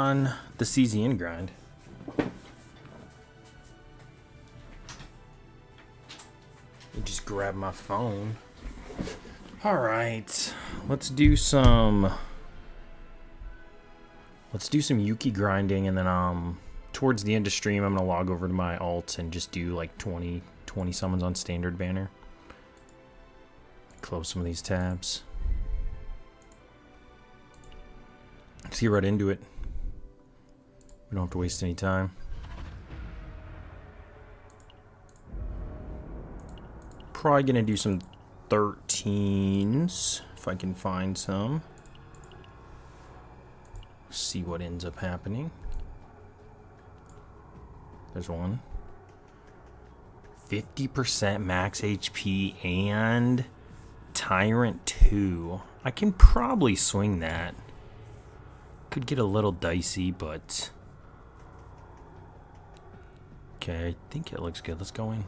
on the CZN grind. Just grab my phone. Alright, let's do some Yuki grinding, and then towards the end of stream I'm gonna log over to my alt and just do like 20 summons on standard banner. Close some of these tabs. Let's get right into it. We don't have to waste any time. Probably gonna do some 13s if I can find some. See what ends up happening. There's one. 50% max HP and Tyrant 2. I can probably swing that. Could get a little dicey, but okay, I think it looks good. Let's go in.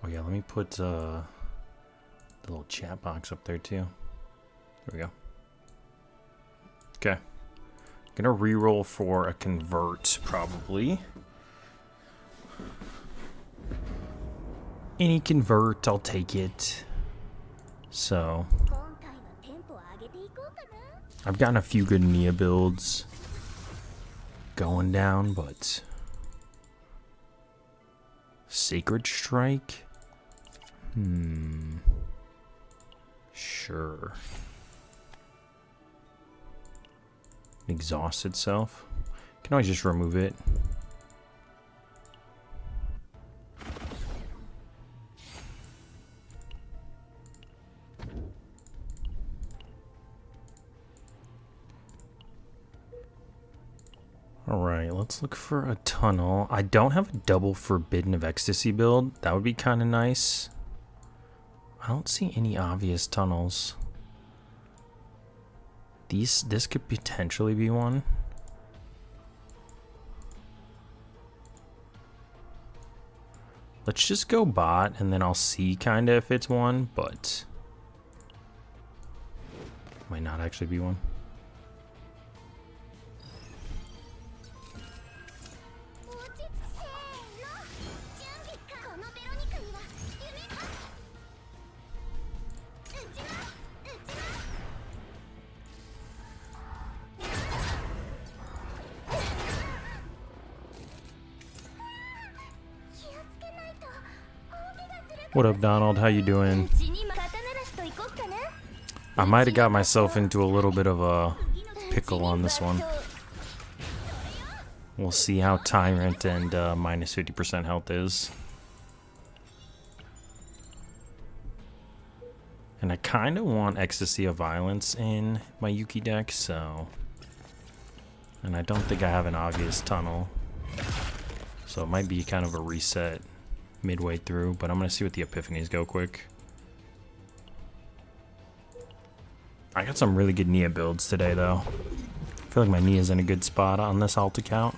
Oh yeah, let me put the little chat box up there too. There we go. Okay. Gonna reroll for a convert, probably. Any convert, I'll take it. So I've gotten a few good Nia builds going down, but Sacred Strike? Sure. Exhaust itself. Can always just remove it. Alright, let's look for a tunnel. I don't have a double Forbidden of Ecstasy build. That would be kind of nice. I don't see any obvious tunnels. This could potentially be one. Let's just go bot and then I'll see kind of if it's one, but might not actually be one. What up, Donald? How you doing? I might have got myself into a little bit of a pickle on this one. We'll see how Tyrant and minus 50% health is. And I kind of want Ecstasy of Violence in my Yuki deck, so... And I don't think I have an obvious tunnel. So it might be kind of a reset midway through, but I'm gonna see what the epiphanies go quick. I got some really good Nia builds today though. I feel like my Nia's in a good spot on this alt account.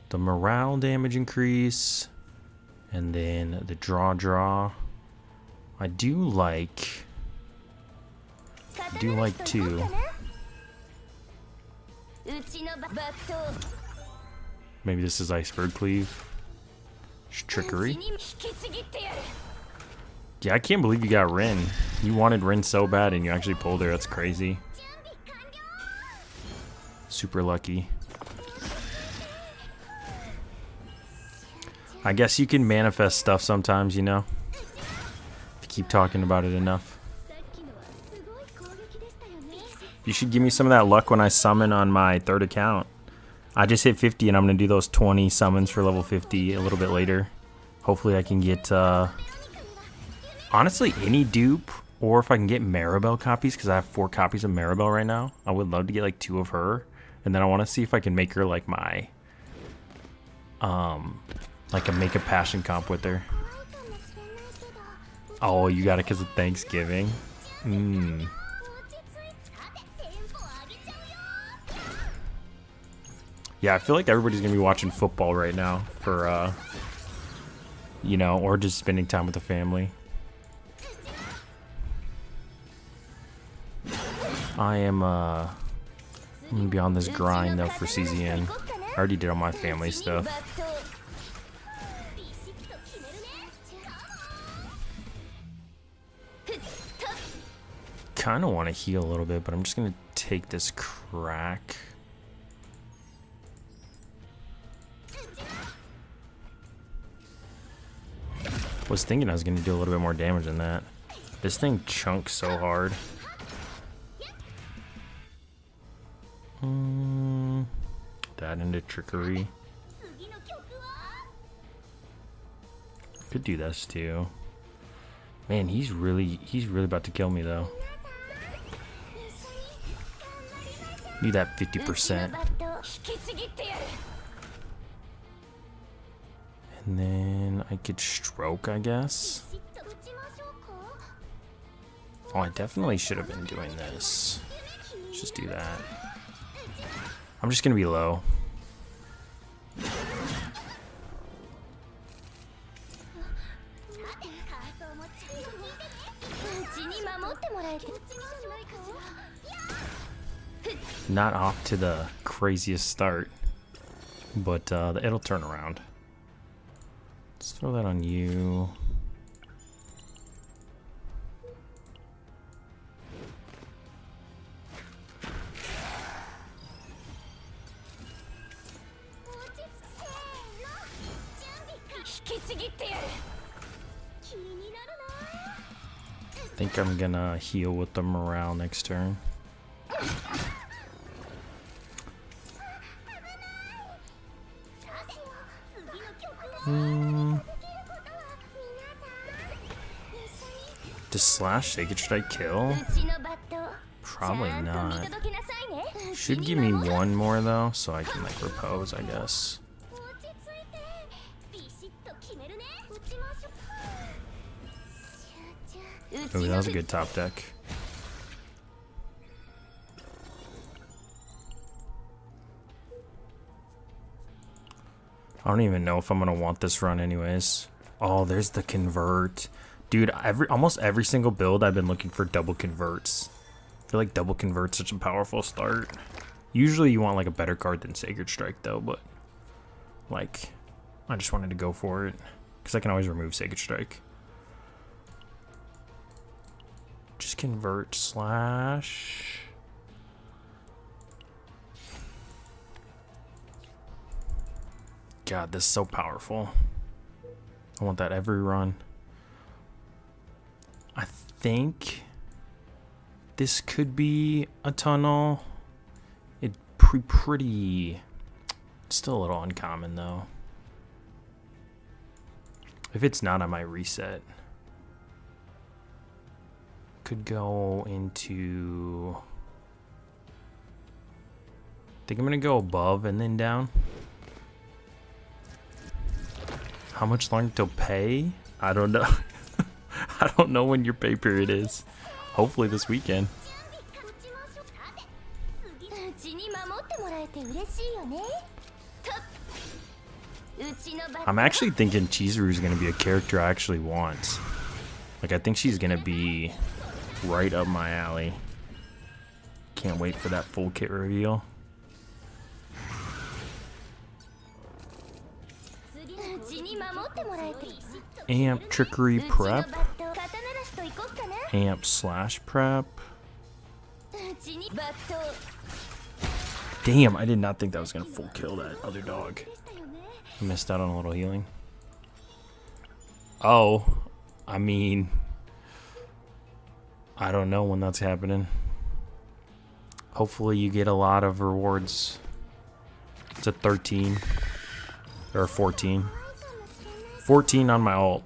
The morale damage increase, and then the draw. I do like two. Maybe this is Iceberg Cleave. Trickery. Yeah, I can't believe you got Rin. You wanted Rin so bad and you actually pulled her. That's crazy. Super lucky. I guess you can manifest stuff sometimes, you know? If you keep talking about it enough. You should give me some of that luck when I summon on my third account. I just hit 50 and I'm going to do those 20 summons for level 50 a little bit later. Hopefully I can get, honestly, any dupe, or if I can get Maribel copies, because I have 4 copies of Maribel right now. I would love to get like 2 of her. And then I want to see if I can make her like my, like a make a passion comp with her. Oh, you got it because of Thanksgiving? Yeah, I feel like everybody's gonna be watching football right now for, you know, or just spending time with the family. I'm gonna be on this grind though for CZN. I already did all my family stuff. Kind of want to heal a little bit, but I'm just gonna take this crack. Was thinking I was gonna do a little bit more damage than that. This thing chunks so hard. That into trickery. Could do this too. Man, he's really about to kill me though. Need that 50%. And then I could stroke, I guess. Oh, I definitely should have been doing this. Let's just do that. I'm just gonna be low. Not off to the craziest start, but it'll turn around. Let's throw that on you. I think I'm gonna heal with the morale next turn. Does slash sacred strike kill? Probably not. Should give me one more though, so I can like repose, I guess. Oh, that was a good top deck. I don't even know if I'm gonna want this run anyways. Oh, there's the convert. Dude, almost every single build I've been looking for double converts. I feel like double convert's such a powerful start. Usually you want like a better card than Sacred Strike though, but like I just wanted to go for it because I can always remove Sacred Strike. Just convert slash. God, this is so powerful. I want that every run. I think this could be a tunnel. It's pretty still a little uncommon though. If it's not, I might reset. Could go into, I think I'm gonna go above and then down. How much longer to pay? I don't know. I don't know when your pay period is. Hopefully this weekend. I'm actually thinking Chizuru is going to be a character I actually want. Like, I think she's going to be right up my alley. Can't wait for that full kit reveal. Amp trickery prep. Amp slash prep. Damn, I did not think that was gonna full kill that other dog. I missed out on a little healing. Oh, I mean, I don't know when that's happening. Hopefully you get a lot of rewards. It's a 13 or 14. 14 on my ult.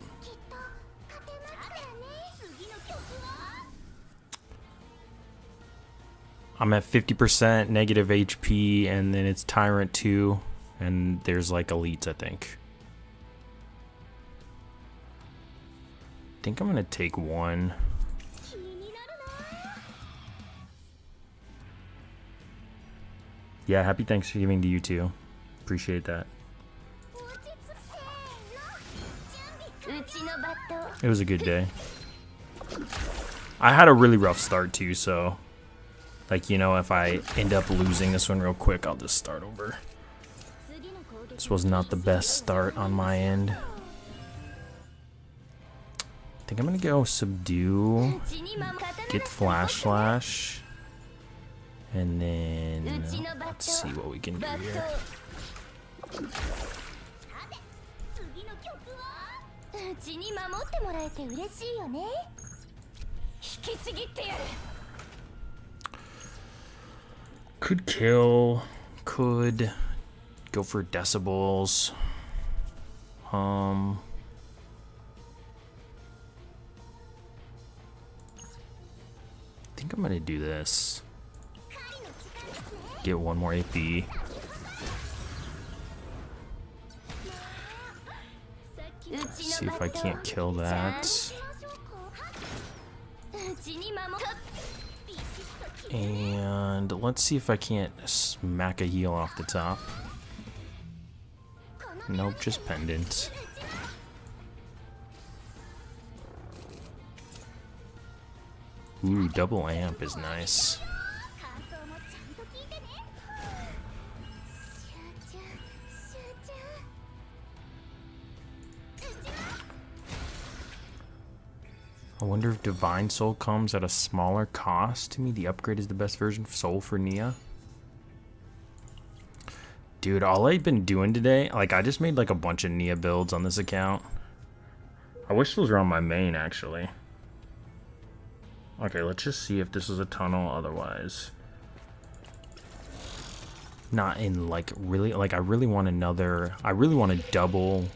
I'm at 50% negative HP, and then it's Tyrant 2, and there's like elites, I think. I think I'm gonna take one. Yeah, happy Thanksgiving to you too. Appreciate that. It was a good day. I had a really rough start too, so like, you know, if I end up losing this one real quick, I'll just start over. This was not the best start on my end. I think I'm gonna go subdue, get flash, and then let's see what we can do here. Could kill, could go for decibels. I think I'm gonna do this. Get one more AP. See if I can't kill that. And let's see if I can't smack a heal off the top. Nope, just pendant. Ooh, double amp is nice. I wonder if Divine Soul comes at a smaller cost. To me, the upgrade is the best version of Soul for Nia. Dude, all I've been doing today, like I just made like a bunch of Nia builds on this account. I wish those were on my main, actually. Okay, let's just see if this is a tunnel otherwise. Not in like really, like I really want another, I really want a double,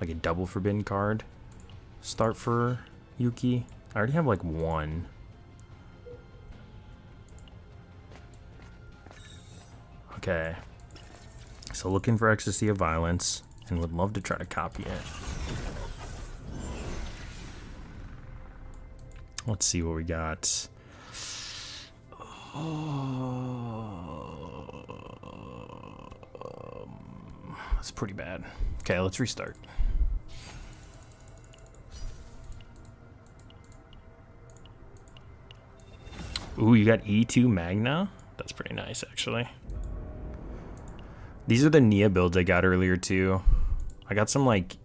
like a double forbidden card start for Yuki. I already have like one. Okay. So looking for Ecstasy of Violence and would love to try to copy it. Let's see what we got. That's pretty bad. Okay, let's restart. Ooh, you got E2 Magna? That's pretty nice, actually. These are the Nia builds I got earlier, too. I got some, like,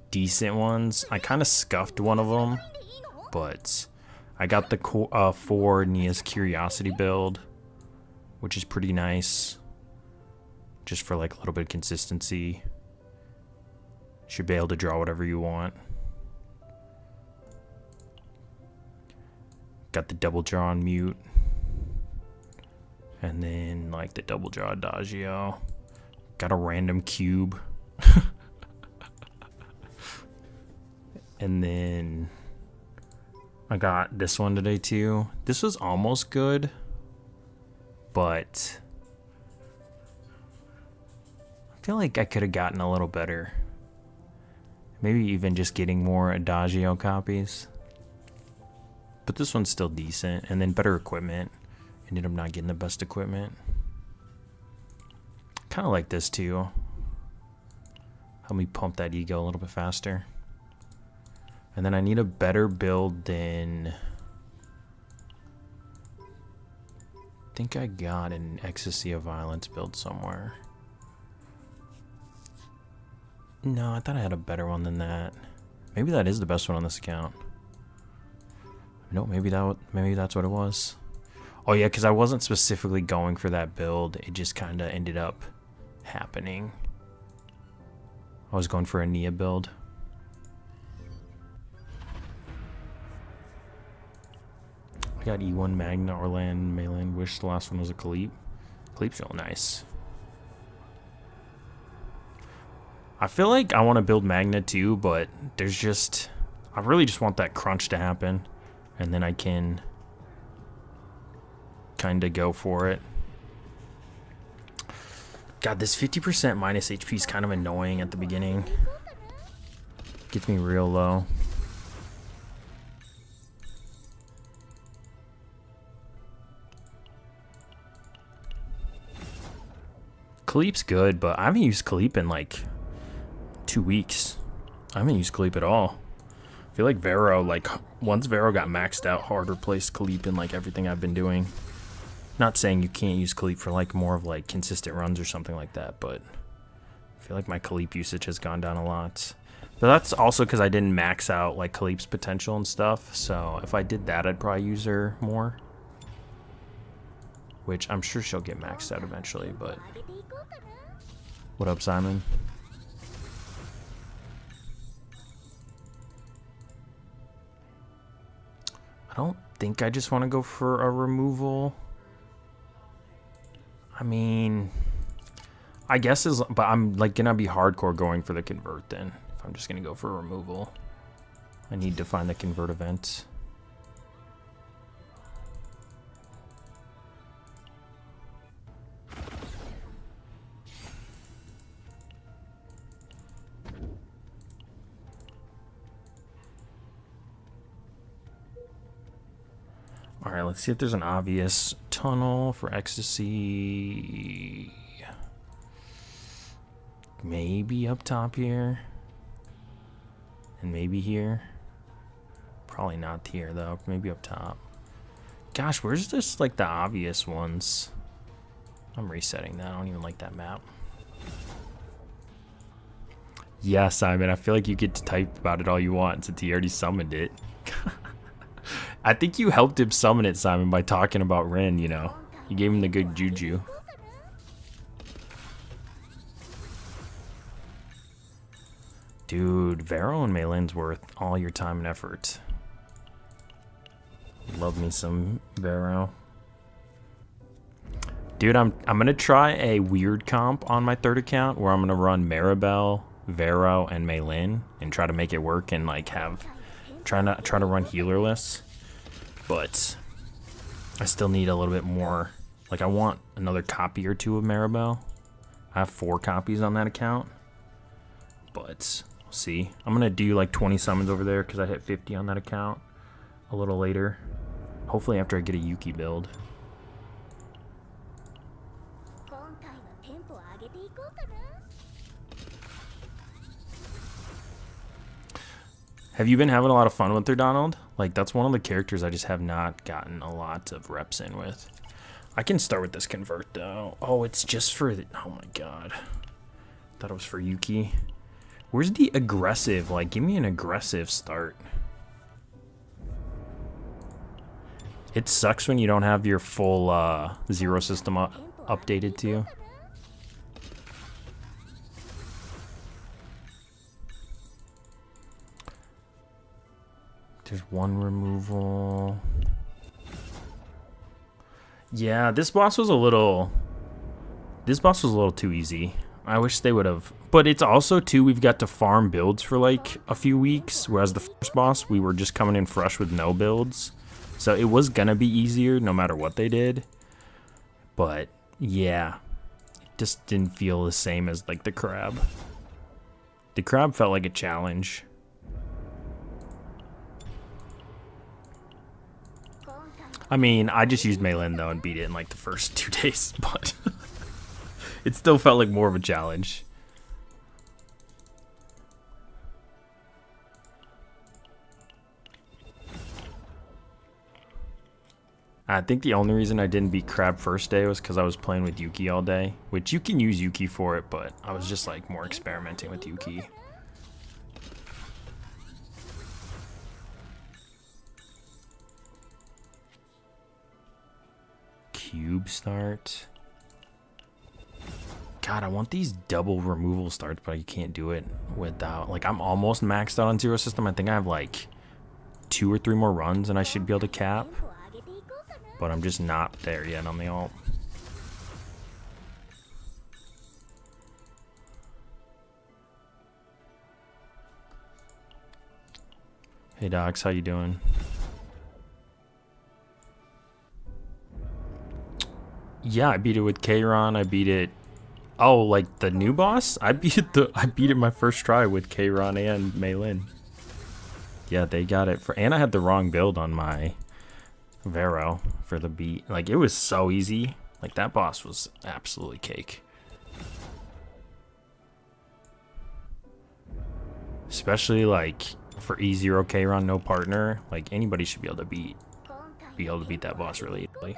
decent ones. I kind of scuffed one of them, but I got the 4 Nia's Curiosity build, which is pretty nice. Just for, like, a little bit of consistency. Should be able to draw whatever you want. Got the double draw on mute. And then like the double draw adagio. Got a random cube. And then I got this one today too. This was almost good, but I feel like I could have gotten a little better. Maybe even just getting more adagio copies. But this one's still decent. And then better equipment. Ended up not getting the best equipment. Kind of like this too. Help me pump that ego a little bit faster. And then I need a better build than... I think I got an Ecstasy of Violence build somewhere. No, I thought I had a better one than that. Maybe that is the best one on this account. No, maybe that's what it was. Oh yeah, because I wasn't specifically going for that build. It just kind of ended up happening. I was going for a Nia build. I got E1 Magna, Orlan, Mayland, Wish. The last one was a Kaleep. Kaleep's real nice. I feel like I want to build Magna too, but there's just... I really just want that crunch to happen. And then I can kind of go for it. God, this 50% minus HP is kind of annoying at the beginning. Gets me real low. Khalip's good, but I haven't used Khalip in like 2 weeks. I haven't used Khalip at all. I feel like Vero, like, once Vero got maxed out, hard replaced Khalip in like everything I've been doing. Not saying you can't use Khalip for like more of like consistent runs or something like that, but I feel like my Khalip usage has gone down a lot. But that's also because I didn't max out like Khalip's potential and stuff. So if I did that, I'd probably use her more. Which I'm sure she'll get maxed out eventually, but... What up, Simon? I don't think I just want to go for a removal. I mean, I guess but I'm like gonna be hardcore going for the convert then. If I'm just gonna go for a removal, I need to find the convert event. All right, let's see if there's an obvious tunnel for ecstasy. Maybe up top here. And maybe here. Probably not here though, maybe up top. Gosh, where's just like the obvious ones? I'm resetting that, I don't even like that map. Yeah, Simon, I feel like you get to type about it all you want since he already summoned it. I think you helped him summon it, Simon, by talking about Rin, you know. You gave him the good juju. Dude, Vero and Maylin's worth all your time and effort. Love me some Vero. Dude, I'm gonna try a weird comp on my third account where I'm gonna run Maribel, Vero, and Maylin and try to make it work and like try to run healerless. But I still need a little bit more. Like I want another copy or two of Maribel. I have 4 copies on that account. But we'll see. I'm gonna do like 20 summons over there because I hit 50 on that account a little later. Hopefully after I get a Yuki build. Have you been having a lot of fun with her, Donald? Like, that's one of the characters I just have not gotten a lot of reps in with. I can start with this convert, though. Oh, it's just for the... Oh, my God. Thought it was for Yuki. Where's the aggressive? Like, give me an aggressive start. It sucks when you don't have your full Zero system updated to you. There's one removal. Yeah, this boss was a little too easy. I wish they would have. But it's also too, we've got to farm builds for like a few weeks, whereas the first boss we were just coming in fresh with no builds. So it was gonna be easier no matter what they did. But yeah, it just didn't feel the same as like the crab. The crab felt like a challenge. I mean, I just used Maylin though and beat it in like the first 2 days, but it still felt like more of a challenge. I think the only reason I didn't beat Crab first day was because I was playing with Yuki all day, which you can use Yuki for it, but I was just like more experimenting with Yuki. Cube start. God, I want these double removal starts, but you can't do it without, like, I'm almost maxed out on Zero System. I think I have like 2 or 3 more runs and I should be able to cap, but I'm just not there yet on the alt. Hey Docs, how you doing? Yeah, I beat it with Kayron. I beat it. Oh, like the new boss? I beat it my first try with Kayron and Maylin. Yeah, they got it for, and I had the wrong build on my Vero for the beat. Like, it was so easy. Like, that boss was absolutely cake. Especially like for E0 Kron, no partner, like anybody should be able to beat that boss really easily.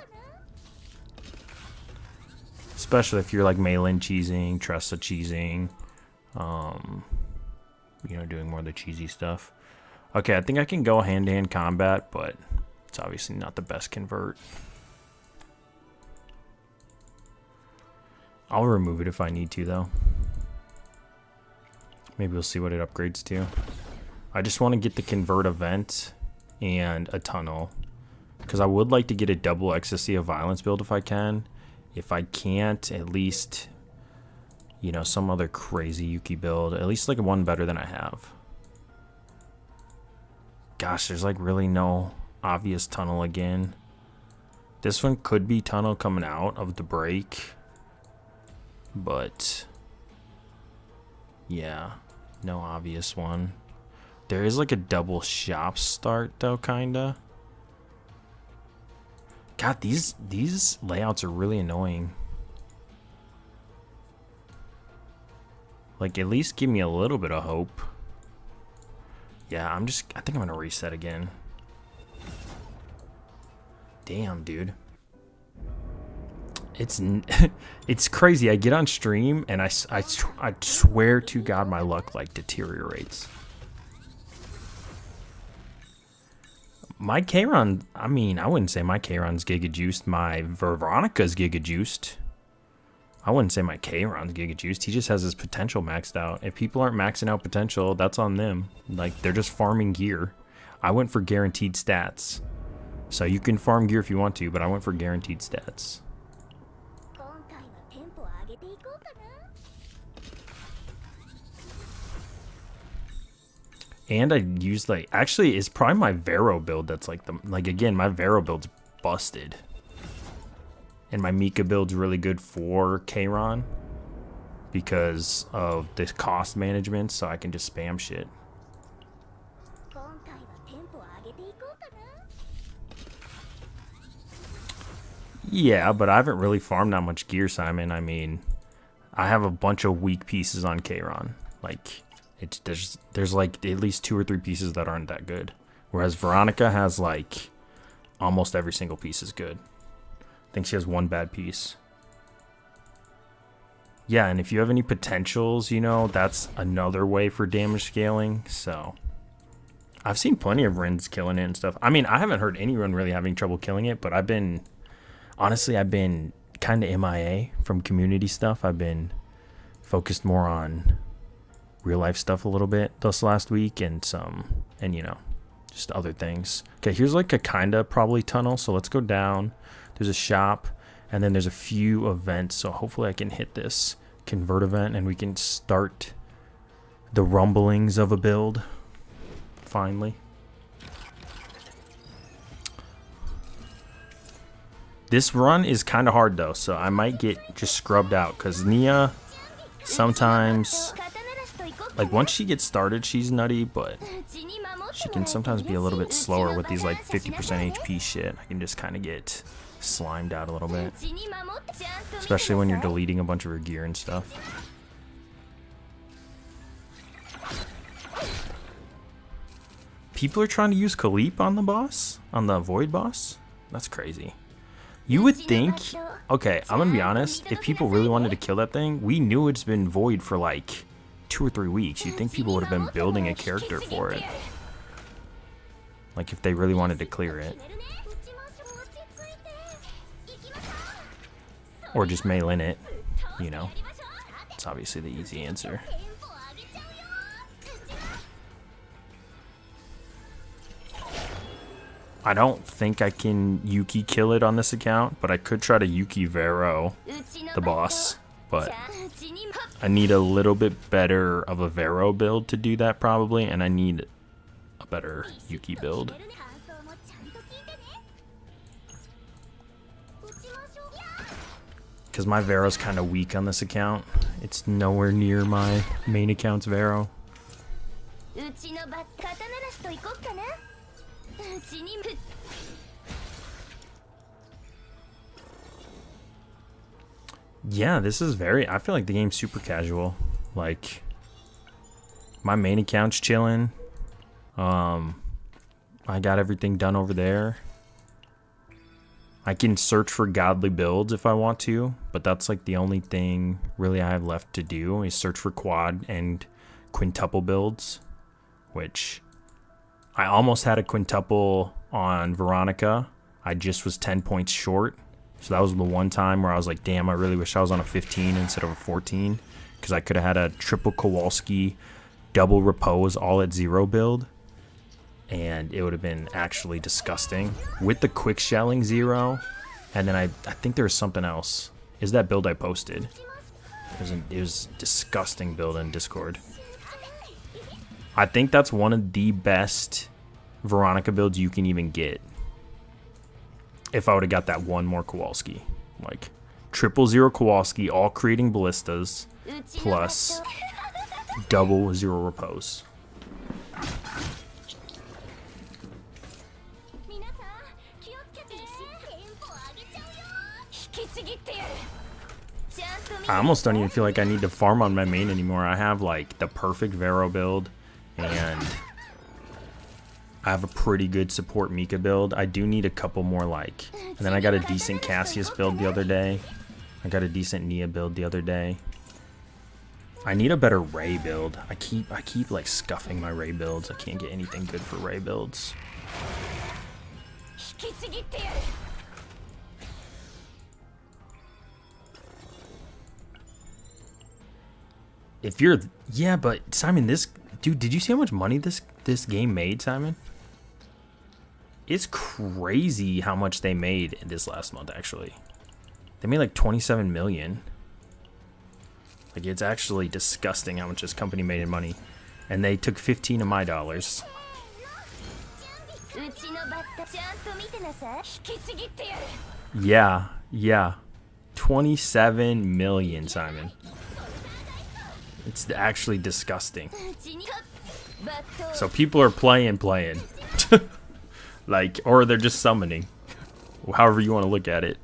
Especially if you're like Malin cheesing, Tressa cheesing, you know, doing more of the cheesy stuff. Okay, I think I can go hand-to-hand combat, but it's obviously not the best convert. I'll remove it if I need to, though. Maybe we'll see what it upgrades to. I just want to get the convert event and a tunnel, because I would like to get a double ecstasy of violence build if I can. If I can't, at least, you know, some other crazy Yuki build. At least like one better than I have. Gosh, there's like really no obvious tunnel again. This one could be tunnel coming out of the break. But yeah, no obvious one. There is like a double shop start though, kinda. God, these layouts are really annoying. Like, at least give me a little bit of hope. Yeah, I think I'm gonna reset again. Damn, dude. It's crazy. I get on stream and I swear to God my luck like deteriorates. My Kron, I mean, I wouldn't say my Kron's Giga Juiced. My Veronica's Giga Juiced. I wouldn't say my Kron's Giga Juiced. He just has his potential maxed out. If people aren't maxing out potential, that's on them. Like, they're just farming gear. I went for guaranteed stats. So you can farm gear if you want to, but I went for guaranteed stats. And I used like, actually it's probably my Vero build that's like again, my Vero build's busted. And my Mika build's really good for Kron because of this cost management, so I can just spam shit. Yeah, but I haven't really farmed that much gear, Simon. I mean, I have a bunch of weak pieces on Kron. Like, there's like at least 2 or 3 pieces that aren't that good. Whereas Veronica has like almost every single piece is good. I think she has one bad piece. Yeah, and if you have any potentials, you know, that's another way for damage scaling. So I've seen plenty of Rins killing it and stuff. I mean, I haven't heard anyone really having trouble killing it, but I've been kind of MIA from community stuff. I've been focused more on real life stuff a little bit this last week and you know, just other things. Okay, here's like a kinda probably tunnel, so let's go down. There's a shop and then there's a few events, so hopefully I can hit this convert event and we can start the rumblings of a build finally. This run is kind of hard though, so I might get just scrubbed out because Nia sometimes, like, once she gets started, she's nutty, but she can sometimes be a little bit slower with these, like, 50% HP shit. I can just kind of get slimed out a little bit. Especially when you're deleting a bunch of her gear and stuff. People are trying to use Khalip on the boss? On the Void boss? That's crazy. You would think... Okay, I'm gonna be honest. If people really wanted to kill that thing, we knew it's been Void for, like, 2 or 3 weeks. You'd think people would have been building a character for it. Like, if they really wanted to clear it. Or just mail in it, you know. It's obviously the easy answer. I don't think I can Yuki kill it on this account, but I could try to Yuki Vero the boss. But I need a little bit better of a Vero build to do that probably, and I need a better Yuki build. Because my Vero's kind of weak on this account. It's nowhere near my main account's Vero. Yeah, this is very... I feel like the game's super casual. Like, My main account's chilling. I got everything done over there. I can search for godly builds if I want to, but that's like the only thing really I have left to do is search for quad and quintuple builds, which I almost had a quintuple on Veronica. I just was 10 points short. So that was the one time where I was like, damn, I really wish I was on a 15 instead of a 14, because I could have had a triple Kowalski, double repose, all at 0 build. And it would have been actually disgusting with the quick shelling 0. And then I think there was something else. Is that build I posted? It was a disgusting build in Discord. I think that's one of the best Veronica builds you can even get. If I would have got that one more Kowalski. Like, 000 Kowalski, all creating ballistas, plus double 0 repose. I almost don't even feel like I need to farm on my main anymore. I have like the perfect Vero build, and I have a pretty good support Mika build. I do need a couple more like, and then I got a decent Cassius build the other day. I got a decent Nia build the other day. I need a better Ray build. I keep like scuffing my Ray builds. I can't get anything good for Ray builds. If you're, yeah, but Simon, this dude, did you see how much money this game made, Simon? It's crazy how much they made in this last month. Actually, they made like 27 million. Like, it's actually disgusting how much this company made in money, and they took 15 of my dollars. Yeah, 27 million, Simon. It's actually disgusting. So people are playing. Like, or they're just summoning. However you want to look at it.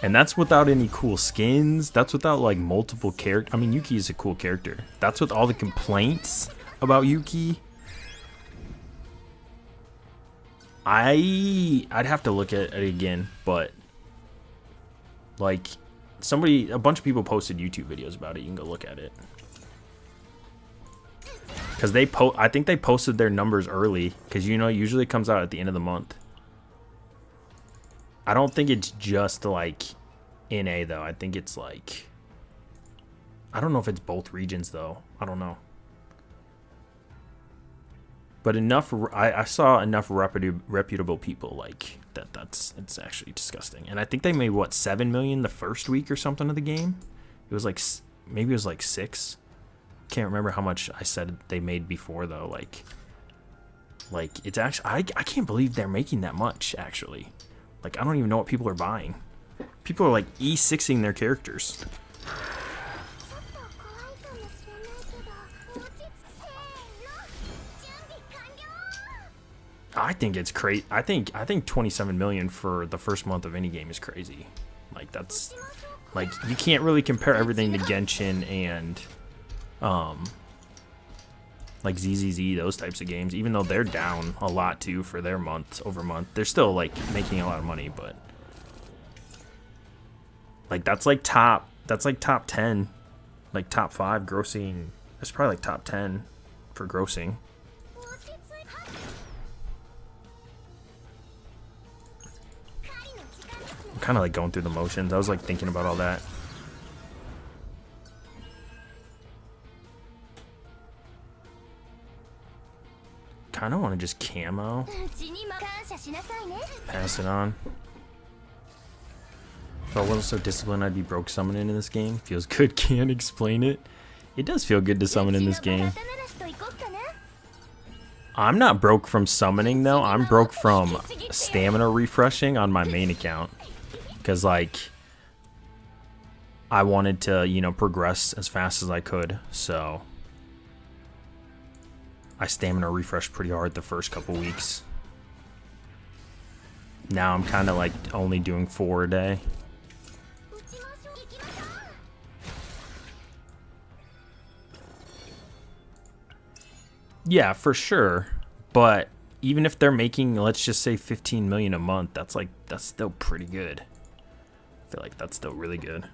And that's without any cool skins. That's without, like, multiple characters. I mean, Yuki is a cool character. That's with all the complaints about Yuki. I'd have to look at it again, but like, a bunch of people posted YouTube videos about it. You can go look at it. Because I think they posted their numbers early. Because, you know, usually it comes out at the end of the month. I don't think it's just, like, NA, though. I think it's, like, I don't know if it's both regions, though. I don't know. But I saw enough reputable people, like, it's actually disgusting. And I think they made, what, 7 million the first week or something of the game? It was like, maybe it was like 6. Can't remember how much I said they made before, though. Like it's actually, I can't believe they're making that much, actually. Like, I don't even know what people are buying. People are like E6ing their characters. I think it's crazy. I think 27 million for the first month of any game is crazy. Like, that's, like, you can't really compare everything to Genshin and like ZZZ, those types of games, even though they're down a lot too for their month over month. They're still, like, making a lot of money, but like, that's like top 10, like top 5 grossing. That's probably like top 10 for grossing. I'm kind of like going through the motions. I was like thinking about all that. Kind of want to just camo. Pass it on. If I wasn't so disciplined, I'd be broke summoning in this game. Feels good, can't explain it. It does feel good to summon in this game. I'm not broke from summoning, though. I'm broke from stamina refreshing on my main account. Because, like, I wanted to, you know, progress as fast as I could. So I stamina refreshed pretty hard the first couple weeks. Now I'm kind of like only doing 4 a day. Yeah, for sure. But even if they're making, let's just say 15 million a month, that's still pretty good. I feel like that's still really good.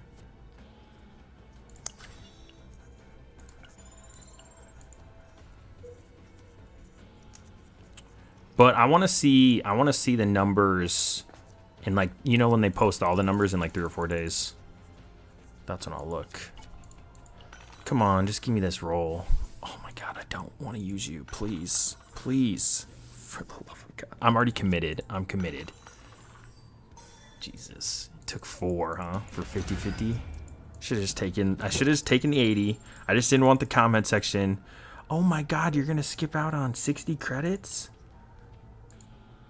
But I want to see the numbers in, like, you know, when they post all the numbers in like 3 or 4 days. That's when I'll look. Come on, just give me this roll. Oh my god, I don't want to use you. Please. Please. For the love of God. I'm already committed. I'm committed. Jesus. It took 4, huh? For 50-50. I should have just taken the 80. I just didn't want the comment section. Oh my god, you're gonna skip out on 60 credits?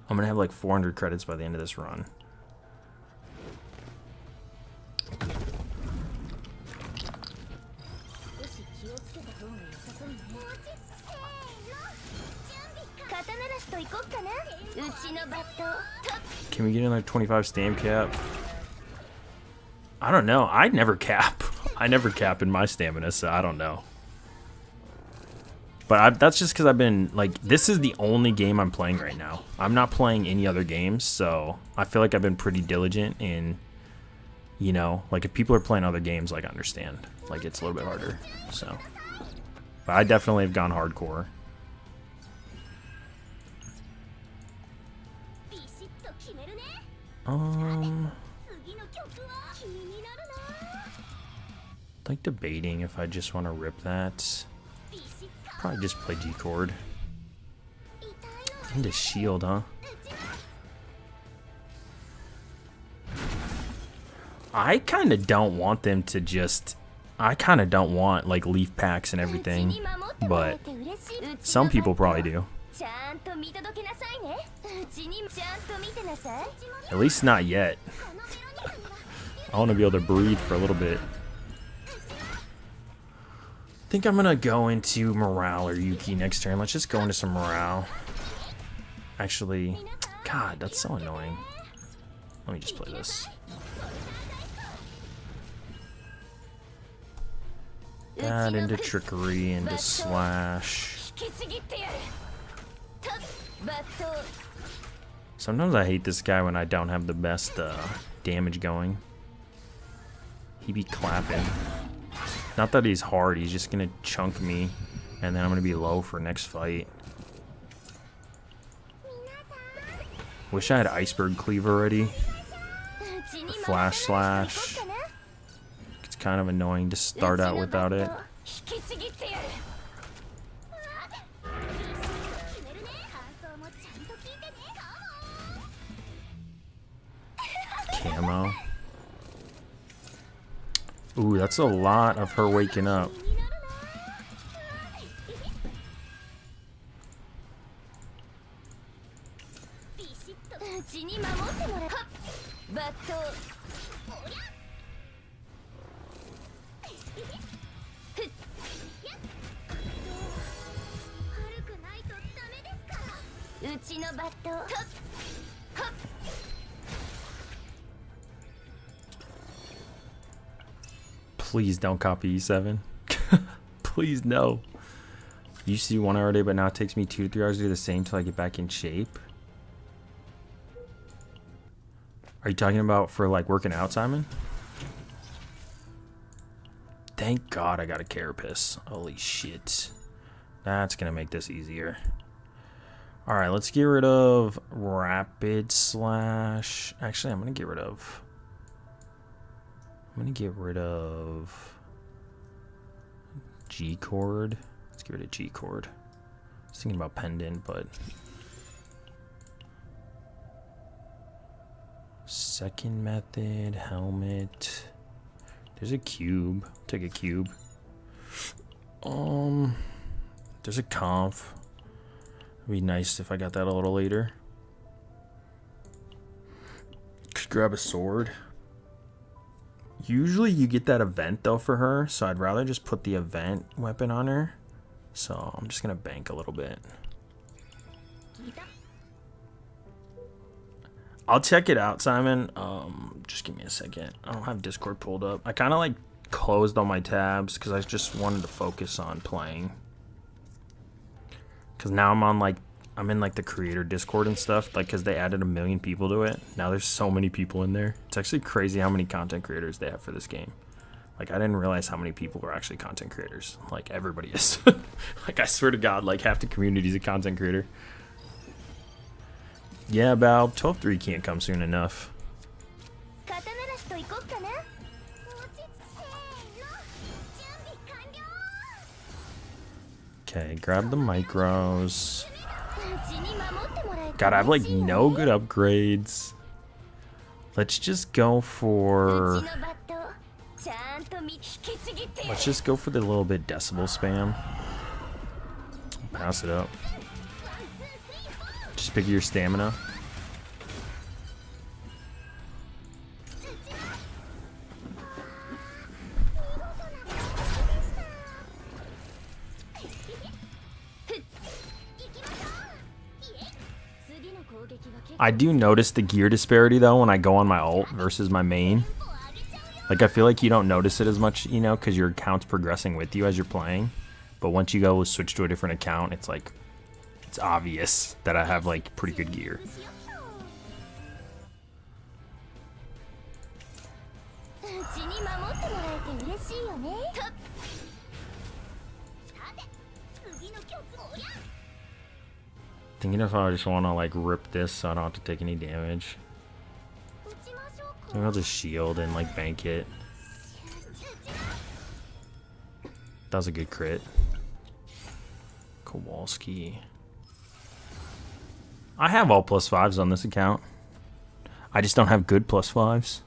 I'm gonna have like 400 credits by the end of this run. Can we get another 25 stamp cap? I don't know. I never cap. I never cap in my stamina, so I don't know. But that's just because I've been, like, this is the only game I'm playing right now. I'm not playing any other games, so I feel like I've been pretty diligent in, you know, like, if people are playing other games, like, I understand. Like, it's a little bit harder, so. But I definitely have gone hardcore. Like debating if I just want to rip that. Probably just play G-Chord. Into shield, huh? I kind of don't want them to just... I kind of don't want, like, leaf packs and everything. But some people probably do. At least not yet. I want to be able to breathe for a little bit. I think I'm gonna go into morale or Yuki next turn. Let's just go into some morale. Actually, God, that's so annoying. Let me just play this. That into trickery, into slash. Sometimes I hate this guy when I don't have the best damage going. He be clapping. Not that he's hard, he's just gonna chunk me, and then I'm gonna be low for next fight. Wish I had Iceberg Cleave already. Or Flash Slash. It's kind of annoying to start out without it. Camo. Ooh, that's a lot of her waking up. Please don't copy E7. Please no. Used to do 1 hour a day, but now it takes me 2 to 3 hours to do the same till I get back in shape. Are you talking about for like working out, Simon? Thank God I got a carapace. Holy shit. That's gonna make this easier. Alright, let's get rid of rapid slash. Actually, I'm gonna get rid of G-Chord. Let's get rid of G-Chord. I was thinking about pendant, but second method, helmet. There's a cube. Take a cube. There's a conf. It'd be nice if I got that a little later. Could grab a sword. Usually you get that event though for her, so I'd rather just put the event weapon on her. So I'm just gonna bank a little bit. I'll check it out, Simon. Just give me a second. I don't have Discord pulled up. I kind of like closed all my tabs because I just wanted to focus on playing. Because now I'm in like the creator Discord and stuff, like because they added 1 million people to it. Now there's so many people in there. It's actually crazy how many content creators they have for this game. Like I didn't realize how many people were actually content creators. Like everybody is. Like I swear to God, like half the community is a content creator. Yeah, about 12.3 can't come soon enough. Okay, grab the micros. God, I have like no good upgrades. Let's just go for... Let's just go for the little bit decibel spam. Pass it up. Just pick your stamina. I do notice the gear disparity though when I go on my ult versus my main. Like I feel like you don't notice it as much, you know, because your account's progressing with you as you're playing. But once you go switch to a different account, it's like, it's obvious that I have like pretty good gear. Thinking if I just want to like rip this so I don't have to take any damage. Maybe I'll just shield and like bank it. That was a good crit. Kowalski. I have all +5s on this account. I just don't have good +5s.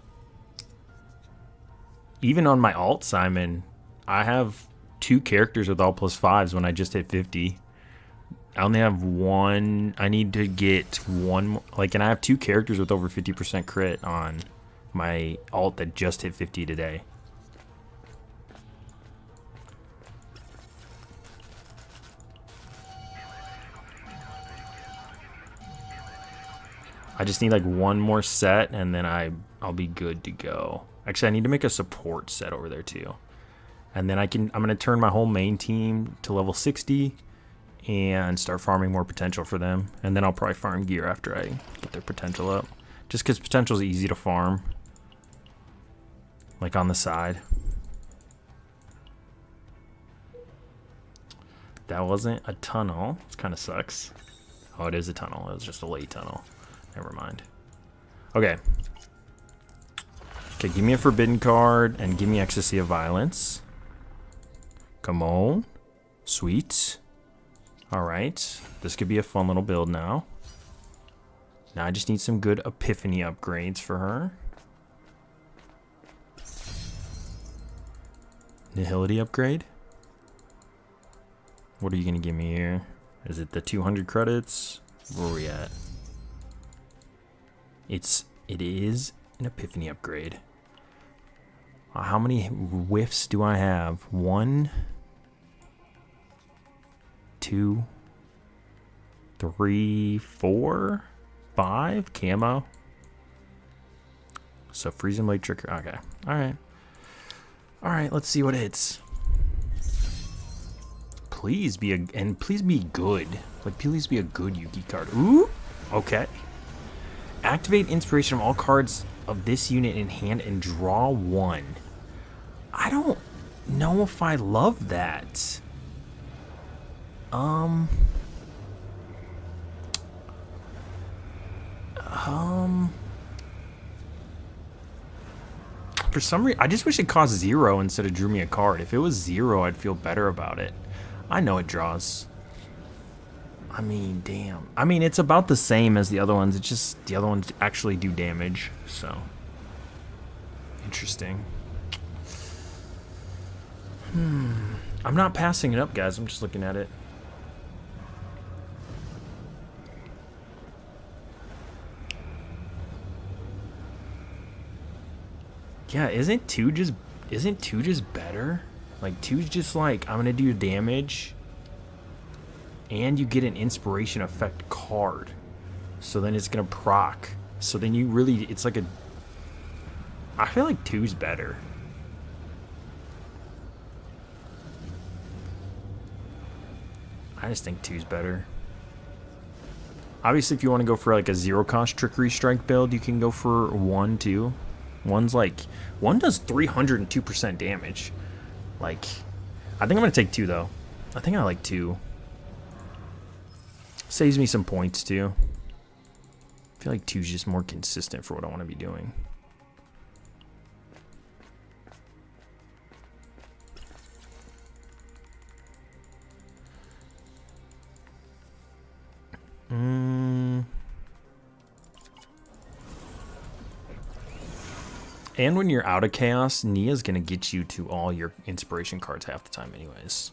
Even on my alt Simon, I have 2 characters with all +5s when I just hit 50. I only have 1. I need to get 1, like, and I have 2 characters with over 50% crit on my alt that just hit 50 today. I just need like 1 more set and then I'll be good to go. Actually, I need to make a support set over there too. And then I'm going to turn my whole main team to level 60 and start farming more potential for them. And then I'll probably farm gear after I get their potential up. Just because potential is easy to farm. Like on the side. That wasn't a tunnel. It kind of sucks. Oh, it is a tunnel. It was just a late tunnel. Never mind. Okay. Okay, give me a forbidden card and give me ecstasy of violence. Come on. Sweet. Alright. This could be a fun little build now. Now I just need some good epiphany upgrades for her. Nihility upgrade. What are you gonna give me here? Is it the 200 credits? Where are we at? It is an epiphany upgrade. How many whiffs do I have? 1, 2, 3, 4, 5 camo. So freezing blade trigger. Okay. All right. Let's see what it hits. Please be please be good. Like please be a good Yuki card. Ooh. Okay. Activate inspiration from all cards of this unit in hand and draw 1. I don't know if I love that. For some reason, I just wish it cost 0 instead of drew me a card. If it was 0, I'd feel better about it. I know it draws. I mean, damn. I mean, it's about the same as the other ones. It's just the other ones actually do damage. So, interesting. I'm not passing it up, guys. I'm just looking at it. Yeah, isn't 2 just better? Like 2's just like, I'm gonna do damage and you get an inspiration effect card. So then it's gonna proc. So then you really, it's like a, I feel like 2's better. I I just think 2's better. Obviously, if you want to go for like a zero cost trickery strike build, you can go for 1 too. 1's like 1 does 302% damage. Like, I think I'm gonna take 2 though. I think I like 2. Saves me some points too. I feel like 2's just more consistent for what I want to be doing. And when you're out of chaos, Nia's gonna get you to all your inspiration cards half the time anyways.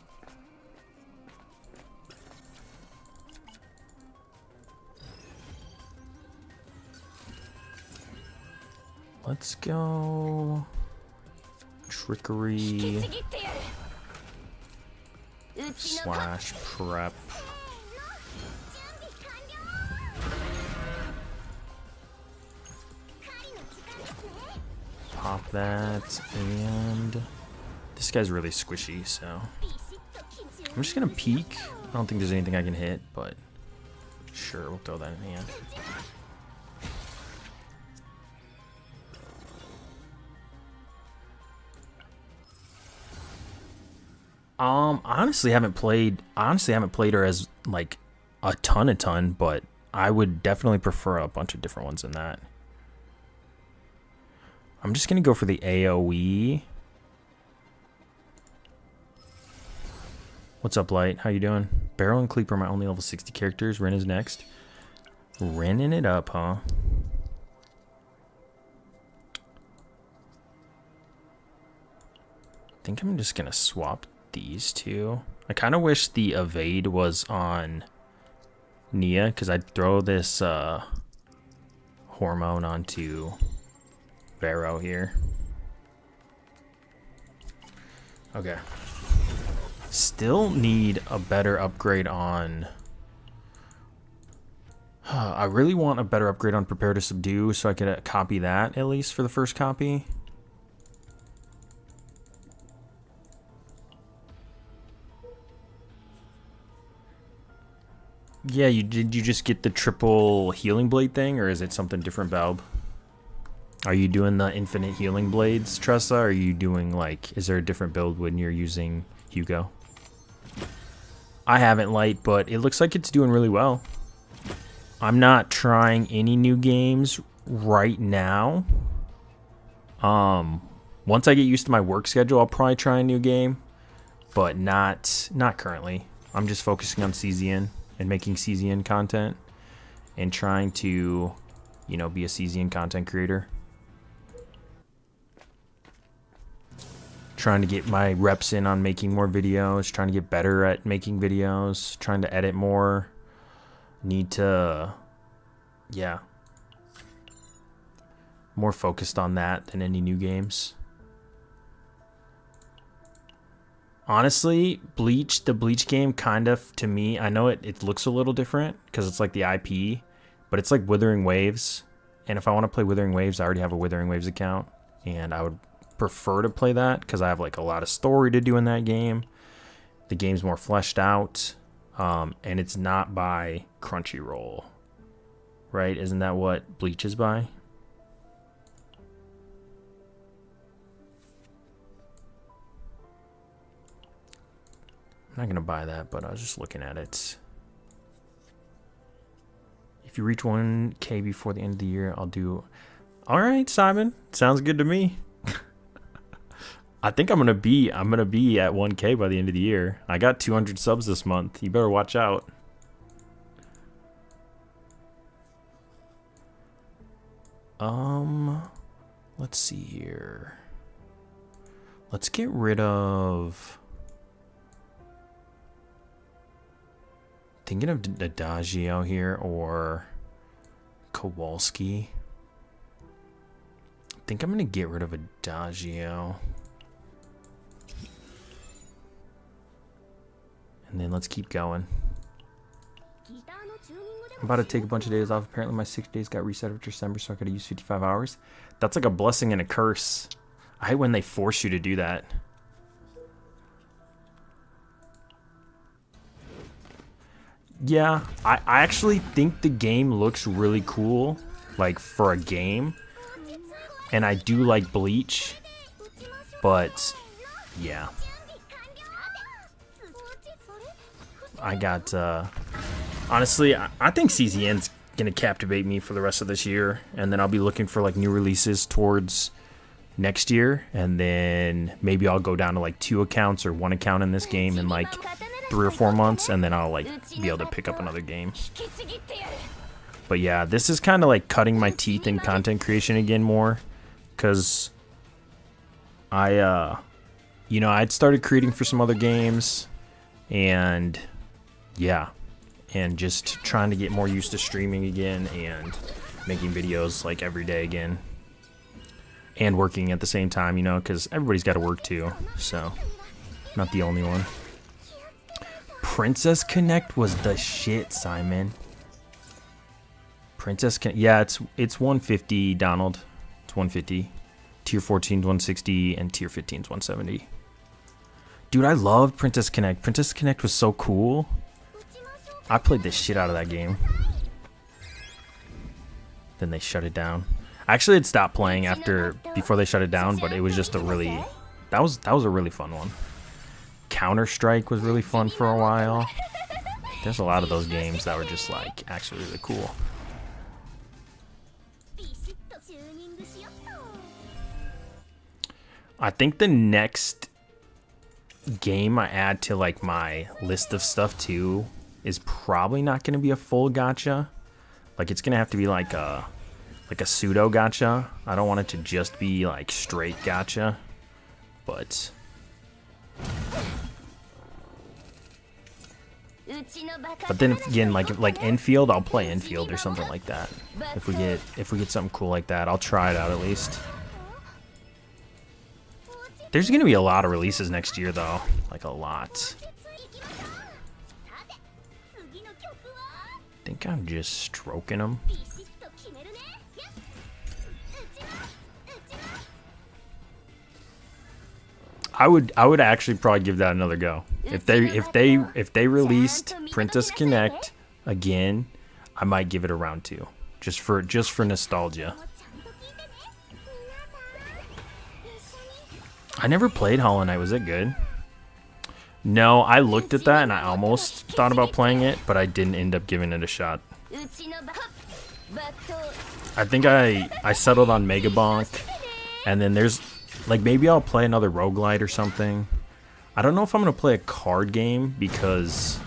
Let's go trickery slash prep. Pop that, and this guy's really squishy, so I'm just gonna peek. I don't think there's anything I can hit, but sure, we'll throw that in hand. Honestly haven't played her as like a ton, but I would definitely prefer a bunch of different ones than that. I'm just gonna go for the AoE. What's up, Light? How you doing? Barrel and Cleep are my only level 60 characters. Ren is next. Renning it up, huh? I think I'm just gonna swap these two. I kind of wish the evade was on Nia, because I'd throw this hormone onto Vero here. Okay. Still need a better upgrade on... I really want a better upgrade on Prepare to Subdue, so I could copy that at least for the first copy. Yeah, did you just get the triple healing blade thing, or is it something different, Valb? Are you doing the infinite healing blades, Tressa? Or are you doing like, is there a different build when you're using Hugo? I haven't, Light, but it looks like it's doing really well. I'm not trying any new games right now. Once I get used to my work schedule, I'll probably try a new game, but not currently. I'm just focusing on CZN and making CZN content and trying to, you know, be a CZN content creator. Trying to get my reps in on making more videos, trying to get better at making videos, trying to edit more. Need to, yeah, more focused on that than any new games. Honestly, the Bleach game kind of, to me, I know it looks a little different because it's like the IP, but it's like Withering Waves. And if I want to play Withering Waves, I already have a Withering Waves account, and I would prefer to play that because I have like a lot of story to do in that game. The game's more fleshed out, and it's not by Crunchyroll, right? Isn't that what Bleach is by? I'm not gonna buy that, but I was just looking at it. If you reach 1K before the end of the year, I'll do. All right, Simon, sounds good to me. I think I'm gonna be at 1K by the end of the year. I got 200 subs this month. You better watch out. Let's see here. Let's get rid of. Thinking of Adagio here or Kowalski. I think I'm gonna get rid of Adagio. And then let's keep going. I'm about to take a bunch of days off. Apparently my 6 days got reset after December, so I gotta use 55 hours. That's like a blessing and a curse. I hate when they force you to do that. Yeah, I actually think the game looks really cool, like for a game. And I do like Bleach, but yeah. I got, honestly, I think CZN's gonna captivate me for the rest of this year, and then I'll be looking for like new releases towards next year, and then maybe I'll go down to like 2 accounts or 1 account in this game in like 3 or 4 months, and then I'll like be able to pick up another game. But yeah, this is kind of like cutting my teeth in content creation again more, because I you know, I'd started creating for some other games, and yeah, and just trying to get more used to streaming again and making videos like every day again, and working at the same time, you know, because everybody's got to work too, so not the only one. Princess Connect was the shit, Simon. Princess Connect, yeah, it's 150, Donald. It's 150. Tier 14's 160 and Tier 15's 170. Dude, I loved Princess Connect. Princess Connect was so cool. I played the shit out of that game. Then they shut it down. I actually had stopped playing before they shut it down, but it was just a really, that was a really fun one. Counter-Strike was really fun for a while. There's a lot of those games that were just like actually really cool. I think the next game I add to like my list of stuff too is probably not going to be a full gacha. Like it's going to have to be like a pseudo gacha. I don't want it to just be like straight gacha, but then again, like infield, I'll play infield or something like that. If we get something cool like that, I'll try it out at least. There's gonna be a lot of releases next year though, like a lot. I think I'm just stroking them. I would actually probably give that another go. If they released Princess Connect again, I might give it a round 2, just for nostalgia. I never played Hollow Knight. Was it good? No, I looked at that and I almost thought about playing it, but I didn't end up giving it a shot. I think I settled on Megabonk, and then there's like maybe I'll play another roguelite or something. I don't know if I'm gonna play a card game, because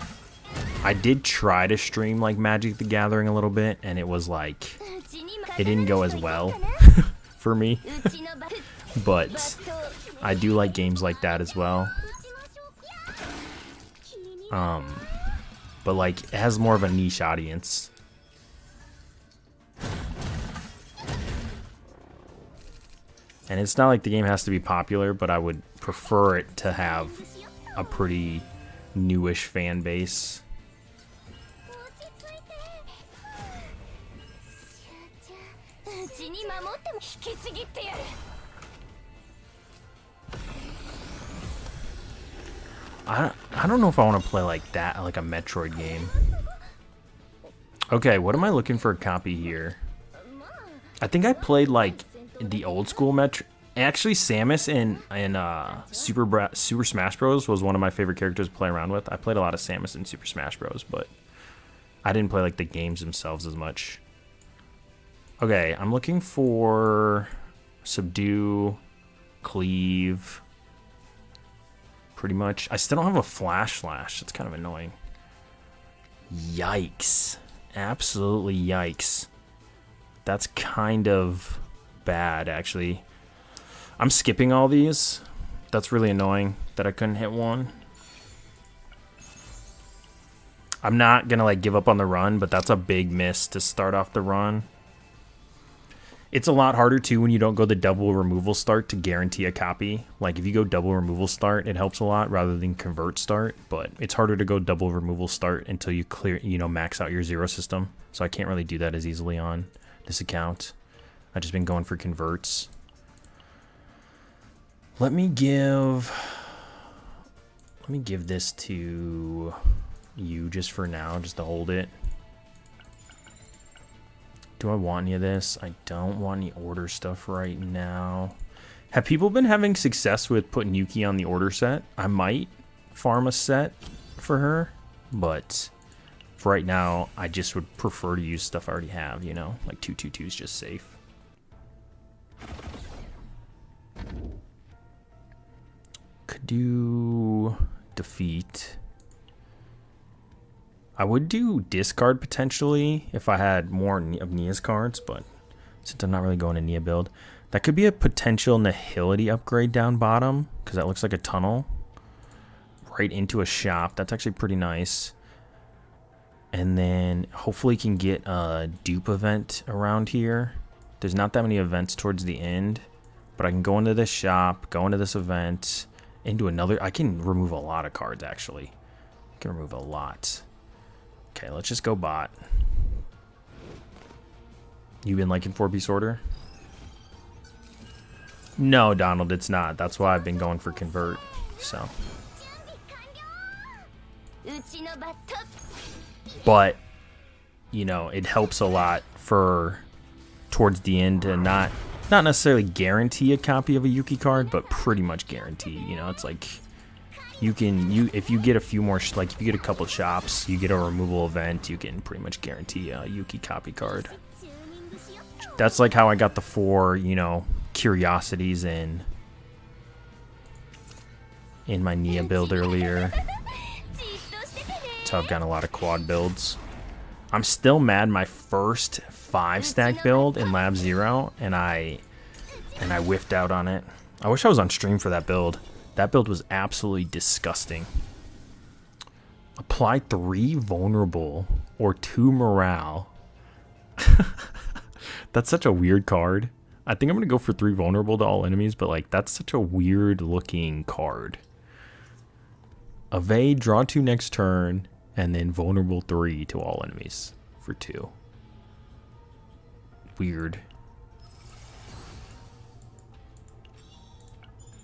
I did try to stream like Magic the Gathering a little bit, and it was like it didn't go as well for me. But I do like games like that as well. But like it has more of a niche audience. And it's not like the game has to be popular, but I would prefer it to have a pretty newish fan base. I don't know if I want to play like that, like a Metroid game. Okay, what am I looking for a copy here? I think I played like the old school Metroid. Actually, Samus in Super Smash Bros. Was one of my favorite characters to play around with. I played a lot of Samus in Super Smash Bros., but I didn't play like the games themselves as much. Okay, I'm looking for Subdue, Cleave. Pretty much. I still don't have a Flash. It's kind of annoying. Yikes. Absolutely yikes. That's kind of bad, actually. I'm skipping all these. That's really annoying that I couldn't hit one. I'm not gonna like give up on the run, but that's a big miss to start off the run. It's a lot harder too when you don't go the double removal start to guarantee a copy. Like if you go double removal start, it helps a lot rather than convert start, but it's harder to go double removal start until you clear, max out your zero system. So I can't really do that as easily on this account. I've just been going for converts. Let me give this to you just for now, just to hold it. Do I want any of this? I don't want any order stuff right now. Have people been having success with putting Yuki on the order set? I might farm a set for her, but for right now, I just would prefer to use stuff I already have, you know? Like 222 is just safe. Could do defeat. I would do discard potentially if I had more of Nia's cards, but since I'm not really going to Nia build, that could be a potential Nihility upgrade down bottom, because that looks like a tunnel right into a shop. That's actually pretty nice. And then hopefully can get a dupe event around here. There's not that many events towards the end, but I can go into this shop, go into this event, into another. I can remove a lot of cards actually. I can remove a lot. Okay, let's just go bot. You been liking 4-piece order? No, Donald, it's not. That's why I've been going for convert. So. But, you know, it helps a lot for towards the end to not necessarily guarantee a copy of a Yuki card, but pretty much guarantee. You know, it's like if you get a few more, like if you get a couple shops, you get a removal event, you can pretty much guarantee a Yuki copy card. That's like how I got the 4, you know, curiosities in my Nia build earlier. That's how I've gotten a lot of quad builds. I'm still mad my first 5-stack build in Lab 0, and I whiffed out on it. I wish I was on stream for that build. That build was absolutely disgusting. Apply 3 vulnerable or 2 morale. That's such a weird card. I think I'm going to go for 3 vulnerable to all enemies, but like that's such a weird looking card. Evade, draw 2 next turn, and then vulnerable 3 to all enemies for 2. Weird.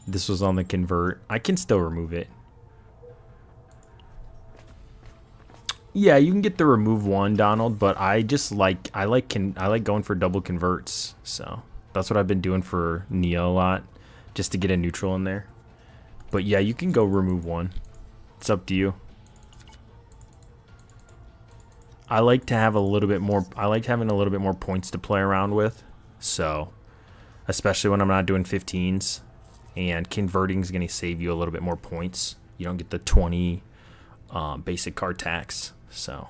This was on the convert. I can still remove it. Yeah, you can get the remove 1, Donald, but I like going for double converts. So that's what I've been doing for Nia a lot, just to get a neutral in there. But yeah, you can go remove 1. It's up to you. I like to have a little bit more. I like having a little bit more points to play around with. So, especially when I'm not doing 15s, and converting is going to save you a little bit more points. You don't get the 20 basic card tax. So,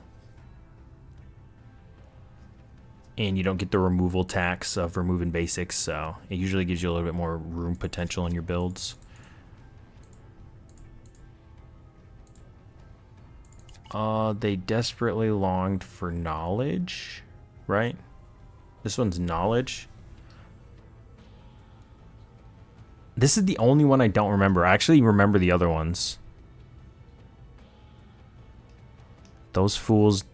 and you don't get the removal tax of removing basics. So it usually gives you a little bit more room potential in your builds. They desperately longed for knowledge, right? This one's knowledge. This is the only one I don't remember. I actually remember the other ones. Those fools.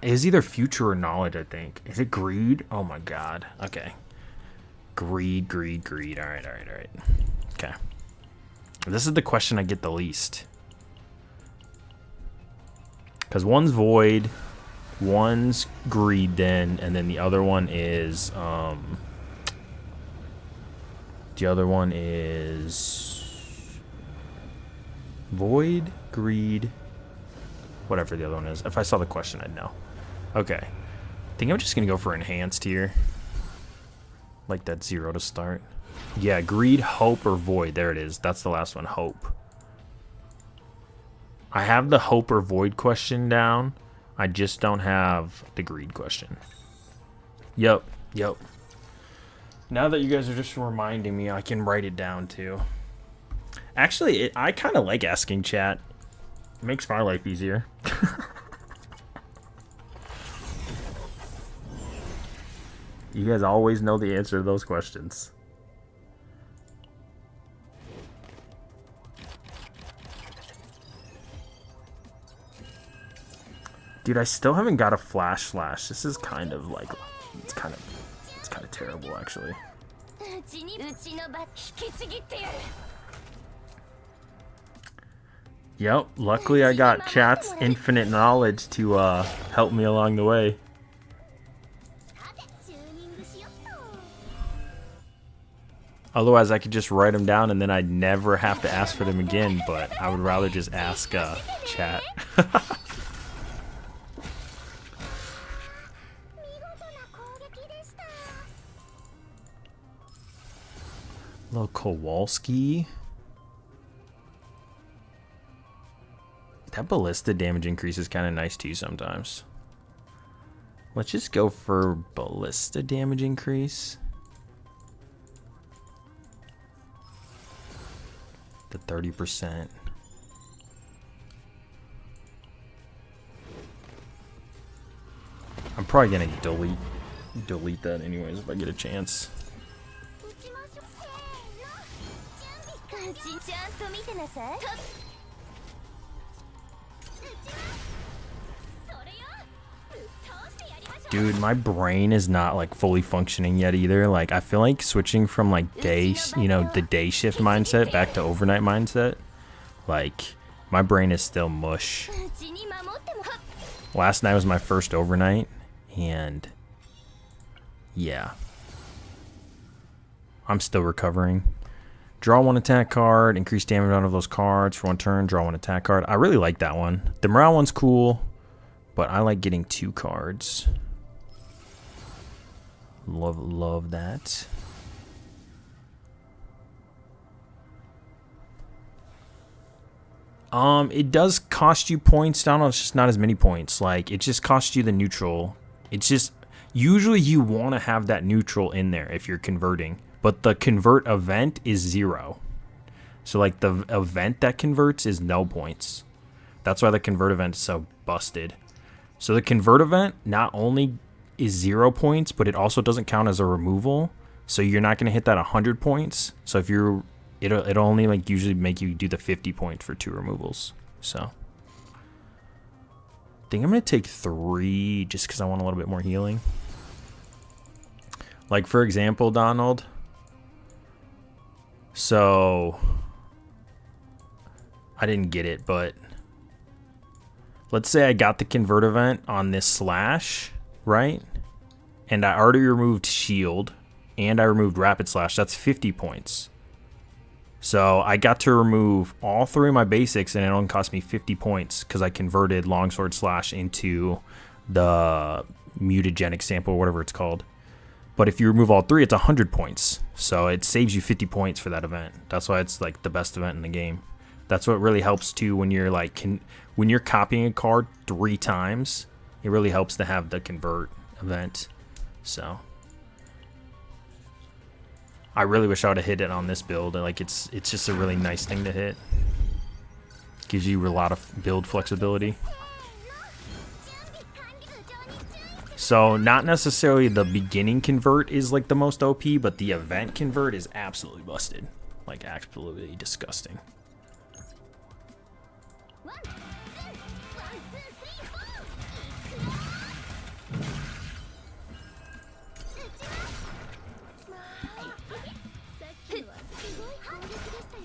It was either future or knowledge, I think. Is it greed? Oh my god. Okay. Greed, greed, greed. Alright, alright, alright. Okay. This is the question I get the least. Because one's void, one's greed then, and then the other one is void, greed, whatever the other one is. If I saw the question, I'd know. Okay. I think I'm just going to go for enhanced here. Like that 0 to start. Yeah, greed, hope, or void. There it is. That's the last one, hope. I have the hope or void question down. I just don't have the greed question. Yep, yep. Now that you guys are just reminding me, I can write it down too. Actually, I kind of like asking chat. It makes my life easier. You guys always know the answer to those questions. Dude, I still haven't got a flash slash. This is kind of like, it's kind of terrible actually. Yep, luckily I got chat's infinite knowledge to help me along the way. Otherwise, I could just write them down and then I'd never have to ask for them again, but I would rather just ask chat. Little Kowalski. That ballista damage increase is kind of nice too sometimes. Let's just go for ballista damage increase. The 30%. I'm probably gonna delete that anyways if I get a chance. Dude, my brain is not like fully functioning yet either. Like I feel like switching from like day, you know, the day shift mindset back to overnight mindset. Like my brain is still mush. Last night was my first overnight and yeah. I'm still recovering. Draw one attack card, increase damage out of those cards for one turn, draw one attack card. I really like that one. The morale one's cool, but I like getting 2 cards. Love that. It does cost you points. I don't know, it's just not as many points. Like, it just costs you the neutral. It's just, usually you want to have that neutral in there if you're converting. But the convert event is 0. So, like, the event that converts is no points. That's why the convert event is so busted. So, the convert event not only is 0 points, but it also doesn't count as a removal. So, you're not going to hit that 100 points. So, if you're... It'll only like usually make you do the 50 points for 2 removals. So I think I'm gonna take 3 just because I want a little bit more healing. Like for example, Donald. So I didn't get it, but let's say I got the convert event on this slash, right? And I already removed shield and I removed rapid slash. That's 50 points. So I got to remove all 3 of my basics and it only cost me 50 points because I converted Longsword Slash into the mutagenic sample or whatever it's called. But if you remove all 3, it's 100 points. So it saves you 50 points for that event. That's why it's like the best event in the game. That's what really helps too when you're like when you're copying a card 3 times. It really helps to have the convert event. So I really wish I would have hit it on this build. Like it's just a really nice thing to hit. Gives you a lot of build flexibility. So not necessarily the beginning convert is like the most OP, but the event convert is absolutely busted. Like absolutely disgusting.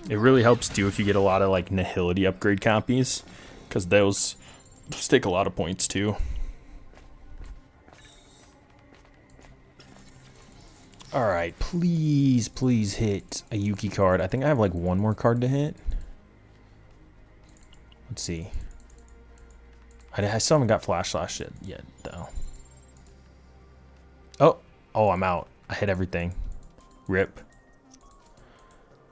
It really helps too if you get a lot of like Nihility upgrade copies, because those take a lot of points too. Alright, please hit a Yuki card. I think I have like 1 more card to hit. Let's see. I still haven't got Flash Slash yet though. Oh, I'm out. I hit everything. Rip.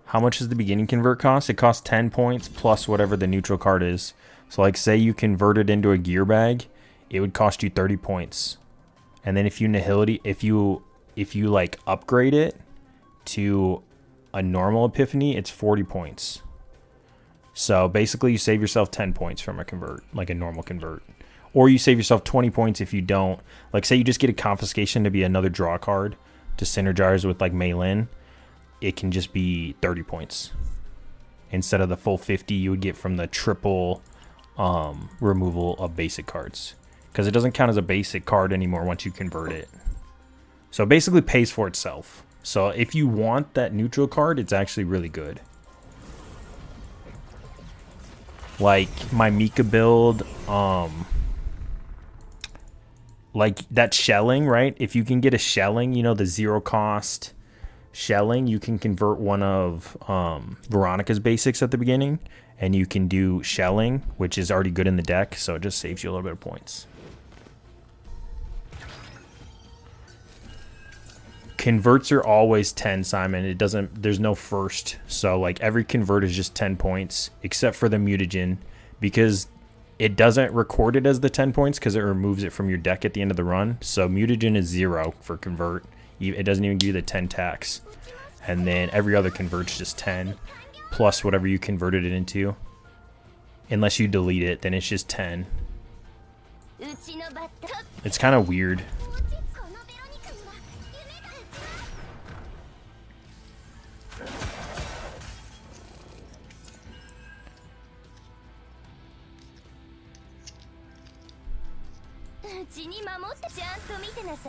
How much does the beginning convert cost? It costs 10 points plus whatever the neutral card is. So like say you convert it into a gear bag, it would cost you 30 points. And then if you Nihility, if you like upgrade it to a normal epiphany, it's 40 points. So basically you save yourself 10 points from a convert, like a normal convert. Or you save yourself 20 points if you don't, like say you just get a confiscation to be another draw card to synergize with like Mei Lin. It can just be 30 points instead of the full 50 you would get from the triple removal of basic cards, because it doesn't count as a basic card anymore once you convert it. So it basically pays for itself. So if you want that neutral card, it's actually really good. like my Mika build, like that shelling, right? If you can get a shelling, you know, the 0 cost shelling, you can convert one of Veronica's basics at the beginning, and you can do shelling, which is already good in the deck, so it just saves you a little bit of points. Converts are always 10, Simon. It doesn't, there's no first. So like every convert is just 10 points, except for the mutagen, because it doesn't record it as the 10 points because it removes it from your deck at the end of the run. So mutagen is 0 for convert. It doesn't even give you the 10 tax. And then every other convert's just 10 plus whatever you converted it into. Unless you delete it, then it's just 10. It's kind of weird.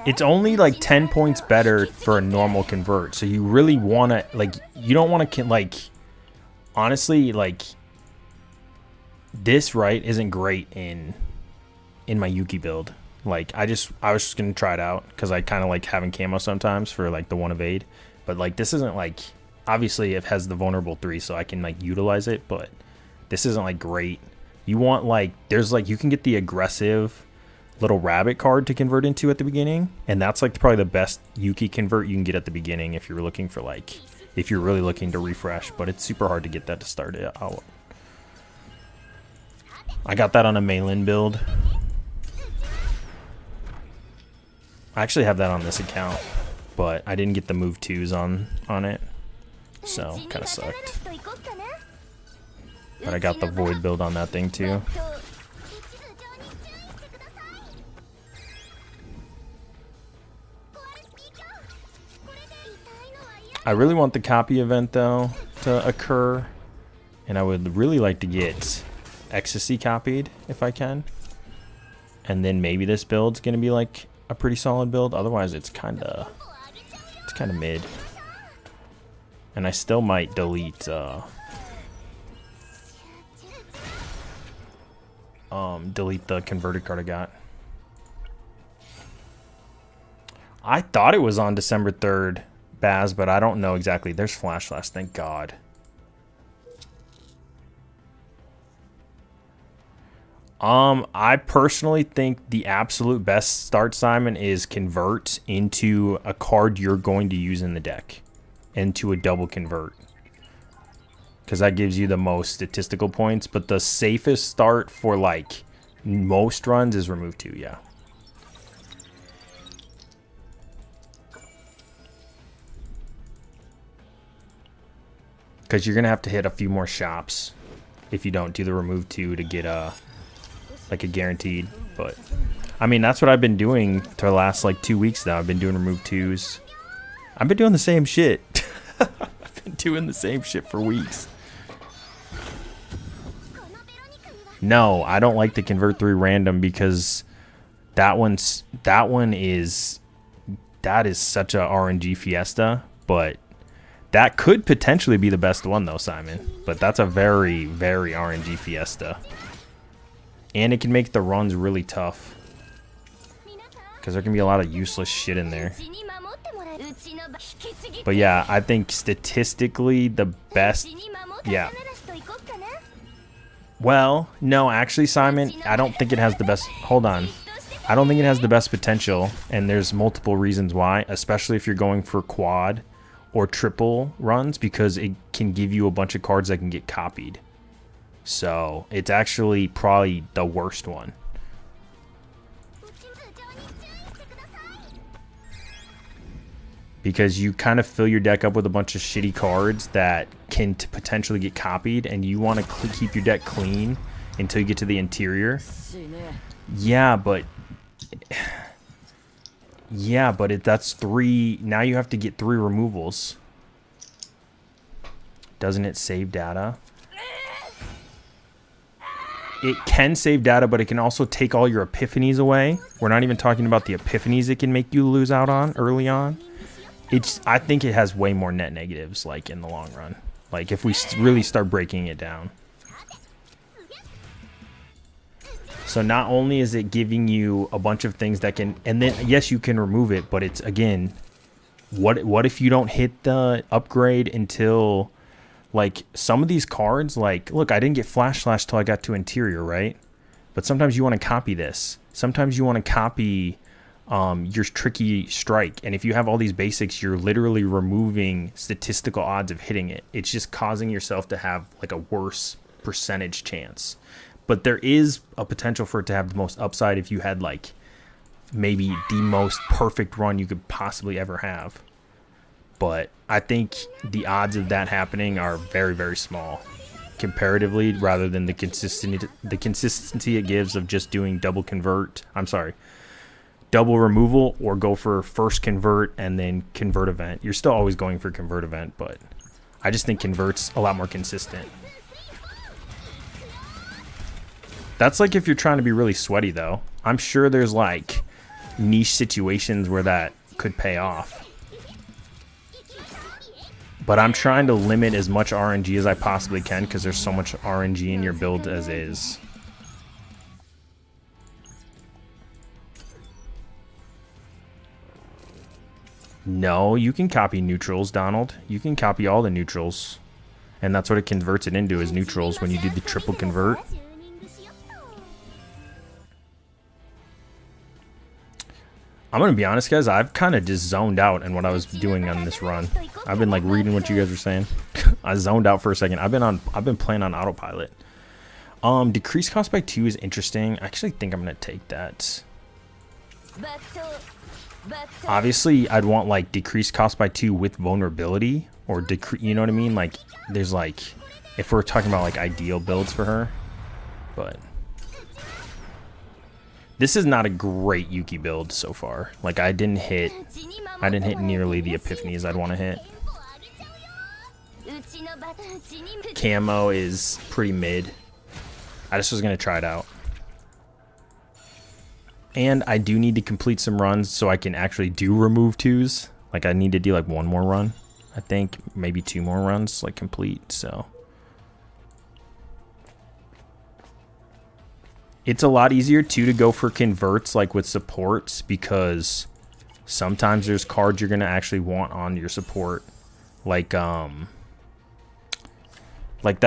It's only like 10 points better for a normal convert, so you really want to, like, you don't want to, like, honestly, like, this, right, isn't great in my Yuki build. Like, I was just gonna try it out because I kind of like having camo sometimes for like the 1 evade, but like this isn't like, obviously it has the vulnerable 3, so I can like utilize it, but this isn't like great. You want, like, there's like, you can get the aggressive little rabbit card to convert into at the beginning, and that's like probably the best Yuki convert you can get at the beginning if you're looking for, like, if you're really looking to refresh, but it's super hard to get that to start it out. I got that on a Meilin build. I actually have that on this account, but I didn't get the move 2s on it, so kind of sucked. But I got the void build on that thing too. I really want the copy event though to occur, and I would really like to get Ecstasy copied if I can, and then maybe this build's gonna be like a pretty solid build. Otherwise it's kind of mid, and I still might delete delete the converted card I got. I thought it was on December 3rd, Baz, but I don't know exactly. There's Flash, thank God. I personally think the absolute best start, Simon, is convert into a card you're going to use in the deck, into a double convert, because that gives you the most statistical points. But the safest start for like most runs is remove 2, yeah. Because you're going to have to hit a few more shops if you don't do the remove 2 to get like a guaranteed. But I mean, that's what I've been doing for the last like 2 weeks now. I've been doing remove 2s. I've been doing the same shit. I've been doing the same shit for weeks. No, I don't like the convert 3 random because that is such a RNG fiesta, but that could potentially be the best one though, Simon. But that's a very, very RNG fiesta. And it can make the runs really tough, because there can be a lot of useless shit in there. But yeah, I think statistically the best, yeah. Well, no, actually, Simon, I don't think it has the best, hold on. I don't think it has the best potential, and there's multiple reasons why, especially if you're going for quad or triple runs, because it can give you a bunch of cards that can get copied. So it's actually probably the worst one. Because you kind of fill your deck up with a bunch of shitty cards that can potentially get copied, and you want to keep your deck clean until you get to the interior. Yeah, but that's 3. Now you have to get 3 removals. Doesn't it save data? It can save data, but it can also take all your epiphanies away. We're not even talking about the epiphanies it can make you lose out on early on. I think it has way more net negatives, like, in the long run. Like, if we really start breaking it down. So not only is it giving you a bunch of things that can, and then yes, you can remove it, but it's, again, what if you don't hit the upgrade until, like, some of these cards, like, look, I didn't get Flash Slash till I got to Interior, right? But sometimes you want to copy this. Sometimes you want to copy your Tricky Strike. And if you have all these basics, you're literally removing statistical odds of hitting it. It's just causing yourself to have, like, a worse percentage chance. But there is a potential for it to have the most upside if you had, like, maybe the most perfect run you could possibly ever have. But I think the odds of that happening are very, very small comparatively, rather than the consistency it gives of just doing double removal, or go for first convert and then convert event. You're still always going for convert event, but I just think convert's a lot more consistent. That's like if you're trying to be really sweaty, though. I'm sure there's, like, niche situations where that could pay off. But I'm trying to limit as much RNG as I possibly can, because there's so much RNG in your build as is. No, you can copy neutrals, Donald. You can copy all the neutrals. And that's what it converts it into, is neutrals when you do the triple convert. I'm going to be honest, guys. I've kind of just zoned out in what I was doing on this run. I've been, like, reading what you guys were saying. I zoned out for a second. I've been playing on autopilot. Decrease cost by 2 is interesting. I actually think I'm going to take that. Obviously, I'd want, like, decrease cost by 2 with vulnerability, or you know what I mean? Like, there's, like, if we're talking about, like, ideal builds for her. But this is not a great Yuki build so far. Like, I didn't hit nearly the epiphanies I'd want to hit. Camo is pretty mid. I just was going to try it out. And I do need to complete some runs so I can actually do remove 2s. Like, I need to do, like, 1 more run. I think maybe 2 more runs, like, complete, so. It's a lot easier, too, to go for converts, like, with supports, because sometimes there's cards you're going to actually want on your support. Like that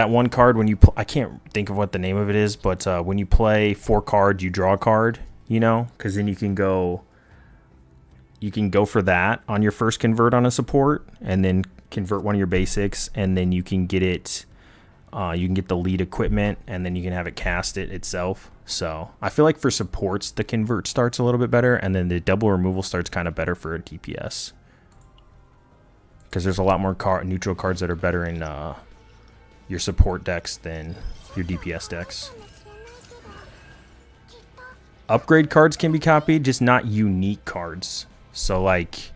one card when you... I can't think of what the name of it is, but when you play 4 cards, you draw a card, you know? Because then you can go for that on your first convert on a support, and then convert one of your basics, and then you can get it... you can get the lead equipment, and then you can have it cast it itself. So I feel like for supports, the convert starts a little bit better, and then the double removal starts kind of better for a DPS. Because there's a lot more neutral cards that are better in your support decks than your DPS decks. Upgrade cards can be copied, just not unique cards. So like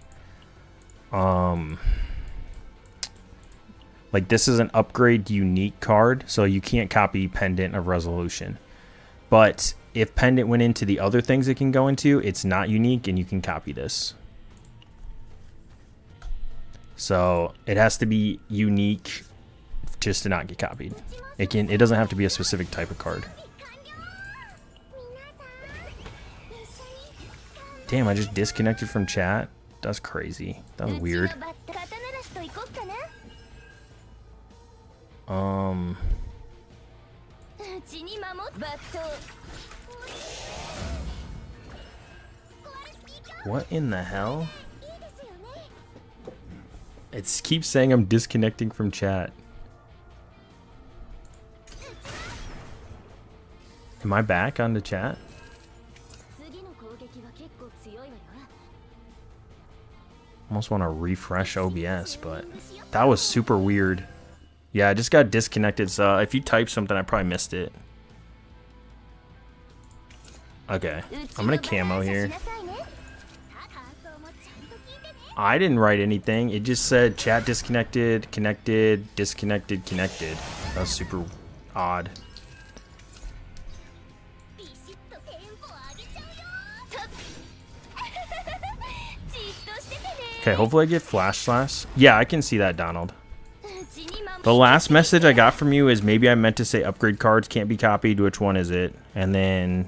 this is an upgrade unique card, so you can't copy Pendant of Resolution. But if Pendant went into the other things it can go into, it's not unique and you can copy this. So it has to be unique just to not get copied. It doesn't have to be a specific type of card. Damn, I just disconnected from chat. That's crazy. That was weird. What in the hell? It keeps saying I'm disconnecting from chat. Am I back on the chat? Almost want to refresh OBS, but that was super weird. Yeah, I just got disconnected, so if you type something, I probably missed it. Okay, I'm gonna camo here. I didn't write anything. It just said chat disconnected, connected, disconnected, connected. That was super odd. Okay, hopefully I get flash slash. Yeah, I can see that, Donald. The last message I got from you is maybe I meant to say upgrade cards can't be copied. Which one is it? And then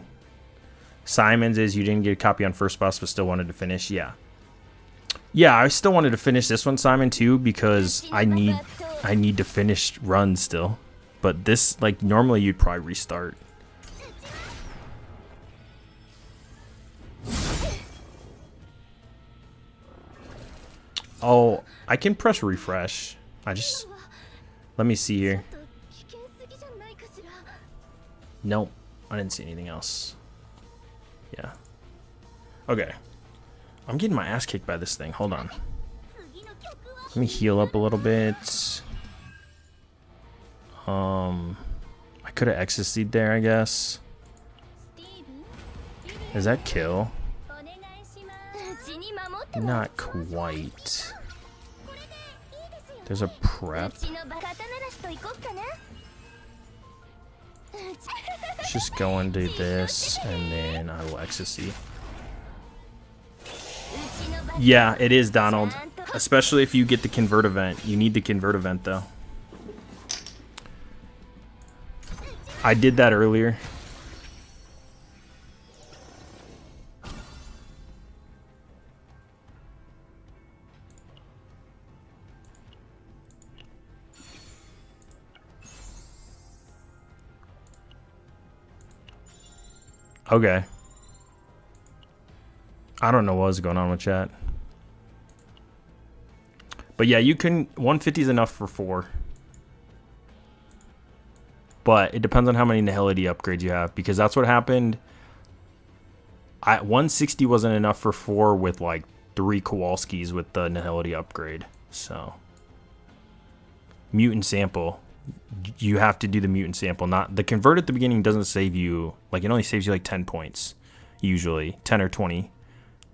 Simon's is you didn't get a copy on first boss, but still wanted to finish. Yeah. Yeah, I still wanted to finish this one, Simon, too, because I need to finish runs still. But this, like, normally you'd probably restart. Oh, I can press refresh. Let me see here. Nope, I didn't see anything else. Yeah. Okay. I'm getting my ass kicked by this thing. Hold on. Let me heal up a little bit. I could have ecstasied there, I guess. Is that kill? Not quite. There's a prep. Let's just go into this, and then I will ecstasy. Yeah, it is, Donald. Especially if you get the convert event. You need the convert event, though. I did that earlier. Okay. I don't know what was going on with chat. But yeah, you can... 150 is enough for 4. But it depends on how many Nihility upgrades you have. Because that's what happened. 160 wasn't enough for 4 with like 3 Kowalskis with the Nihility upgrade. So... Mutant sample. You have to do the mutant sample. Not the convert at the beginning doesn't save you. Like, it only saves you like 10 points. Usually. 10 or 20.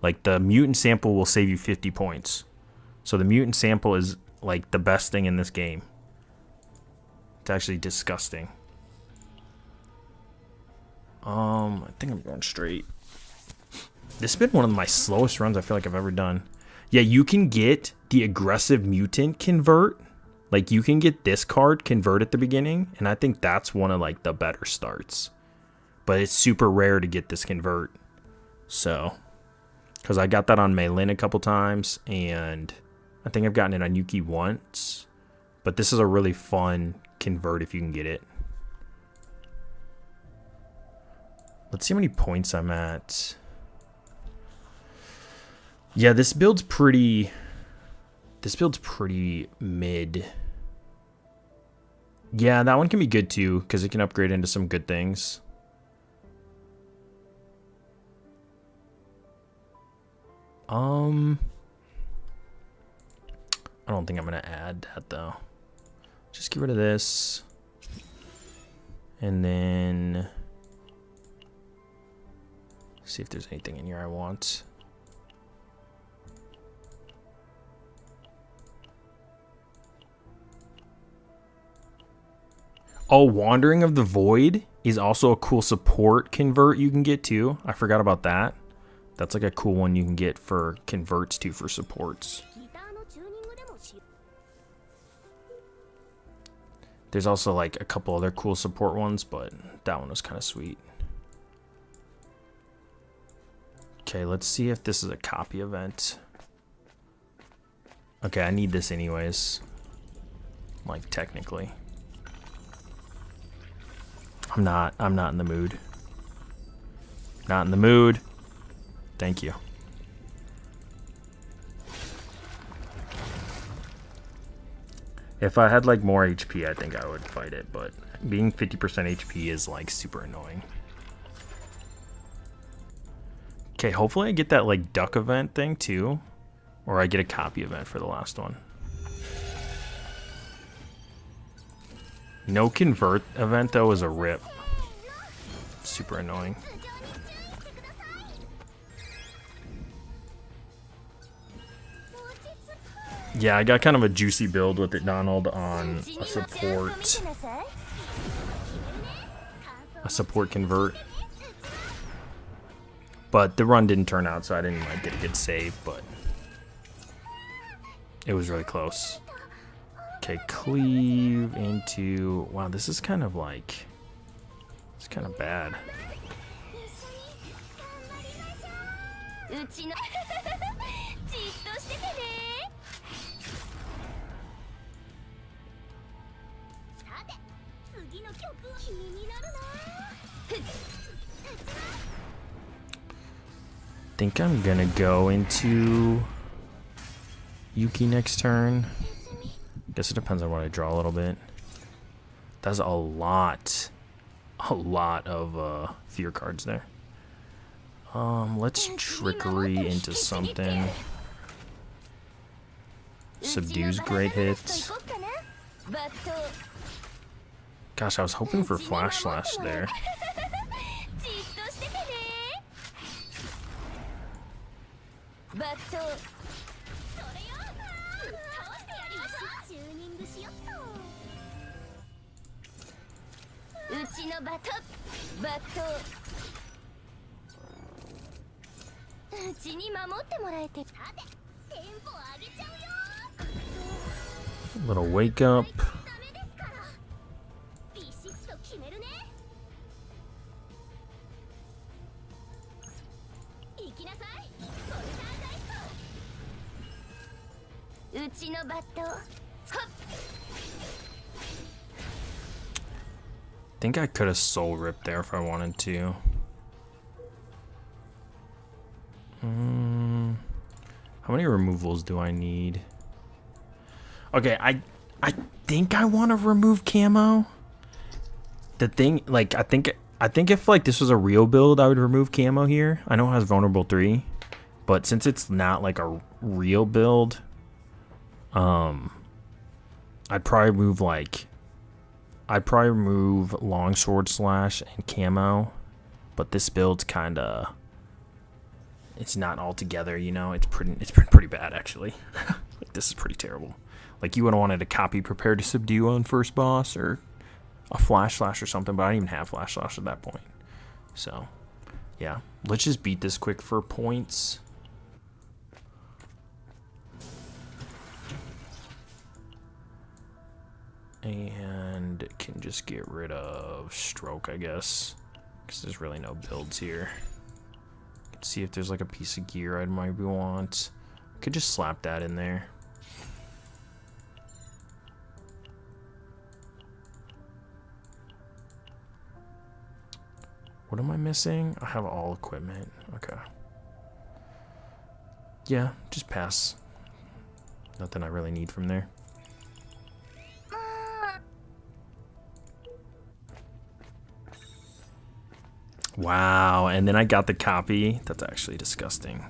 Like, the mutant sample will save you 50 points. So the mutant sample is like the best thing in this game. It's actually disgusting. I think I'm going straight. This has been one of my slowest runs I feel like I've ever done. Yeah, you can get the aggressive mutant convert. Like, you can get this card convert at the beginning, and I think that's one of like the better starts. But it's super rare to get this convert. So, because I got that on Meilin a couple times, and I think I've gotten it on Yuki once. But this is a really fun convert if you can get it. Let's see how many points I'm at. Yeah, this build's pretty... This build's pretty mid. Yeah, that one can be good too, because it can upgrade into some good things. I don't think I'm going to add that though. Just get rid of this. And then... see if there's anything in here I want. Oh, Wandering of the Void is also a cool support convert you can get too. I forgot about that. That's like a cool one you can get for converts too for supports. There's also like a couple other cool support ones, but that one was kind of sweet. Okay, let's see if this is a copy event. Okay, I need this anyways. Like, technically. I'm not in the mood. Not in the mood. Thank you. If I had like more HP, I think I would fight it, but being 50% HP is like super annoying. Okay, hopefully I get that like duck event thing too, or I get a copy event for the last one. No convert event though is a rip. Super annoying. Yeah, I got kind of a juicy build with it, Donald, on a support convert. But the run didn't turn out, so I didn't like get a good save, but it was really close. Okay, cleave into... wow, this is kind of like... it's kind of bad. Think I'm gonna go into Yuki next turn. Guess it depends on what I draw a little bit. That's a lot of fear cards there. Let's trickery into something. Subdue's great hits. Gosh, I was hoping for Flash Slash there. Little wake up. I think I could have soul ripped there if I wanted to. How many removals do I need? Okay, I think I want to remove camo. The thing, like, I think if like this was a real build, I would remove camo here. I know it has vulnerable 3, but since it's not like a real build, I'd probably remove longsword slash and camo, but this build's kinda, it's not all together, you know. It's pretty bad actually. Like, this is pretty terrible. Like, you would have wanted a copy prepared to subdue on first boss or a flash slash or something, but I didn't even have flash slash at that point. So yeah, let's just beat this quick for points. And can just get rid of stroke, I guess, because there's really no builds here. Let's see if there's like a piece of gear I might want. Could just slap that in there. What am I missing? I have all equipment. Okay. Yeah, just pass. Nothing I really need from there. Wow, and then I got the copy. That's actually disgusting.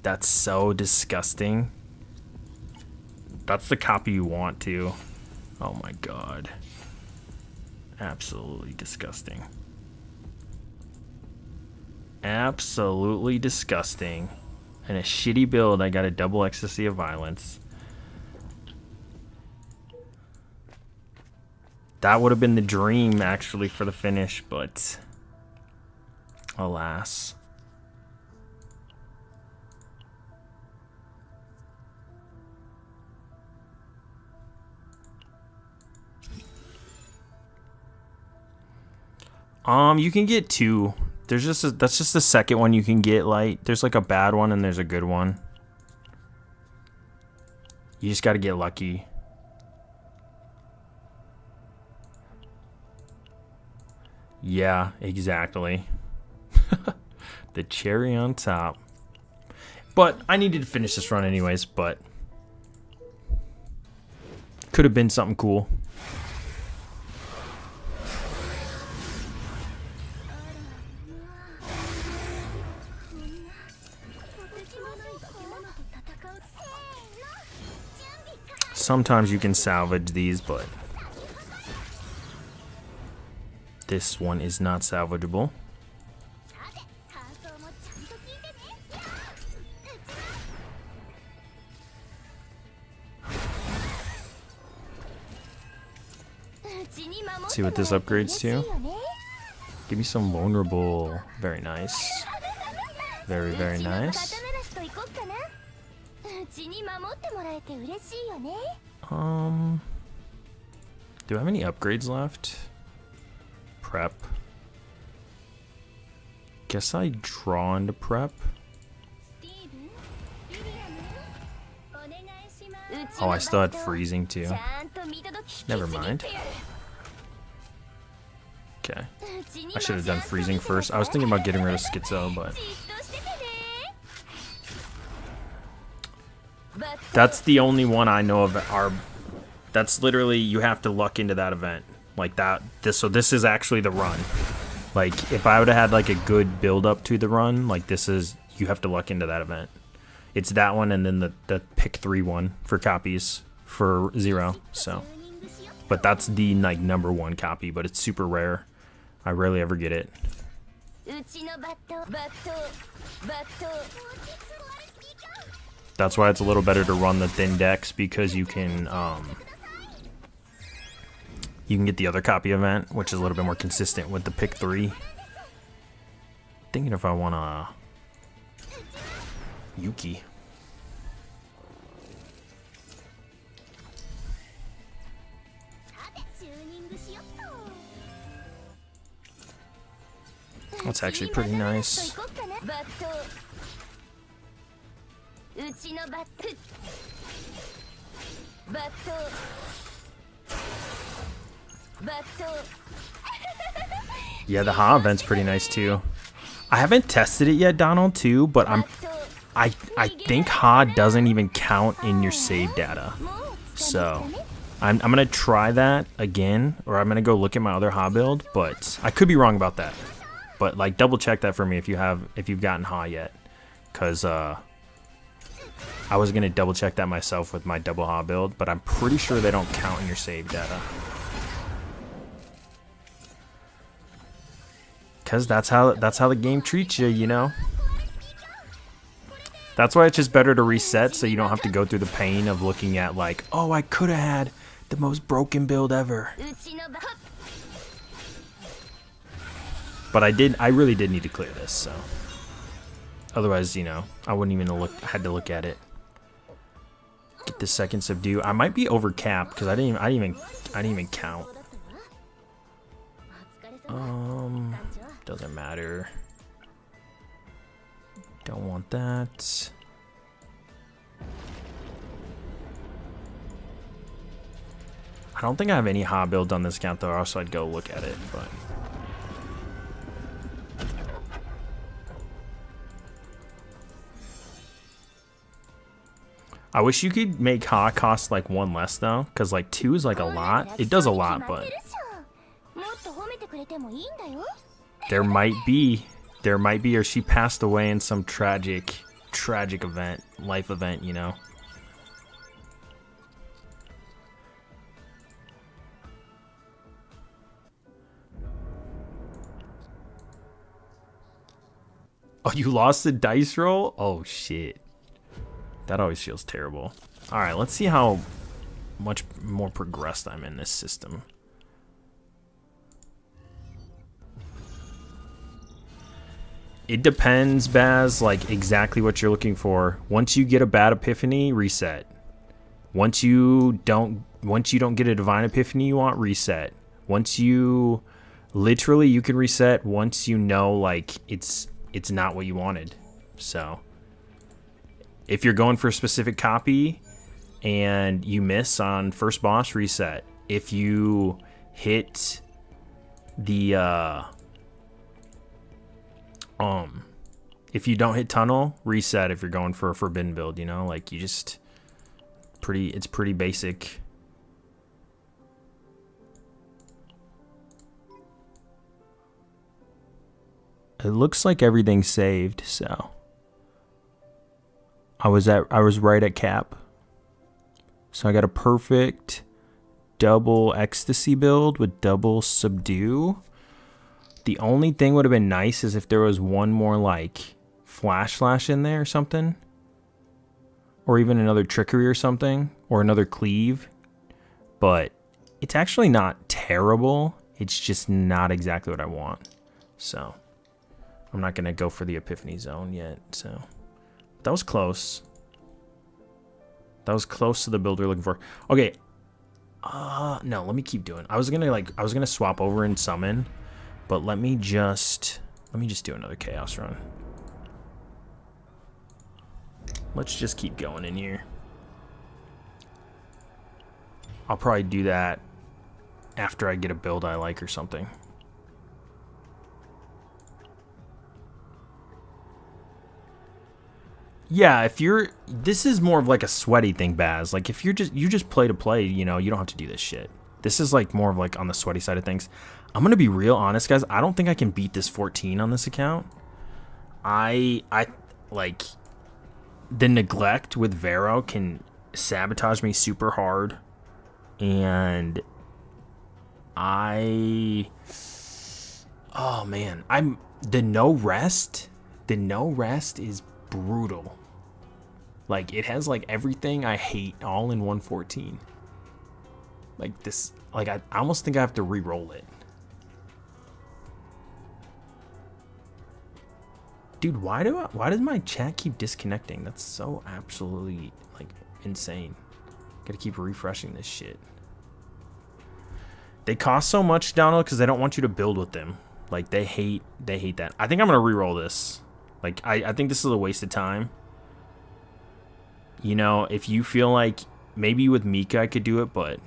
That's so disgusting. That's the copy you want to. Oh my god. Absolutely disgusting. Absolutely disgusting. And a shitty build, I got a double ecstasy of violence. That would have been the dream, actually, for the finish, but alas. You can get 2. There's just that's just the second one you can get. Like, there's like a bad one and there's a good one. You just got to get lucky. Yeah, exactly. The cherry on top. But I needed to finish this run anyways, but could have been something cool. Sometimes you can salvage these, but this one is not salvageable. Let's see what this upgrades to. Give me some vulnerable. Very nice. Very, very nice. Do I have any upgrades left? Prep. guess I draw into prep. Oh, I still had freezing too. Never mind. Okay. I should have done freezing first. I was thinking about getting rid of Schizo, but... That's the only one I know of. That's literally, you have to luck into that event. Like that. So this is actually the run. Like, if I would have had like a good build up to the run, like this is, you have to luck into that event. It's that one and then the pick 3 one for copies for 0. So, but that's the like #1 copy, but it's super rare. I rarely ever get it. That's why it's a little better to run the thin decks, because you can get the other copy event, which is a little bit more consistent with the pick 3. Thinking if I want a Yuki. That's actually pretty nice. Yeah, the Ha event's pretty nice too. I haven't tested it yet, Donald, too, but I think Ha doesn't even count in your save data. So I'm gonna try that again, or I'm gonna go look at my other Ha build, but I could be wrong about that. But like, double check that for me if you've gotten Ha yet, because I was gonna double check that myself with my double Ha build, but I'm pretty sure they don't count in your save data. Because that's how the game treats you, you know? That's why it's just better to reset, so you don't have to go through the pain of looking at like, oh, I could have had the most broken build ever. But I really did need to clear this, so. Otherwise, you know, I wouldn't even had to look at it. Get the second subdue. I might be over capped because I didn't even count. Doesn't matter. Don't want that. I don't think I have any Ha build on this account though, or else I'd go look at it, but. I wish you could make Ha cost like 1 less though, because like 2 is like a lot. It does a lot, but there might be, or she passed away in some tragic event, life event, you know. Oh, you lost the dice roll? Oh shit. That always feels terrible. All right, let's see how much more progressed I'm in this system. It depends, Baz, like exactly what you're looking for. Once you get a bad epiphany, reset. Once you don't get a divine epiphany you want, reset. Once you literally you can reset once you know like it's not what you wanted. So if you're going for a specific copy and you miss on first boss, reset. If you hit the if you don't hit tunnel, reset. If you're going for a forbidden build, you know, like you just it's pretty basic. It looks like everything's saved, so I was right at cap. So I got a perfect double ecstasy build with double subdue. The only thing would have been nice is if there was one more like flash in there or something, or even another trickery or something, or another cleave. But it's actually not terrible. It's just not exactly what I want. So I'm not gonna go for the epiphany zone yet. So that was close. That was close to the build we're looking for. Okay. No, let me keep doing. I was gonna swap over and summon, but let me just Let me just do another chaos run. Let's just keep going in here. I'll probably do that after I get a build I like or something. Yeah, if you're, this is more of like a sweaty thing, Baz. Like if you just play to play, you know, you don't have to do this shit. This is like more of like on the sweaty side of things. I'm gonna be real honest, guys. I don't think I can beat this 14 on this account. I like the neglect with Vero can sabotage me super hard, and oh man, the no rest is brutal. Like it has like everything I hate all in 114. Like this, like I almost think I have to re-roll it. Dude, why does my chat keep disconnecting? That's so absolutely like insane. Gotta keep refreshing this shit. They cost so much, Donald, because they don't want you to build with them. Like they hate that. I think I'm gonna re-roll this. Like I think this is a waste of time. You know, if you feel like maybe with Mika I could do it, but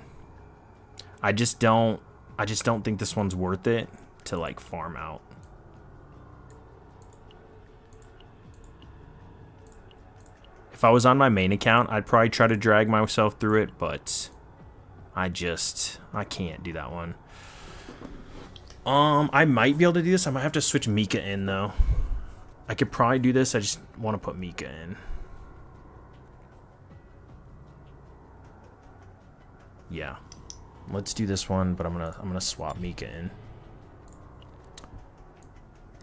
I just don't think this one's worth it to like farm out. If I was on my main account, I'd probably try to drag myself through it, but I can't do that one. I might be able to do this. I might have to switch Mika in though. I could probably do this. I just want to put Mika in. Yeah. Let's do this one, but I'm gonna swap Mika in.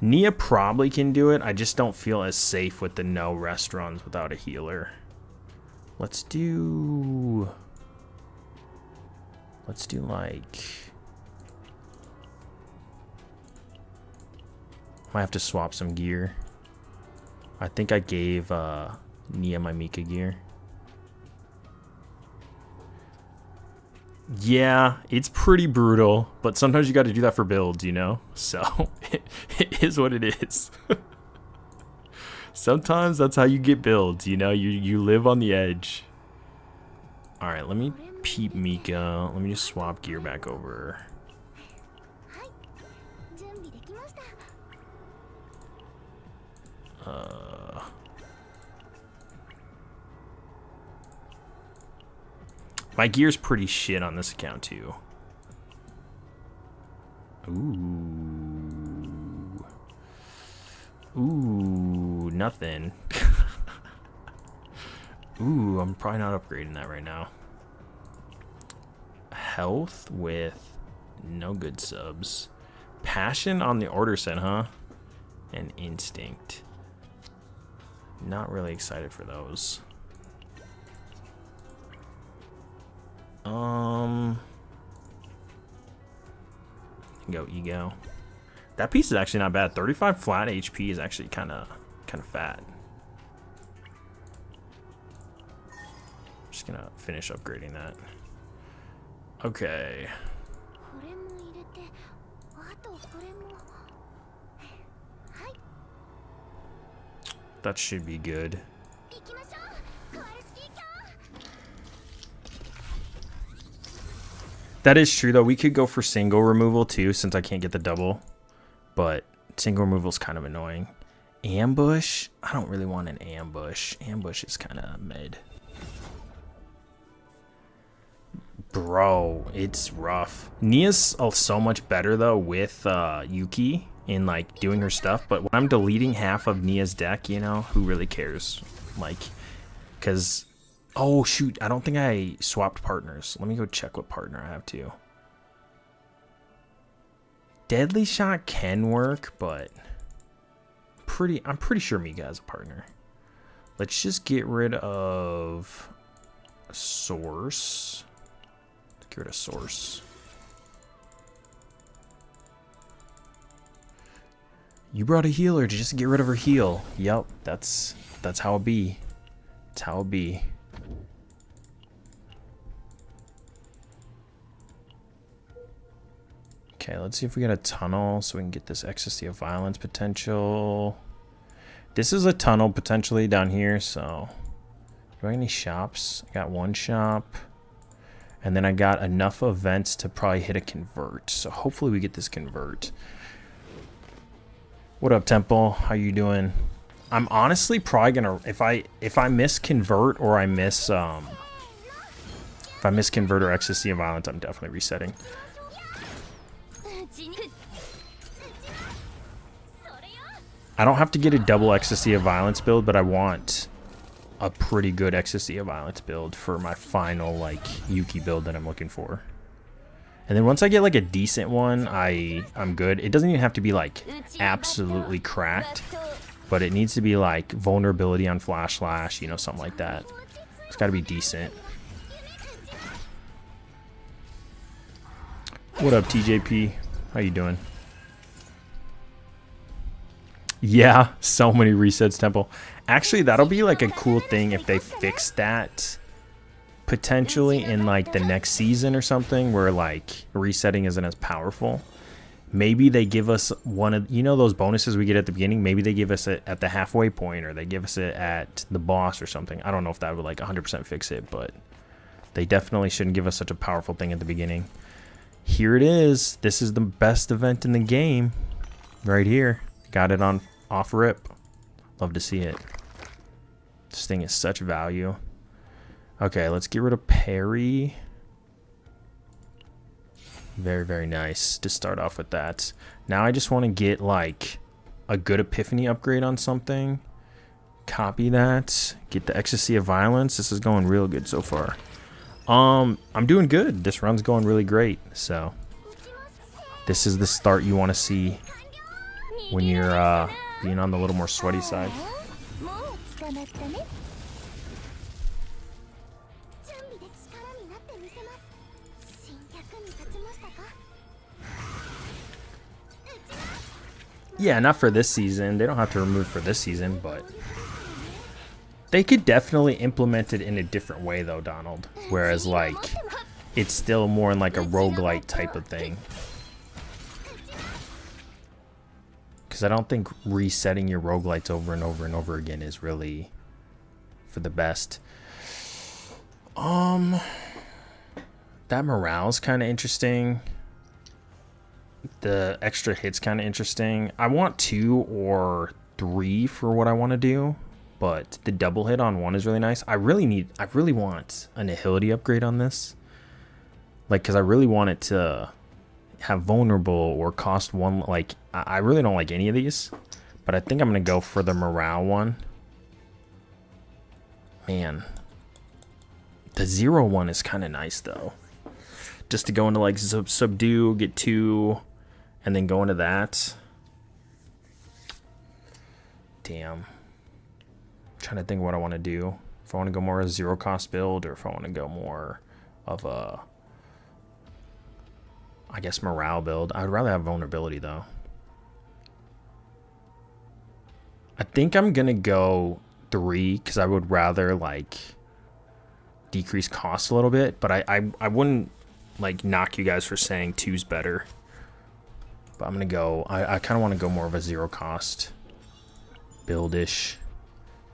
Nia probably can do it. I just don't feel as safe with the no rest runs without a healer. Let's do like, might have to swap some gear. I think I gave Nia my Mika gear. Yeah, it's pretty brutal, but sometimes you got to do that for builds, you know? So, it is what it is. Sometimes that's how you get builds, you know? You live on the edge. Alright, let me peep Mika. Let me just swap gear back over. My gear's pretty shit on this account too. Ooh, nothing. Ooh, I'm probably not upgrading that right now. Health with no good subs. Passion on the order set, huh? And instinct. Not really excited for those. Go ego. That piece is actually not bad. 35 flat HP is actually kind of fat. Just gonna finish upgrading that. Okay. That should be good. That is true, though. We could go for single removal, too, since I can't get the double. But single removal is kind of annoying. Ambush? I don't really want an ambush. Ambush is kind of mid. Bro, it's rough. Nia's so much better, though, with Yuki in, like, doing her stuff. But when I'm deleting half of Nia's deck, you know, who really cares? Like, because... Oh, shoot. I don't think I swapped partners. Let me go check what partner I have, too. Deadly Shot can work, but I'm pretty sure Mika has a partner. Let's just get rid of Source. Let's get rid of Source. You brought a healer to just get rid of her heal. Yep, that's how it be. That's how it be. Okay, let's see if we get a tunnel so we can get this ecstasy of violence potential. This is a tunnel potentially down here, so do I have any shops? I got one shop. And then I got enough events to probably hit a convert. So hopefully we get this convert. What up, Temple? How you doing? I'm honestly probably gonna if I miss convert or I miss if I miss convert or ecstasy of violence, I'm definitely resetting. I don't have to get a double ecstasy of violence build, but I want a pretty good ecstasy of violence build for my final like Yuki build that I'm looking for. And then once I get like a decent one, I'm good. It doesn't even have to be like absolutely cracked, but it needs to be like vulnerability on flash slash, you know, something like that. It's got to be decent. What up, TJP? How you doing? Yeah, so many resets, Temple. Actually, that'll be like a cool thing if they fix that potentially in like the next season or something, where like resetting isn't as powerful. Maybe they give us one of, you know, those bonuses we get at the beginning. Maybe they give us it at the halfway point, or they give us it at the boss or something. I don't know if that would like 100% fix it, but they definitely shouldn't give us such a powerful thing at the beginning. Here it is. This is the best event in the game right here. Got it on off rip. Love to see it. This thing is such value. Okay, let's get rid of parry. Very, very nice to start off with that. Now I just want to get like a good epiphany upgrade on something. Copy that. Get the ecstasy of violence. This is going real good so far. I'm doing good. This run's going really great. So this is the start you want to see when you're being on the little more sweaty side. Yeah, not for this season. They don't have to remove for this season, but they could definitely implement it in a different way though, Donald. Whereas like it's still more in like a roguelite type of thing. Because I don't think resetting your roguelites over and over and over again is really for the best. That morale's kind of interesting. The extra hits kind of interesting. I want 2 or 3 for what I want to do, but the double hit on 1 is really nice. I really want a nihility upgrade on this. Like, because I really want it to have vulnerable or cost 1. Like, I really don't like any of these, but I think I'm going to go for the morale one. Man, the 0 one is kind of nice though. Just to go into like subdue, get 2, and then go into that. Damn. I'm trying to think what I want to do. If I want to go more a 0 cost build, or if I want to go more of a, I guess, morale build. I'd rather have vulnerability though. I think I'm gonna go 3 because I would rather like decrease cost a little bit, but I wouldn't like knock you guys for saying 2's better. But I'm gonna go, I kind of want to go more of a 0 cost buildish.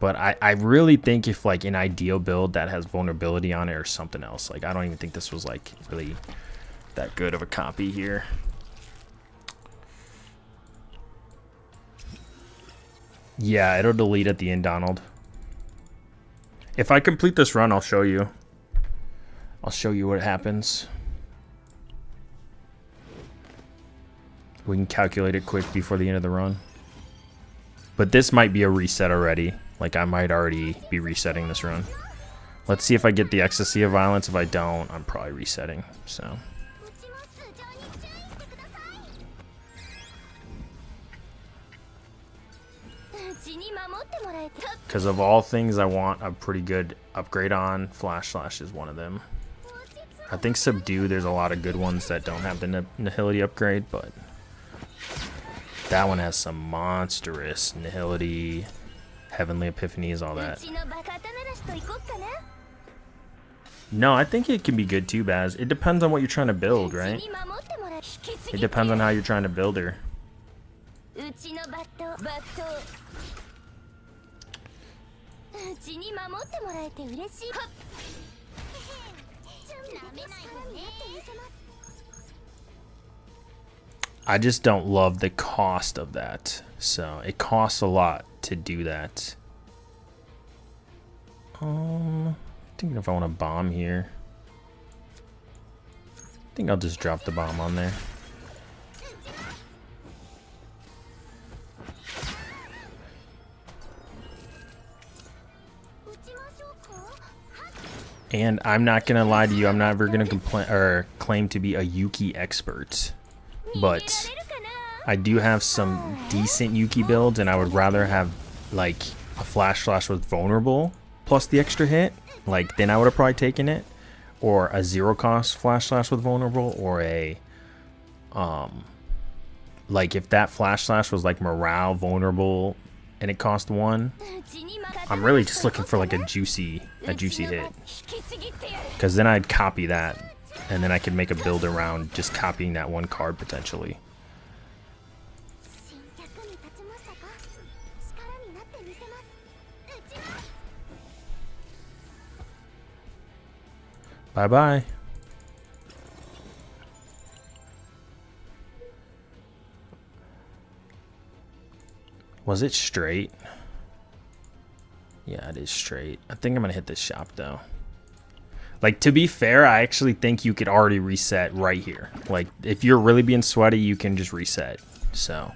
But I really think if like an ideal build that has vulnerability on it or something else, like I don't even think this was like really that good of a copy here. Yeah, it'll delete at the end, Donald. If I complete this run, I'll show you. I'll show you what happens. We can calculate it quick before the end of the run. But this might be a reset already. Like, I might already be resetting this run. Let's see if I get the ecstasy of violence. If I don't, I'm probably resetting. So. Because of all things I want a pretty good upgrade on, Flash Slash is one of them. I think Subdue, there's a lot of good ones that don't have the Nihility upgrade, but that one has some monstrous Nihility, Heavenly Epiphanies, all that. No, I think it can be good too, Baz. It depends on what you're trying to build, right? It depends on how you're trying to build her. I just don't love the cost of that. So it costs a lot to do that. Thinking if I want to bomb here. I think I'll just drop the bomb on there. And I'm not gonna lie to you, I'm never gonna complain or claim to be a Yuki expert, but I do have some decent Yuki builds, and I would rather have like a flash slash with vulnerable plus the extra hit, like then I would have probably taken it, or a zero cost flash slash with vulnerable, or a like if that flash slash was like morale vulnerable and it cost 1. I'm really just looking for like a juicy hit, because then I'd copy that and then I could make a build around just copying that one card potentially. Bye bye. Was it straight? Yeah, it is straight. I think I'm gonna hit this shop though. Like, to be fair, I actually think you could already reset right here. Like, if you're really being sweaty, you can just reset. So,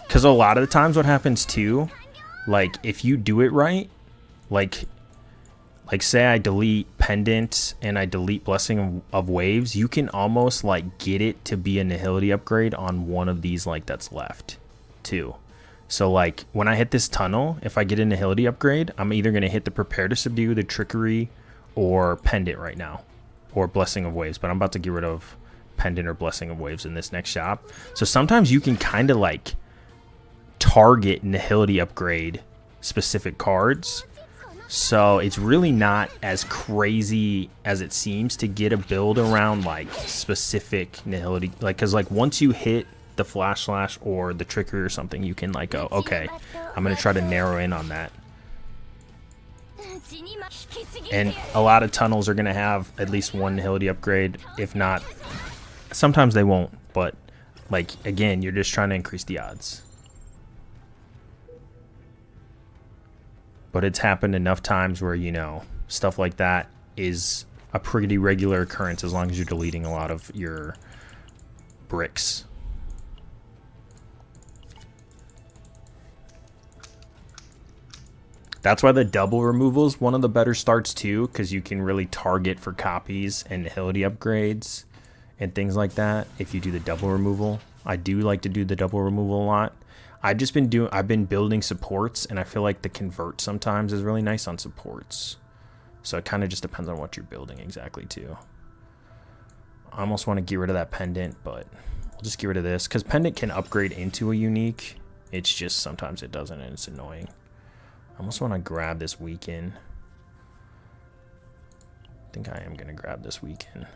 because a lot of the times what happens too, like if you do it right, like say I delete Pendant and I delete Blessing of Waves, you can almost like get it to be a Nihility upgrade on one of these like that's left too. So like when I hit this tunnel, if I get a Nihility upgrade, I'm either going to hit the Prepare to Subdue, the Trickery, or Pendant right now, or Blessing of Waves, but I'm about to get rid of Pendant or Blessing of Waves in this next shop. So sometimes you can kind of like target Nihility upgrade specific cards. So it's really not as crazy as it seems to get a build around like specific Nihility, like because like once you hit the flash slash or the trickery or something, you can like go, okay, I'm gonna try to narrow in on that. And a lot of tunnels are gonna have at least one Nihility upgrade, if not, sometimes they won't, but like again, you're just trying to increase the odds. But it's happened enough times where, you know, stuff like that is a pretty regular occurrence as long as you're deleting a lot of your bricks. That's why the double removal is one of the better starts too, because you can really target for copies and Nihility upgrades and things like that if you do the double removal. I do like to do the double removal a lot. I've been building supports, and I feel like the convert sometimes is really nice on supports. So it kind of just depends on what you're building exactly too. I almost want to get rid of that Pendant, but we'll just get rid of this because Pendant can upgrade into a unique. It's just sometimes it doesn't, and it's annoying. I almost want to grab this Weaken. I think I am going to grab this Weaken.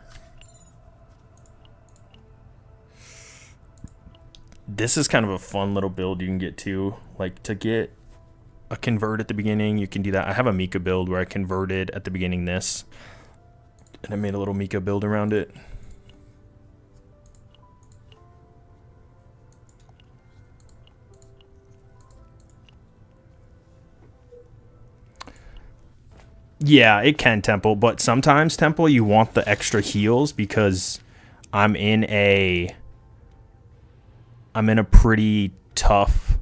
This is kind of a fun little build you can get to. Like, to get a convert at the beginning, you can do that. I have a Mika build where I converted at the beginning this, and I made a little Mika build around it. Yeah, it can temple, but sometimes temple you want the extra heals because I'm in a pretty tough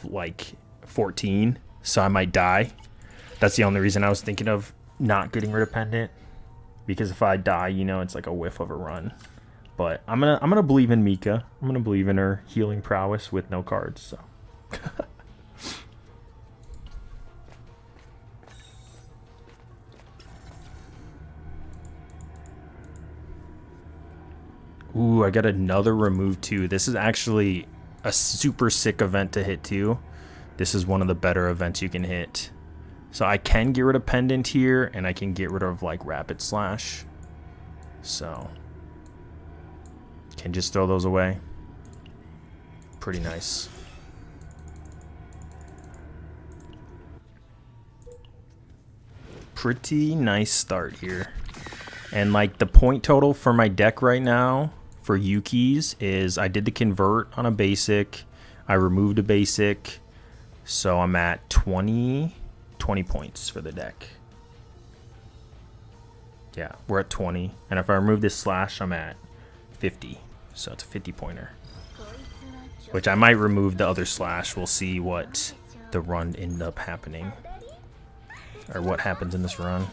like 14, so I might die. That's the only reason I was thinking of not getting rid of Pendant, because if I die, you know, it's like a whiff of a run. But I'm gonna believe in Mika. I'm gonna believe in her healing prowess with no cards. So. Ooh, I got another remove too. This is actually a super sick event to hit too. This is one of the better events you can hit. So I can get rid of Pendant here, and I can get rid of like Rapid Slash. So and just throw those away. Pretty nice. Pretty nice start here. And like the point total for my deck right now for Yuki's is I did the convert on a basic. I removed a basic. So I'm at 20 points for the deck. Yeah, we're at 20. And if I remove this slash, I'm at 50. So it's a 50 pointer. Which I might remove the other slash. We'll see what the run ended up happening. Or what happens in this run.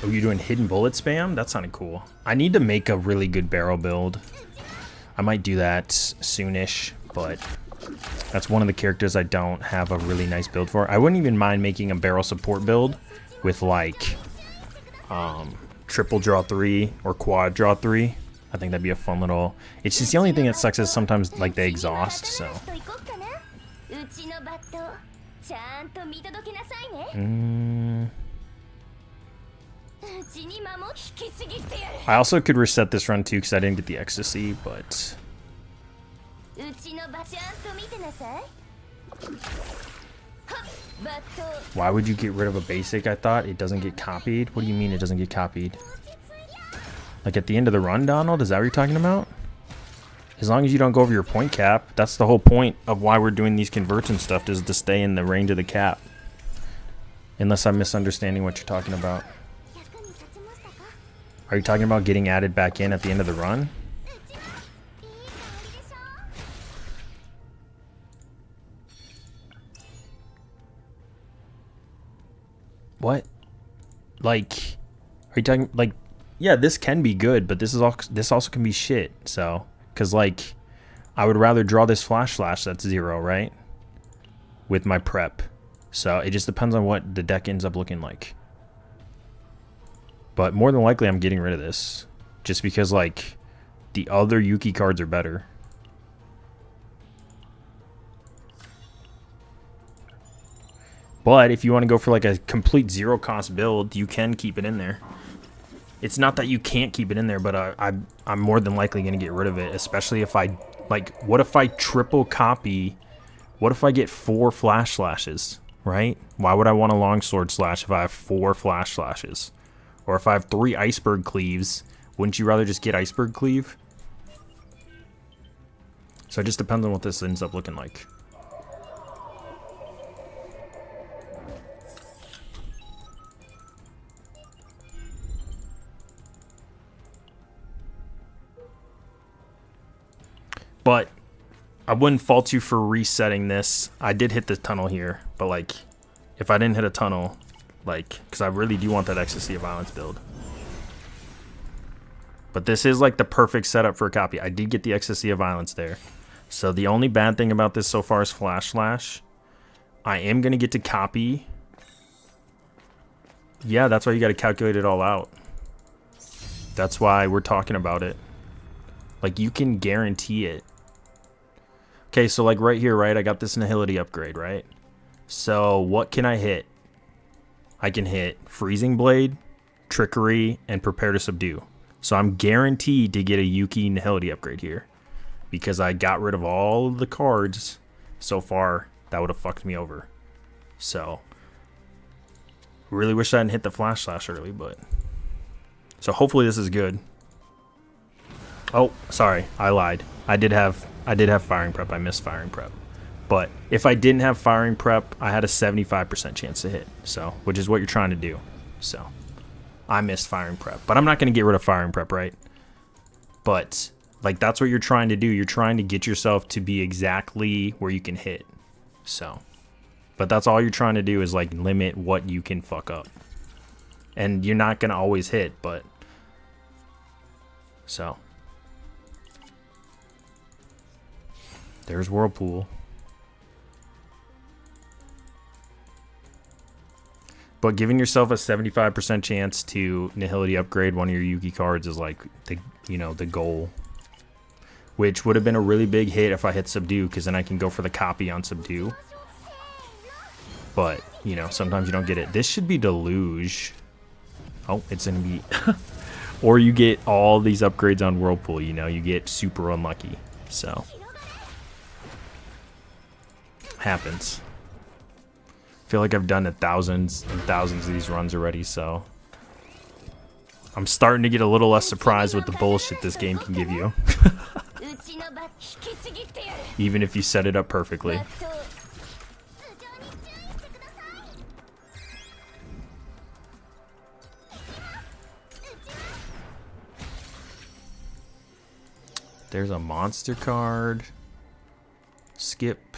Oh, you're doing hidden bullet spam? That sounded cool. I need to make a really good barrel build. I might do that soonish, but that's one of the characters I don't have a really nice build for. I wouldn't even mind making a barrel support build with like triple draw 3 or quad draw 3. I think that'd be a fun little... It's just the only thing that sucks is sometimes like they exhaust, so... I also could reset this run too because I didn't get the ecstasy, but... Why would you get rid of a basic? I thought it doesn't get copied. What do you mean it doesn't get copied? Like at the end of the run, Donald? Is that what you're talking about? As long as you don't go over your point cap, that's the whole point of why we're doing these converts and stuff, is to stay in the range of the cap. Unless I'm misunderstanding what you're talking about. Are you talking about getting added back in at the end of the run? What? Like, are you talking like? Yeah, this can be good, but this also can be shit. So, because like, I would rather draw this flash slash that's 0, right? With my prep. So it just depends on what the deck ends up looking like. But more than likely, I'm getting rid of this, just because like the other Yuki cards are better. But if you want to go for like a complete 0 cost build, you can keep it in there. It's not that you can't keep it in there, but I'm more than likely going to get rid of it, especially if I, like, what if I triple copy? What if I get 4 flash slashes, right? Why would I want a longsword slash if I have 4 flash slashes? Or if I have 3 iceberg cleaves, wouldn't you rather just get iceberg cleave? So it just depends on what this ends up looking like. But I wouldn't fault you for resetting this. I did hit the tunnel here, but like, if I didn't hit a tunnel, like, because I really do want that Ecstasy of Violence build. But this is like the perfect setup for a copy. I did get the Ecstasy of Violence there. So the only bad thing about this so far is Flash Slash. I am going to get to copy. Yeah, that's why you got to calculate it all out. That's why we're talking about it. Like, you can guarantee it. Okay, so like right here, right? I got this Nihility upgrade, right? So what can I hit? I can hit Freezing Blade, Trickery, and Prepare to Subdue. So I'm guaranteed to get a Yuki Nihility upgrade here, because I got rid of all of the cards so far that would have fucked me over. So really wish I hadn't hit the Flash Slash early, but so hopefully this is good. Oh, sorry, I lied. I did have firing prep. I missed firing prep. But if I didn't have firing prep, I had a 75% chance to hit. So, which is what you're trying to do. So, I missed firing prep. But I'm not going to get rid of firing prep, right? But like, that's what you're trying to do. You're trying to get yourself to be exactly where you can hit. So, but that's all you're trying to do, is like limit what you can fuck up. And you're not going to always hit, but so there's Whirlpool. But giving yourself a 75% chance to Nihility upgrade one of your Yuki cards is like the, you know, the goal. Which would have been a really big hit if I hit Subdue, because then I can go for the copy on Subdue. But, you know, sometimes you don't get it. This should be Deluge. Oh, it's gonna be... Or you get all these upgrades on Whirlpool, you know, you get super unlucky. So, happens. I feel like I've done thousands and thousands of these runs already, so I'm starting to get a little less surprised with the bullshit this game can give you. Even if you set it up perfectly. There's a monster card. Skip.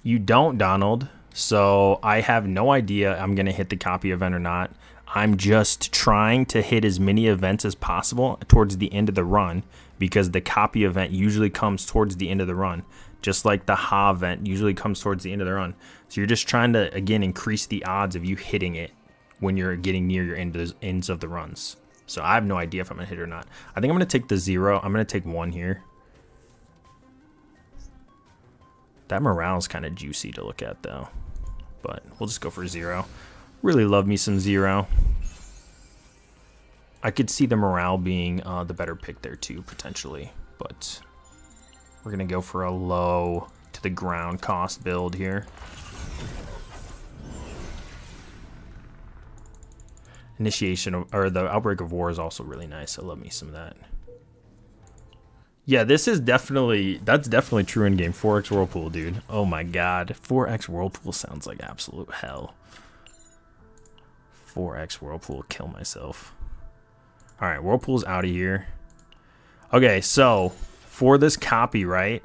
You don't, Donald. So I have no idea I'm going to hit the copy event or not. I'm just trying to hit as many events as possible towards the end of the run, because the copy event usually comes towards the end of the run. Just like the Ha event usually comes towards the end of the run. So you're just trying to, again, increase the odds of you hitting it when you're getting near your ends of the runs. So I have no idea if I'm going to hit it or not. I think I'm going to take the 0. I'm going to take 1 here. That morale is kind of juicy to look at, though. But we'll just go for 0. Really love me some 0. I could see the morale being the better pick there, too, potentially. But we're going to go for a low to the ground cost build here. Initiation or the Outbreak of War is also really nice. I love me some of that. Yeah, this is definitely, that's definitely true in game. 4x Whirlpool, dude. Oh my god. 4x Whirlpool sounds like absolute hell. 4x Whirlpool, kill myself. Alright, Whirlpool's out of here. Okay, so for this copy, right?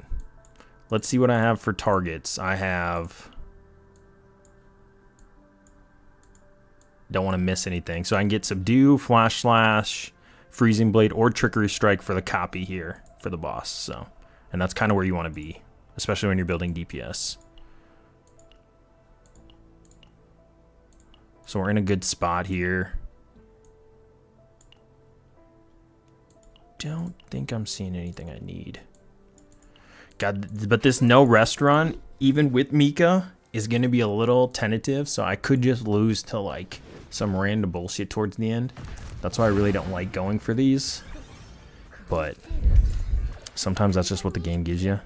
Let's see what I have for targets. I have... Don't want to miss anything. So I can get Subdue, Flash Slash, Freezing Blade, or Trickery Strike for the copy here for the boss. So, and that's kind of where you want to be, especially when you're building DPS. So we're in a good spot here. Don't think I'm seeing anything I need. God, but this no rest run, even with Mika, is going to be a little tentative. So I could just lose to like some random bullshit towards the end. That's why I really don't like going for these. But sometimes that's just what the game gives you.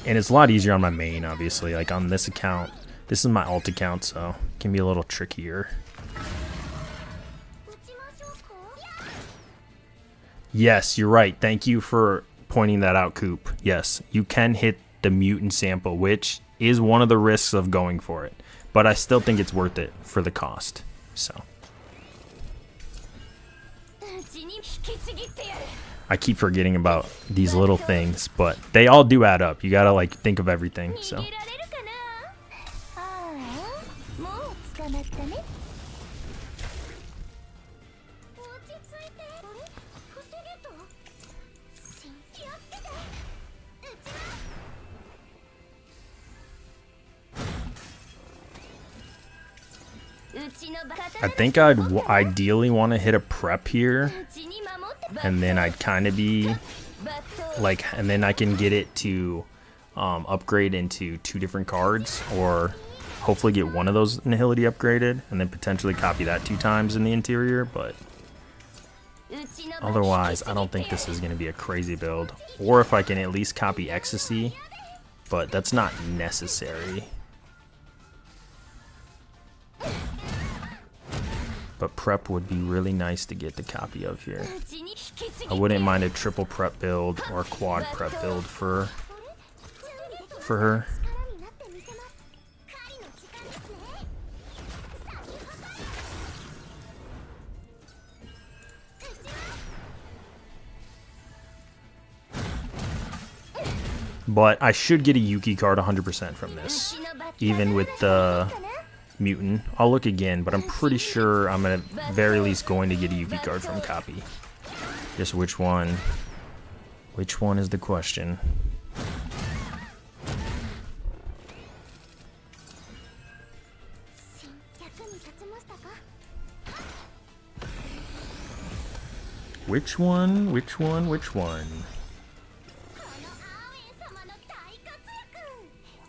And it's a lot easier on my main, obviously. Like on this account, this is my alt account, so it can be a little trickier. Yes, you're right. Thank you for pointing that out, Coop. Yes, you can hit the mutant sample, which is one of the risks of going for it. But I still think it's worth it for the cost. So I keep forgetting about these little things, but they all do add up. You gotta like think of everything. So I think I'd ideally want to hit a prep here, and then I'd kind of be like, and then I can get it to upgrade into 2 different cards, or hopefully get one of those Nihility upgraded, and then potentially copy that 2 times in the interior. But otherwise, I don't think this is going to be a crazy build. Or if I can at least copy Ecstasy, but that's not necessary. But prep would be really nice to get the copy of here. I wouldn't mind a triple prep build or quad prep build for her. But I should get a Yuki card 100% from this, even with the mutant. I'll look again, but I'm pretty sure I'm at very least going to get a Yuki card from copy. Just which one? Which one is the question? Which one? Which one? Which one?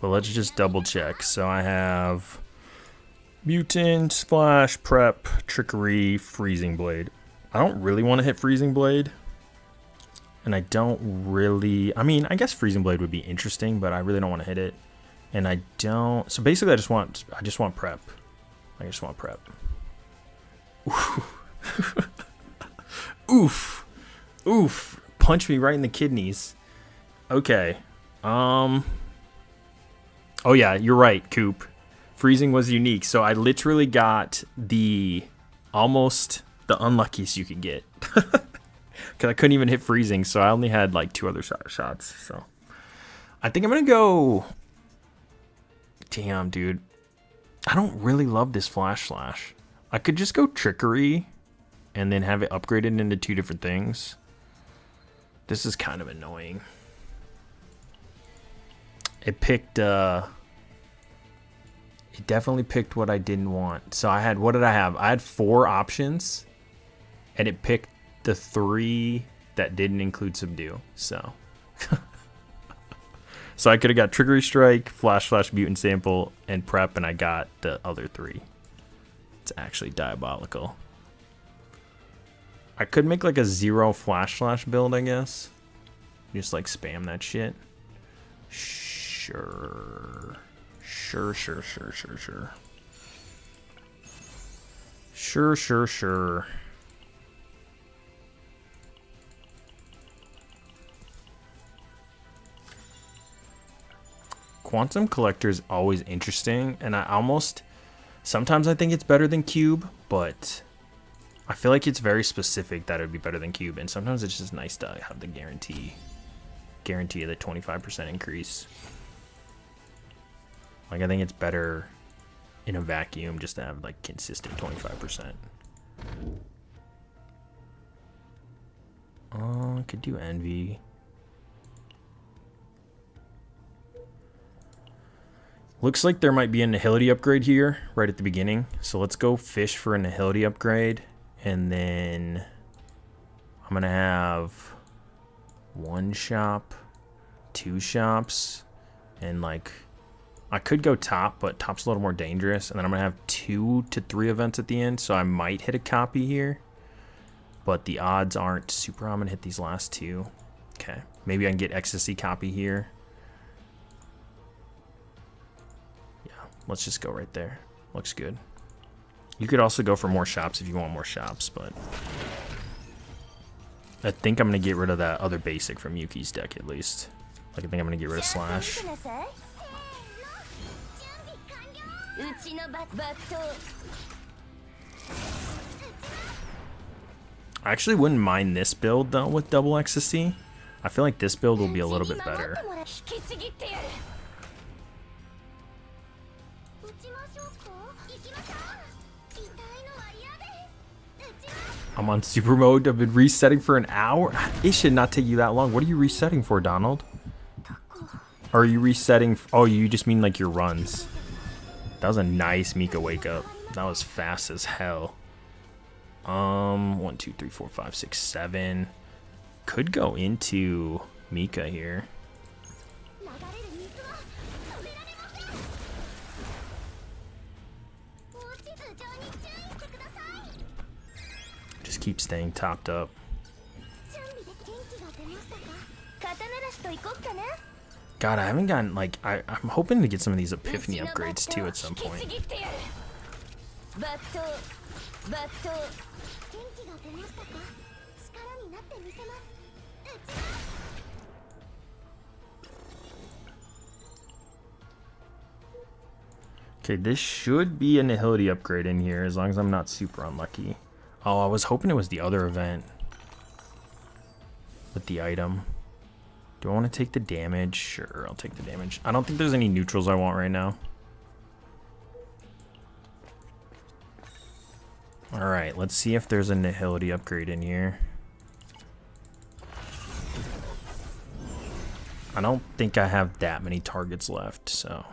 But let's just double check. So I have Mutant, Splash, Prep, Trickery, Freezing Blade. I don't really want to hit Freezing Blade. And I don't really... I mean, I guess Freezing Blade would be interesting, but I really don't want to hit it. And I don't... So basically, I just want Prep. I just want Prep. Oof. Oof. Punch me right in the kidneys. Okay. Oh yeah, you're right, Coop. Freezing was unique. So I literally got almost the unluckiest you could get. Because I couldn't even hit freezing, so I only had like 2 other shots. So I think I'm going to go... Damn, dude. I don't really love this Flash Slash. I could just go Trickery and then have it upgraded into 2 different things. This is kind of annoying. It picked... It definitely picked what I didn't want. So I had... What did I have? I had 4 options. And it picked the 3 that didn't include Subdue. So... So I could have got Trickery Strike, Flash, Mutant Sample, and Prep, and I got the other 3. It's actually diabolical. I could make like a 0 Flash build, I guess. Just like spam that shit. Sure. Sure. Quantum Collector is always interesting, and sometimes I think it's better than Cube, but I feel like it's very specific that it would be better than Cube, and sometimes it's just nice to have the guarantee of the 25% increase. Like, I think it's better in a vacuum just to have like consistent 25%. Could do Envy. Looks like there might be a Nihility upgrade here right at the beginning. So let's go fish for a Nihility upgrade. And then I'm going to have 1 shop, 2 shops. And like, I could go top, but top's a little more dangerous. And then I'm going to have 2 to 3 events at the end. So I might hit a copy here. But the odds aren't super. I'm going to hit these last 2. Okay. Maybe I can get Ecstasy copy here. Let's just go right there. Looks good. You could also go for more shops if you want more shops, but I think I'm going to get rid of that other basic from Yuki's deck at least. Like, I think I'm going to get rid of Slash. I actually wouldn't mind this build, though, with double Ecstasy. I feel like this build will be a little bit better. I'm on super mode. I've been resetting for an hour. It should not take you that long. What are you resetting for, Donald? Or are you resetting? Oh, you just mean like your runs. That was a nice Mika wake up. That was fast as hell. 1, 2, 3, 4, 5, 6, 7. Could go into Mika here. Just keep staying topped up. God, I haven't gotten, like, I'm hoping to get some of these Epiphany upgrades too at some point. Okay, this should be a Nihility upgrade in here as long as I'm not super unlucky. Oh, I was hoping it was the other event with the item. Do I want to take the damage? Sure, I'll take the damage. I don't think there's any neutrals I want right now. Alright, let's see if there's a Nihility upgrade in here. I don't think I have that many targets left, so...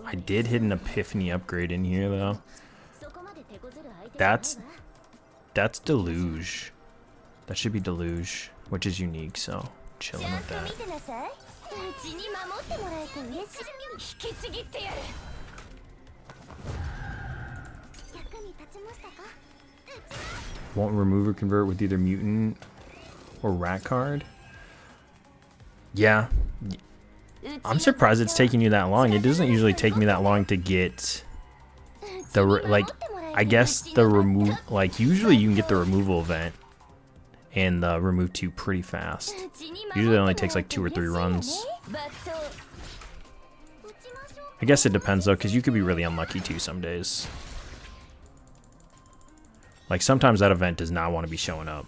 I did hit an Epiphany upgrade in here, though. That's Deluge. That should be Deluge. which is unique, so chilling with that. Won't remove or convert with either mutant or rat card. Yeah. I'm surprised it's taking you that long. It doesn't usually take me that long to get the, like, I guess the remove, like, usually you can get the removal event and the remove 2 pretty fast. Usually it only takes like 2 or 3 runs. I guess it depends though, because you could be really unlucky too some days. Like sometimes that event does not want to be showing up.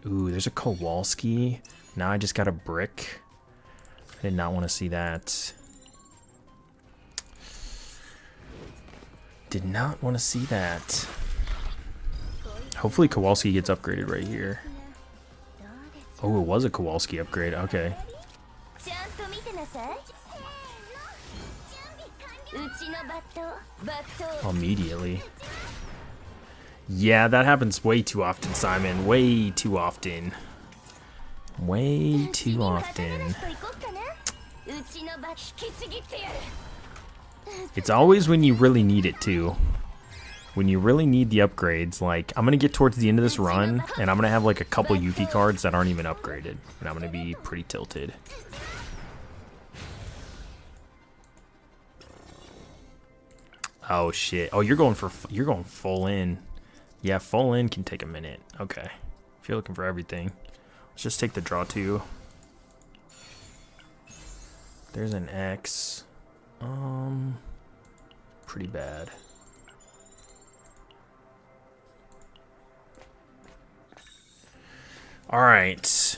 Ooh, there's a Kowalski. Now I just got a brick. I did not want to see that. Did not want to see that. Hopefully Kowalski gets upgraded right here. Oh, it was a Kowalski upgrade. Okay. Immediately. Yeah, that happens way too often, Simon. Way too often. Way too often. It's always when you really need it too. When you really need the upgrades. Like, I'm gonna get towards the end of this run, and I'm gonna have like a couple Yuki cards that aren't even upgraded, and I'm gonna be pretty tilted. Oh shit! Oh, you're going full in. Yeah, full in can take a minute. Okay, if you're looking for everything, let's just take the draw 2. There's an X. Pretty bad. All right.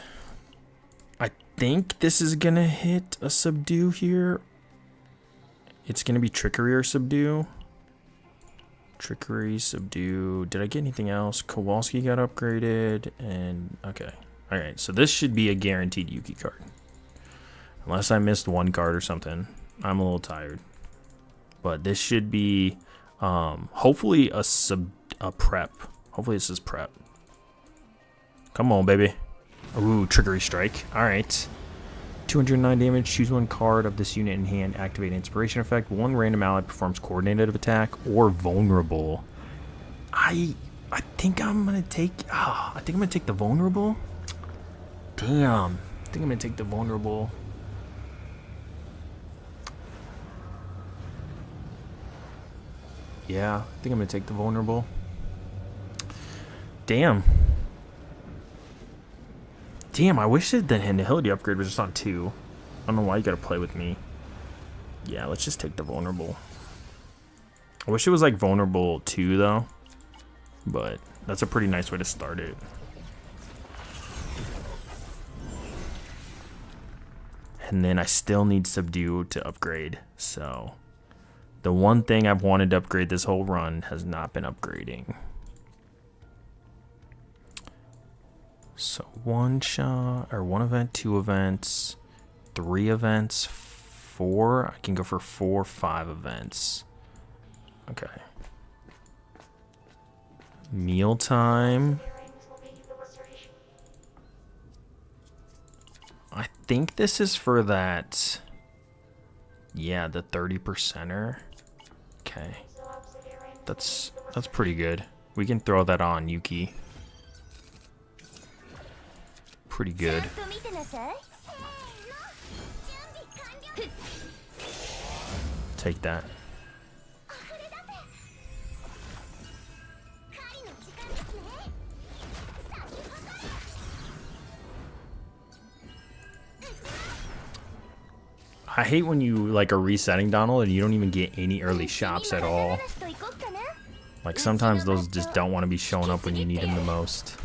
I think this is gonna hit a subdue here. It's gonna be trickery or subdue. Trickery, subdue. Did I get anything else? Kowalski got upgraded, and okay. All right, so this should be a guaranteed Yuki card. Unless I missed one card or something. I'm a little tired. But this should be hopefully a prep. Hopefully this is prep. Come on, baby. Ooh, trickery strike. All right. 209 damage. Choose one card of this unit in hand. Activate inspiration effect. One random ally performs coordinated attack or vulnerable. I think I'm gonna take. I think I'm gonna take the vulnerable. Damn. I think I'm gonna take the vulnerable. Yeah, I think I'm gonna take the vulnerable. Damn. Damn, I wish that the Nihility upgrade was just on 2. I don't know why you gotta play with me. Yeah, let's just take the vulnerable. I wish it was like vulnerable 2 though. But that's a pretty nice way to start it. And then I still need subdue to upgrade, so the one thing I've wanted to upgrade this whole run has not been upgrading. So 1 shot, or 1 event, 2 events, 3 events, 4. I can go for 4, 5 events. Okay. Mealtime. I think this is for that. Yeah, the 30%er. Okay. That's pretty good. We can throw that on Yuki. Pretty good. Take that. I hate when you like are resetting Donald and you don't even get any early shops at all. Like sometimes those just don't want to be showing up when you need them the most.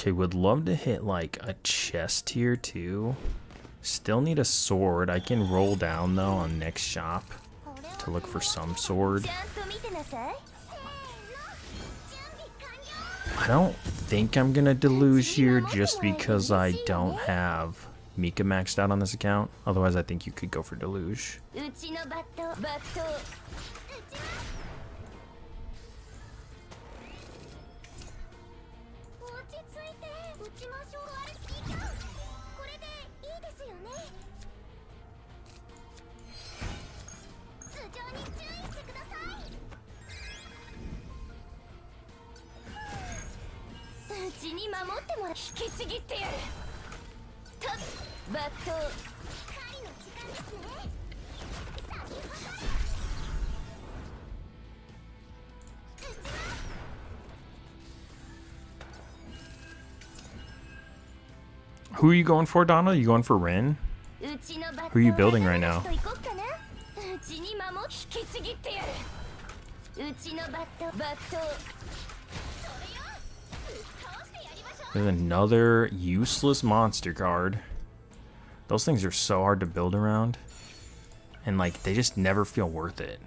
Okay, would love to hit like a chest here too. Still need a sword. I can roll down though on next shop to look for some sword. I don't think I'm gonna deluge here just because I don't have Mika maxed out on this account. Otherwise, I think you could go for Deluge. Who are you going for, Donna? You going for Rin? Who are you building right now? There's another useless monster card. Those things are so hard to build around. And like, they just never feel worth it.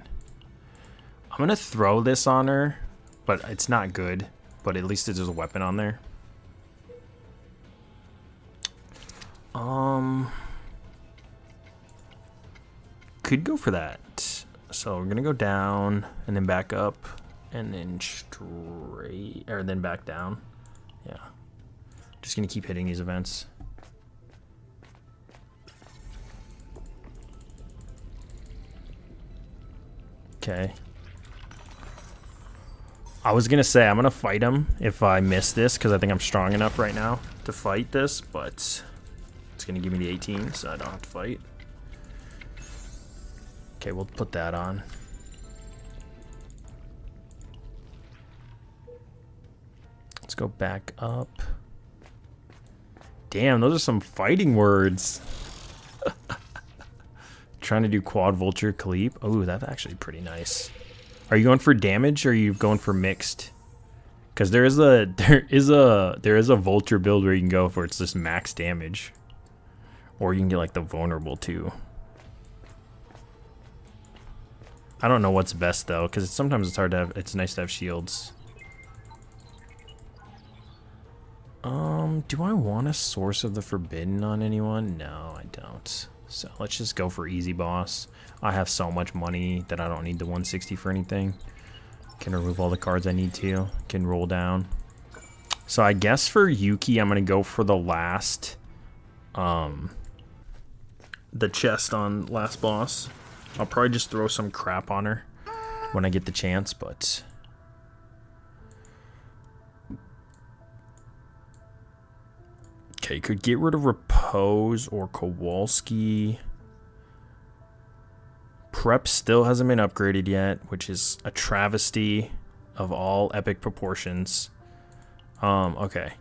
I'm gonna throw this on her, but it's not good. But at least there's a weapon on there. Could go for that. So we're gonna go down and then back up and then straight, or then back down. Yeah. Just gonna keep hitting these events. Okay. I was gonna say I'm gonna fight him if I miss this because I think I'm strong enough right now to fight this, but it's gonna give me the 18, so I don't have to fight. Okay, we'll put that on. Let's go back up. Damn, those are some fighting words. Trying to do quad vulture Kaleep. Oh, that's actually pretty nice. Are you going for damage or are you going for mixed? Because there is a vulture build where you can go for it's just max damage. Or you can get like the vulnerable too. I don't know what's best though, because sometimes it's hard to have. It's nice to have shields. Do I want a Source of the Forbidden on anyone? No, I don't. So let's just go for easy boss. I have so much money that I don't need the 160 for anything. Can remove all the cards I need to. Can roll down. So I guess for Yuki, I'm gonna go for the last, the chest on last boss. I'll probably just throw some crap on her when I get the chance, but okay, could get rid of Repose or Kowalski. Prep still hasn't been upgraded yet, which is a travesty of all epic proportions. Okay.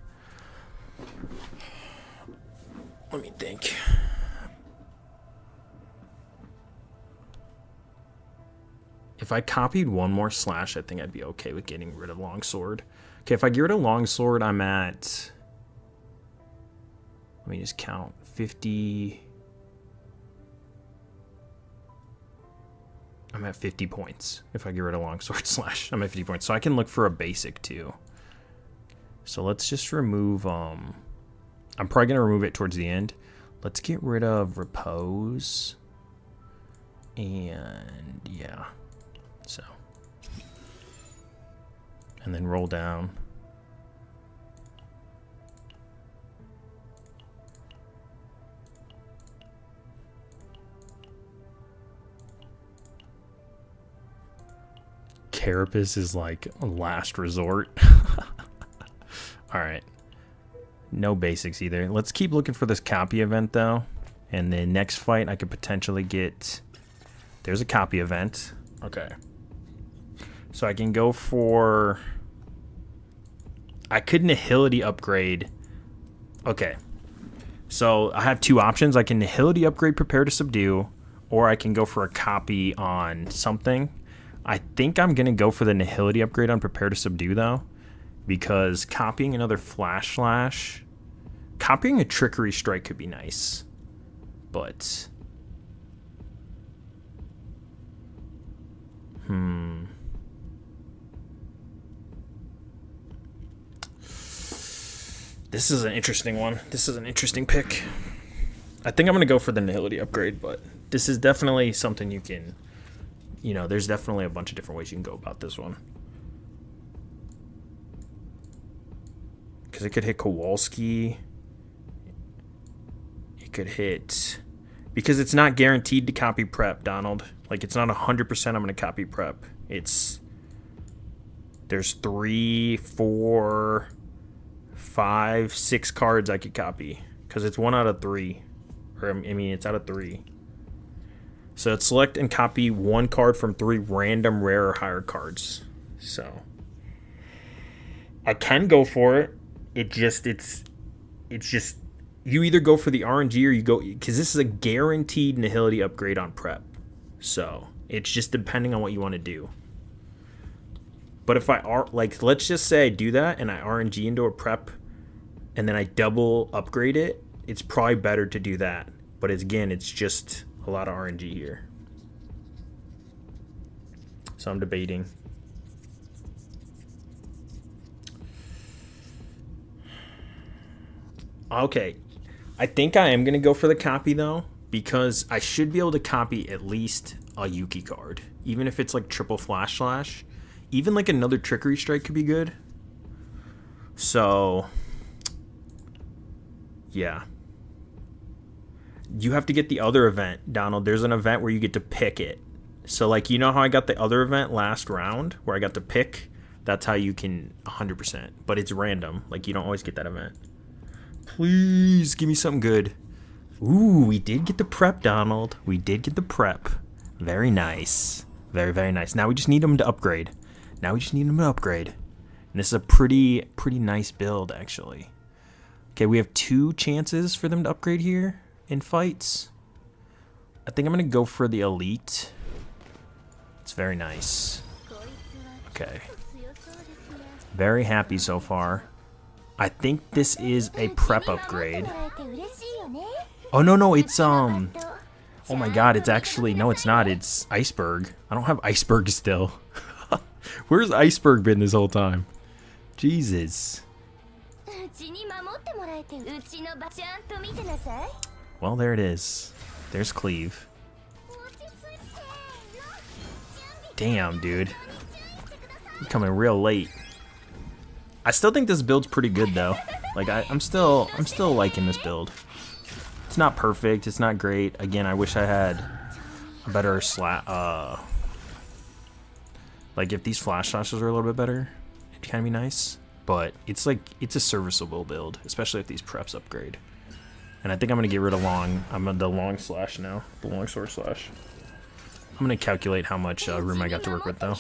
Let me think. If I copied one more slash, I think I'd be okay with getting rid of Longsword. Okay, if I get rid of Longsword, I'm at... Let me just count. 50... I'm at 50 points. If I get rid of Longsword slash, I'm at 50 points. So I can look for a basic too. So let's just remove... I'm probably going to remove it towards the end. Let's get rid of Repose. And yeah. So, and then roll down. Carapace is like a last resort. All right. No basics either. Let's keep looking for this copy event though. And then next fight I could potentially get... There's a copy event. Okay. So I can go for... I could Nihility upgrade. Okay. So I have two options. I can Nihility upgrade Prepare to Subdue, or I can go for a copy on something. I think I'm going to go for the Nihility upgrade on Prepare to Subdue, though. Because copying another Flash Slash... Copying a Trickery Strike could be nice. But... This is an interesting one. This is an interesting pick. I think I'm going to go for the Nihility upgrade, but this is definitely something you can, you know, there's definitely a bunch of different ways you can go about this one. Because it could hit Kowalski. It could hit... Because it's not guaranteed to copy prep, Donald. Like, it's not 100% I'm going to copy prep. It's... There's 3, 4, 5, 6 cards I could copy. Because it's 1 out of 3. Or, I mean, it's out of 3. So it's select and copy 1 card from 3 random rare or higher cards. So... I can go for it. It's just... You either go for the RNG or you go... Because this is a guaranteed Nihility upgrade on prep. So, it's just depending on what you want to do. But if like, let's just say I do that and I RNG into a prep and then I double upgrade it, it's probably better to do that. But again, it's just a lot of RNG here. So I'm debating. Okay. I think I am going to go for the copy, though, because I should be able to copy at least a Yuki card. Even if it's like triple flash slash. Even like another Trickery Strike could be good. So, yeah. You have to get the other event, Donald. There's an event where you get to pick it. So, like, you know how I got the other event last round where I got to pick? That's how you can 100%. But it's random. Like, you don't always get that event. Please give me something good. Ooh, we did get the prep, Donald. We did get the prep. Very nice. Very, very nice. Now we just need them to upgrade. And this is a pretty nice build, actually. Okay, we have 2 chances for them to upgrade here in fights. I think I'm going to go for the elite. It's very nice. Okay. Very happy so far. I think this is a prep upgrade. Oh, no, it's, oh my god, it's actually, no, it's not, it's Iceberg. I don't have Iceberg still. Where's Iceberg been this whole time? Jesus. Well, there it is. There's Cleave. Damn, dude. You're coming real late. I still think this build's pretty good, though. Like, I'm still liking this build. It's not perfect. It's not great. Again, I wish I had a better like, if these flash slashes were a little bit better, it'd kind of be nice. But it's like, it's a serviceable build, especially if these preps upgrade. And I think I'm going to get rid of the long slash now. The long sword slash. I'm going to calculate how much room I got to work with, though.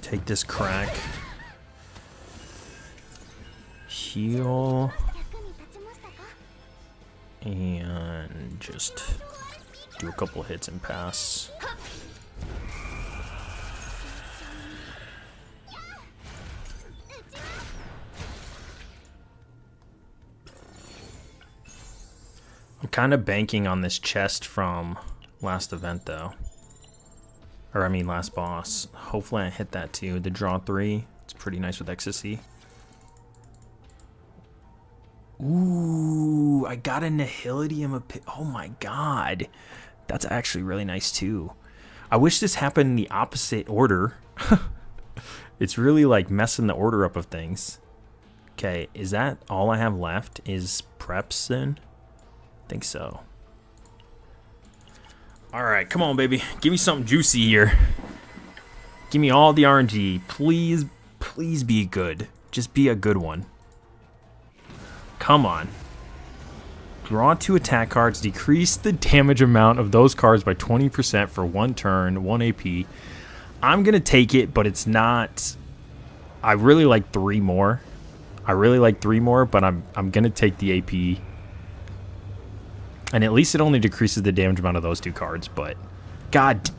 Take this crack. Heal. And just do a couple hits and pass. I'm kind of banking on this chest from last event, though. Or, I mean, last boss. Hopefully I hit that, too. The draw 3. It's pretty nice with Ecstasy. Ooh, I got a Nihility. Oh, my God. That's actually really nice, too. I wish this happened in the opposite order. It's really, like, messing the order up of things. Okay, is that all I have left is preps, then? I think so. Alright, come on, baby. Give me something juicy here. Give me all the RNG. Please, please be good. Just be a good one. Come on. Draw 2 attack cards. Decrease the damage amount of those cards by 20% for 1 turn, 1 AP. I'm going to take it, but it's not... I really like 3 more. But I'm going to take the AP. And at least it only decreases the damage amount of those 2 cards, but God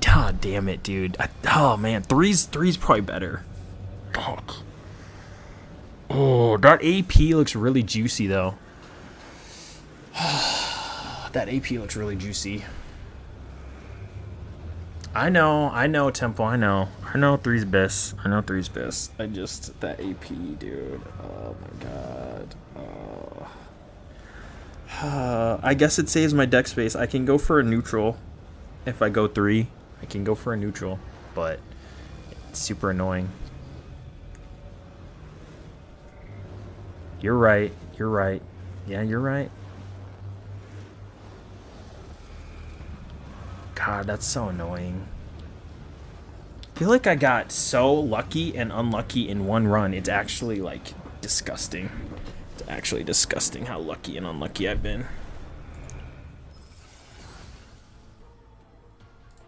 damn it, dude. Oh man, three's probably better. Fuck. Oh, that AP looks really juicy though. That AP looks really juicy. I know, Temple, I know 3's best. I know 3's best. I just, that AP, dude. Oh my god. I guess it saves my deck space. I can go for a neutral if I go 3. I can go for a neutral, but it's super annoying. You're right. You're right. Yeah, you're right. God, that's so annoying. I feel like I got so lucky and unlucky in one run. It's actually, like, disgusting. It's actually disgusting how lucky and unlucky I've been.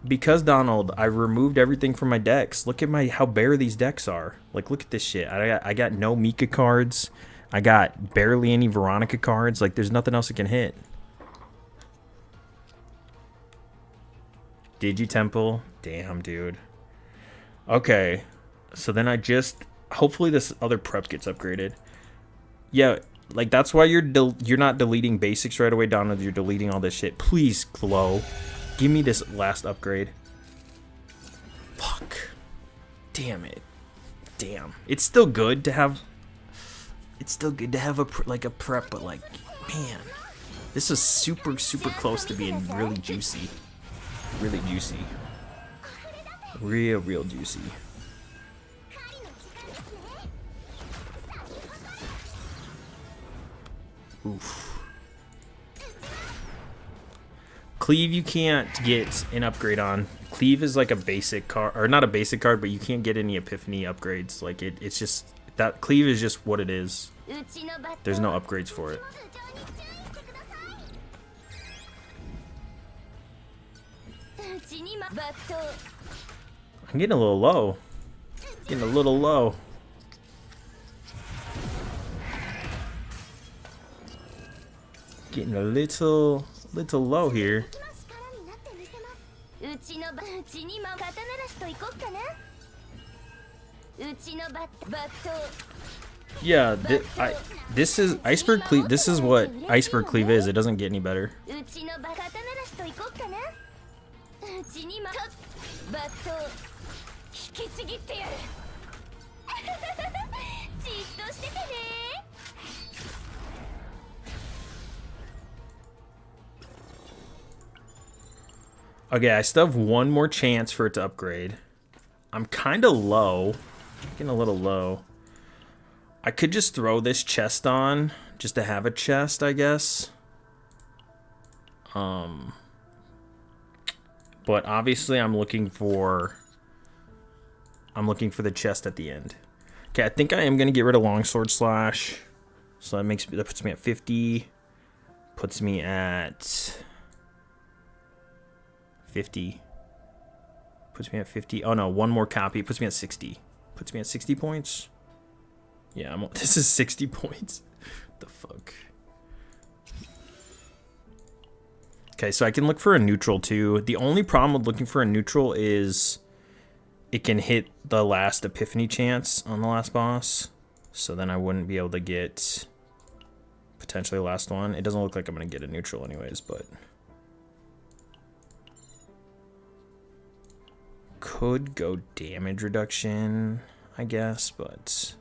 Because, Donald, I removed everything from my decks. Look at how bare these decks are. Like, look at this shit. I got no Mika cards. I got barely any Veronica cards. Like, there's nothing else I can hit. Did you, Temple? Damn, dude. Okay. So then I just... Hopefully this other prep gets upgraded. Yeah, like, that's why you're not deleting basics right away, Donald. You're deleting all this shit. Please, Glow. Give me this last upgrade. Fuck. Damn it. Damn. It's still good to have... It's still good to have a prep, but, like, man. This is super, super close to being really juicy. Really juicy. Real juicy. Oof. Cleave you can't get an upgrade on. Cleave is like a basic card, or not a basic card, but you can't get any Epiphany upgrades. Like it's just, that Cleave is just what it is. There's no upgrades for it. I'm getting a little low. Getting a little low. Getting a little low here. Yeah, this is Iceberg Cleave. This is what Iceberg Cleave is. It doesn't get any better. Okay, I still have one more chance for it to upgrade. I'm kind of low. Getting a little low. I could just throw this chest on just to have a chest, I guess. But obviously I'm looking for the chest at the end. Okay, I think I am gonna get rid of Longsword Slash. So that puts me at 50. Puts me at 50. Puts me at 50. Oh no, one more copy. Puts me at 60. Puts me at 60 points. Yeah, this is 60 points. What the fuck? Okay, so I can look for a neutral too. The only problem with looking for a neutral is it can hit the last Epiphany chance on the last boss. So then I wouldn't be able to get potentially the last one. It doesn't look like I'm going to get a neutral anyways, but... Could go damage reduction, I guess, but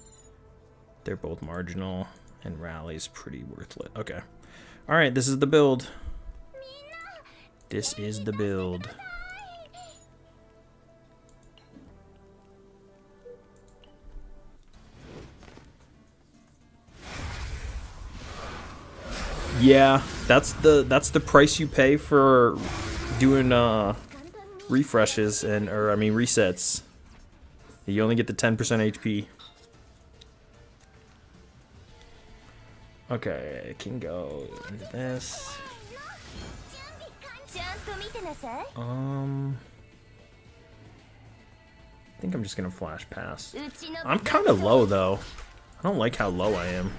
they're both marginal, and Rally's pretty worthless. Okay. Alright, this is the build. This is the build. Yeah, that's the price you pay for doing refreshes resets. You only get the 10% HP. Okay, I can go into this. I think I'm just gonna flash pass. I'm kind of low though. I don't like how low I am.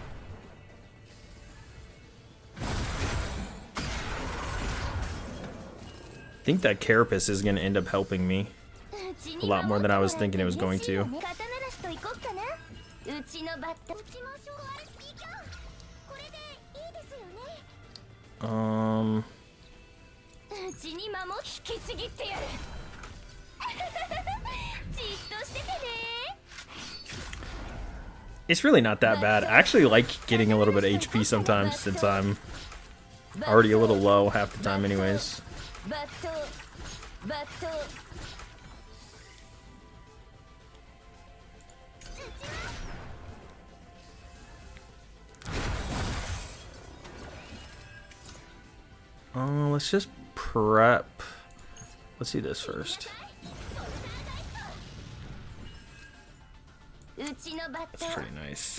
I think that Carapace is going to end up helping me a lot more than I was thinking it was going to. It's really not that bad. I actually like getting a little bit of HP sometimes since I'm already a little low half the time anyways. Let's just prep. Let's see this first. That's pretty nice.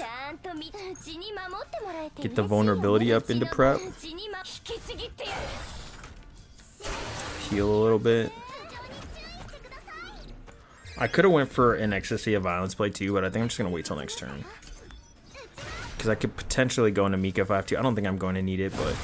Get the vulnerability up into prep. Heal a little bit. I could have went for an Ecstasy of Violence play too, but I think I'm just going to wait till next turn. Because I could potentially go into Mika if I have to. I don't think I'm going to need it, but...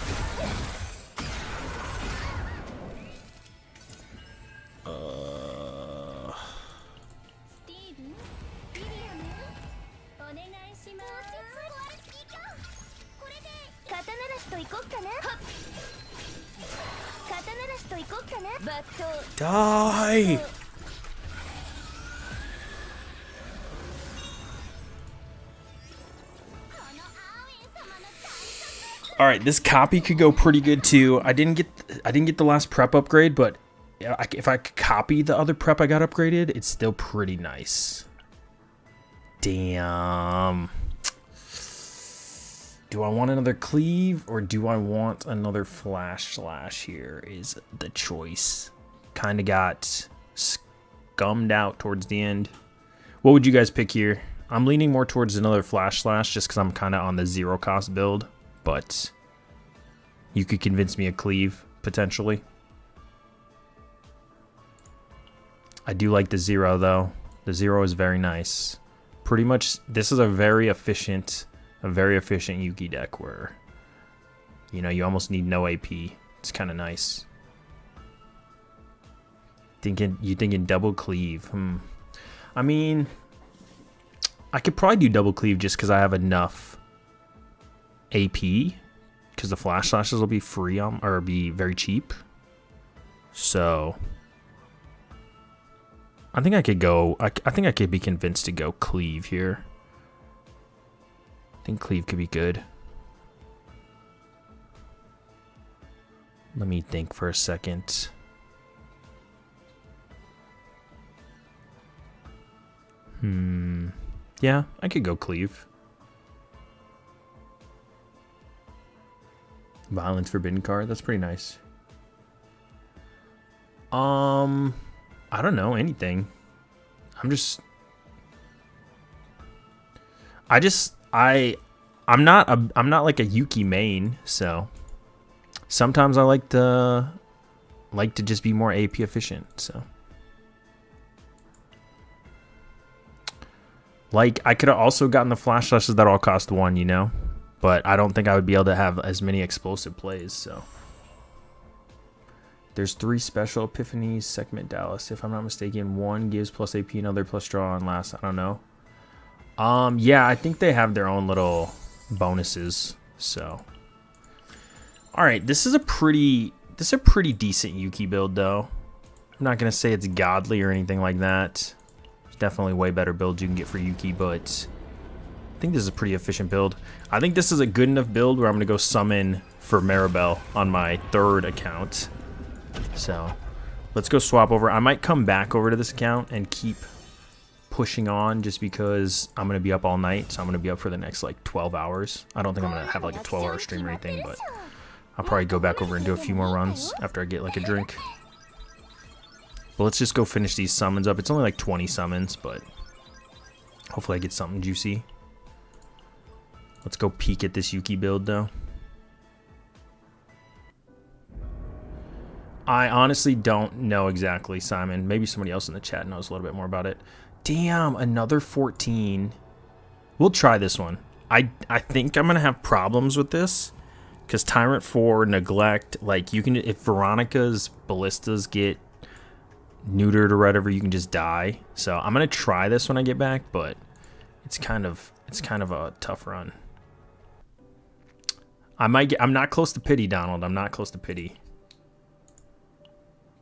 Die! All right, this copy could go pretty good too. I didn't get the last prep upgrade, but if I could copy the other prep I got upgraded, it's still pretty nice. Damn. Do I want another cleave or do I want another flash slash here is the choice. Kind of got scummed out towards the end. What would you guys pick here? I'm leaning more towards another flash slash just because I'm kind of on the zero cost build, but you could convince me a cleave potentially. I do like the zero though. The zero is very nice. Pretty much this is a very efficient Yuki deck where, you know, you almost need no AP. It's kind of nice. You thinking double cleave? I mean, I could probably do double cleave just because I have enough AP. Because the flash slashes will be free or be very cheap. So I think I could go. I think I could be convinced to go cleave here. I think cleave could be good. Let me think for a second. Yeah, I could go cleave. Violence Forbidden card, that's pretty nice. I don't know, anything. I'm not like a Yuki main, so sometimes I like to just be more AP efficient, so like I could have also gotten the flash slashes that all cost 1, you know, but I don't think I would be able to have as many explosive plays. So there's 3 special epiphanies, segment Dallas, if I'm not mistaken. 1 gives plus AP, another plus draw, and last, I don't know. Yeah, I think they have their own little bonuses. So, all right, this is a pretty decent Yuki build, though. I'm not gonna say it's godly or anything like that. There's definitely way better builds you can get for Yuki, but I think this is a pretty efficient build. I think this is a good enough build where I'm gonna go summon for Maribel on my 3rd account. So, let's go swap over. I might come back over to this account and keep pushing on just because I'm gonna be up all night, so I'm gonna be up for the next like 12 hours. I don't think I'm gonna have like a 12-hour stream or anything, but I'll probably go back over and do a few more runs after I get like a drink. But let's just go finish these summons up. It's only like 20 summons, but hopefully I get something juicy. Let's go peek at this Yuki build though. I honestly don't know exactly, Simon. Maybe somebody else in the chat knows a little bit more about it. Damn, another 14. We'll try this one. I think I'm gonna have problems with this because Tyrant 4, Neglect, like you can, if Veronica's ballistas get neutered or whatever, you can just die. So I'm gonna try this when I get back, but it's kind of a tough run. I'm not close to pity, Donald. I'm not close to pity.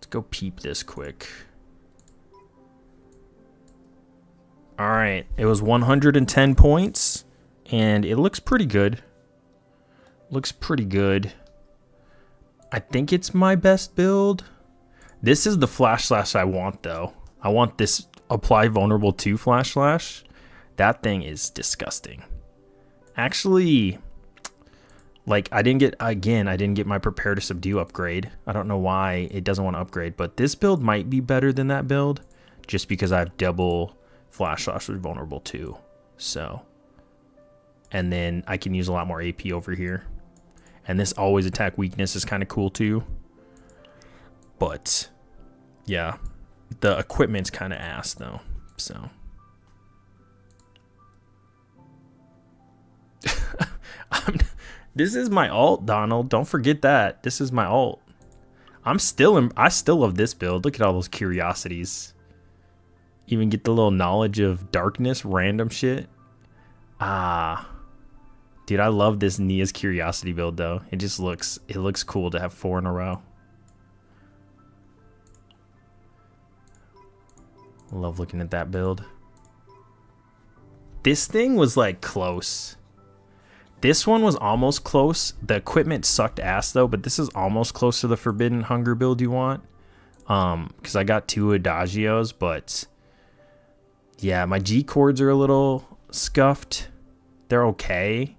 go peep this quick. All right, it was 110 points, and it looks pretty good. Looks pretty good. I think it's my best build. This is the flash slash I want, though. I want this apply vulnerable to flash slash. That thing is disgusting. Actually, like I didn't get my prepare to subdue upgrade. I don't know why it doesn't want to upgrade, but this build might be better than that build just because I have double flash slash with vulnerable too. So, and then I can use a lot more AP over here. And this always attack weakness is kind of cool too. But yeah, the equipment's kind of ass though. So this is my alt, Donald. Don't forget that. This is my alt. I still love this build. Look at all those curiosities. Even get the little knowledge of darkness, random shit. Ah. Dude, I love this Nia's curiosity build though. It looks cool to have 4 in a row. Love looking at that build. This thing was like close. This one was almost close. The equipment sucked ass though, but this is almost close to the Forbidden Hunger build you want. Because I got 2 Adagios, but yeah, my G chords are a little scuffed. They're okay.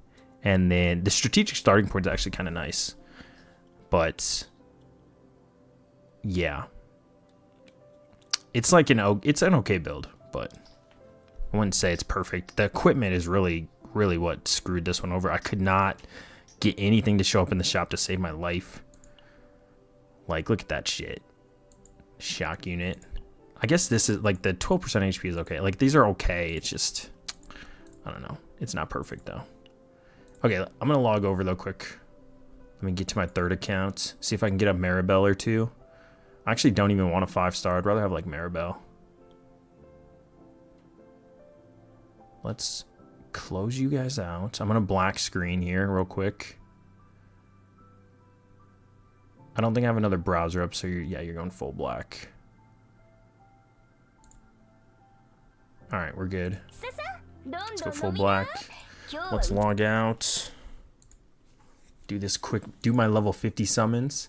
And then the strategic starting point is actually kind of nice. But yeah. It's like it's an okay build, but I wouldn't say it's perfect. The equipment is really what screwed this one over. I could not get anything to show up in the shop to save my life. Like, look at that shit. Shock unit. I guess this is like the 12% HP is okay. Like, these are okay. It's just, I don't know. It's not perfect though. Okay, I'm gonna log over though quick. Let me get to my 3rd account. See if I can get a Maribel or 2. I actually don't even want a 5-star. I'd rather have like Maribel. Let's close you guys out. I'm gonna black screen here real quick. I don't think I have another browser up, so you're going full black. All right, we're good. Let's go full black. Let's log out. Do this quick. Do my level 50 summons.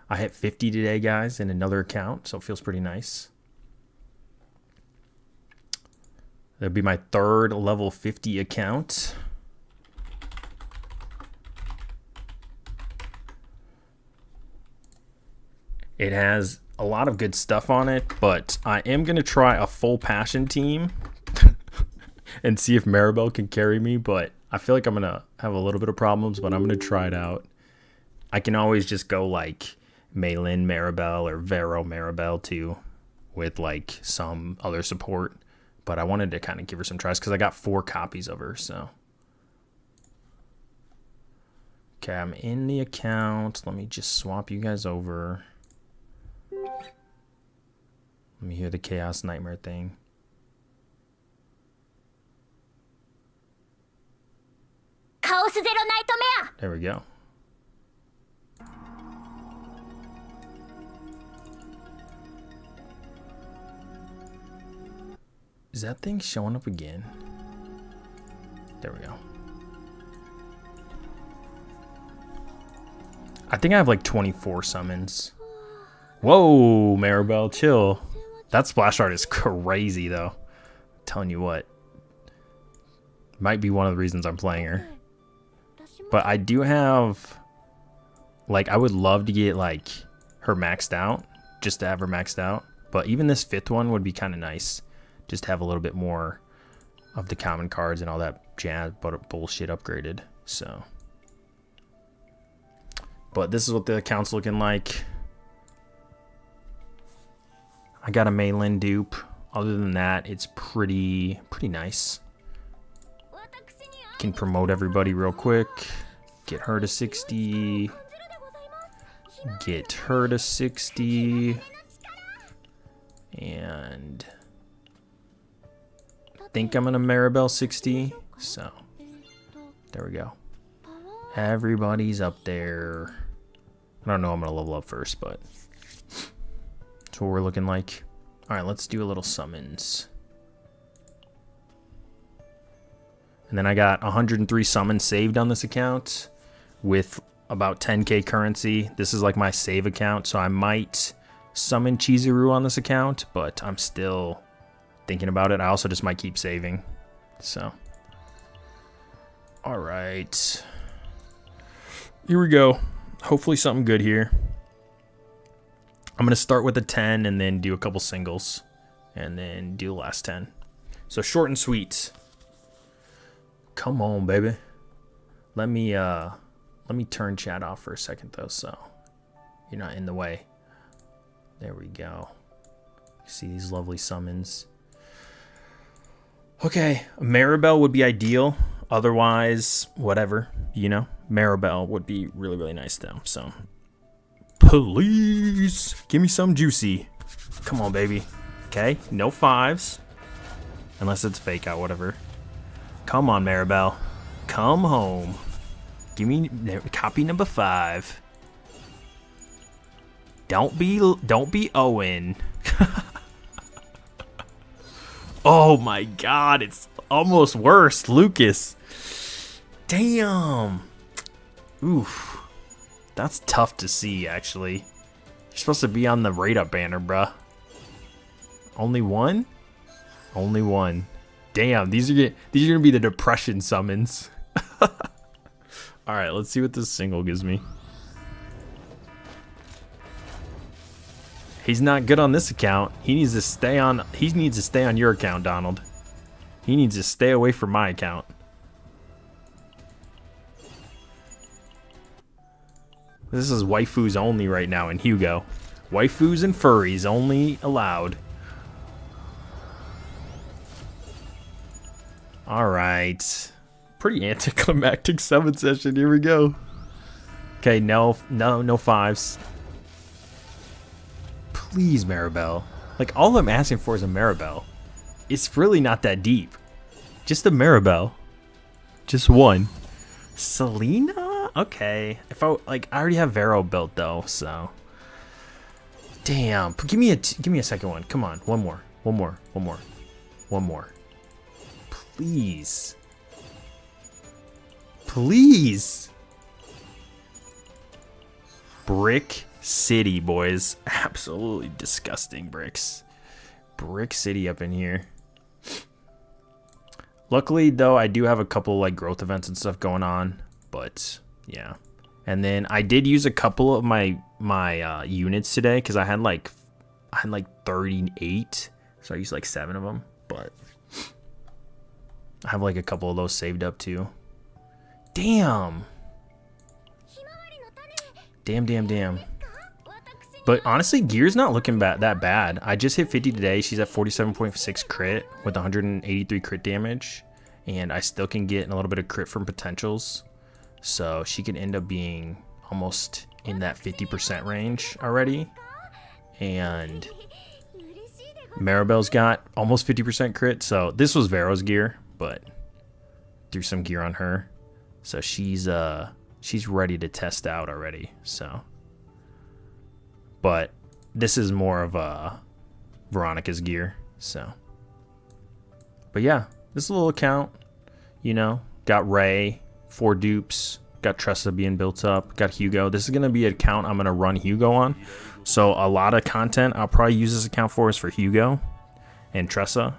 I hit 50 today, guys, in another account, so it feels pretty nice. That'll be my 3rd level 50 account. It has a lot of good stuff on it, but I am going to try a full passion team and see if Maribel can carry me, but I feel like I'm going to have a little bit of problems, but I'm going to try it out. I can always just go like Maylin Maribel or Vero Maribel too with like some other support, but I wanted to kind of give her some tries because I got 4 copies of her, so. Okay, I'm in the account. Let me just swap you guys over. Let me hear the Chaos Nightmare thing. There we go. Is that thing showing up again? There we go. I think I have like 24 summons. Whoa, Maribel, chill. That splash art is crazy though. I'm telling you what. Might be one of the reasons I'm playing her. But I do have, like, I would love to get like her maxed out, just to have her maxed out. But even this 5th one would be kind of nice, just to have a little bit more of the common cards and all that jazz, but bullshit upgraded. So, but this is what the account's looking like. I got a Maylin dupe. Other than that, it's pretty nice. Can promote everybody real quick. Get her to 60. Get her to 60. And I think I'm gonna Maribel 60. So there we go. Everybody's up there. I don't know, I'm gonna level up first, but That's what we're looking like. All right, let's do a little summons. And then I got 103 summons saved on this account with about 10k currency. This is like my save account, so I might summon Chizuru on this account, but I'm still thinking about it. I also just might keep saving. So, all right. Here we go. Hopefully something good here. I'm going to start with a 10 and then do a couple singles and then do the last 10. So short and sweet. Come on, baby. Let me turn chat off for a second though, so you're not in the way. There we go. You see these lovely summons. Okay, Maribel would be ideal. Otherwise, whatever, you know. Maribel would be really, really nice though. So, please give me some juicy. Come on, baby. Okay, no 5s. Unless it's fake out, whatever. Come on, Maribel. Come home. Give me copy number 5. Don't be Owen. Oh my god, it's almost worse. Lucas. Damn. Oof. That's tough to see, actually. You're supposed to be on the radar banner, bruh. Only one? Only one. Damn, these are gonna be the depression summons. Alright, let's see what this single gives me. He's not good on this account. He needs to stay on your account, Donald. He needs to stay away from my account. This is waifus only right now in Hugo. Waifus and furries only allowed. Alright. Pretty anticlimactic summon session. Here we go. Okay, no 5s. Please, Maribel. Like, all I'm asking for is a Maribel. It's really not that deep. Just a Maribel. Just one. Selena? Okay. If I already have Vero built though, so. Damn. Give me a second one. Come on. One more. Please. Please. Brick City, boys. Absolutely disgusting bricks. Brick City up in here. Luckily, though, I do have a couple like growth events and stuff going on, but yeah. And then I did use a couple of my units today because I had like 38, so I used like 7 of them. But I have like a couple of those saved up too. Damn. Damn. But honestly, Gear's not looking that bad. I just hit 50 today. She's at 47.6 crit with 183 crit damage. And I still can get a little bit of crit from potentials. So she could end up being almost in that 50% range already. And Maribel's got almost 50% crit. So this was Vero's gear, but threw some gear on her. So she's ready to test out already. So. But this is more of a Veronica's gear, so. But yeah, this little account, you know, got Ray, 4 dupes, got Tressa being built up, got Hugo. This is going to be an account I'm going to run Hugo on. So a lot of content I'll probably use this account for is for Hugo and Tressa,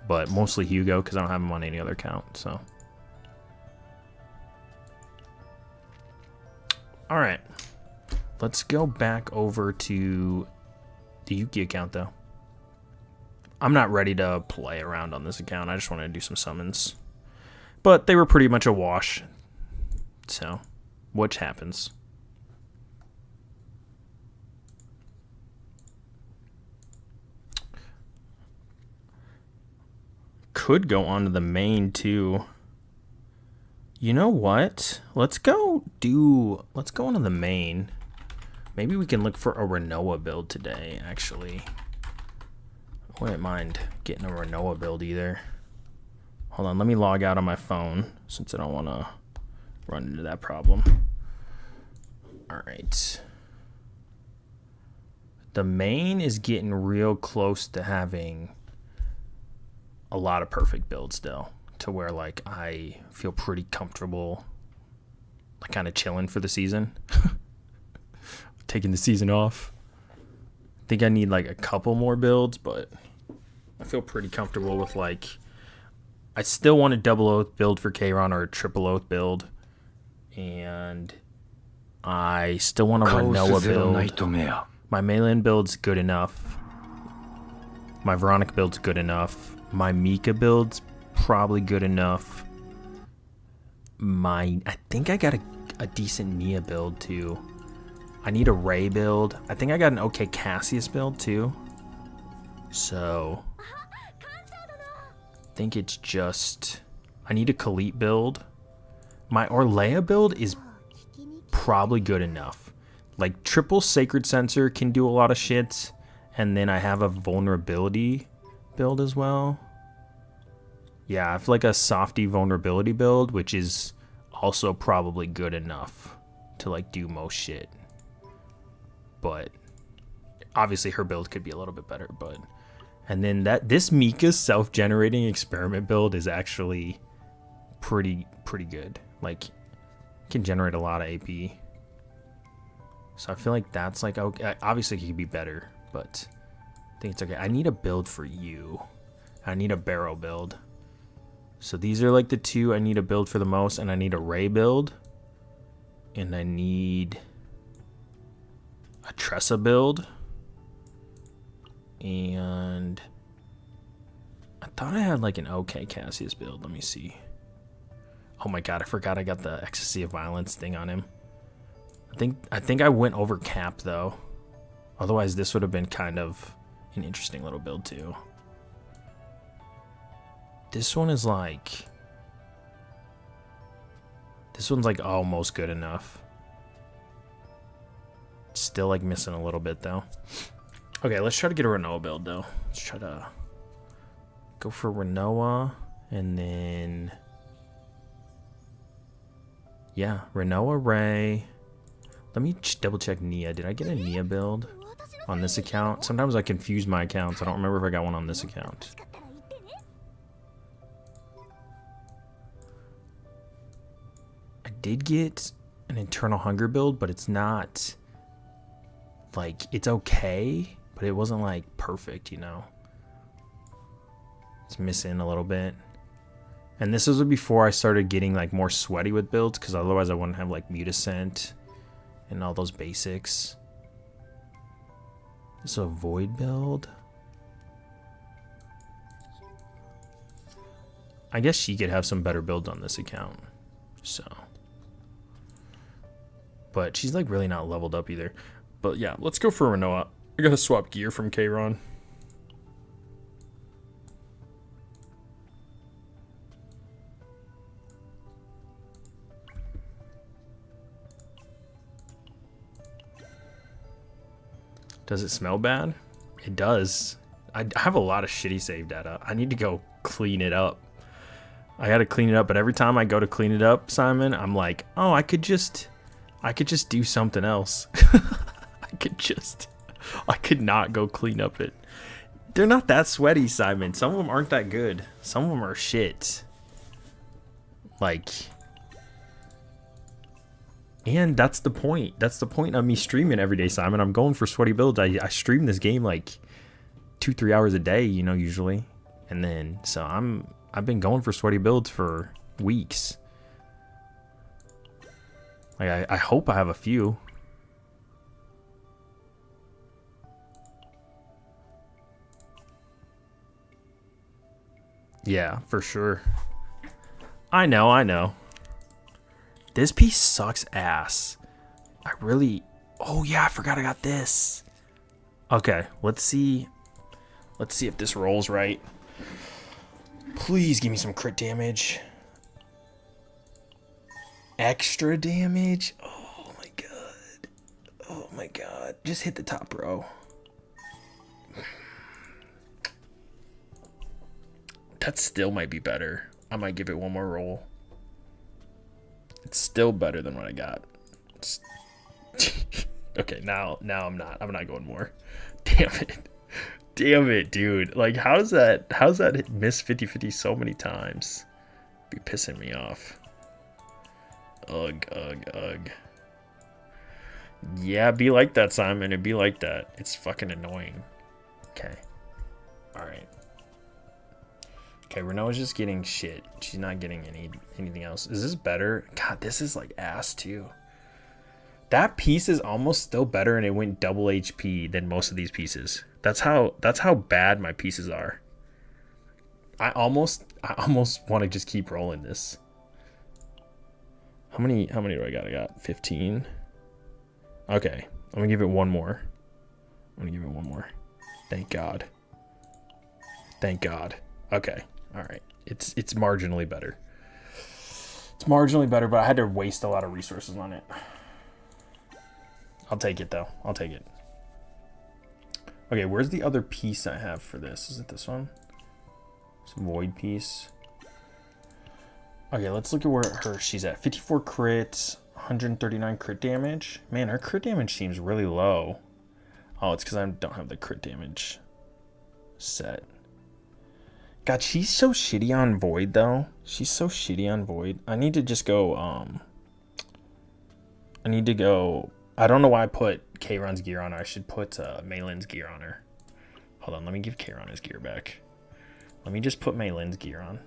but mostly Hugo because I don't have him on any other account, so. All right. Let's go back over to the Yuki account, though. I'm not ready to play around on this account. I just wanted to do some summons. But they were pretty much a wash. So, which happens. Could go onto the main, too. You know what? Let's go onto the main. Maybe we can look for a Renoa build today, actually. I wouldn't mind getting a Renoa build either. Hold on, let me log out on my phone since I don't want to run into that problem. All right. The main is getting real close to having a lot of perfect builds still, to where like I feel pretty comfortable like kind of chilling for the season. Taking the season off. I think I need like a couple more builds, but I feel pretty comfortable with like, I still want a double oath build for Kayron or a triple oath build, and I still want a Renoa build. My Melee build's good enough. My Veronica build's good enough. My Mika build's probably good enough. I think I got a decent Nia build too. I need a Ray build. I think I got an okay Cassius build too. So I think it's just, I need a Khalid build. My Orlea build is probably good enough. Like triple Sacred Sensor can do a lot of shit. And then I have a vulnerability build as well. Yeah, I have like a softy vulnerability build, which is also probably good enough to like do most shit. But obviously her build could be a little bit better, but and then this Mika's self-generating experiment build is actually pretty good. Like can generate a lot of AP. So I feel like that's like okay. Obviously it could be better, but I think it's okay. I need a build for you. I need a barrel build. So these are like the two I need a build for the most, and I need a Ray build. And I need a Tressa build. And I thought I had like an okay Cassius build. Let me see. Oh my god, I forgot I got the Ecstasy of Violence thing on him. I think I went over cap though. Otherwise this would have been kind of an interesting little build too. This one is like, this one's like almost good enough. Still like missing a little bit though. Okay, let's try to get a Renoa build though. Let's try to go for Renoa, and then yeah, Renoa, Ray. Let me double check Nia. Did I get a Nia build on this account? Sometimes I confuse my accounts. I don't remember if I got one on this account. I did get an Eternal Hunger build, but it's not like, it's okay, but it wasn't like perfect, you know. It's missing a little bit. And this was before I started getting like more sweaty with builds, because otherwise I wouldn't have like Mutacent and all those basics. This is a Void build. I guess she could have some better builds on this account. So, but she's like really not leveled up either. But yeah, let's go for Renoa. I gotta swap gear from Kayron. Does it smell bad? It does. I have a lot of shitty save data. I need to go clean it up. I gotta clean it up, but every time I go to clean it up, Simon, I'm like, oh, I could just do something else. I could not go clean up it. They're not that sweaty, Simon. Some of them aren't that good. Some of them are shit. Like, and that's the point. That's the point of me streaming every day, Simon. I'm going for sweaty builds. I stream this game like 2-3 hours a day, you know, usually. And then, so I've been going for sweaty builds for weeks. Like, I hope I have a few. Yeah, for sure. I know. This piece sucks ass. I really... Oh yeah, I forgot I got this. Okay, let's see. Let's see if this rolls right. Please give me some crit damage. Extra damage? Oh my god. Oh my god. Just hit the top row. That still might be better. I might give it one more roll. It's still better than what I got. Okay, now I'm not. I'm not going more. Damn it. Damn it, dude. Like, how's that miss 50-50 so many times? Be pissing me off. Ugh, ugh, ugh. Yeah, be like that, Simon. It'd be like that. It's fucking annoying. Okay. Alright. Okay, Renault's just getting shit. She's not getting anything else. Is this better? God, this is like ass too. That piece is almost still better, and it went double HP than most of these pieces. That's how bad my pieces are. I almost want to just keep rolling this. How many do I got? I got 15. Okay, I'm gonna give it one more. Thank God. Thank God. Okay. All right. It's marginally better. It's marginally better, but I had to waste a lot of resources on it. I'll take it though. I'll take it. Okay, where's the other piece I have for this? Is it this one? Some void piece. Okay, let's look at where she's at. 54 crits, 139 crit damage. Man, her crit damage seems really low. Oh, it's because I don't have the crit damage set. God, she's so shitty on void though. She's so shitty on void. I need to just go. I don't know why I put Kayron's gear on her. I should put Maylin's gear on her. Hold on, let me give Kayron his gear back. Let me just put Maylin's gear on.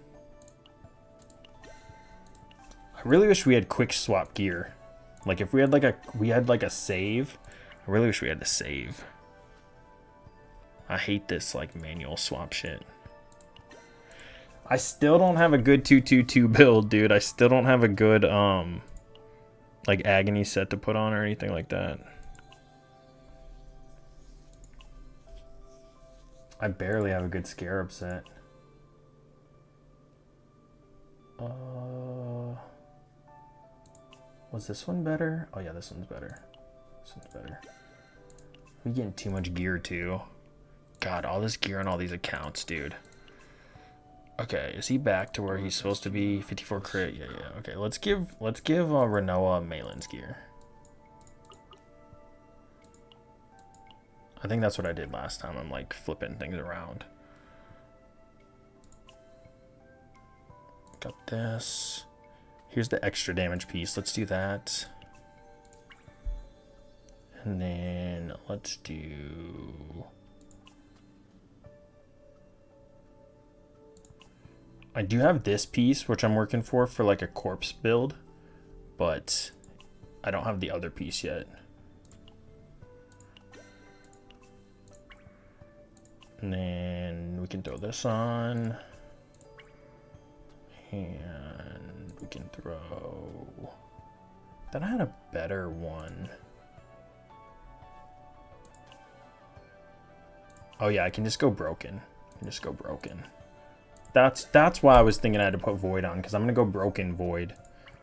I really wish we had quick swap gear. Like if we had like a save. I really wish we had the save. I hate this like manual swap shit. I still don't have a good 2-2-2 build, dude. I still don't have a good like agony set to put on or anything like that. I barely have a good scarab set. Was this one better? Oh yeah, this one's better. This one's better. We getting too much gear too. God, all this gear on all these accounts, dude. Okay, is he back to where he's supposed to be? 54 crit. Yeah. Okay, let's give Renoa Maylin's gear. I think that's what I did last time. I'm like flipping things around. Got this. Here's the extra damage piece. Let's do that. And then let's do... I do have this piece, which I'm working for like a corpse build, but I don't have the other piece yet. And then we can throw this on. And we can throw... Then I had a better one. Oh yeah, I can just go broken. That's why I was thinking I had to put void on, because I'm gonna go broken void.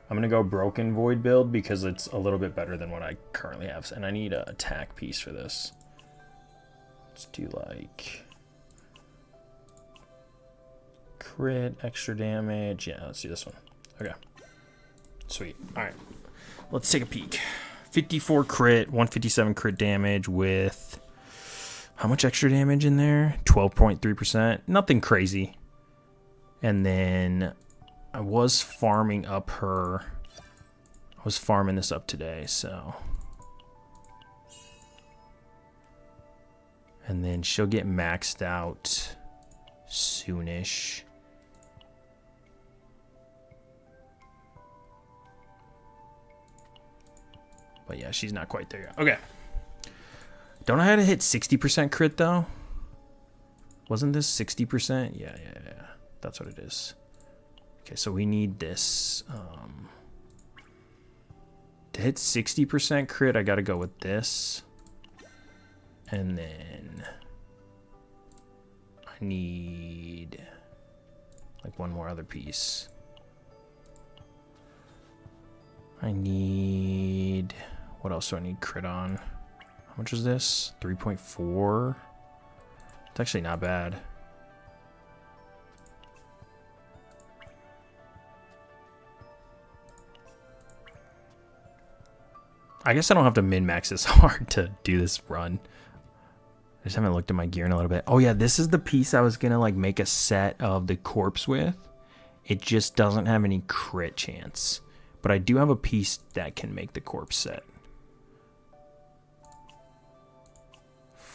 I'm gonna go broken void build because it's a little bit better than what I currently have, and I need an attack piece for this. Let's do like crit, extra damage. Yeah, let's do this one. Okay, sweet. All right, let's take a peek. 54 crit, 157 crit damage with how much extra damage in there? 12.3%. Nothing crazy. And then I was farming up her. I was farming this up today, so. And then she'll get maxed out soonish. But yeah, she's not quite there yet. Okay. Don't know how to hit 60% crit though. Wasn't this 60%? Yeah. That's what it is. Okay, so we need this. To hit 60% crit, I gotta go with this. And then I need like one more other piece. I need... What else do I need crit on? How much is this? 3.4? It's actually not bad. I guess I don't have to min-max this hard to do this run. I just haven't looked at my gear in a little bit. Oh yeah, this is the piece I was gonna like make a set of the corpse with. It just doesn't have any crit chance. But I do have a piece that can make the corpse set.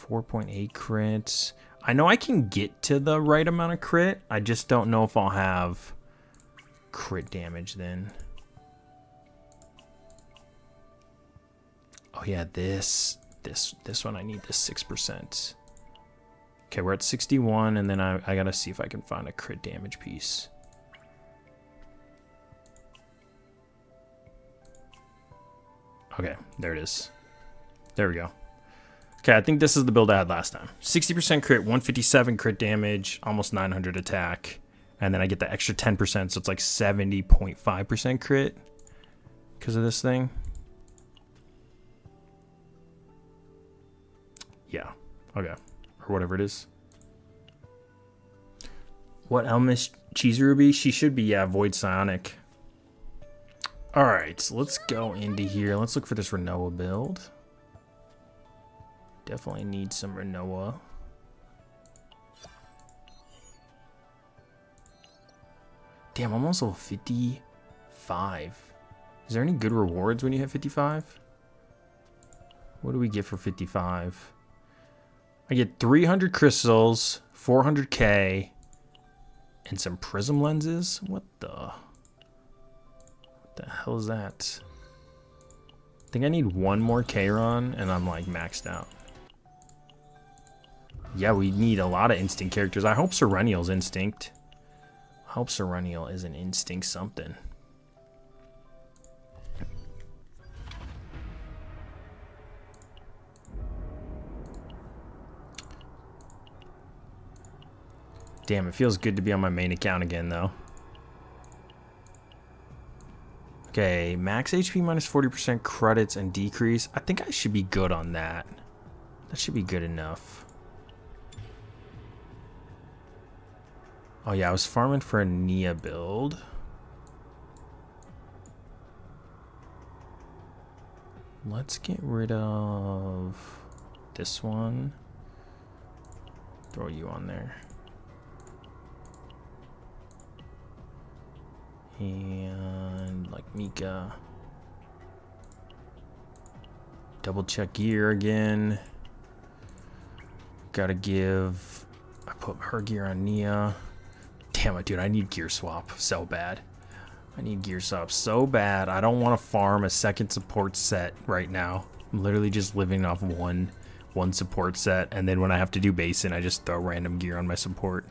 4.8 crits. I know I can get to the right amount of crit. I just don't know if I'll have crit damage then. Oh yeah, this one I need this 6%. Okay, we're at 61, and then I gotta see if I can find a crit damage piece. Okay, there it is. There we go. Okay, I think this is the build I had last time. 60% crit, 157 crit damage, almost 900 attack. And then I get the extra 10%, so it's like 70.5% crit because of this thing. Yeah, okay. Or whatever it is. What element Cheese Ruby? She should be, yeah, Void Psionic. Alright, so let's go into here. Let's look for this Renoa build. Definitely need some Renoa. Damn, I'm almost level 55. Is there any good rewards when you hit 55? What do we get for 55? I get 300 crystals, 400k, and some prism lenses? What the hell is that? I think I need one more K-Ron and I'm like maxed out. Yeah, we need a lot of instinct characters. I hope Serenial's instinct. I hope Serenial is an instinct something. Damn, it feels good to be on my main account again, though. Okay, max HP minus 40% credits and decrease. I think I should be good on that. That should be good enough. Oh yeah, I was farming for a Nia build. Let's get rid of this one. Throw you on there. And like Mika. Double check gear again. Gotta give. I put her gear on Nia. Damn it, dude. I need gear swap so bad. I need gear swap so bad. I don't want to farm a second support set right now. I'm literally just living off one support set. And then when I have to do basin, I just throw random gear on my support.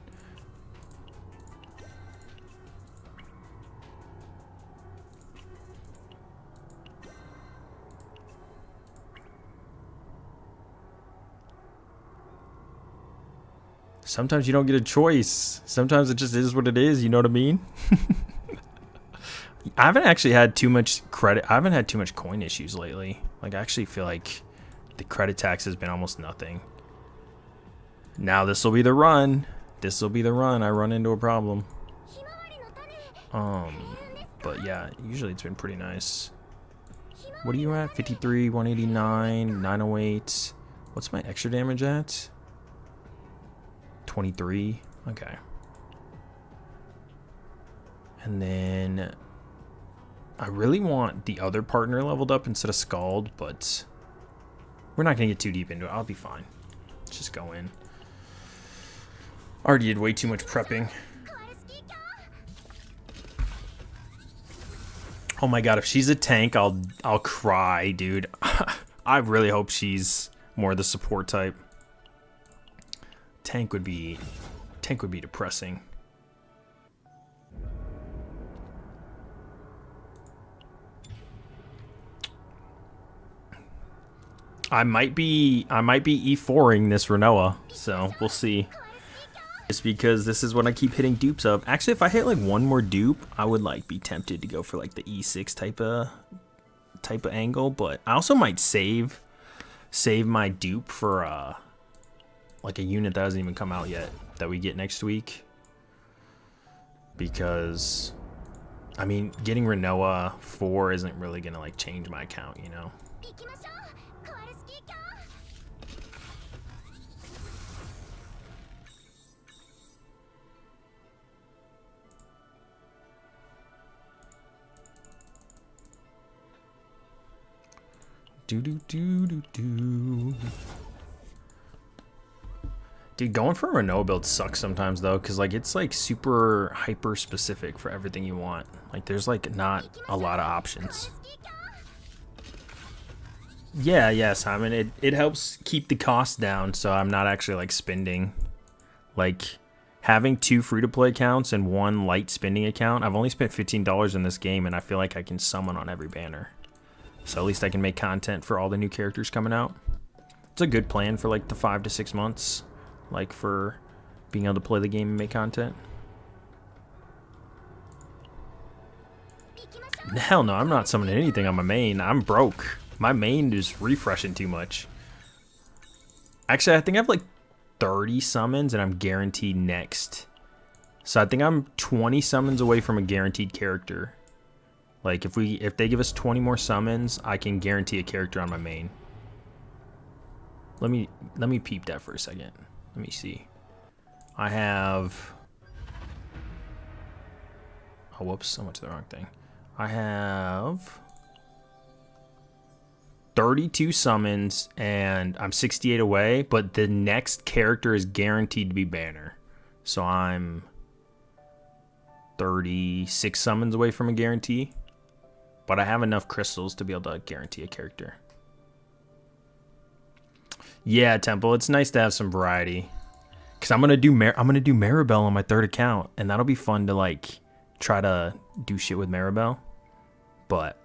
Sometimes you don't get a choice. Sometimes it just is what it is. You know what I mean? I haven't actually had too much credit. I haven't had too much coin issues lately. Like, I actually feel like the credit tax has been almost nothing. Now this will be the run. This will be the run. I run into a problem. But yeah, usually it's been pretty nice. What are you at? 53, 189, 908. What's my extra damage at? 23. Okay. And then I really want the other partner leveled up instead of Scald, but we're not gonna get too deep into it. I'll be fine. Let's just go in. Already did way too much prepping. Oh my god, if she's a tank, I'll cry, dude. I really hope she's more the support type. Tank would be depressing. I might be E4ing this Renoa, so we'll see. Just because this is what I keep hitting dupes of. Actually, if I hit like one more dupe, I would like be tempted to go for like the E6 type of angle, but I also might save my dupe for like a unit that hasn't even come out yet that we get next week. Because I mean, getting Renoa 4 isn't really gonna like change my account, you know. Do do do do do. Dude, going for a Renault build sucks sometimes though, because like it's like super hyper specific for everything you want. Like there's like not a lot of options. Yeah, Simon. It helps keep the cost down, so I'm not actually like spending. Like having 2 free-to-play accounts and 1 light spending account. I've only spent $15 in this game, and I feel like I can summon on every banner. So at least I can make content for all the new characters coming out. It's a good plan for like the 5 to 6 months, like for being able to play the game and make content. Hell no, I'm not summoning anything on my main. I'm broke. My main is refreshing too much. Actually, I think I have like 30 summons and I'm guaranteed next. So I think I'm 20 summons away from a guaranteed character. Like if they give us 20 more summons, I can guarantee a character on my main. Let me peep that for a second. Let me see. I have, oh whoops, I went to the wrong thing. I have 32 summons and I'm 68 away, but the next character is guaranteed to be banner. So I'm 36 summons away from a guarantee. But I have enough crystals to be able to guarantee a character. Yeah, Temple, it's nice to have some variety. Cause I'm gonna do Maribel on my 3rd account, and that'll be fun to like try to do shit with Maribel. But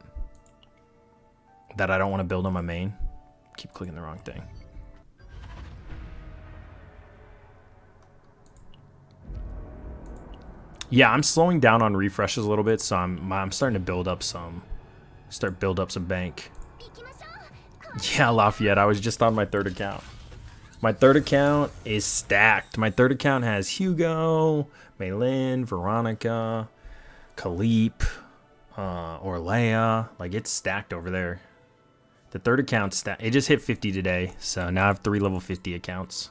that I don't want to build on my main. Keep clicking the wrong thing. Yeah, I'm slowing down on refreshes a little bit, so I'm starting to build up some bank. Yeah, Lafayette, I was just on my 3rd account. My 3rd account is stacked. My 3rd account has Hugo, Maylin, Veronica, Khalip, Orlea. Like, it's stacked over there. The 3rd account's stacked. It just hit 50 today, so now I have 3 level 50 accounts.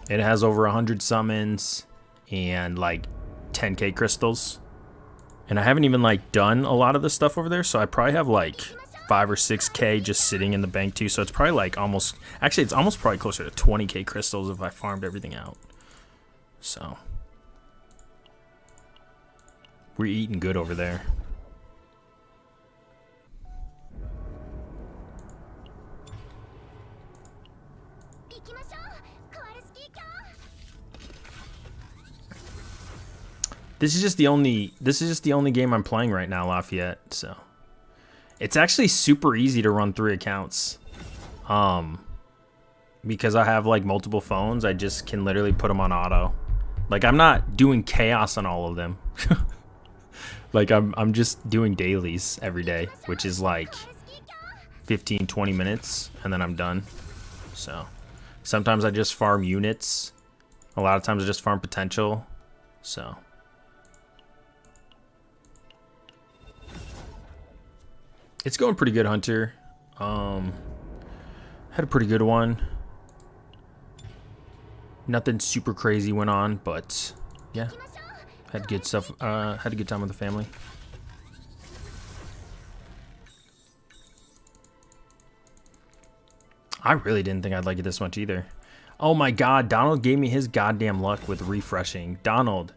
It has over 100 summons and like 10k crystals. And I haven't even like done a lot of the stuff over there, so I probably have like 5 or 6k just sitting in the bank too. So it's probably like almost, actually it's almost probably closer to 20k crystals if I farmed everything out. So we're eating good over there. This is just the only game I'm playing right now, Lafayette. So it's actually super easy to run 3 accounts. Because I have like multiple phones, I just can literally put them on auto. Like I'm not doing chaos on all of them. Like I'm just doing dailies every day, which is like 15-20 minutes and then I'm done. So sometimes I just farm units. A lot of times I just farm potential. So it's going pretty good, Hunter. Had a pretty good one. Nothing super crazy went on, but yeah, had good stuff. Had a good time with the family. I really didn't think I'd like it this much either. Oh my god, Donald gave me his goddamn luck with refreshing. Donald,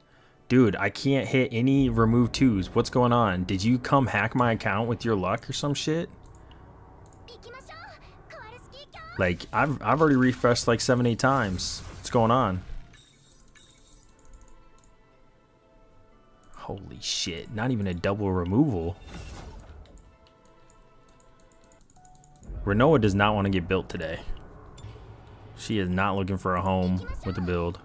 dude, I can't hit any remove 2s. What's going on? Did you come hack my account with your luck or some shit? Like, I've already refreshed like 7-8 times. What's going on? Holy shit, not even a double removal. Renoa does not want to get built today. She is not looking for a home with a build.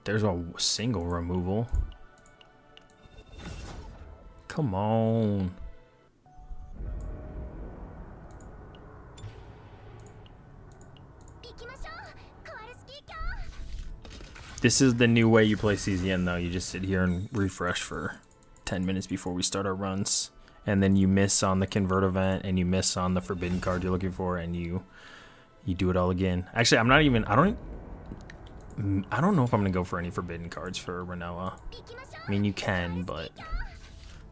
There's a single removal. Come on. This is the new way you play CZN, though. You just sit here and refresh for 10 minutes before we start our runs. And then you miss on the convert event, and you miss on the forbidden card you're looking for, and you do it all again. Actually, I don't know if I'm going to go for any forbidden cards for Renoa. I mean, you can, but I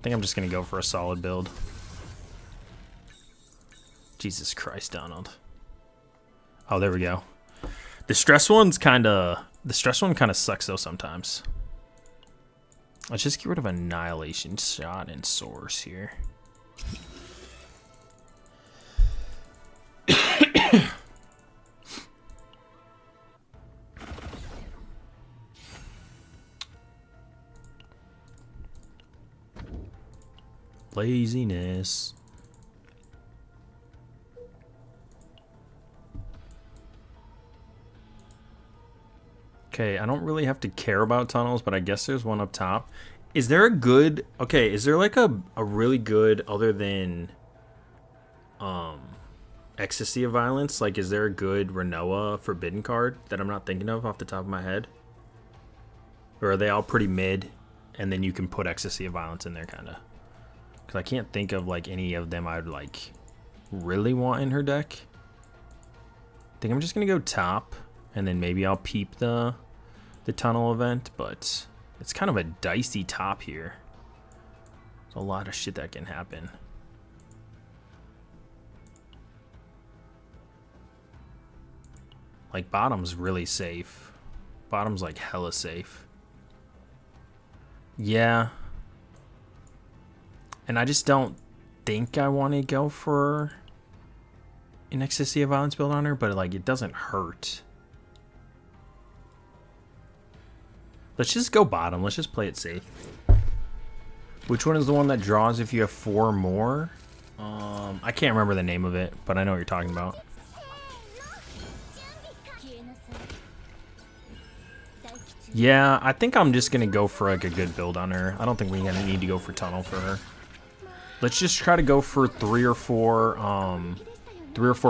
think I'm just going to go for a solid build. Jesus Christ, Donald. Oh, there we go. The stress one kind of sucks though sometimes. Let's just get rid of Annihilation Shot and Source here. Laziness. Okay, I don't really have to care about tunnels, but I guess there's one up top. Is there a good... Okay, is there like a really good, other than Ecstasy of Violence? Like, is there a good Renoa forbidden card that I'm not thinking of off the top of my head? Or are they all pretty mid, and then you can put Ecstasy of Violence in there, kind of? Because I can't think of like any of them I'd like really want in her deck. I think I'm just going to go top, and then maybe I'll peep the tunnel event, but it's kind of a dicey top here. There's a lot of shit that can happen. Like, bottom's really safe. Bottom's like hella safe. Yeah. And I just don't think I want to go for an Ecstasy of Violence build on her, but like, it doesn't hurt. Let's just go bottom. Let's just play it safe. Which one is the one that draws if you have 4 more? I can't remember the name of it, but I know what you're talking about. Yeah, I think I'm just going to go for like a good build on her. I don't think we're going to need to go for tunnel for her. Let's just try to go for 3 or 4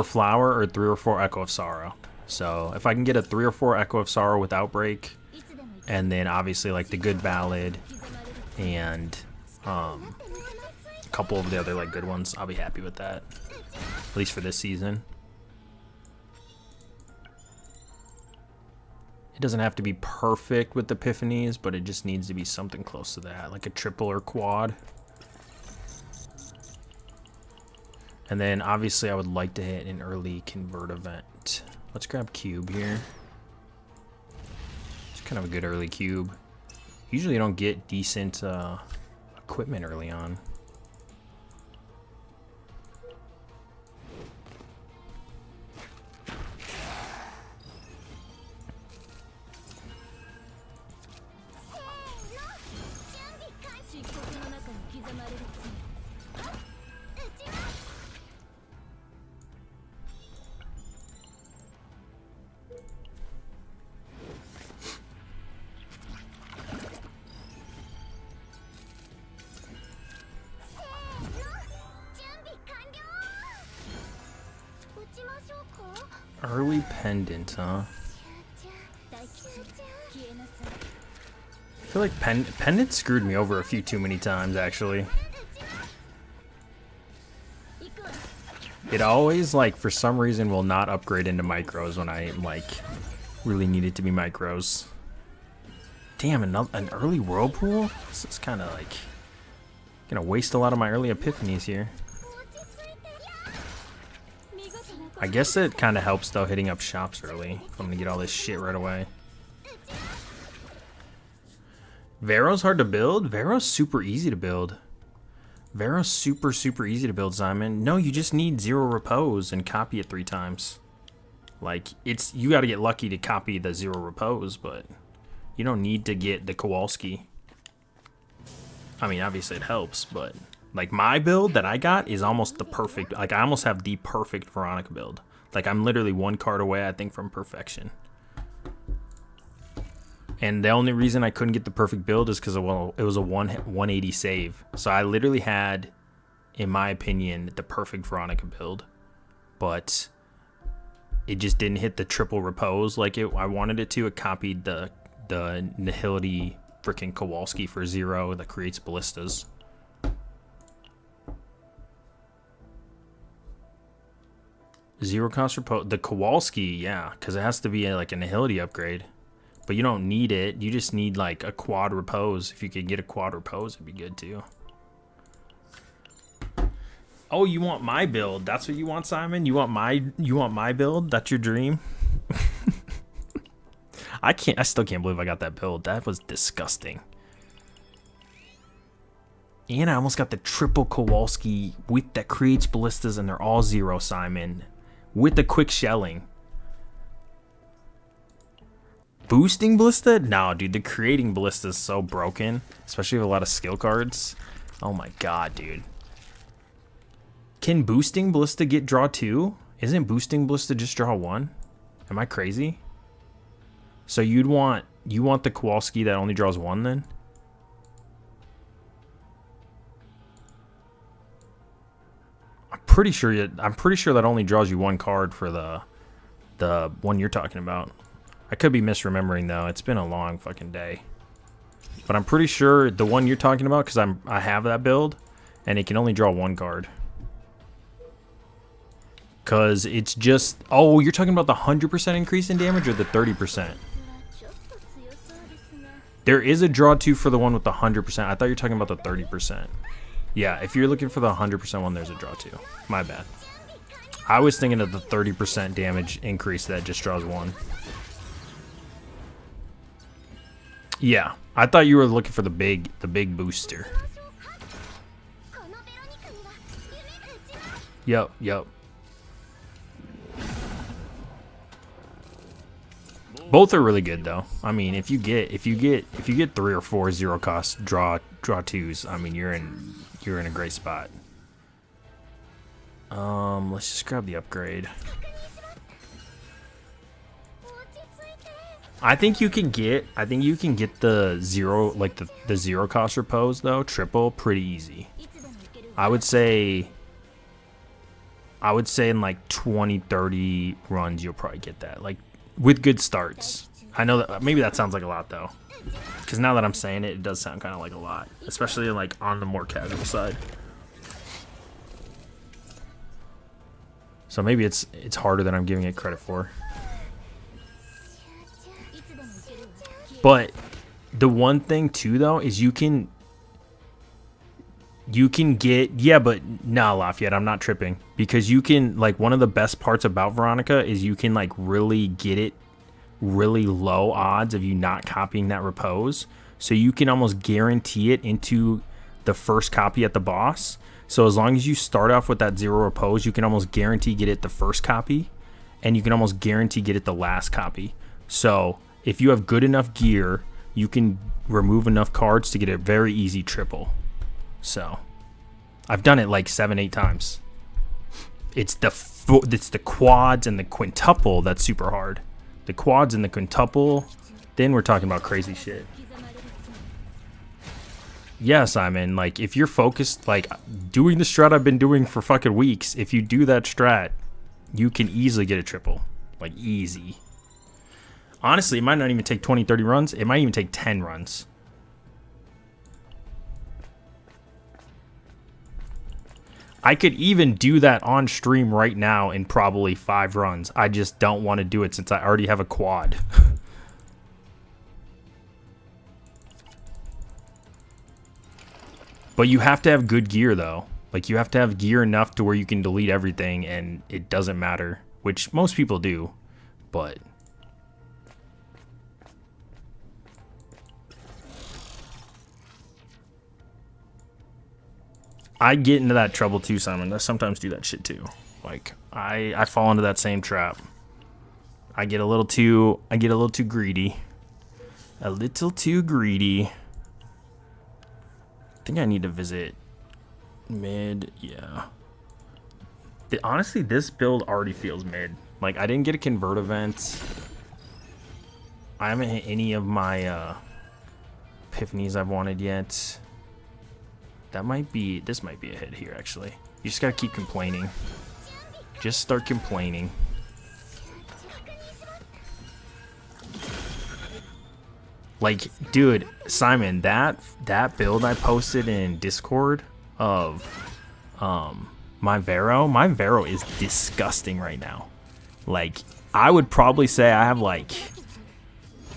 flower or 3 or 4 Echo of Sorrow. So if I can get a 3 or 4 Echo of Sorrow with Outbreak, and then obviously like the good ballad and a couple of the other like good ones, I'll be happy with that, at least for this season. It doesn't have to be perfect with Epiphanies, but it just needs to be something close to that, like a triple or quad. And then obviously I would like to hit an early convert event. Let's grab cube here. It's kind of a good early cube. Usually you don't get decent equipment early on. Early pendant, huh? I feel like pendant screwed me over a few too many times, actually. It always, like, for some reason will not upgrade into micros when I, like, really need it to be micros. Damn, an early whirlpool? This is kind of, like, gonna waste a lot of my early epiphanies here. I guess it kind of helps, though, hitting up shops early. If I'm gonna get all this shit right away. Vero's hard to build? Vero's super easy to build. Vero's super, super easy to build, Simon. No, you just need 0 repose and copy it 3 times. Like, you gotta get lucky to copy the 0 repose, but you don't need to get the Kowalski. I mean, obviously it helps, but... Like, my build that I got is almost the perfect... Like, I almost have the perfect Veronica build. Like, I'm literally 1 card away, I think, from perfection. And the only reason I couldn't get the perfect build is because, well, it was a 180 save. So I literally had, in my opinion, the perfect Veronica build. But it just didn't hit the triple repose like I wanted it to. It copied the the Nihility freaking Kowalski for 0 that creates ballistas. Zero cost repose. The Kowalski, yeah, because it has to be like a Nihility upgrade. But you don't need it. You just need like a quad repose. If you could get a quad repose, it'd be good too. Oh, you want my build? That's what you want, Simon? You want my build? That's your dream? I still can't believe I got that build. That was disgusting. And I almost got the triple Kowalski with that creates ballistas and they're all 0, Simon. With the quick shelling. Boosting ballista? No, dude, the creating ballista is so broken. Especially with a lot of skill cards. Oh my god, dude. Can boosting ballista get draw 2? Isn't boosting ballista just draw 1? Am I crazy? So you want the Kowalski that only draws 1 then? I'm pretty sure that only draws you 1 card for the one you're talking about. I could be misremembering though. It's been a long fucking day. But I'm pretty sure the one you're talking about, because I have that build and it can only draw 1 card. Because it's just... Oh, you're talking about the 100% increase in damage or the 30%? There is a draw 2 for the one with the 100%. I thought you were talking about the 30%. Yeah, if you're looking for the 100% one, there's a draw 2. My bad. I was thinking of the 30% damage increase that just draws 1. Yeah, I thought you were looking for the big booster. Yep. Both are really good though. I mean, if you get 3 or 4 0 cost draw 2s, I mean you're in a great spot. Let's just grab the upgrade. I think you can get the 0, like the 0 cost repose though, triple, pretty easy. I would say in like 20-30 runs you'll probably get that, like with good starts. I know that maybe that sounds like a lot though, because now that I'm saying it, it does sound kind of like a lot, especially like on the more casual side. So maybe it's harder than I'm giving it credit for. But the one thing too though is you can get, yeah, but nah, Lafayette, I'm not tripping, because you can, like, one of the best parts about Veronica is you can like really get it really low odds of you not copying that repose, so you can almost guarantee it into the first copy at the boss. So as long as you start off with that 0 repose, you can almost guarantee get it the first copy, and you can almost guarantee get it the last copy. So if you have good enough gear, you can remove enough cards to get a very easy triple. So I've done it like 7-8 times. It's the quads and the quintuple that's super hard. The quads and the quintuple, then we're talking about crazy shit. Yeah, Simon, like if you're focused, like doing the strat I've been doing for fucking weeks, if you do that strat, you can easily get a triple. Like easy. Honestly, it might not even take 20-30 runs. It might even take 10 runs. I could even do that on stream right now in probably 5 runs. I just don't want to do it since I already have a quad. But you have to have good gear though. Like you have to have gear enough to where you can delete everything and it doesn't matter, which most people do, but I get into that trouble too, Simon. I sometimes do that shit too. Like I fall into that same trap. I get a little too greedy. A little too greedy. I think I need to visit mid, yeah. Honestly, this build already feels mid. Like I didn't get a convert event. I haven't hit any of my epiphanies I've wanted yet. This might be a hit here, actually. You just gotta keep complaining. Just start complaining. Like, dude, Simon, that build I posted in Discord of my Vero is disgusting right now. Like, I would probably say I have like,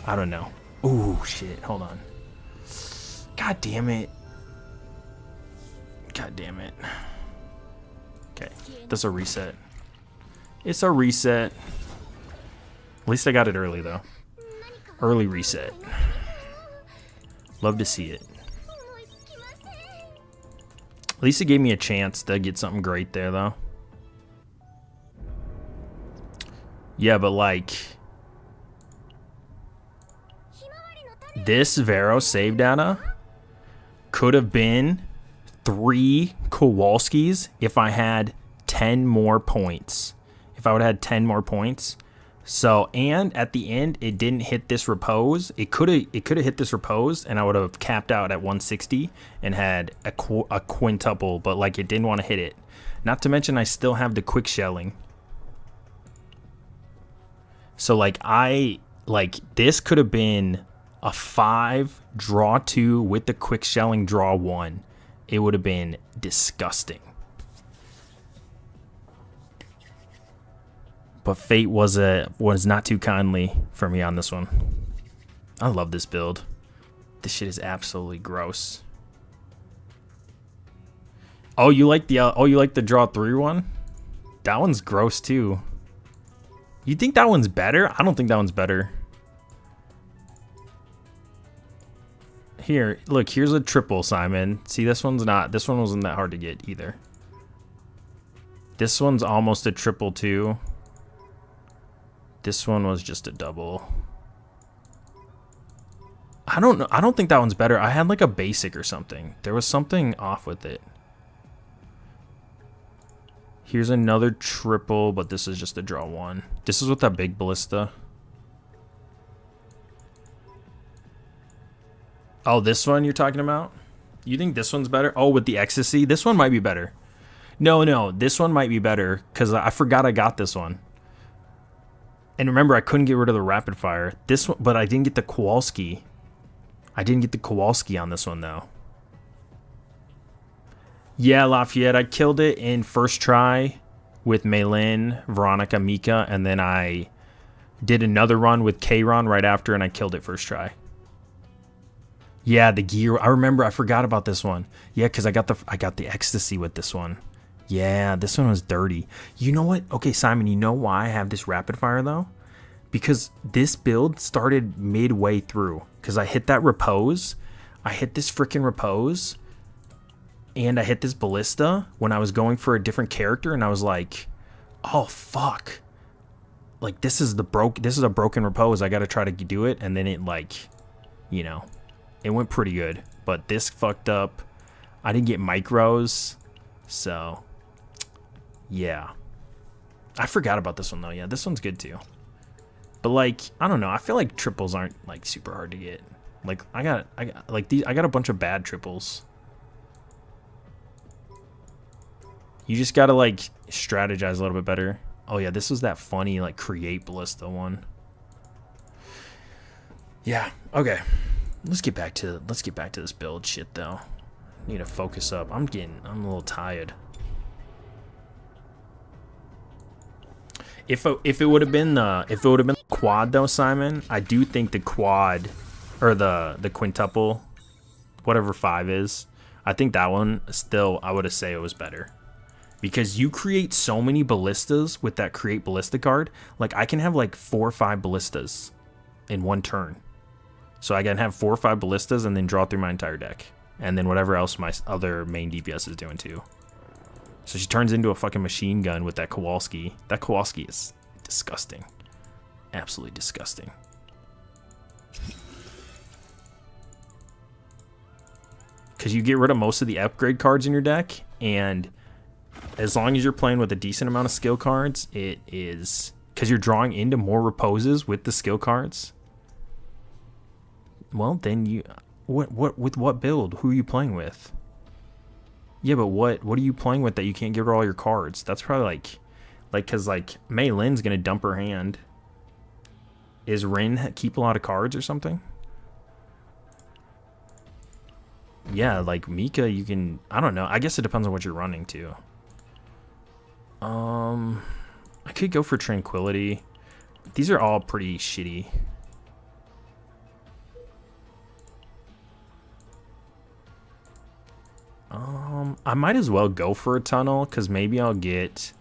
I don't know. Ooh, shit, hold on. God damn it. God damn it. Okay, that's a reset. It's a reset. At least I got it early though. Early reset. Love to see it. At least it gave me a chance to get something great there though. Yeah, but like this Vero save data could have been 3 Kowalskis if I had 10 more points. If I would have had 10 more points. So, and at the end, it didn't hit this repose. It could have hit this repose, and I would have capped out at 160 and had a quintuple, but like it didn't want to hit it. Not to mention, I still have the quick shelling. So like this could have been a 5 draw 2 with the quick shelling draw 1. It would have been disgusting. But fate was not too kindly for me on this one. I love this build. This shit is absolutely gross. Oh, you like the draw 3 one? That one's gross too. You think that one's better? I don't think that one's better. Here, look, here's a triple, Simon. See, this one wasn't that hard to get either. This one's almost a triple too. This one was just a double. I don't know. I don't think that one's better. I had like a basic or something. There was something off with it. Here's another triple, but this is just a draw 1. This is with that big ballista. Oh, this one you're talking about? You think this one's better? Oh, with the ecstasy? This one might be better. No, this one might be better because I forgot I got this one. And remember, I couldn't get rid of the rapid fire. This one, but I didn't get the Kowalski. I didn't get the Kowalski on this one though. Yeah, Lafayette, I killed it in first try with Maylin, Veronica, Mika, and then I did another run with K-Ron right after, and I killed it first try. Yeah, the gear. I remember. I forgot about this one. Yeah, because I got the ecstasy with this one. Yeah, this one was dirty. You know what? Okay, Simon, you know why I have this rapid fire though? Because this build started midway through. Because I hit that repose. I hit this freaking repose. And I hit this ballista when I was going for a different character, and I was like, oh fuck. Like this is a broken repose. I gotta try to do it, and then it like, you know, it went pretty good. But this fucked up. I didn't get micros. So yeah, I forgot about this one though. Yeah, this one's good too. But like, I don't know. I feel like triples aren't like super hard to get. Like I got a bunch of bad triples. You just gotta like strategize a little bit better. Oh yeah, this was that funny like create ballista one. Yeah. Okay. Let's get back to this build shit though. Need to focus up. I'm a little tired. If it would have been the quad though, Simon, I do think the quad or the quintuple, whatever 5 is, I think that one still I would have say it was better. Because you create so many ballistas with that create ballista card. Like I can have like 4 or 5 ballistas in one turn. So I can have 4 or 5 ballistas and then draw through my entire deck. And then whatever else my other main DPS is doing too. So she turns into a fucking machine gun with that Kowalski. That Kowalski is disgusting. Absolutely disgusting. Because you get rid of most of the upgrade cards in your deck, and as long as you're playing with a decent amount of skill cards, it is... Because you're drawing into more reposes with the skill cards. Well, then you... With what build? Who are you playing with? Yeah, but what are you playing with that you can't get rid of all your cards? That's probably like because like Mei Lin's gonna dump her hand. Is Rin keep a lot of cards or something? yeah, like Mika, you can, I don't know. I guess it depends on what you're running too. I could go for Tranquility. These are all pretty shitty. I might as well go for a tunnel because maybe I'll get,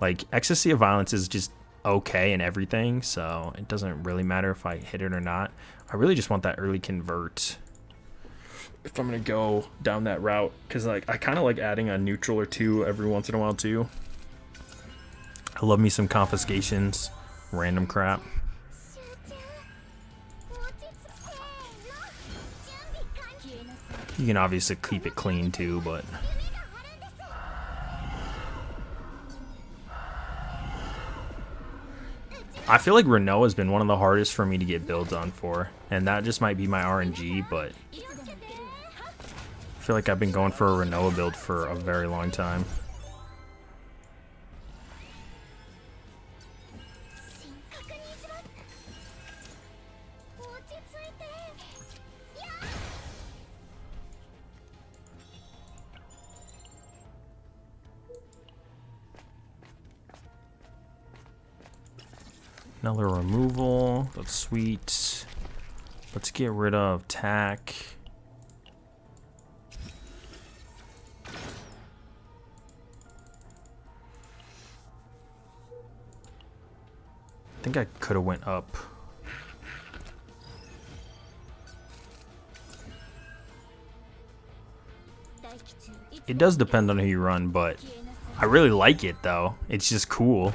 like, Ecstasy of Violence is just okay and everything, so it doesn't really matter if I hit it or not. I really just want that early convert if I'm gonna go down that route, because like I kind of like adding a neutral or two every once in a while too. I love me some confiscations, random crap. You can obviously keep it clean too, but I feel like Renault has been one of the hardest for me to get builds on for, and that just might be my RNG, but I feel like I've been going for a Renault build for a very long time. Another removal, that's sweet. Let's get rid of tack. I think I could have went up. It does depend on who you run, but I really like it though. It's just cool.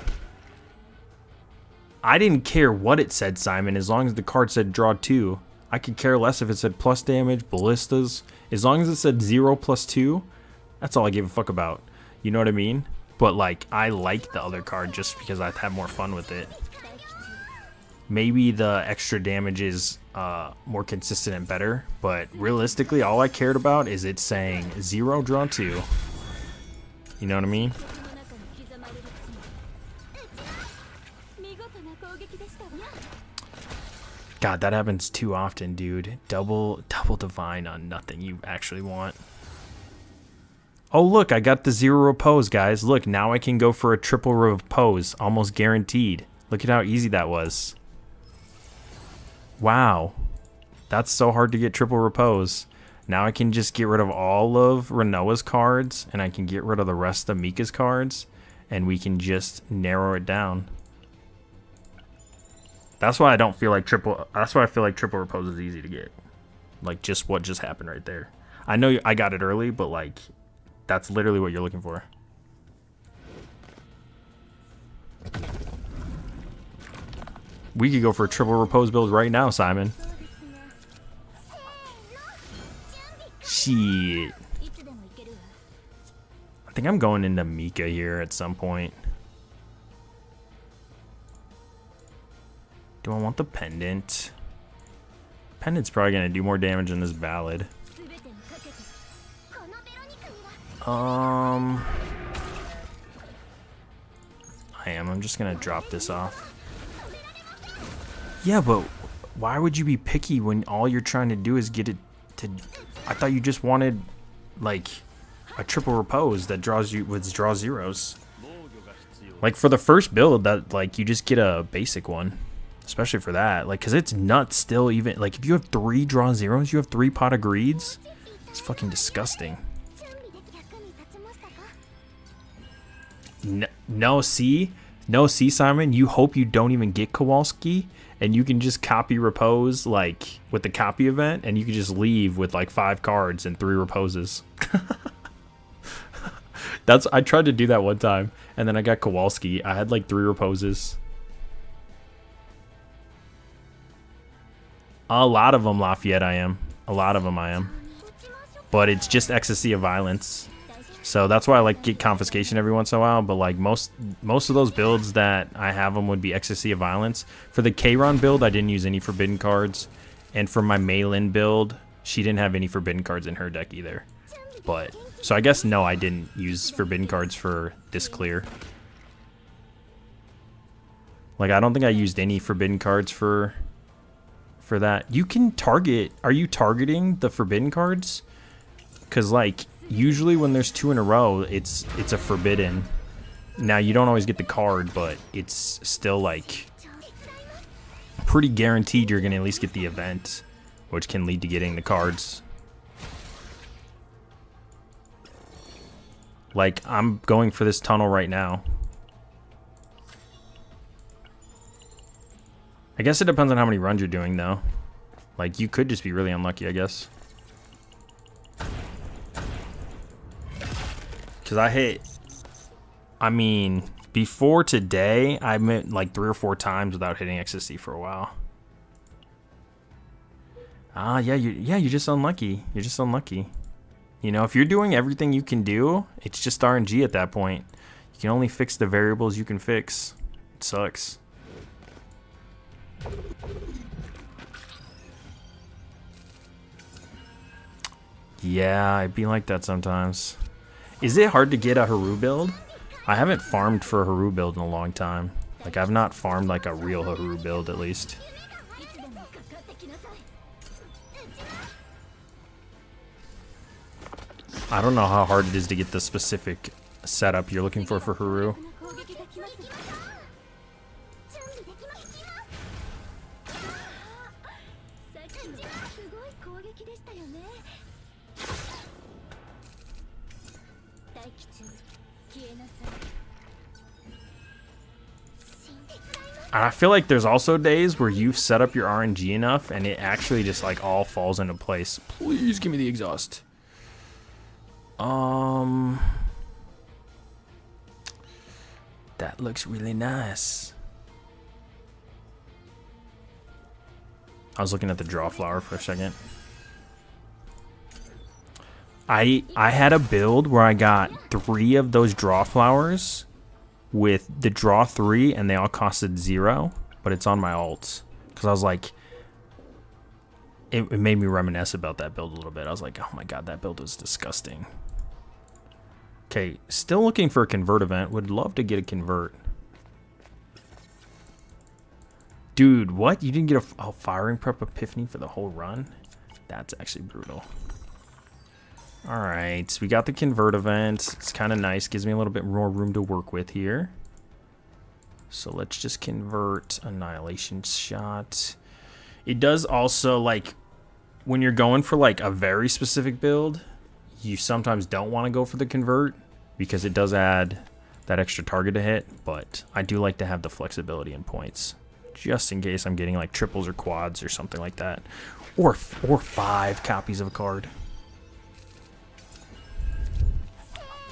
I didn't care what it said, Simon, as long as the card said draw 2. I could care less if it said plus damage, ballistas. As long as it said 0 plus 2, that's all I gave a fuck about. You know what I mean? But like, I like the other card just because I've had more fun with it. Maybe the extra damage is more consistent and better, but realistically, all I cared about is it saying 0 draw 2. You know what I mean? God, that happens too often, dude. Double divine on nothing you actually want. Oh, look, I got the 0 repose, guys. Look, now I can go for a triple repose, almost guaranteed. Look at how easy that was. Wow. That's so hard to get triple repose. Now I can just get rid of all of Renoa's cards, and I can get rid of the rest of Mika's cards, and we can just narrow it down. That's why I don't feel like that's why I feel like triple repose is easy to get. Like, just what just happened right there. I know I got it early, but like, that's literally what you're looking for. We could go for a triple repose build right now, Simon. Shit. I think I'm going into Mika here at some point. Do I want the pendant? Pendant's probably going to do more damage than this Ballad. I am. I'm just going to drop this off. Yeah, but why would you be picky when all you're trying to do is get it to... I thought you just wanted, like, a triple repose that draws you with draw zeros. Like, for the first build, that like you just get a basic one. Especially for that, like, because it's nuts still. Even like if you have 3 draw zeros, you have 3 pot of greeds. It's fucking disgusting. No, see, Simon. You hope you don't even get Kowalski, and you can just copy repose like with the copy event, and you can just leave with like 5 cards and 3 reposes. I tried to do that one time, and then I got Kowalski. I had like 3 reposes. A lot of them, Lafayette, I am. A lot of them I am. But it's just Ecstasy of Violence. So that's why I like get Confiscation every once in a while. But like most of those builds that I have them would be Ecstasy of Violence. For the Kayron build, I didn't use any Forbidden cards. And for my Maylin build, she didn't have any Forbidden cards in her deck either. But, so I guess no, I didn't use Forbidden cards for this clear. Like, I don't think I used any Forbidden cards for that. You can target, are you targeting the Forbidden cards Because, like, usually when there's 2 in a row, it's a forbidden. Now, you don't always get the card, but it's still, like, pretty guaranteed you're going to at least get the event, which can lead to getting the cards. Like, I'm going for this tunnel right now. I guess it depends on how many runs you're doing, though. Like, you could just be really unlucky, I guess. Because I mean, before today, I went like 3 or 4 times without hitting XSC for a while. Ah, yeah, you're just unlucky. You're just unlucky. You know, if you're doing everything you can do, it's just RNG at that point. You can only fix the variables you can fix. It sucks. Yeah, it'd be like that sometimes. Is it hard to get a Haru build? I haven't farmed for a Haru build in a long time. Like, I've not farmed like a real Haru build at least. I don't know how hard it is to get the specific setup you're looking for Haru. I feel like there's also days where you've set up your RNG enough and it actually just like all falls into place. Please give me the exhaust. That looks really nice. I was looking at the draw flower for a second. I had a build where I got 3 of those draw flowers with the draw 3 and they all costed 0, but it's on my alts. Because I was like, it made me reminisce about that build a little bit. I was like, oh my god, that build was disgusting. Okay, still looking for a convert event. Would love to get a convert. Dude, what? You didn't get a firing prep epiphany for the whole run? That's actually brutal. Alright, so we got the convert event. It's kind of nice. Gives me a little bit more room to work with here. So let's just convert Annihilation Shot. It does also, like, when you're going for, like, a very specific build, you sometimes don't want to go for the convert because it does add that extra target to hit, but I do like to have the flexibility in points just in case I'm getting like triples or quads or something like that, or 5 copies of a card.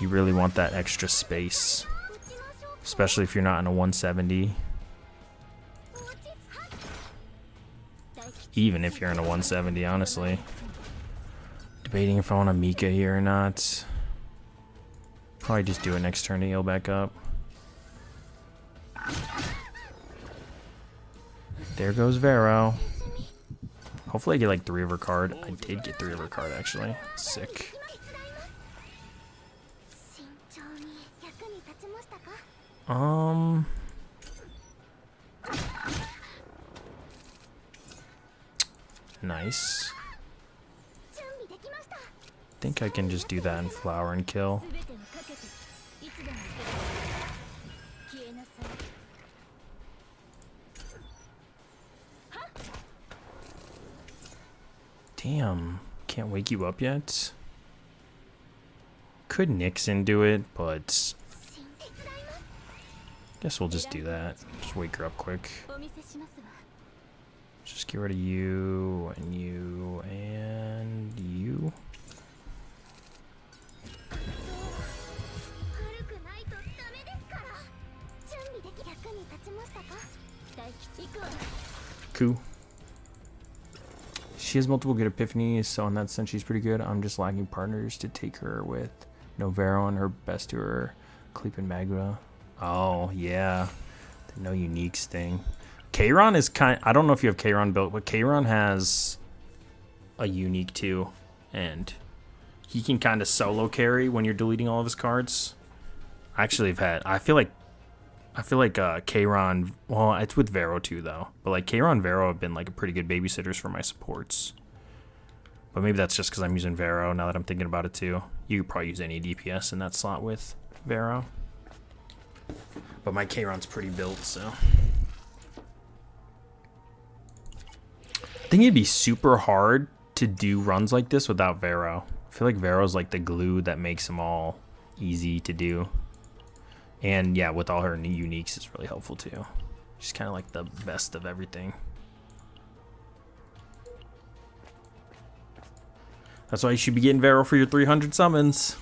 You really want that extra space, especially if you're not in a 170. Even if you're in a 170, honestly. Debating if I want a Mika here or not. Probably just do it next turn to heal back up. There goes Vero. Hopefully I get like 3 of her card. I did get 3 of her card actually. Sick. Nice. I think I can just do that in flower and kill. Damn, can't wake you up yet. Could Nixon do it, but guess we'll just do that. Just wake her up quick. Just get rid of you and you and you. Cool. She has multiple good epiphanies, so in that sense she's pretty good. I'm just lacking partners to take her with. Novero and her best to her. Cleep and Magra. Oh, yeah. The no uniques thing. Kayron is I don't know if you have Kayron built, but Kayron has a unique too. And he can kind of solo carry when you're deleting all of his cards. I feel like Kayron, well, it's with Vero too though. But like Kayron and Vero have been like a pretty good babysitters for my supports. But maybe that's just because I'm using Vero now that I'm thinking about it too. You could probably use any DPS in that slot with Vero. But my Kayron's pretty built, so. I think it'd be super hard to do runs like this without Vero. I feel like Vero's like the glue that makes them all easy to do. And yeah, with all her uniques, it's really helpful too. She's kind of like the best of everything. That's why you should be getting Vero for your 300 summons.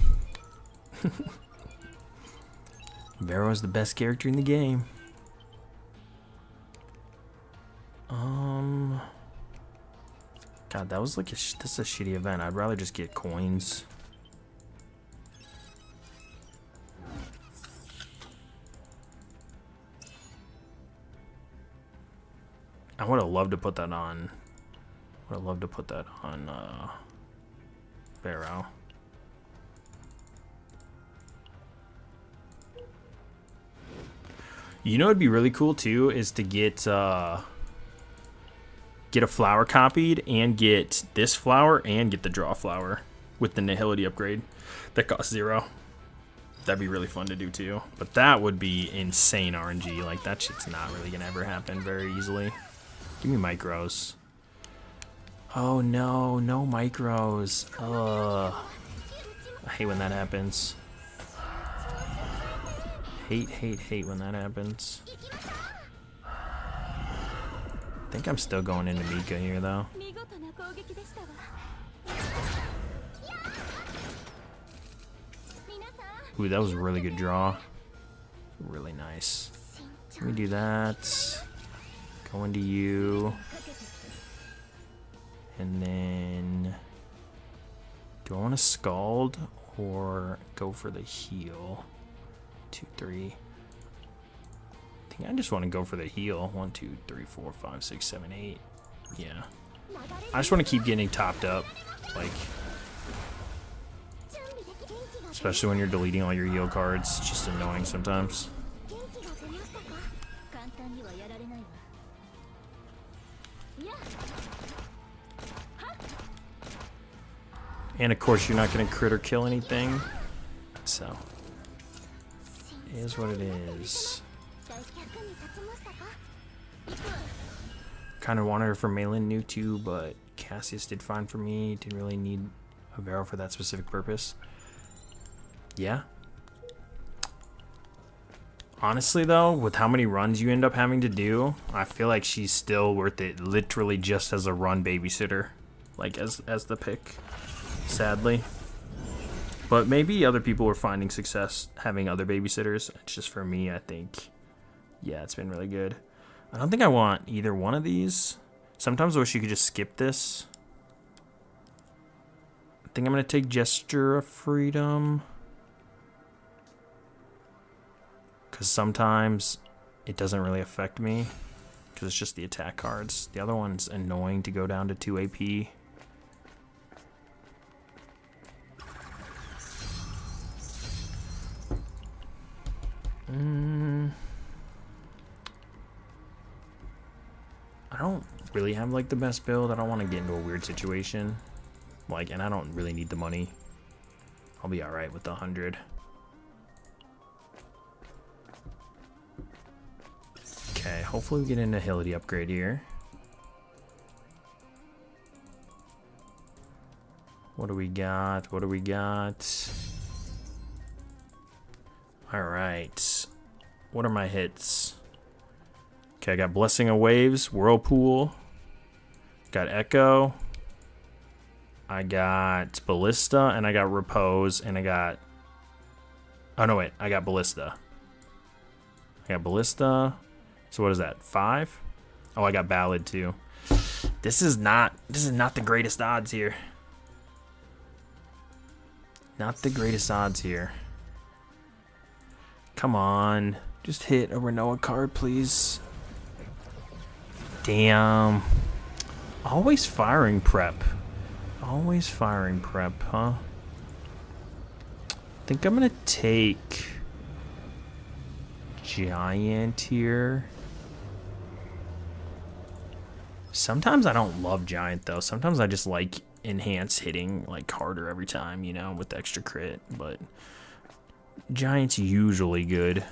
Vero is the best character in the game. God, that was like this is a shitty event. I'd rather just get coins. I would have loved to put that on. Would have loved to put that on Vero. You know, it'd be really cool too is to get a flower copied and get this flower and get the draw flower with the Nihility upgrade that costs 0. That'd be really fun to do too. But that would be insane RNG. Like that shit's not really gonna ever happen very easily. Give me micros. Oh no, no micros. Ugh. I hate when that happens. Hate when that happens. I think I'm still going into Mika here though. Ooh, that was a really good draw. Really nice. Let me do that. Go into you. And then... do I want to Scald or go for the heal? 2, 3. I think I just want to go for the heal. 1, 2, 3, 4, 5, 6, 7, 8. Yeah. I just want to keep getting topped up. Like... especially when you're deleting all your heal cards. It's just annoying sometimes. And of course you're not going to crit or kill anything. So, it is what it is. Kind of wanted her for Malin new too, but Cassius did fine for me. Didn't really need a Vero for that specific purpose. Yeah. Honestly though, with how many runs you end up having to do, I feel like she's still worth it literally just as a run babysitter. Like as the pick. Sadly. But maybe other people were finding success having other babysitters. It's just for me, I think, yeah, it's been really good. I don't think I want either one of these. Sometimes I wish you could just skip this. I think I'm going to take Gesture of Freedom. Because sometimes it doesn't really affect me. Because it's just the attack cards. The other one's annoying to go down to 2 AP. I don't really have like the best build. I don't want to get into a weird situation. Like, and I don't really need the money. I'll be alright with the 100. Okay, hopefully we get an Nihility upgrade here. What do we got? What do we got? Alright. What are my hits? Okay, I got Blessing of Waves, Whirlpool. Got Echo. I got Ballista, and I got Repose, and I got... oh, no, wait. I got Ballista. I got Ballista. So what is that? 5? Oh, I got Ballad, too. This is not the greatest odds here. Not the greatest odds here. Come on. Just hit a Renoa card, please. Damn. Always firing prep. Always firing prep, huh? I think I'm going to take Giant here. Sometimes I don't love Giant, though. Sometimes I just like enhance hitting like harder every time, you know, with the extra crit. But Giant's usually good.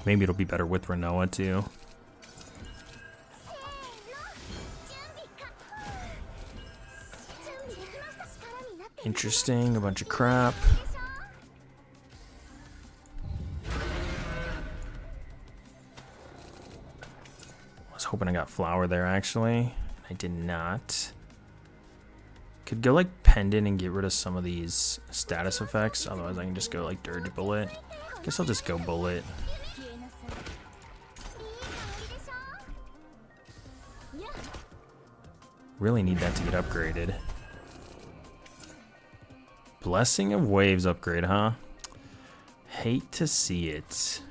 Maybe it'll be better with Renoa too. Interesting, a bunch of crap. I was hoping I got flower there actually. I did not. Could go like pendant and get rid of some of these status effects. Otherwise I can just go like dirge bullet. Guess I'll just go bullet. Really need that to get upgraded. Blessing of Waves upgrade, huh? Hate to see it.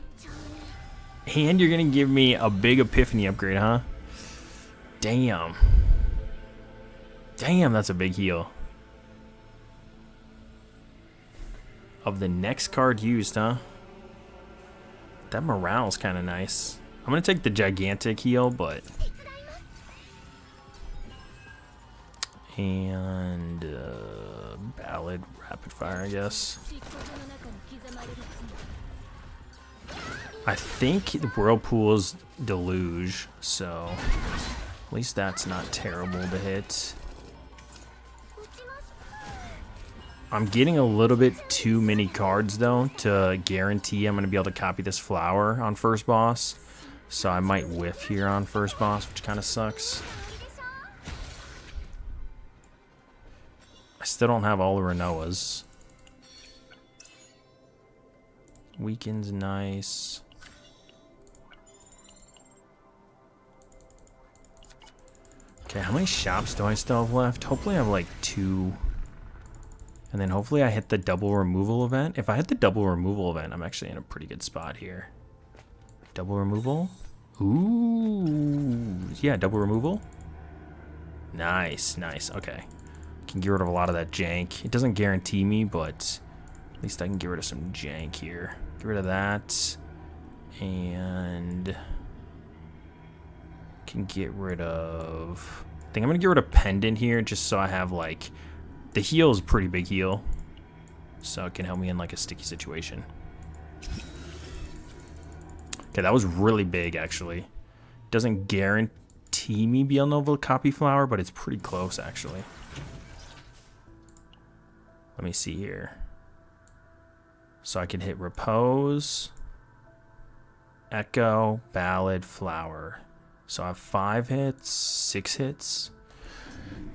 And you're gonna give me a big Epiphany upgrade, huh? Damn. Damn, that's a big heal. Of the next card used, huh? That morale's kind of nice. I'm gonna take the gigantic heal, but... And ballad rapid fire, I guess. I think the Whirlpool's Deluge, so at least that's not terrible to hit. I'm getting a little bit too many cards though to guarantee I'm going to be able to copy this flower on first boss, so I might whiff here on first boss, which kind of sucks. I still don't have all the Renoas. Weaken's nice. Okay, how many shops do I still have left? Hopefully I have like 2. And then hopefully I hit the double removal event. If I hit the double removal event, I'm actually in a pretty good spot here. Double removal? Ooh. Yeah, double removal. Nice, nice. Okay. Can get rid of a lot of that jank. It doesn't guarantee me, but at least I can get rid of some jank here. Get rid of that. And can get rid of... I think I'm going to get rid of Pendant here just so I have like... The heal is a pretty big heal. So it can help me in like a sticky situation. Okay, that was really big actually. Doesn't guarantee me being able to copy flower, but it's pretty close actually. Let me see here. So I can hit Repose, Echo, Ballad, Flower. So I have 5 hits, 6 hits.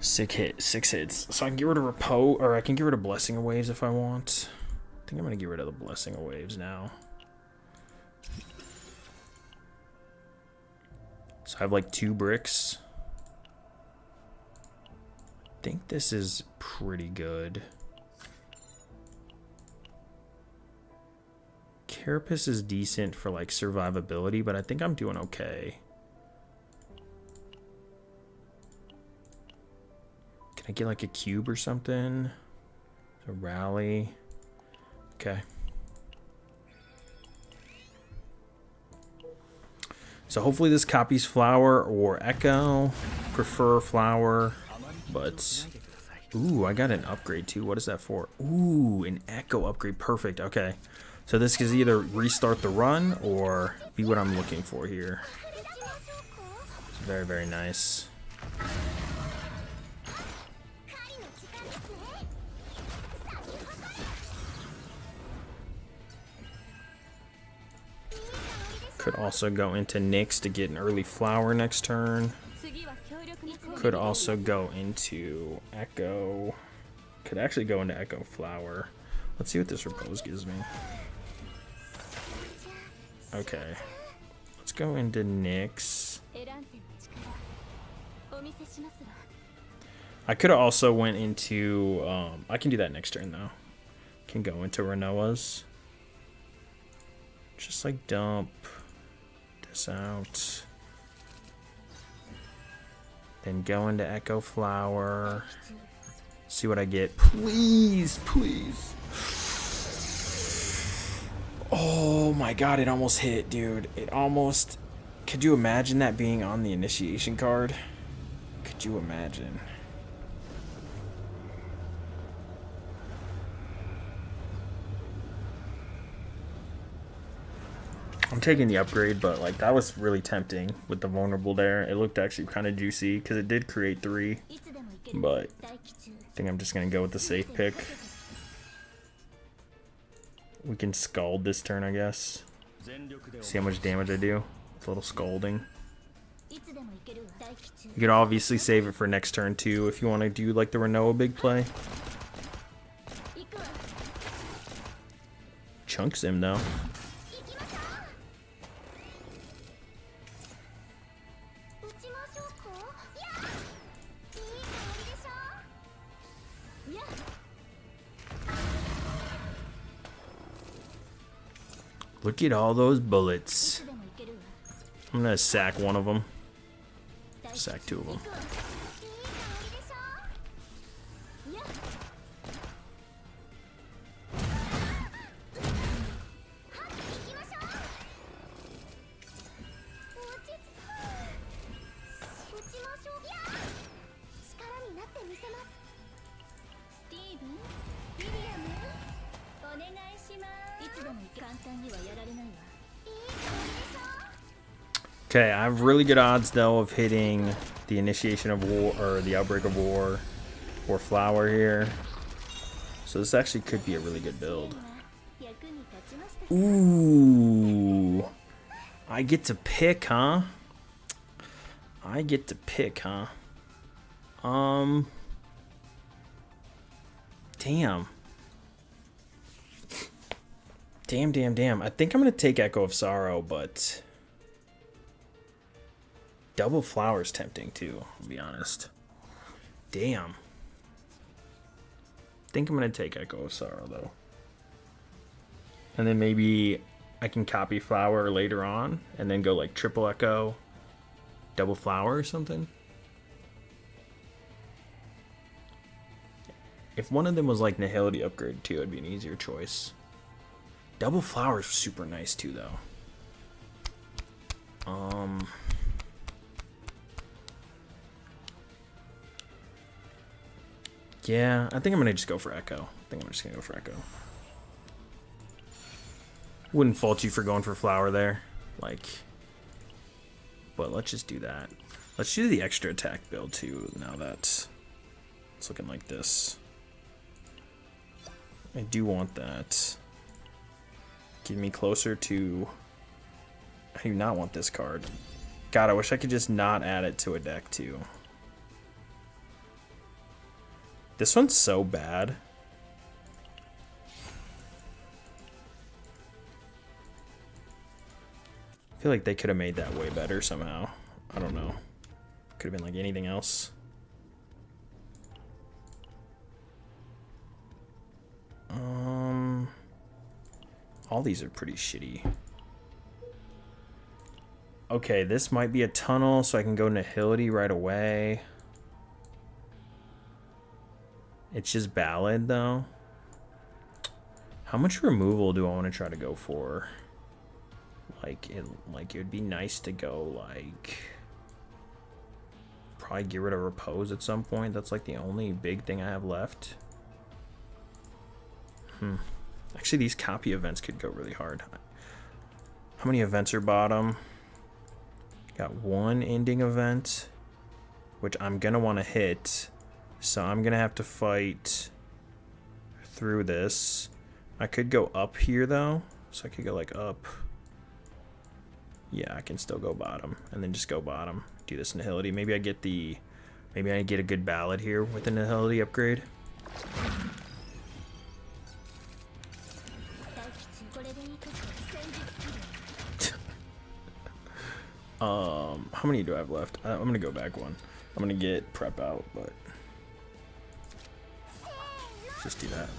6 hits. So I can get rid of Repose, or I can get rid of Blessing of Waves if I want. I think I'm going to get rid of the Blessing of Waves now. So I have like 2 bricks. I think this is pretty good. Carapace is decent for like survivability, but I think I'm doing okay. Can I get like a cube or something? A rally. Okay. So hopefully this copies flower or echo. Prefer flower, but ooh, I got an upgrade too. What is that for? Ooh, an echo upgrade. Perfect. Okay. So this can either restart the run or be what I'm looking for here. It's very, very nice. Could also go into Nyx to get an early flower next turn. Could also go into Echo. Could actually go into Echo Flower. Let's see what this Repose gives me. Okay. Let's go into Nyx. I could have also went into... I can do that next turn though. Can go into Renoa's. Just like dump this out. Then go into Echo Flower. See what I get. Please, please. Oh my god, it almost hit, dude. It almost... Could you imagine that being on the initiation card? Could you imagine? I'm taking the upgrade, but like that was really tempting with the vulnerable there. It looked actually kind of juicy because it did create 3, but I think I'm just gonna go with the safe pick. We can scald this turn, I guess. See how much damage I do with a little scalding. You could obviously save it for next turn too if you want to do like the Renoa big play. Chunks him though. Look at all those bullets. I'm gonna sack one of them. Sack 2 of them. Okay, I have really good odds though of hitting the initiation of war or the outbreak of war or flower here. So this actually could be a really good build. Ooh. I get to pick, huh? I get to pick, huh? Damn. Damn. I think I'm gonna take Echo of Sorrow, but double flower's tempting too, I'll be honest. Damn. I think I'm gonna take Echo of Sorrow though. And then maybe I can copy flower later on and then go like triple echo, double flower or something. If one of them was like Nihility upgrade too, it'd be an easier choice. Double flower is super nice too though. Yeah, I think I'm gonna just go for Echo. Wouldn't fault you for going for flower there, like, but let's just do that. Let's do the extra attack build too. Now that it's looking like this, I do want that. Get me closer to. I do not want this card. God, I wish I could just not add it to a deck too. This one's so bad. I feel like they could have made that way better somehow. I don't know. Could have been like anything else. All these are pretty shitty. Okay, this might be a tunnel, so I can go Nihility right away. It's just Ballad, though. How much removal do I want to try to go for? Like, it would be nice to go, like, probably get rid of Repose at some point. That's, like, the only big thing I have left. Actually, these copy events could go really hard. How many events are bottom? Got one ending event, which I'm going to want to hit. So I'm going to have to fight through this. I could go up here, though. So I could go, like, up. Yeah, I can still go bottom. And then just go bottom. Do this Nihility. Maybe I get a good Ballad here with the Nihility upgrade. How many do I have left? I'm going to go back one. I'm going to get prep out, but... just do that.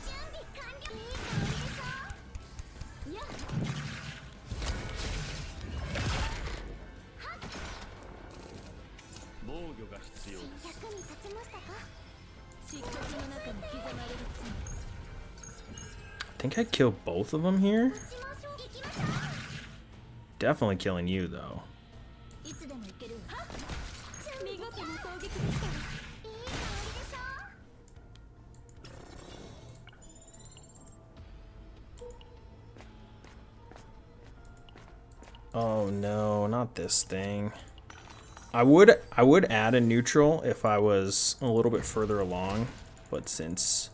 I think I kill both of them here. Definitely killing you though. Oh no, not this thing. I would add a neutral if I was a little bit further along, but since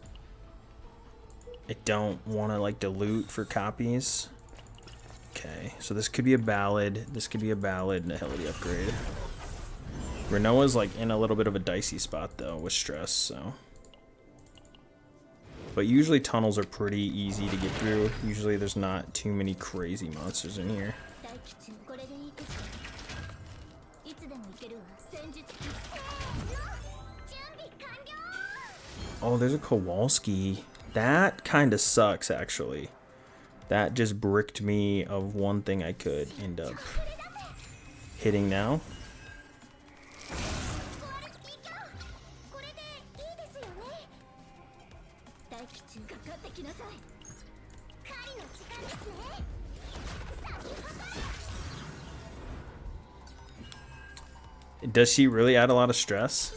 I don't want to like dilute for copies. Okay, so this could be a ballad. This could be a ballad and a Nihility upgrade. Renoa's like in a little bit of a dicey spot though with stress, so. But usually tunnels are pretty easy to get through. Usually there's not too many crazy monsters in here. Oh, there's a Kowalski. That kind of sucks, actually. That just bricked me of one thing I could end up hitting now. Does she really add a lot of stress?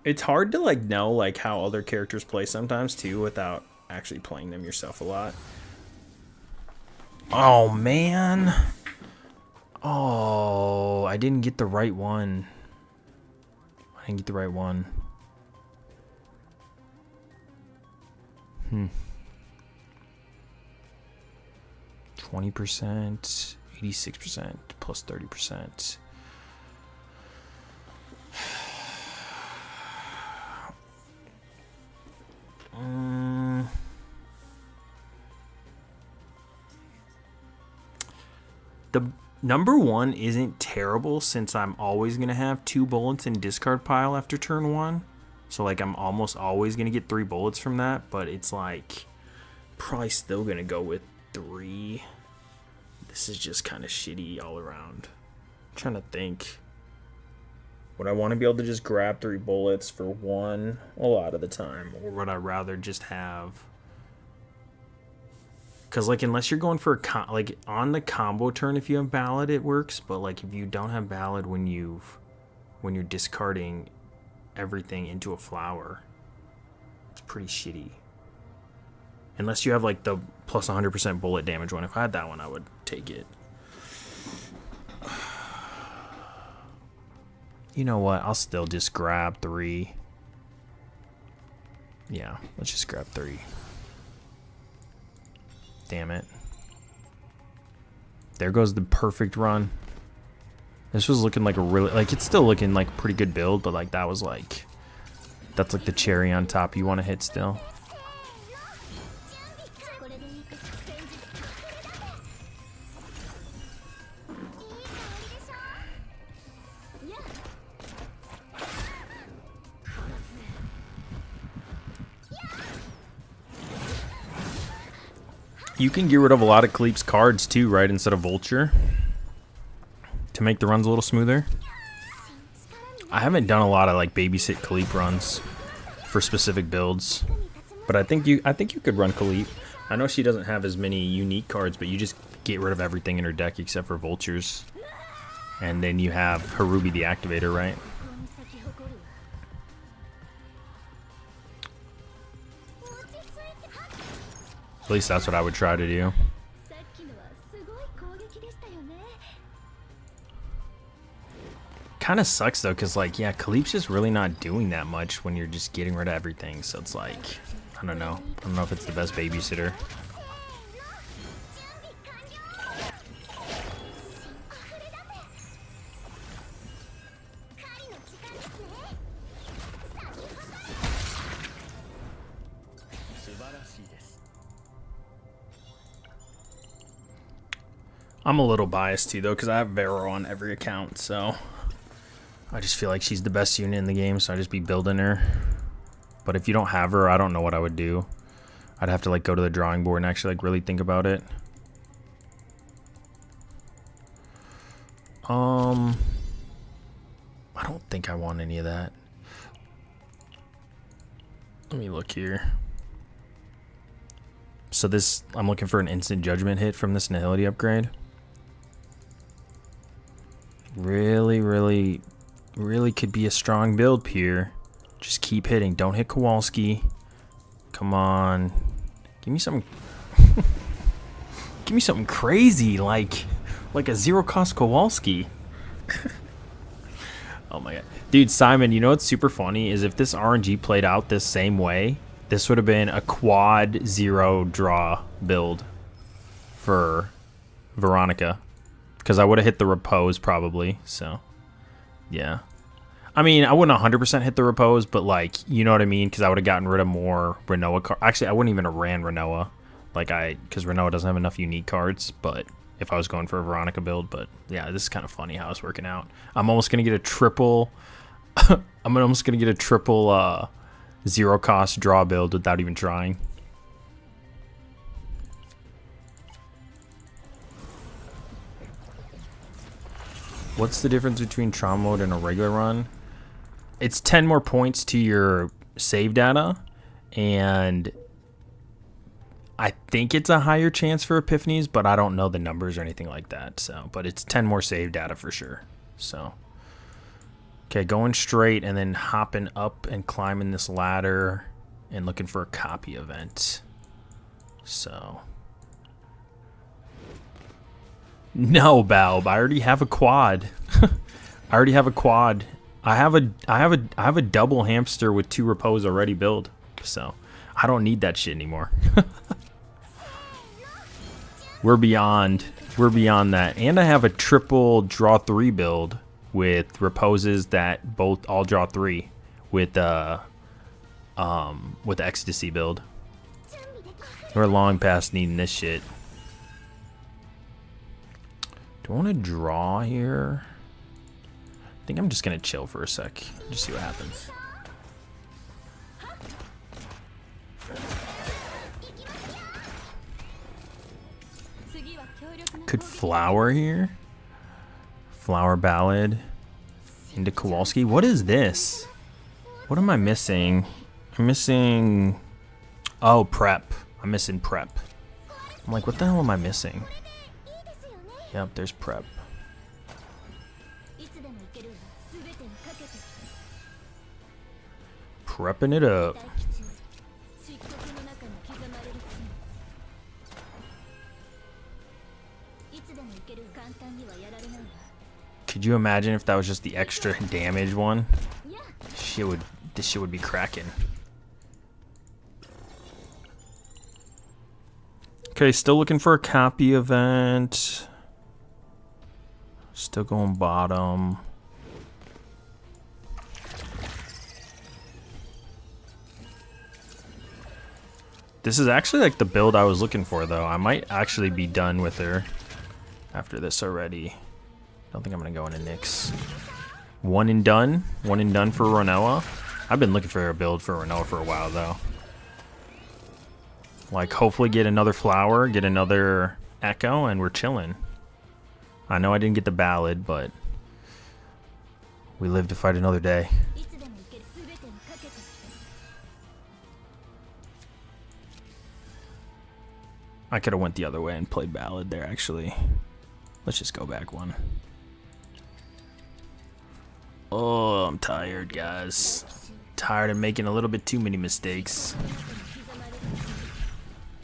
It's hard to like know like how other characters play sometimes too without actually playing them yourself a lot. Oh man. Oh, I didn't get the right one. I didn't get the right one. 20%, 86%, plus 30%. The number one isn't terrible since I'm always going to have 2 bullets in discard pile after turn 1. So like I'm almost always going to get 3 bullets from that, but it's like probably still going to go with 3. This is just kind of shitty all around. I'm trying to think. Would I want to be able to just grab 3 bullets for 1 a lot of the time? Or would I rather just have... Because, like, unless you're going for a... like, on the combo turn, if you have Ballad, it works. But, like, if you don't have Ballad when you're discarding everything into a flower, it's pretty shitty. Unless you have, like, the plus 100% bullet damage one. If I had that one, I would take it. You know what? I'll still just grab 3. Yeah, let's just grab 3. Damn it. There goes the perfect run. This was looking like a really... like, it's still looking like a pretty good build, but, like, that was, like... that's, like, the cherry on top you want to hit still. You can get rid of a lot of Khaleep's cards too, right? Instead of Vulture. To make the runs a little smoother. I haven't done a lot of like babysit Khaleep runs for specific builds. But I think you could run Khaleep. I know she doesn't have as many unique cards, but you just get rid of everything in her deck except for Vultures. And then you have Harubi the Activator, right? At least that's what I would try to do. Kind of sucks though, because like, yeah, Khaleep's just really not doing that much when you're just getting rid of everything. So it's like, I don't know. I don't know if it's the best babysitter. I'm a little biased too though, because I have Vero on every account, so I just feel like she's the best unit in the game, so I just be building her. But if you don't have her, I don't know what I would do. I'd have to like go to the drawing board and actually like really think about it. I don't think I want any of that. Let me look here. So this, I'm looking for an instant judgment hit from this Nihility upgrade. Really, really, really could be a strong build here. Just keep hitting. Don't hit Kowalski. Come on. Give me some... Give me something crazy, like a zero-cost Kowalski. Oh my god. Dude, Simon, you know what's super funny is if this RNG played out this same way, this would have been a quad zero draw build for Veronica. Because I would have hit the repose probably, so yeah. I mean, I wouldn't 100% hit the repose, but like, you know what I mean? Because I would have gotten rid of more Renoa cards. Actually, I wouldn't even have ran Renoa. Because Renoa doesn't have enough unique cards, but if I was going for a Veronica build, but yeah, this is kind of funny how it's working out. I'm almost going to get a triple, zero cost draw build without even trying. What's the difference between trauma mode and a regular run? It's 10 more points to your save data, and I think it's a higher chance for epiphanies, but I don't know the numbers or anything like that. So, but it's 10 more save data for sure. So, okay, going straight and then hopping up and climbing this ladder and looking for a copy event. So, no, Balb, I already have a quad. I already have a quad. I have a double hamster with 2 repose already built. So, I don't need that shit anymore. We're beyond that. And I have a triple draw 3 build with reposes that all draw 3 with the ecstasy build. We're long past needing this shit. Do I want to draw here? I think I'm just gonna chill for a sec. Just see what happens. Could flower here. Flower ballad into Kowalski. What is this? What am I missing? I'm missing... Oh, prep. I'm missing prep. I'm like, what the hell am I missing? Yep, there's prep. Prepping it up. Could you imagine if that was just the extra damage one? This shit would be cracking. Okay, still looking for a copy event. Still going bottom. This is actually like the build I was looking for, though. I might actually be done with her after this already. Don't think I'm gonna go into Nyx. One and done for Renoa. I've been looking for a build for Renoa for a while, though. Like, hopefully get another flower, get another echo, and we're chilling. I know I didn't get the ballad, but we live to fight another day. I could have went the other way and played ballad there, actually. Let's just go back one. Oh, I'm tired, guys. Tired of making a little bit too many mistakes.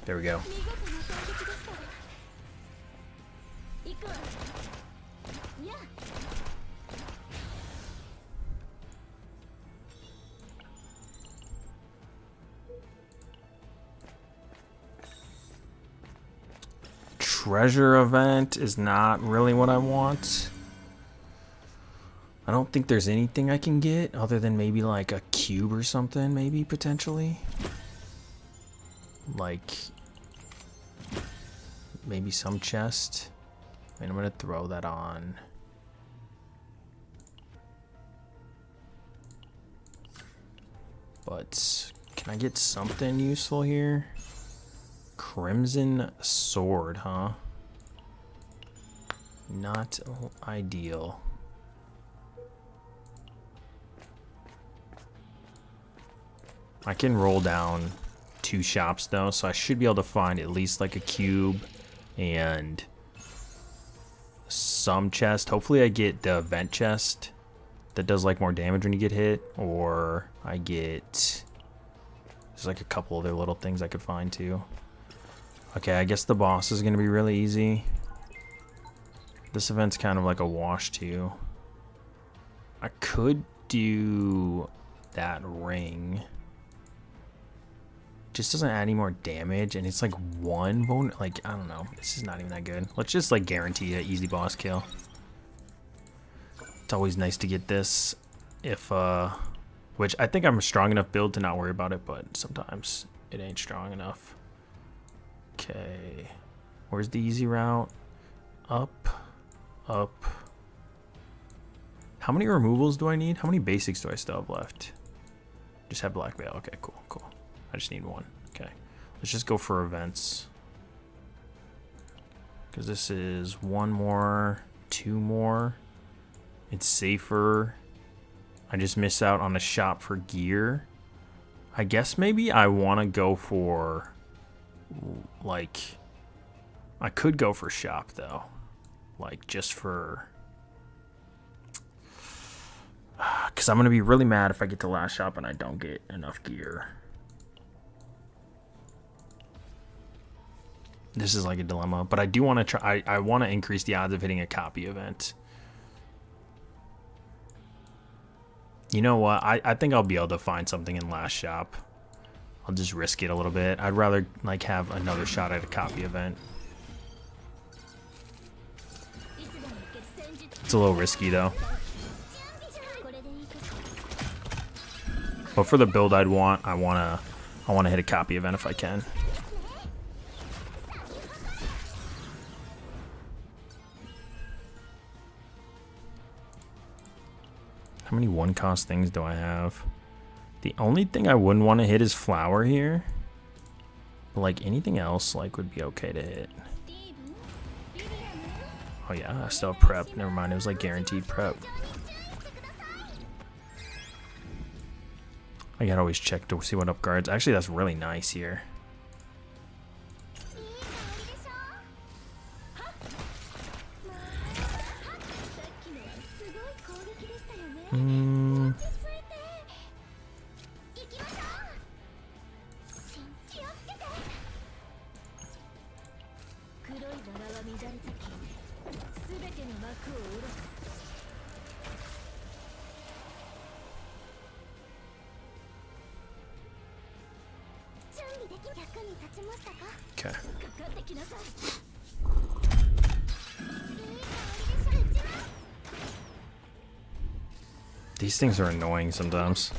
There we go. Treasure event is not really what I want. I don't think there's anything I can get other than maybe like a cube or something, maybe potentially. Like maybe some chest. I mean, I'm gonna throw that on. But can I get something useful here? Crimson sword, huh? Not ideal. I can roll down 2 shops though, so I should be able to find at least like a cube and some chest. Hopefully I get the event chest that does like more damage when you get hit, or I get, there's like a couple other little things I could find too. Okay, I guess the boss is gonna be really easy. This event's kind of like a wash too. I could do that ring. Just doesn't add any more damage, and it's like one like, I don't know. This is not even that good. Let's just like guarantee an easy boss kill. It's always nice to get this if which I think I'm a strong enough build to not worry about it, but sometimes it ain't strong enough. Okay, where's the easy route? Up, up. How many removals do I need? How many basics do I still have left? Just have black veil. Okay, cool, cool. I just need one. Okay, let's just go for events, because this is one more, two more. It's safer. I just miss out on a shop for gear. I guess maybe I want to go for, like, I could go for shop though, like just for, because I'm gonna be really mad if I get to last shop and I don't get enough gear. This is like a dilemma, but I do want to try. I want to increase the odds of hitting a copy event. You know what? I think I'll be able to find something in last shop. I'll just risk it a little bit. I'd rather like have another shot at a copy event. It's a little risky though. But for the build I wanna hit a copy event if I can. How many one-cost things do I have? The only thing I wouldn't want to hit is flower here. But like anything else, like would be okay to hit. Oh yeah, I still have prep. Never mind, it was like guaranteed prep. I gotta always check to see what up guards. Actually, that's really nice here. Okay. These things are annoying sometimes.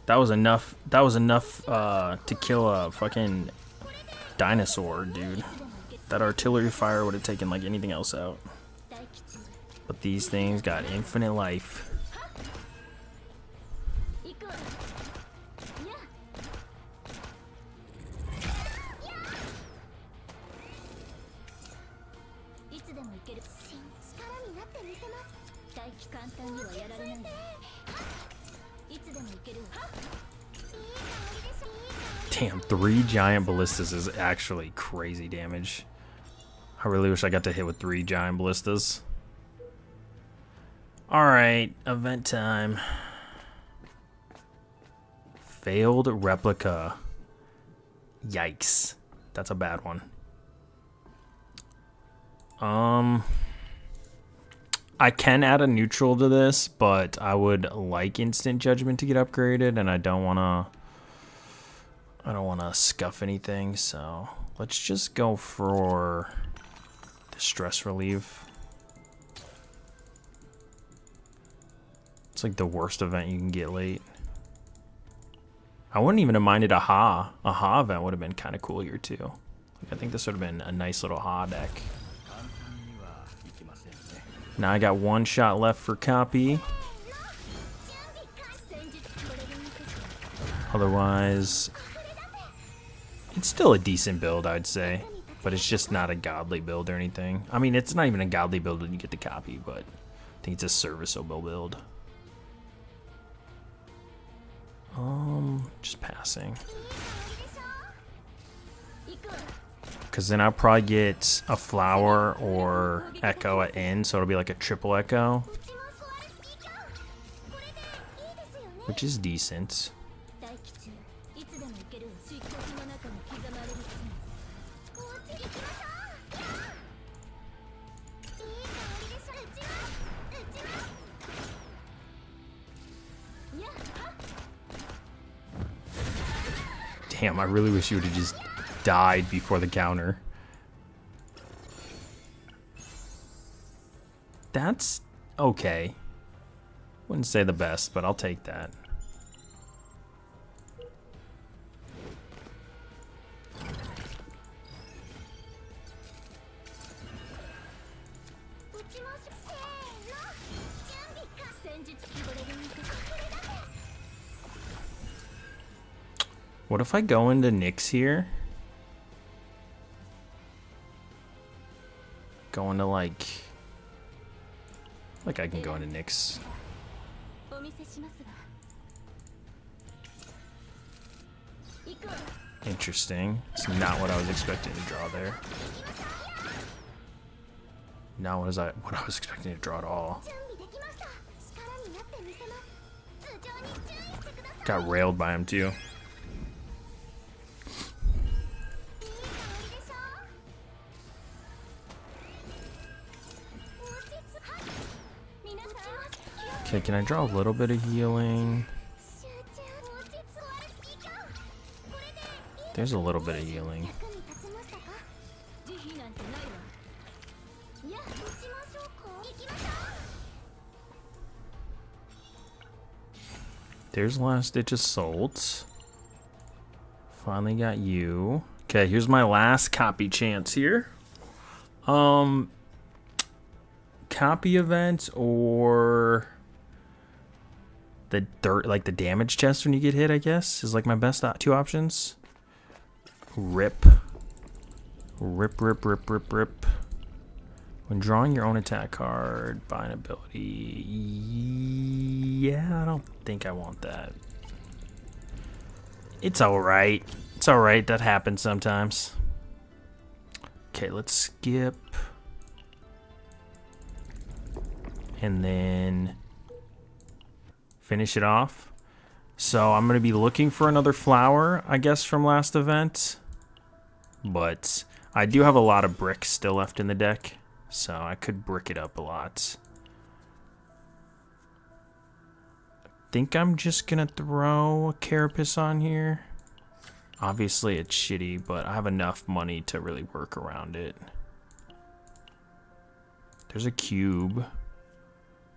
That was enough to kill a fucking dinosaur, dude. That artillery fire would have taken like anything else out. But these things got infinite life. Damn, 3 giant ballistas is actually crazy damage. I really wish I got to hit with 3 giant ballistas. Alright, event time. Failed replica. Yikes. That's a bad one. I can add a neutral to this, but I would like instant judgment to get upgraded, and I don't wanna scuff anything, so let's just go for the stress relief. It's like the worst event you can get late. I wouldn't even have minded a Ha. A Ha event would have been kind of cool here too. Like, I think this would have been a nice little Ha deck. Now I got 1 shot left for copy. Otherwise, it's still a decent build, I'd say. But it's just not a godly build or anything. I mean, it's not even a godly build when you get the copy, but I think it's a serviceable build. Just passing. Because then I'll probably get a flower or echo at end, so it'll be like a triple echo. Which is decent. Damn, I really wish you would have just died before the counter. That's okay. Wouldn't say the best, but I'll take that. What if I go into Nyx here? Go into like I can go into Nyx. Interesting. It's not what I was expecting to draw there. Not what I was expecting to draw at all. Got railed by him too. Okay, can I draw a little bit of healing? There's a little bit of healing. There's Last Ditch Assault. Finally got you. Okay, here's my last copy chance here. Copy event or the the damage chest when you get hit, I guess, is like my best two options. Rip. Rip, rip, rip, rip, rip. When drawing your own attack card, buy an ability. Yeah, I don't think I want that. It's alright. It's alright. That happens sometimes. Okay, let's skip. And then finish it off. So I'm going to be looking for another flower, I guess, from last event. But I do have a lot of bricks still left in the deck, so I could brick it up a lot. I think I'm just going to throw a Carapace on here. Obviously, it's shitty, but I have enough money to really work around it. There's a cube.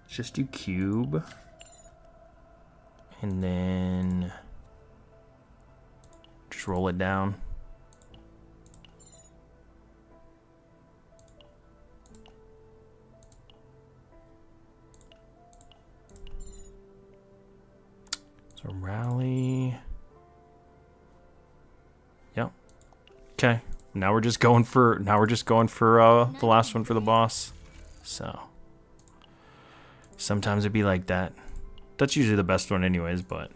Let's just do cube. And then just roll it down. So rally. Yep. Okay. Now we're just going for the last one for the boss. So sometimes it'd be like that. That's usually the best one anyways, but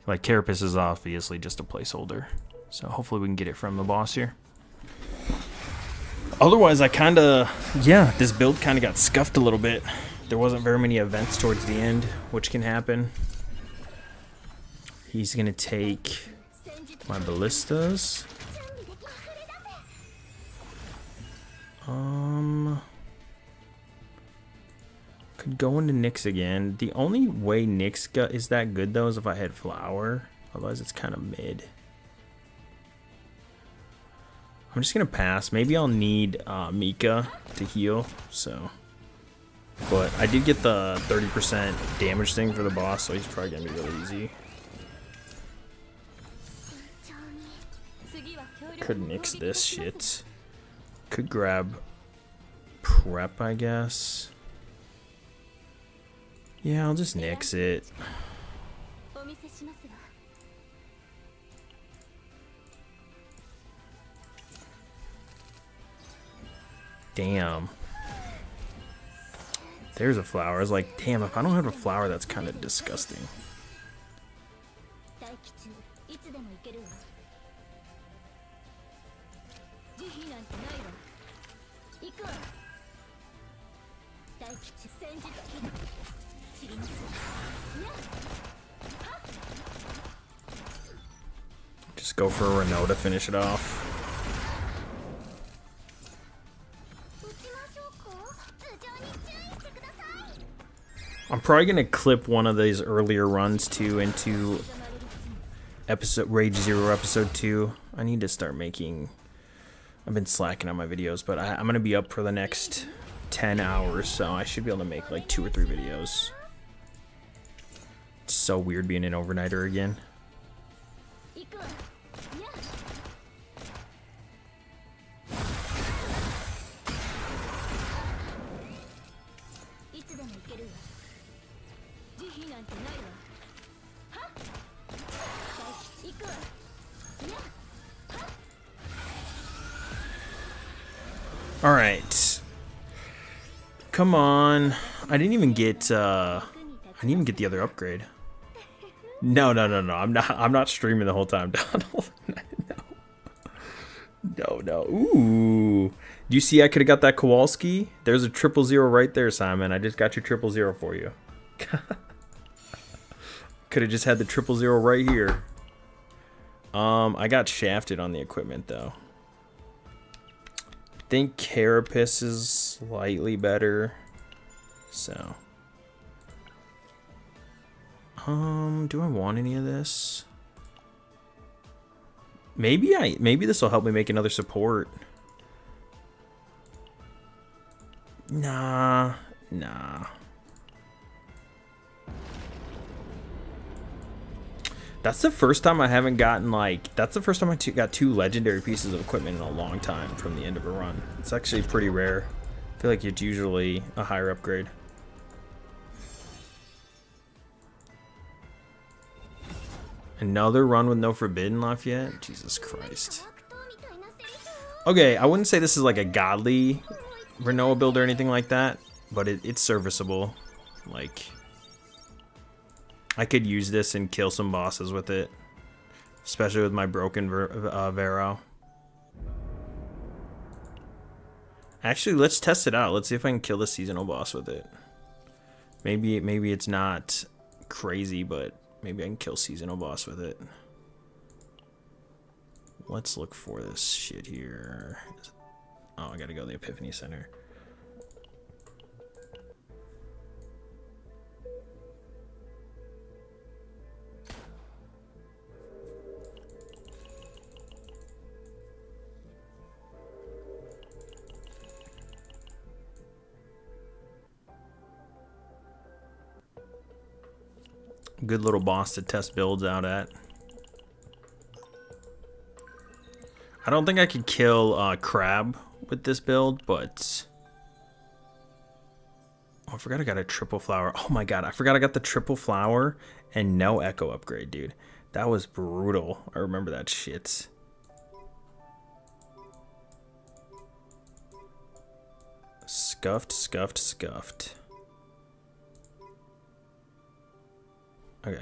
like Carapace is obviously just a placeholder. So hopefully we can get it from the boss here. Otherwise this build kinda got scuffed a little bit. There wasn't very many events towards the end, which can happen. He's gonna take my ballistas. Could go into Nyx again. The only way Nyx is that good though is if I had flower. Otherwise it's kind of mid. I'm just gonna pass. Maybe I'll need Mika to heal. So, but I did get the 30% damage thing for the boss, so he's probably gonna be really easy. Could Nyx this shit. Could grab prep, I guess. Yeah, I'll just Nyx it. Damn. There's a flower. I was like, damn, if I don't have a flower, that's kind of disgusting. Just go for a Renault to finish it off. I'm probably gonna clip one of these earlier runs too into episode Rage 0 episode 2. I need to start making. I've been slacking on my videos, but I'm gonna be up for the next 10 hours, so I should be able to make like 2 or 3 videos. It's so weird being an overnighter again. All right, come on. I didn't even get the other upgrade. No. I'm not streaming the whole time, Donald. No. Ooh. Do you see I could have got that Kowalski? There's a 000 right there, Simon. I just got your 000 for you. Could have just had the 000 right here. I got shafted on the equipment though. I think Carapace is slightly better. So. Do I want any of this? Maybe this will help me make another support. Nah. That's the first time I haven't gotten that's the first time I got 2 legendary pieces of equipment in a long time from the end of a run. It's actually pretty rare. I feel like it's usually a higher upgrade. Another run with no forbidden left yet? Jesus Christ. Okay, I wouldn't say this is like a godly Renault build or anything like that, but it's serviceable. Like, I could use this and kill some bosses with it, especially with my broken Vero. Actually, let's test it out. Let's see if I can kill the seasonal boss with it. Maybe it's not crazy, but maybe I can kill seasonal boss with it. Let's look for this shit here. Oh, I gotta go to the Epiphany Center. Good little boss to test builds out at. I don't think I could kill Crab with this build, but oh, I forgot I got a triple flower. Oh my god, I forgot I got the triple flower and no echo upgrade, dude. That was brutal. I remember that shit. Scuffed. Okay,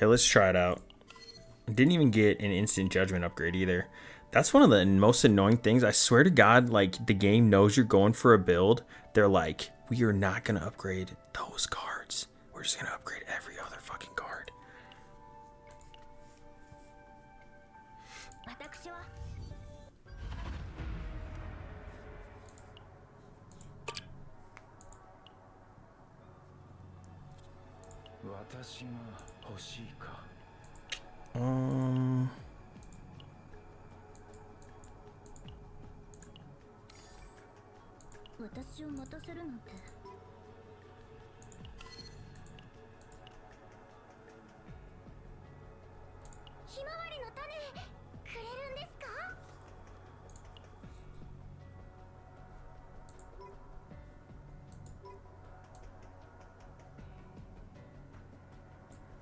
let's try it out. Didn't even get an instant judgment upgrade either. That's one of the most annoying things. I swear to God, like, the game knows you're going for a build. They're like, we are not going to upgrade those cards. We're just going to upgrade every other fucking card.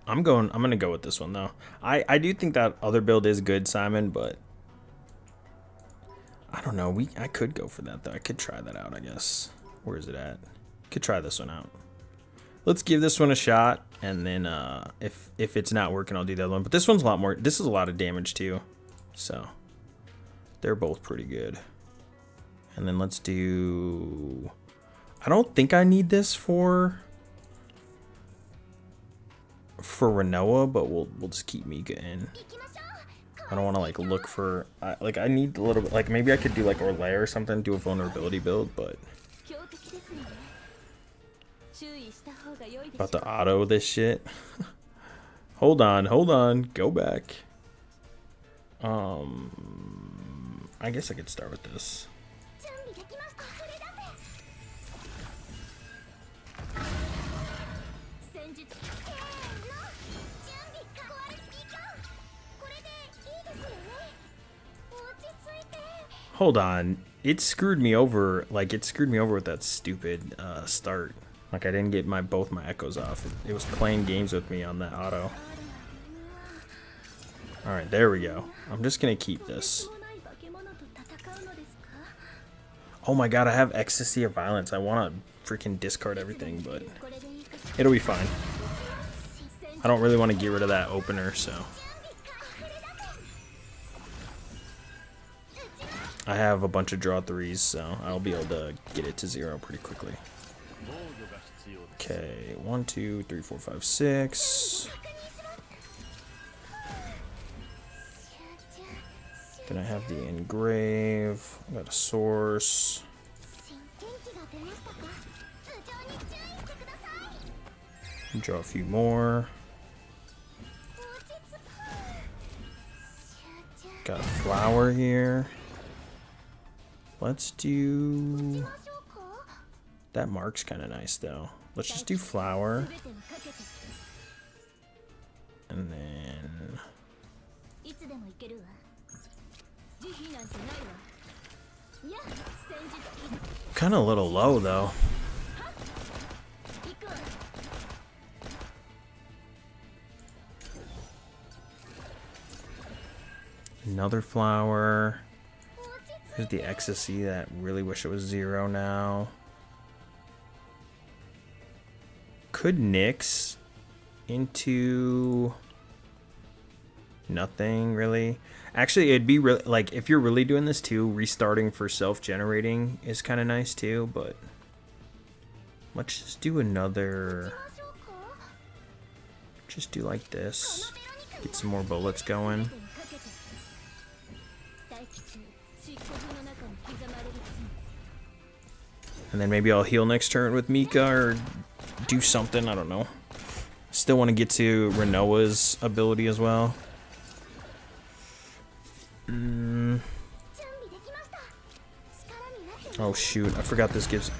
I'm gonna go with this one though. I do think that other build is good, Simon, but I don't know. I could go for that though. I could try that out, I guess. Where is it at? Could try this one out. Let's give this one a shot, and then if it's not working, I'll do the other one. But this one's a lot more. This is a lot of damage too, so They're both pretty good. And then let's do... I don't think I need this for Renoa, but we'll just keep Mika in. I don't want to like look for I need a little bit, like maybe I could do like Orlea or something, do a vulnerability build, but about to auto this shit. hold on, go back. I guess I could start with this. Hold on, it screwed me over. Like it screwed me over with that stupid start. Like I didn't get both my echoes off. It was playing games with me on that auto. All right, there we go. I'm just gonna keep this. Oh my god, I have Ecstasy of Violence. I want to freaking discard everything, but it'll be fine. I don't really want to get rid of that opener, so. I have a bunch of draw threes, so I'll be able to get it to 0 pretty quickly. Okay, 1, 2, 3, 4, 5, 6. Then I have the engrave. I got a source. Draw a few more. Got a flower here. Let's do... That mark's kind of nice though. Let's just do flower. And then... Kind of a little low though. Another flower. Here's the ecstasy that really wish it was 0 now. Could Nyx into nothing really. Actually, it'd be really like if you're really doing this too, restarting for self-generating is kind of nice too, but let's just do another. Just do like this. Get some more bullets going. And then maybe I'll heal next turn with Mika or do something, I don't know. Still want to get to Renoa's ability as well. Oh shoot, I forgot this gives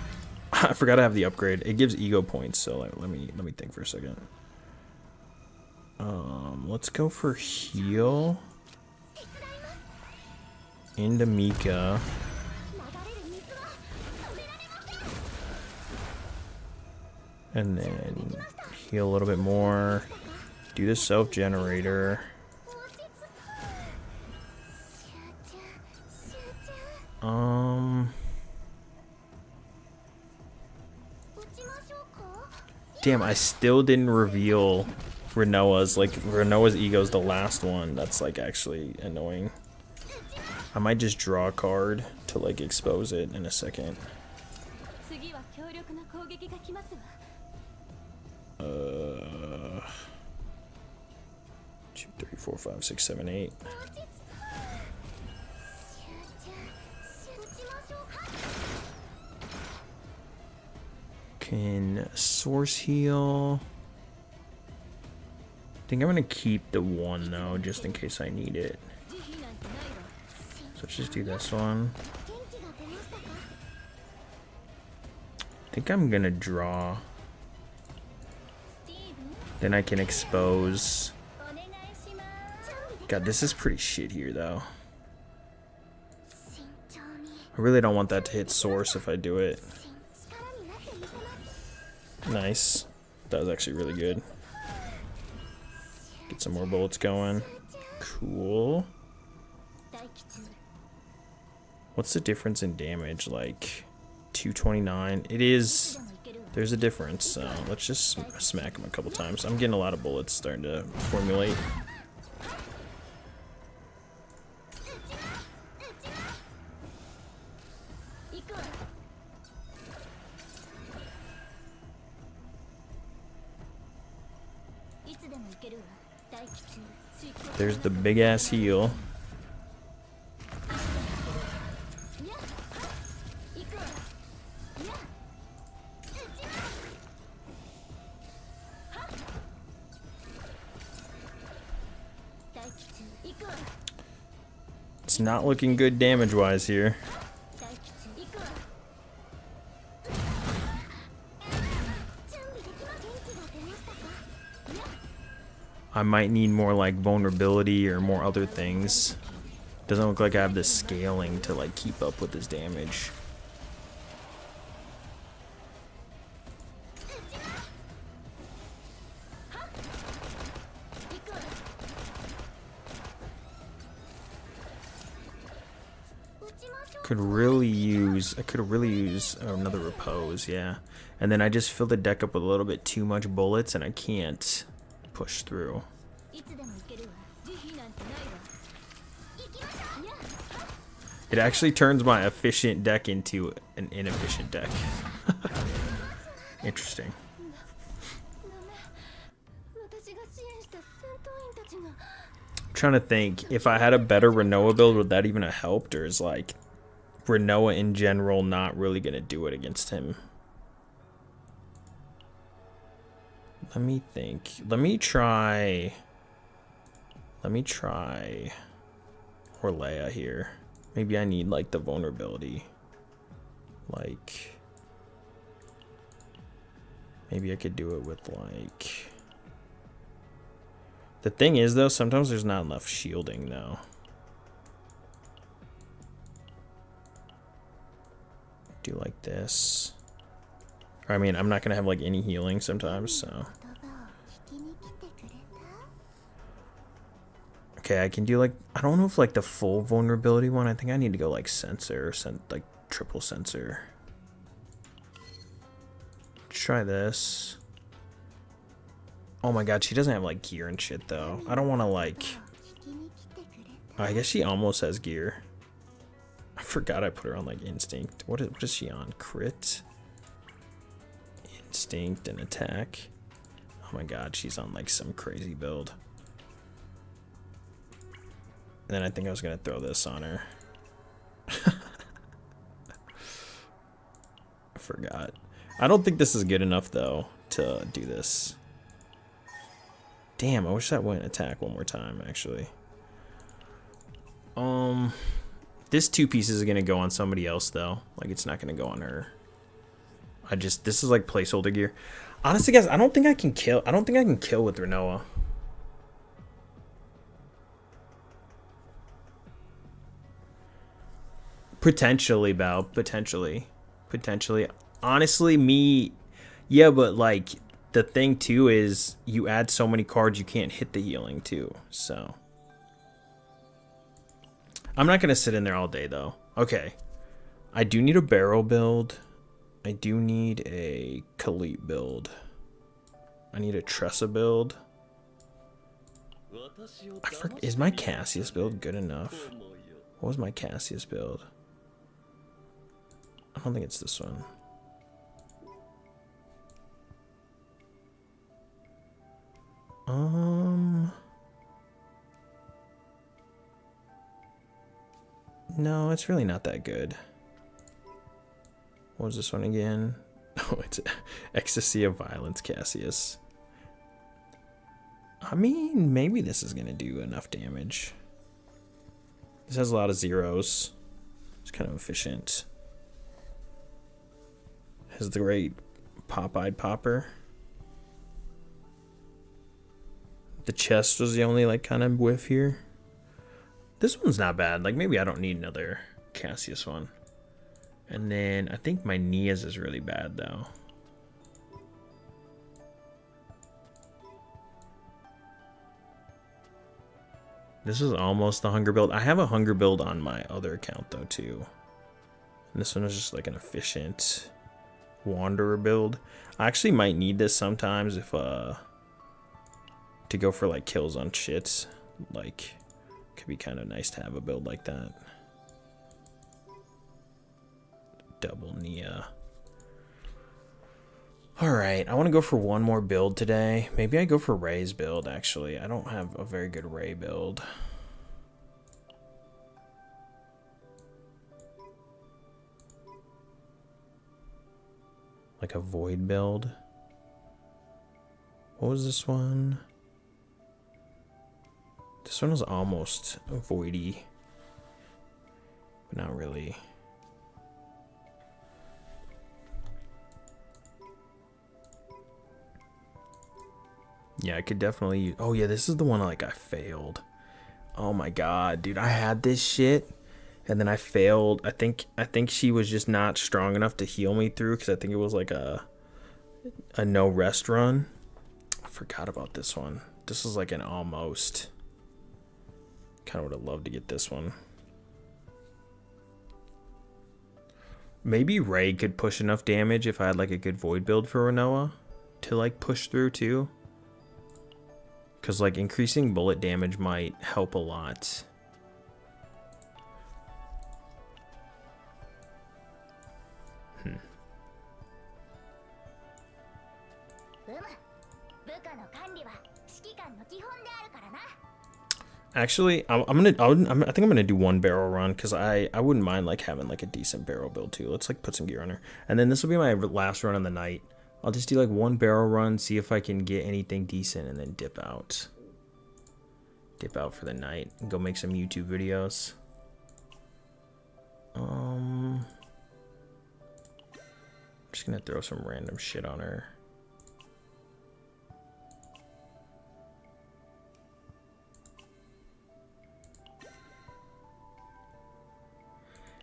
I forgot I have the upgrade. It gives ego points, so like, let me think for a second. Let's go for heal into Mika. And then heal a little bit more. Do the self-generator. Damn, I still didn't reveal Renoa's. Like, Renoa's ego is the last one. That's, like, actually annoying. I might just draw a card to, like, expose it in a second. 2, 3, 4, 5, 6, 7, 8. Can source heal. I think I'm gonna keep the 1 though, just in case I need it. So let's just do this one. I think I'm gonna draw. Then I can expose. God, this is pretty shit here though. I really don't want that to hit source if I do it. Nice. That was actually really good. Get some more bullets going. Cool. What's the difference in damage? Like 229. It is. There's a difference. So let's just smack him a couple times. I'm getting a lot of bullets starting to formulate. There's the big ass heal. It's not looking good damage-wise here. I might need more like vulnerability or more other things. Doesn't look like I have the scaling to like keep up with his damage. I could really use another repose, yeah. And then I just fill the deck up with a little bit too much bullets and I can't push through. It actually turns my efficient deck into an inefficient deck. Interesting. I'm trying to think, if I had a better Renoa build, would that even have helped, or is like Renoa in general not really gonna do it against him? Let me think. Let me try Orlea here. Maybe I need like the vulnerability. Like maybe I could do it with like, the thing is though, sometimes there's not enough shielding though. Do like this. I mean, I'm not gonna have like any healing sometimes, so. Okay, I can do like, I don't know if like the full vulnerability one. I think I need to go like sensor, like triple sensor. Try this. Oh my god, she doesn't have like gear and shit though. I don't want to like, I guess she almost has gear. I forgot I put her on like instinct. What is she on? Crit, instinct, and attack. Oh my god, she's on like some crazy build. And then I think I was gonna throw this on her. I forgot. I don't think this is good enough though to do this. Damn, I wish that went attack one more time actually. This two pieces is gonna go on somebody else though. Like it's not gonna go on her. This is like placeholder gear. Honestly guys, I don't think I can kill with Renoa. Potentially, Bao. Potentially. Honestly, me... Yeah, but, like, the thing, too, is you add so many cards, you can't hit the healing, too. So... I'm not going to sit in there all day, though. Okay. I do need a barrel build. I do need a Khalid build. I need a Tressa build. Is my Cassius build good enough? What was my Cassius build? I don't think it's this one. No, it's really not that good. What was this one again? Oh, it's Ecstasy of Violence Cassius. I mean, maybe this is gonna do enough damage. This has a lot of zeros. It's kind of efficient. Has the great pop-eyed popper. The chest was the only like kind of whiff here. This one's not bad. Like maybe I don't need another Cassius one. And then I think my Nia's is really bad though. This is almost the hunger build. I have a hunger build on my other account though too. And this one is just like an efficient wanderer build. I actually might need this sometimes if to go for like kills on shits. Like could be kind of nice to have a build like that. Double Nia. Alright, I want to go for one more build today. Maybe I go for Ray's build, actually. I don't have a very good Ray build. Like a Void build. What was this one? This one was almost voidy, but not really. Yeah, I could definitely use, oh yeah, this is the one like I failed. Oh my god, dude, I had this shit and then I failed. I think she was just not strong enough to heal me through because I think it was like a no rest run. I forgot about this one. This was like an almost. Kind of would have loved to get this one. Maybe Ray could push enough damage if I had like a good void build for Renoa to like push through too. Because like increasing bullet damage might help a lot. Actually, I think I'm gonna do one barrel run because I wouldn't mind like having like a decent barrel build too. Let's like put some gear on her, and then this will be my last run on the night. I'll just do like one barrel run, see if I can get anything decent, and then dip out. Dip out for the night and go make some YouTube videos. I'm just gonna throw some random shit on her.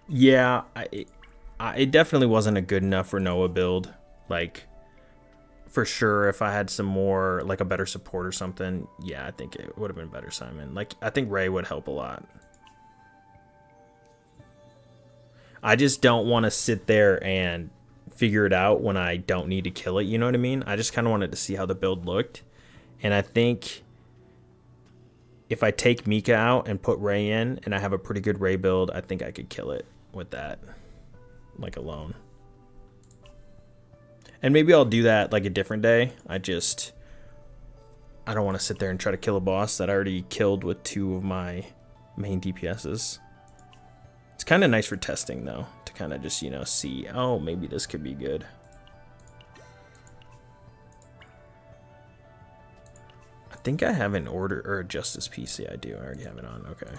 Yeah, it definitely wasn't a good enough Renoa build. Like, for sure, if I had some more, like a better support or something, yeah, I think it would have been better, Simon. Like, I think Ray would help a lot. I just don't want to sit there and figure it out when I don't need to kill it, you know what I mean? I just kind of wanted to see how the build looked. And I think if I take Mika out and put Ray in, and I have a pretty good Ray build, I think I could kill it with that, like, alone. And maybe I'll do that like a different day. I don't want to sit there and try to kill a boss that I already killed with 2 of my main DPSs. It's kind of nice for testing though, to kind of just, you know, see, oh, maybe this could be good. I think I have an order or a Justice PC. I do. I already have it on. Okay.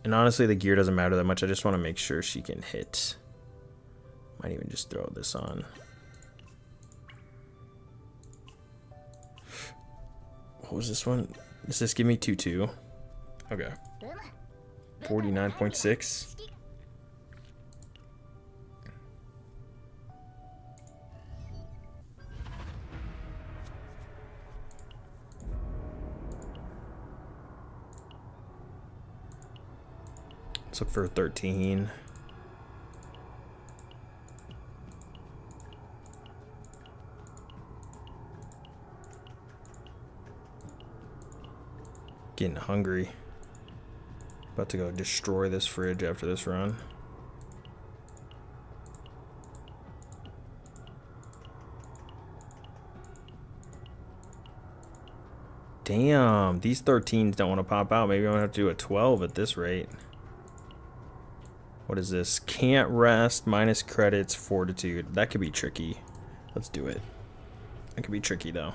And honestly, the gear doesn't matter that much. I just want to make sure she can hit. Might even just throw this on. What was this one? Does this give me 2-2? Okay. 49.6. Let's look for 13. Getting hungry. About to go destroy this fridge after this run. Damn, these 13s don't want to pop out. Maybe I'm gonna have to do a 12 at this rate. What is this? Can't rest, minus credits, fortitude. That could be tricky. Let's do it. That could be tricky though.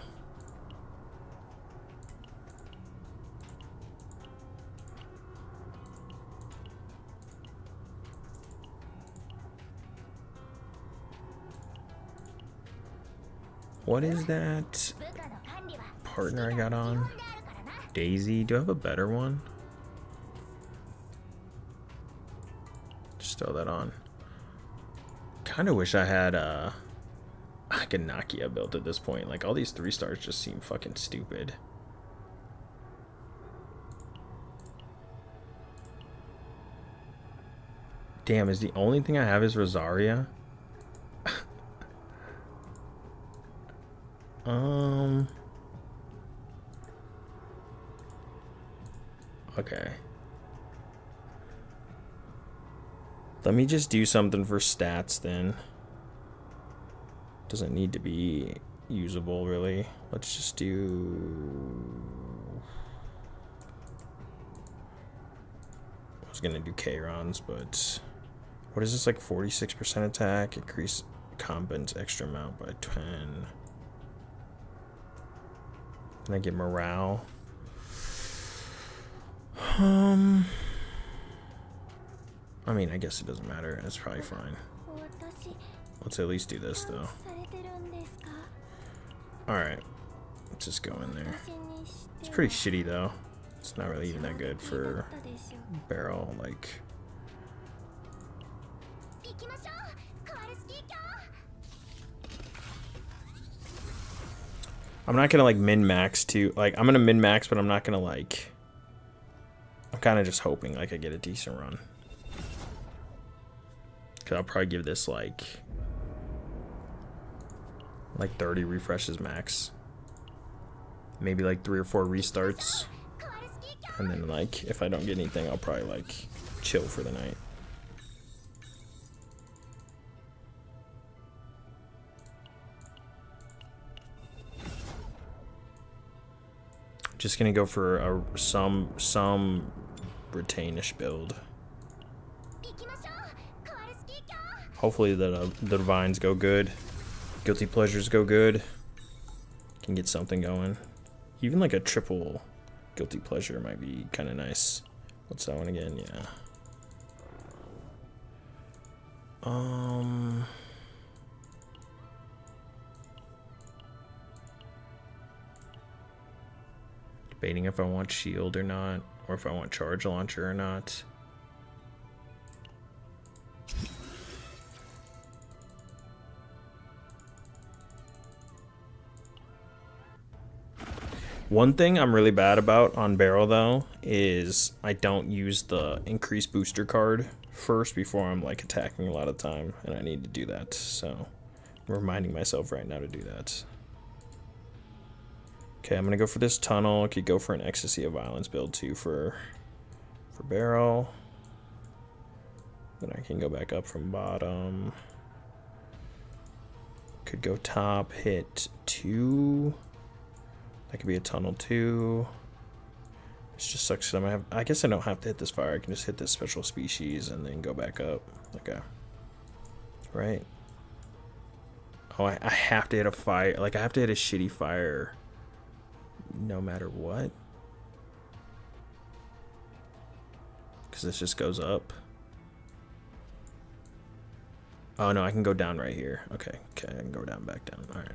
What is that partner I got on? Daisy. Do I have a better one? Just throw that on. Kind of wish I had like a Nakia built at this point. Like, all these 3 stars just seem fucking stupid. Damn, is the only thing I have is Rosaria? Okay. Let me just do something for stats then. Doesn't need to be usable really. Let's just do... I was gonna do K-Rons, but... What is this, like 46% attack? Increase combat's extra amount by 10. Can I get morale? I mean, I guess it doesn't matter. It's probably fine. Let's at least do this, though. Alright. Let's just go in there. It's pretty shitty, though. It's not really even that good for barrel, like... I'm not gonna, like, min-max to... Like, I'm gonna min-max, but I'm not gonna, like... I'm kind of just hoping, like, I get a decent run. Because I'll probably give this, like 30 refreshes max. Maybe, like, 3 or 4 restarts. And then, like, if I don't get anything, I'll probably, like, chill for the night. Just gonna go for some Britannish build. Hopefully the divines go good, guilty pleasures go good. Can get something going. Even like a triple guilty pleasure might be kind of nice. What's that one again? Yeah. Debating if I want shield or not, or if I want charge launcher or not. One thing I'm really bad about on barrel though is I don't use the increased booster card first before I'm like attacking a lot of time, and I need to do that, so I'm reminding myself right now to do that. Okay, I'm gonna go for this tunnel. I could go for an Ecstasy of Violence build too for barrel. Then I can go back up from bottom. Could go top, hit 2. That could be a tunnel 2. It just sucks because I guess I don't have to hit this fire. I can just hit this special species and then go back up. Okay. Right. Oh, I have to hit a fire. Like, I have to hit a shitty fire no matter what. Because this just goes up. Oh, no, I can go down right here. Okay, I can go down, back down. All right.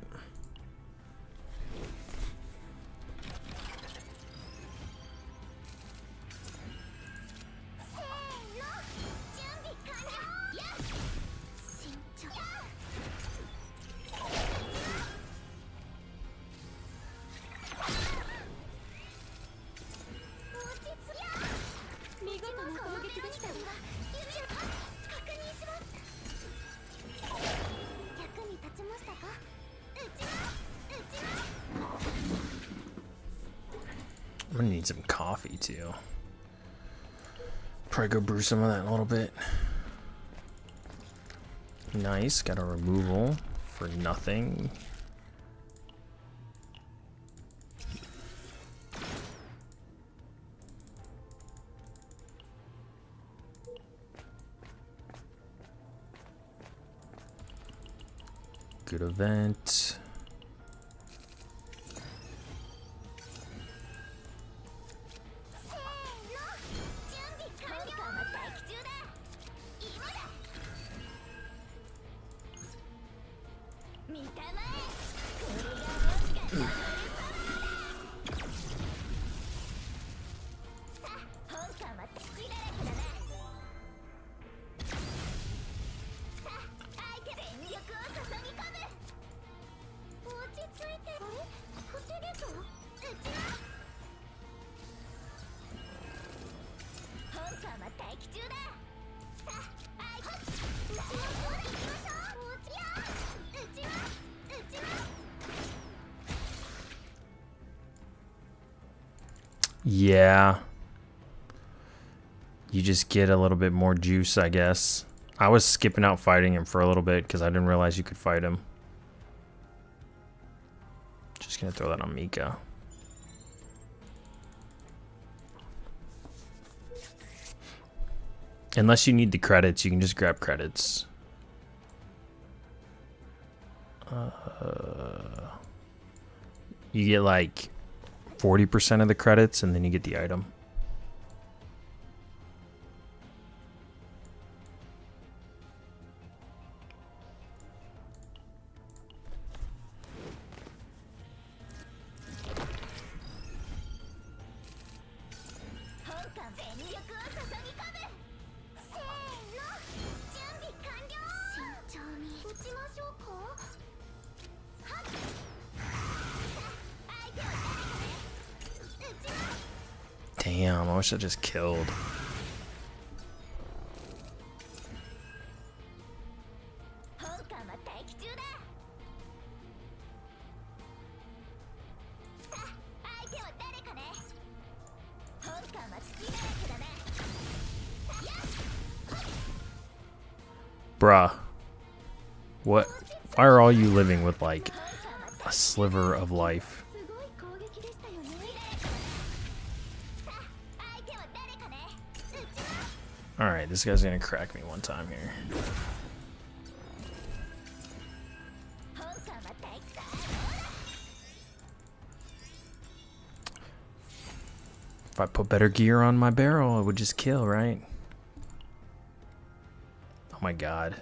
I'm gonna need some coffee too. Probably go brew some of that in a little bit. Nice, got a removal for nothing. Good event. Yeah. You just get a little bit more juice, I guess. I was skipping out fighting him for a little bit because I didn't realize you could fight him. Just gonna throw that on Mika. Unless you need the credits, you can just grab credits. You get like 40% of the credits and then you get the item. Damn, I wish I just killed. Bruh. What? Why are all you living with like a sliver of life? Alright, this guy's gonna crack me one time here. If I put better gear on my barrel, it would just kill, right? Oh my god.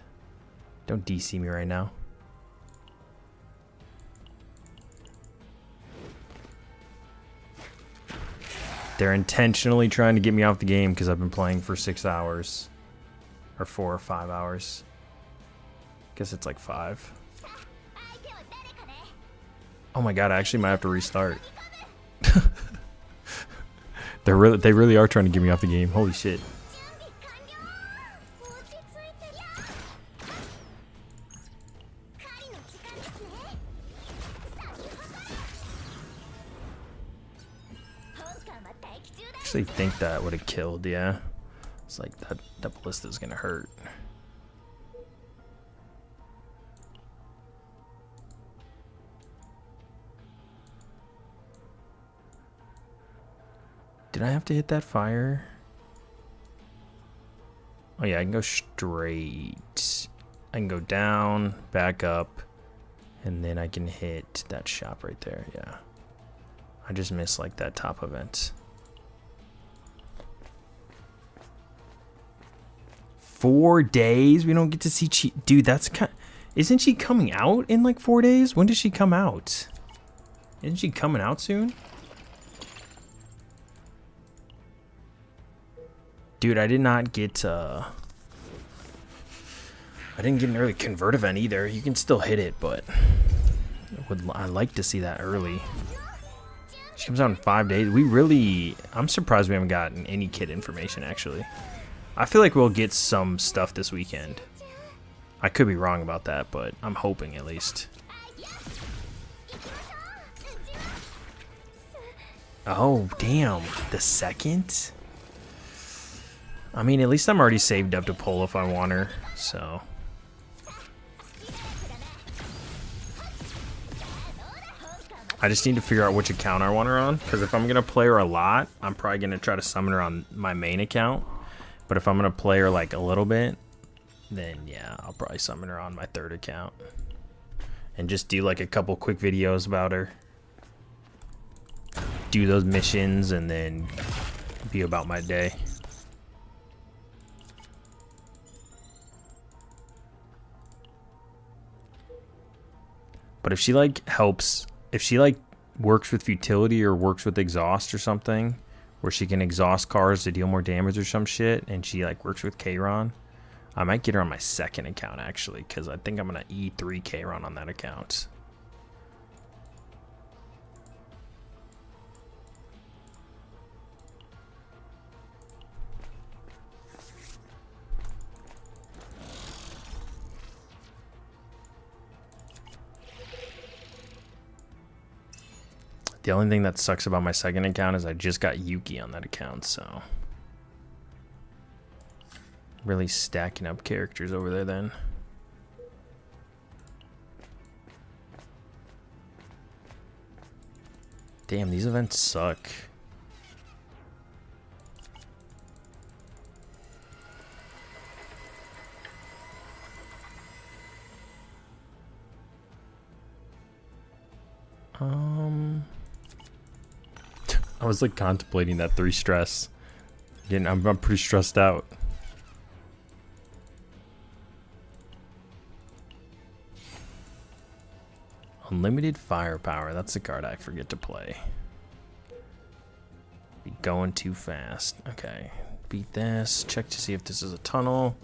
Don't DC me right now. They're intentionally trying to get me off the game because I've been playing for 6 hours. Or 4 or 5 hours. Guess it's like 5. Oh my god, I actually might have to restart. They really are trying to get me off the game. Holy shit. I think that would have killed, yeah. It's like that ballista is gonna hurt. Did I have to hit that fire? Oh yeah, I can go straight. I can go down, back up, and then I can hit that shop right there, yeah. I just missed like that top event. 4 days? We don't get to see dude, that's isn't she coming out in like 4 days? When does she come out? Isn't she coming out soon? Dude, I did not get I didn't get an early convert event either. You can still hit it, but I'd like to see that early. She comes out in 5 days. I'm surprised we haven't gotten any kit information actually. I feel like we'll get some stuff this weekend. I could be wrong about that, but I'm hoping at least. Oh, damn. The second? I mean, at least I'm already saved up to pull if I want her, so. I just need to figure out which account I want her on, because if I'm going to play her a lot, I'm probably going to try to summon her on my main account. But if I'm going to play her like a little bit, then yeah, I'll probably summon her on my third account. And just do like a couple quick videos about her. Do those missions and then be about my day. But if she like helps, if she like works with futility or works with exhaust or something, where she can exhaust cars to deal more damage or some shit, and she like works with Kayron, I might get her on my second account actually, because I think I'm gonna E3 Kayron on that account. The only thing that sucks about my second account is I just got Yuki on that account, so Really stacking up characters over there then. Damn, these events suck. I was like contemplating that 3 stress. Again, I'm pretty stressed out. Unlimited firepower. That's a card I forget to play. Be going too fast. Okay. Beat this. Check to see if this is a tunnel.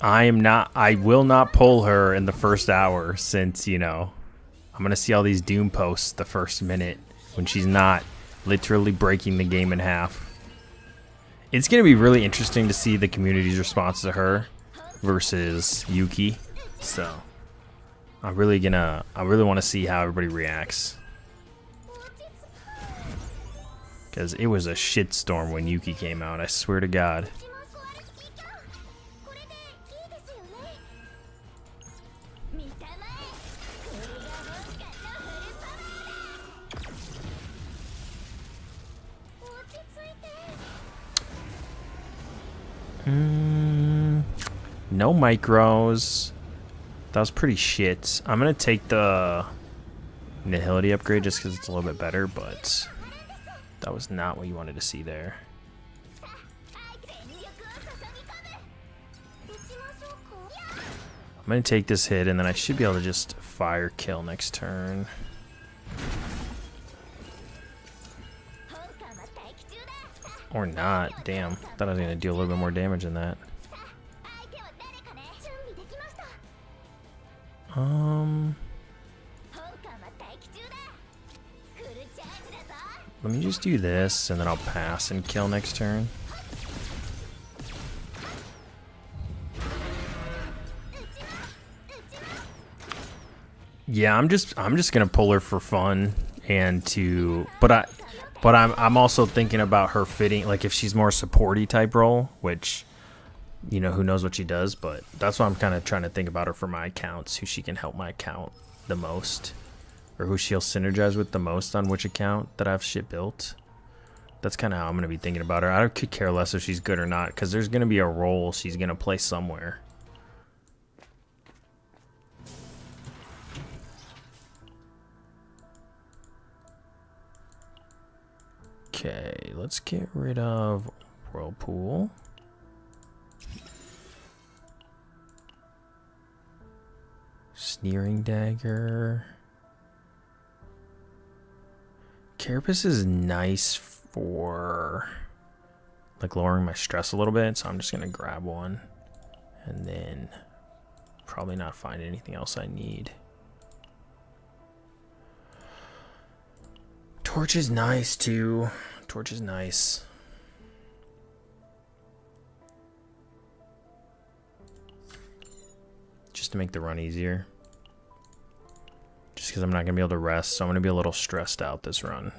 I will not pull her in the first hour since, you know, I'm going to see all these Doom posts the first minute when she's not literally breaking the game in half. It's going to be really interesting to see the community's response to her versus Yuki. So, I really want to see how everybody reacts. Because it was a shitstorm when Yuki came out, I swear to God. No micros. That was pretty shit. I'm gonna take the Nihility upgrade just because it's a little bit better, but that was not what you wanted to see there. I'm gonna take this hit and then I should be able to just fire kill next turn. Or not. Damn. Thought I was gonna deal a little bit more damage than that. Let me just do this and then I'll pass and kill next turn. Yeah, I'm just gonna pull her for fun and to, but I'm also thinking about her fitting, like if she's more supporty type role, which, you know, who knows what she does, but that's why I'm kind of trying to think about her for my accounts, who she can help my account the most, or who she'll synergize with the most on which account that I have shit built. That's kind of how I'm going to be thinking about her. I could care less if she's good or not, because there's going to be a role she's going to play somewhere. Okay, let's get rid of Whirlpool. Sneering Dagger. Carapace is nice for like lowering my stress a little bit, so I'm just gonna grab one and then probably not find anything else I need. Torch is nice too. Torch is nice. Just to make the run easier. Just because I'm not going to be able to rest, so I'm going to be a little stressed out this run.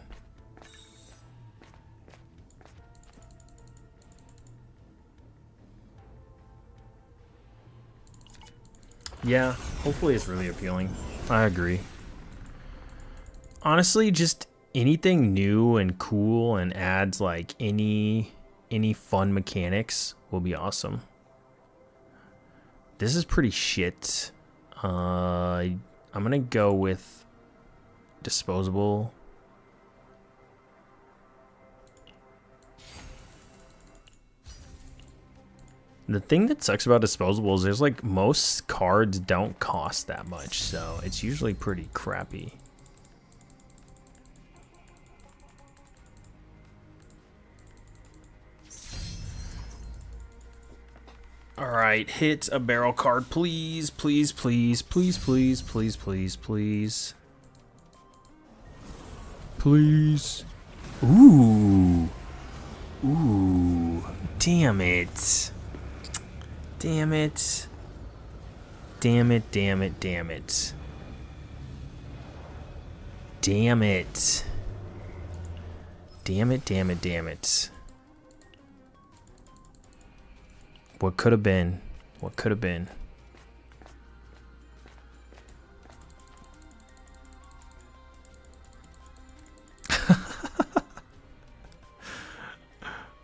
Yeah, hopefully it's really appealing. I agree. Honestly, just anything new and cool and adds like any fun mechanics will be awesome. This is pretty shit. I'm gonna go with disposable. The thing that sucks about disposable is there's like most cards don't cost that much, so it's usually pretty crappy. Alright, hit a barrel card, please, please, please, please, please, please, please, please. Please. Ooh. Ooh. Damn it. Damn it. Damn it, damn it, damn it. Damn it. Damn it, damn it, damn it. What could have been? What could have been?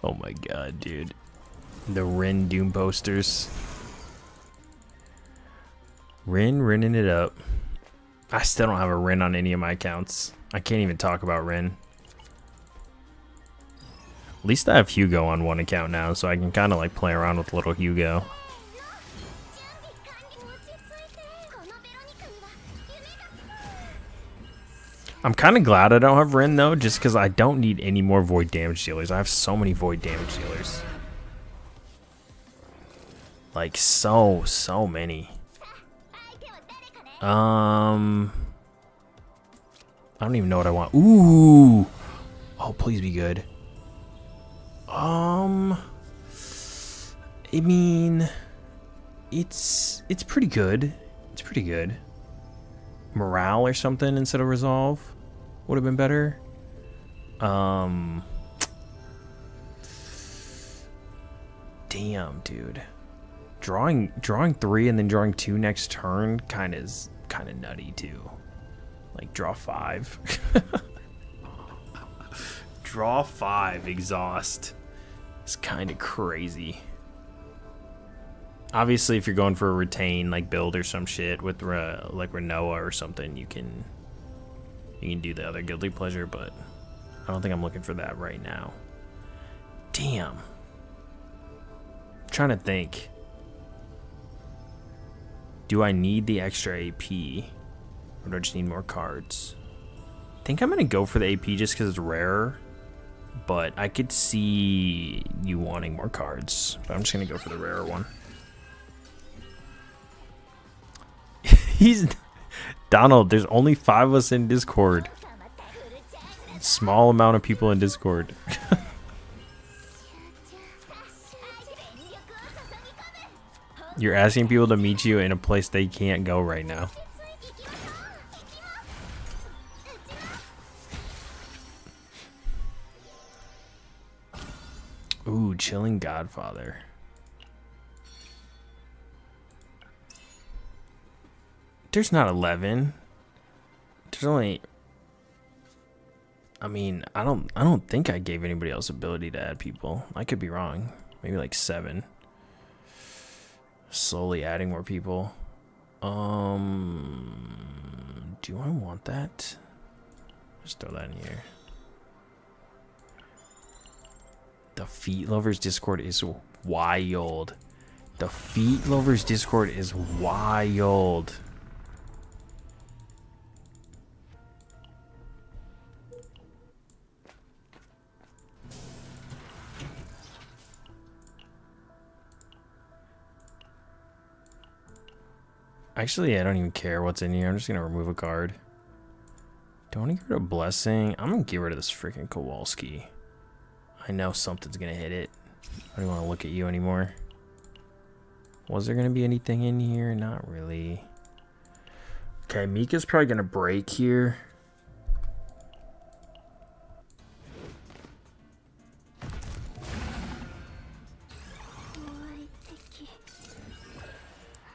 Oh my god, dude. The Rin Doom posters. Rin rinning it up. I still don't have a Rin on any of my accounts. I can't even talk about Rin. At least I have Hugo on one account now, so I can kind of like play around with little Hugo. I'm kind of glad I don't have Rin though, just because I don't need any more void damage dealers. I have so many void damage dealers. Like so many. I don't even know what I want. Ooh. Oh, please be good. I mean, it's pretty good. It's pretty good. Morale or something instead of resolve would have been better. Damn, dude. Drawing 3 and then drawing 2 next turn is kind of nutty too. Like draw 5. Draw 5 exhaust. It's kind of crazy. Obviously, if you're going for a retain like build or some shit with like Renoa or something, you can do the other guilty pleasure, but I don't think I'm looking for that right now. Damn. I'm trying to think. Do I need the extra AP? Or do I just need more cards? I think I'm going to go for the AP just because it's rarer. But I could see you wanting more cards. But I'm just going to go for the rarer one. Donald, there's only 5 of us in Discord. Small amount of people in Discord. You're asking people to meet you in a place they can't go right now. Ooh, Chilling Godfather. There's not 11. There's only... I mean, I don't think I gave anybody else ability to add people. I could be wrong. Maybe like 7. Slowly adding more people. Do I want that? Just throw that in here. The Feet Lovers Discord is wild. The Feet Lovers Discord is wild. Actually, I don't even care what's in here. I'm just going to remove a card. Do I want to get rid of Blessing? I'm going to get rid of this freaking Kowalski. I know something's going to hit it. I don't want to look at you anymore. Was there going to be anything in here? Not really. Okay, Mika's probably going to break here.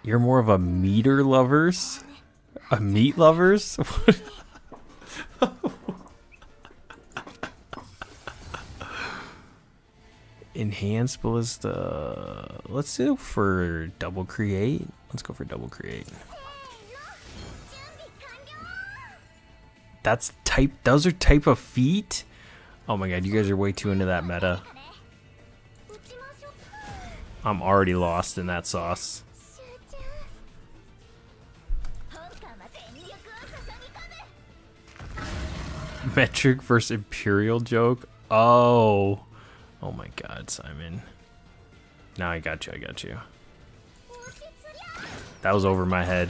You're more of a meter lovers? A meat lovers? Enhanced ballista. Let's go for double create. Let's go for double create. That's type. Those are type of feet? Oh my god, you guys are way too into that meta. I'm already lost in that sauce. Metric versus Imperial joke? Oh. Oh my god, Simon. Now I got you. That was over my head.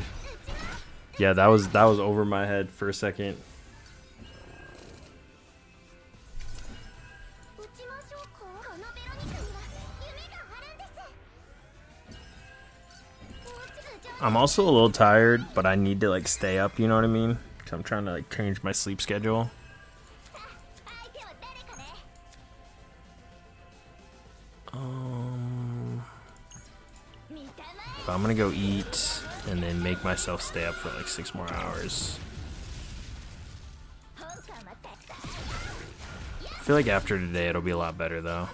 Yeah, that was over my head for a second. I'm also a little tired, but I need to like stay up, you know what I mean? So I'm trying to like change my sleep schedule. But I'm gonna go eat and then make myself stay up for like 6 more hours. I feel like after today it'll be a lot better though.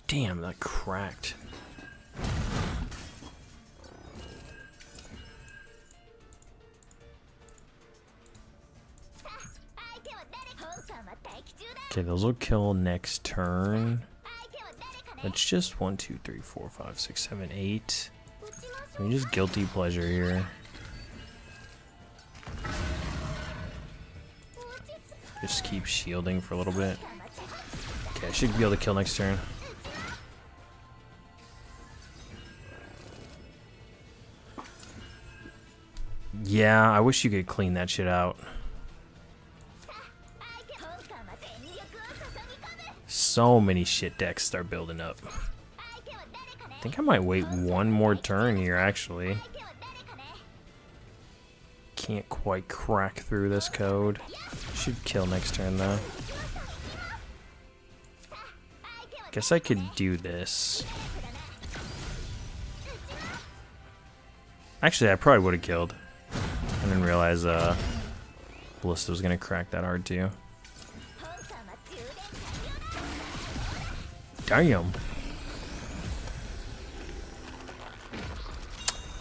Damn, that cracked. Okay, those will kill next turn. That's just 1, 2, 3, 4, 5, 6, 7, 8. Let me just guilty pleasure here. Just keep shielding for a little bit. Okay, I should be able to kill next turn. Yeah, I wish you could clean that shit out. So many shit decks start building up. I think I might wait one more turn here, actually. Can't quite crack through this code. Should kill next turn, though. Guess I could do this. Actually, I probably would have killed. I didn't realize Ballista was going to crack that hard, too. Damn.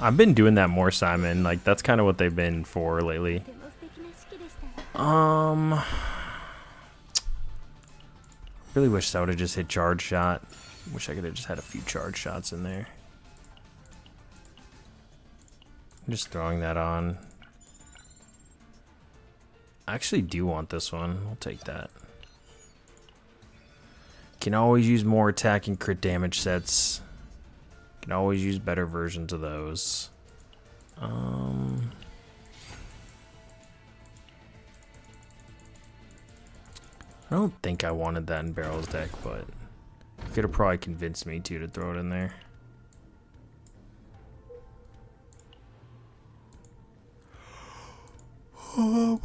I've been doing that more, Simon. Like, that's kind of what they've been for lately. Really wish I would have just hit charge shot. Wish I could have just had a few charge shots in there. I'm just throwing that on. I actually do want this one. I'll take that. Can always use more attack and crit damage sets. Can always use better versions of those. I don't think I wanted that in Barrel's deck, but you could have probably convinced me to throw it in there. I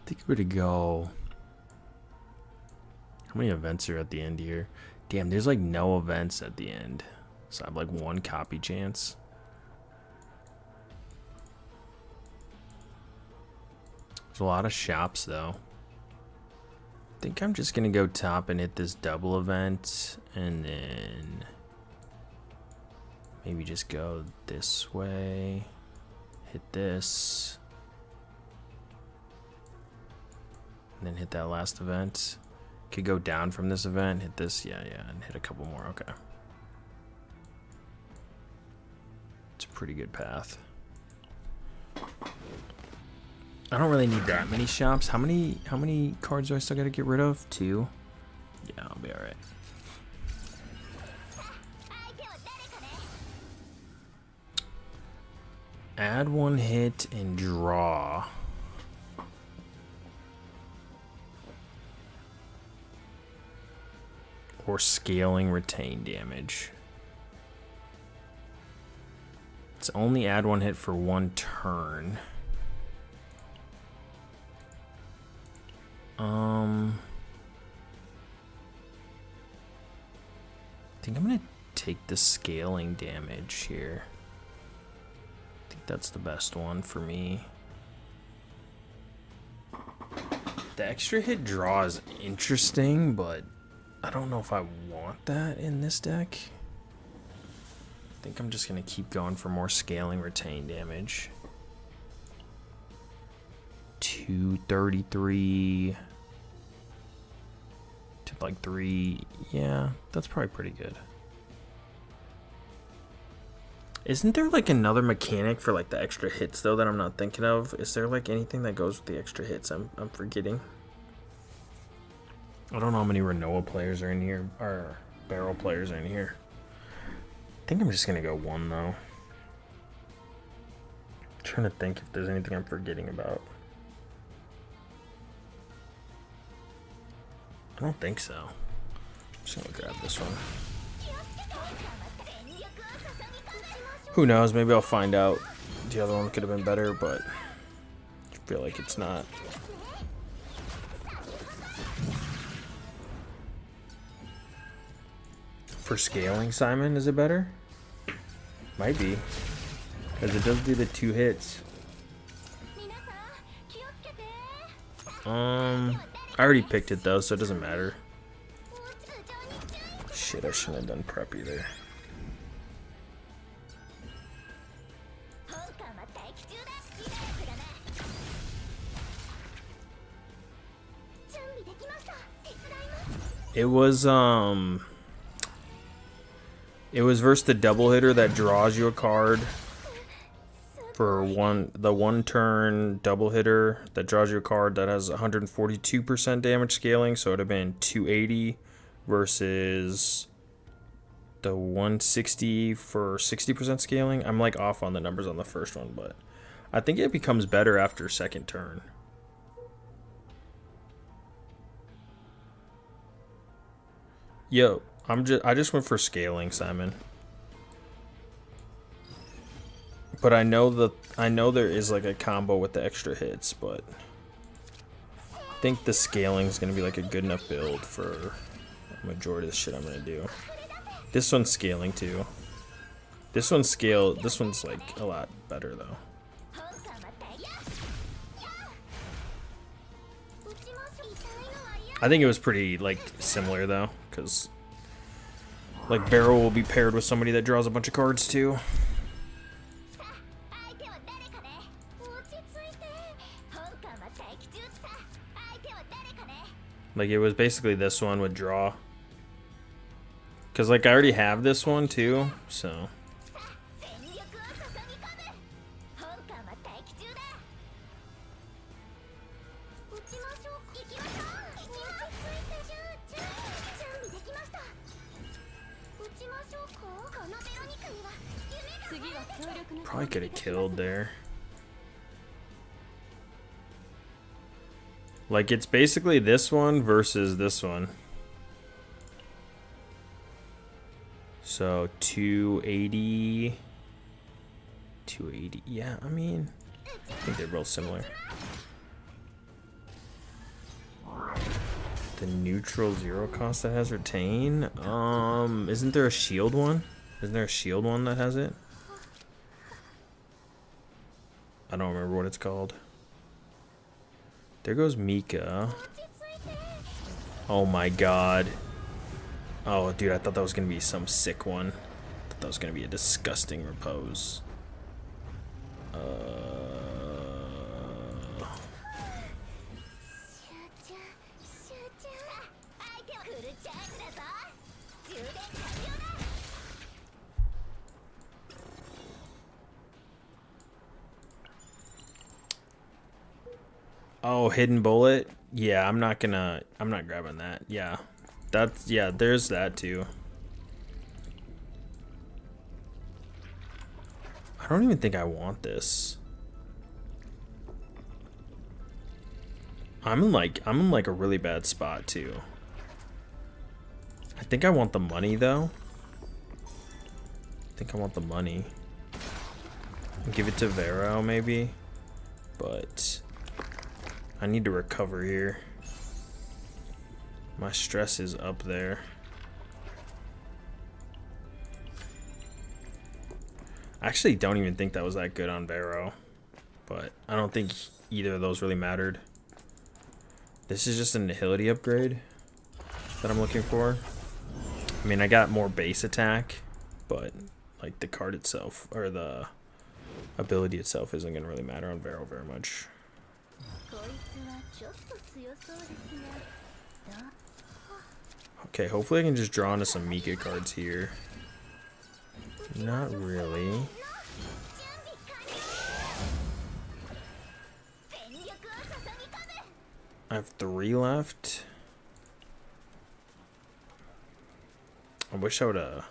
think we're to go. How many events are at the end here? Damn, there's like no events at the end. So I have like 1 copy chance. There's a lot of shops though. I think I'm just gonna go top and hit this double event and then maybe just go this way. Hit this. And then hit that last event. Could go down from this event, hit this, yeah, and hit a couple more, okay. It's a pretty good path. I don't really need that many shops. How many cards do I still gotta get rid of? 2? Yeah, I'll be alright. Add 1 hit and draw. Or scaling retain damage. It's only add 1 hit for 1 turn. I think I'm gonna take the scaling damage here. I think that's the best one for me. The extra hit draw is interesting, but I don't know if I want that in this deck. I think I'm just going to keep going for more scaling retain damage. 233 to like 3. Yeah, that's probably pretty good. Isn't there like another mechanic for like the extra hits though that I'm not thinking of? Is there like anything that goes with the extra hits I'm forgetting? I don't know how many Renoa players are in here, or Barrel players are in here. I think I'm just gonna go 1 though. I'm trying to think if there's anything I'm forgetting about. I don't think so. I'm just gonna grab this one. Who knows? Maybe I'll find out. The other one could have been better, but I feel like it's not. For scaling, Simon, is it better? Might be. Because it does do the 2 hits. I already picked it though, so it doesn't matter. Shit, I shouldn't have done prep either. It was versus the double hitter that draws you a card for the one turn double hitter that draws you a card that has 142% damage scaling, so it would have been 280 versus the 160 for 60% scaling. I'm like off on the numbers on the first one, but I think it becomes better after second turn. Yo, I just went for scaling, Simon. But I know there is like a combo with the extra hits, but I think the scaling is gonna be like a good enough build for the majority of the shit I'm gonna do. This one's scaling too. This one's like a lot better though. I think it was pretty like similar though, because like Barrel will be paired with somebody that draws a bunch of cards too. Like it was basically this one would draw. Cause like I already have this one too, so. Probably could have killed there. Like it's basically this one versus this one. So 280. 280. Yeah, I mean, I think they're both similar. The neutral 0 cost that has retain. Isn't there a shield one? Isn't there a shield one that has it? I don't remember what it's called. There goes Mika. Oh my god. Oh, dude, I thought that was gonna be some sick one. I thought that was gonna be a disgusting repose. Oh, hidden bullet? Yeah, I'm not grabbing that. Yeah. There's that too. I don't even think I want this. I'm in like a really bad spot too. I think I want the money though. I think I want the money. Give it to Vero maybe. But I need to recover here. My stress is up there. I actually don't even think that was that good on Vero. But I don't think either of those really mattered. This is just a nihility upgrade that I'm looking for. I mean, I got more base attack, but like the card itself, or the ability itself isn't going to really matter on Vero very much. Okay, hopefully I can just draw into some Mika cards here. Not really. I have 3 left. I wish I would have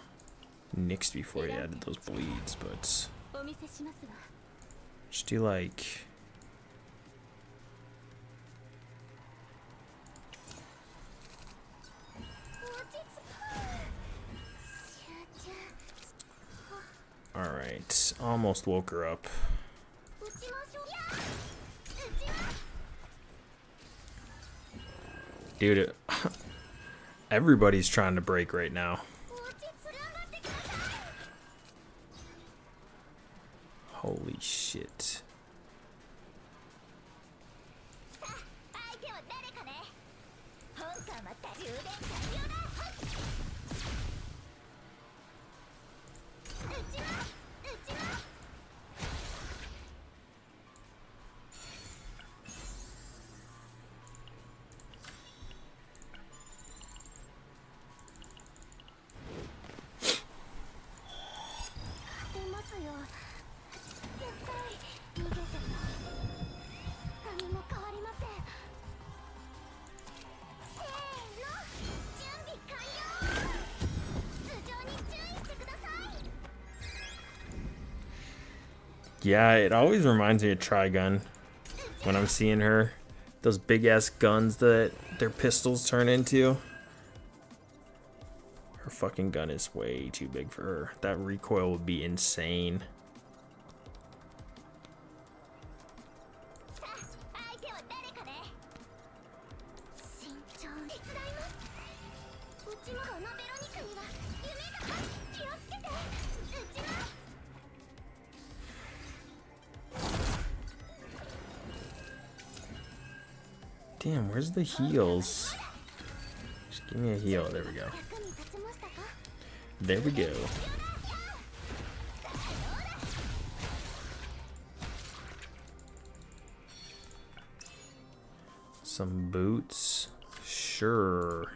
nixed before he added those bleeds, but just do like... Alright. Alright, almost woke her up. Dude, everybody's trying to break right now. Holy shit. Yeah, it always reminds me of Trigun when I'm seeing her. Those big ass guns that their pistols turn into. Her fucking gun is way too big for her. That recoil would be insane. Damn, where's the heals? Just give me a heal. There we go. There we go. Some boots. Sure.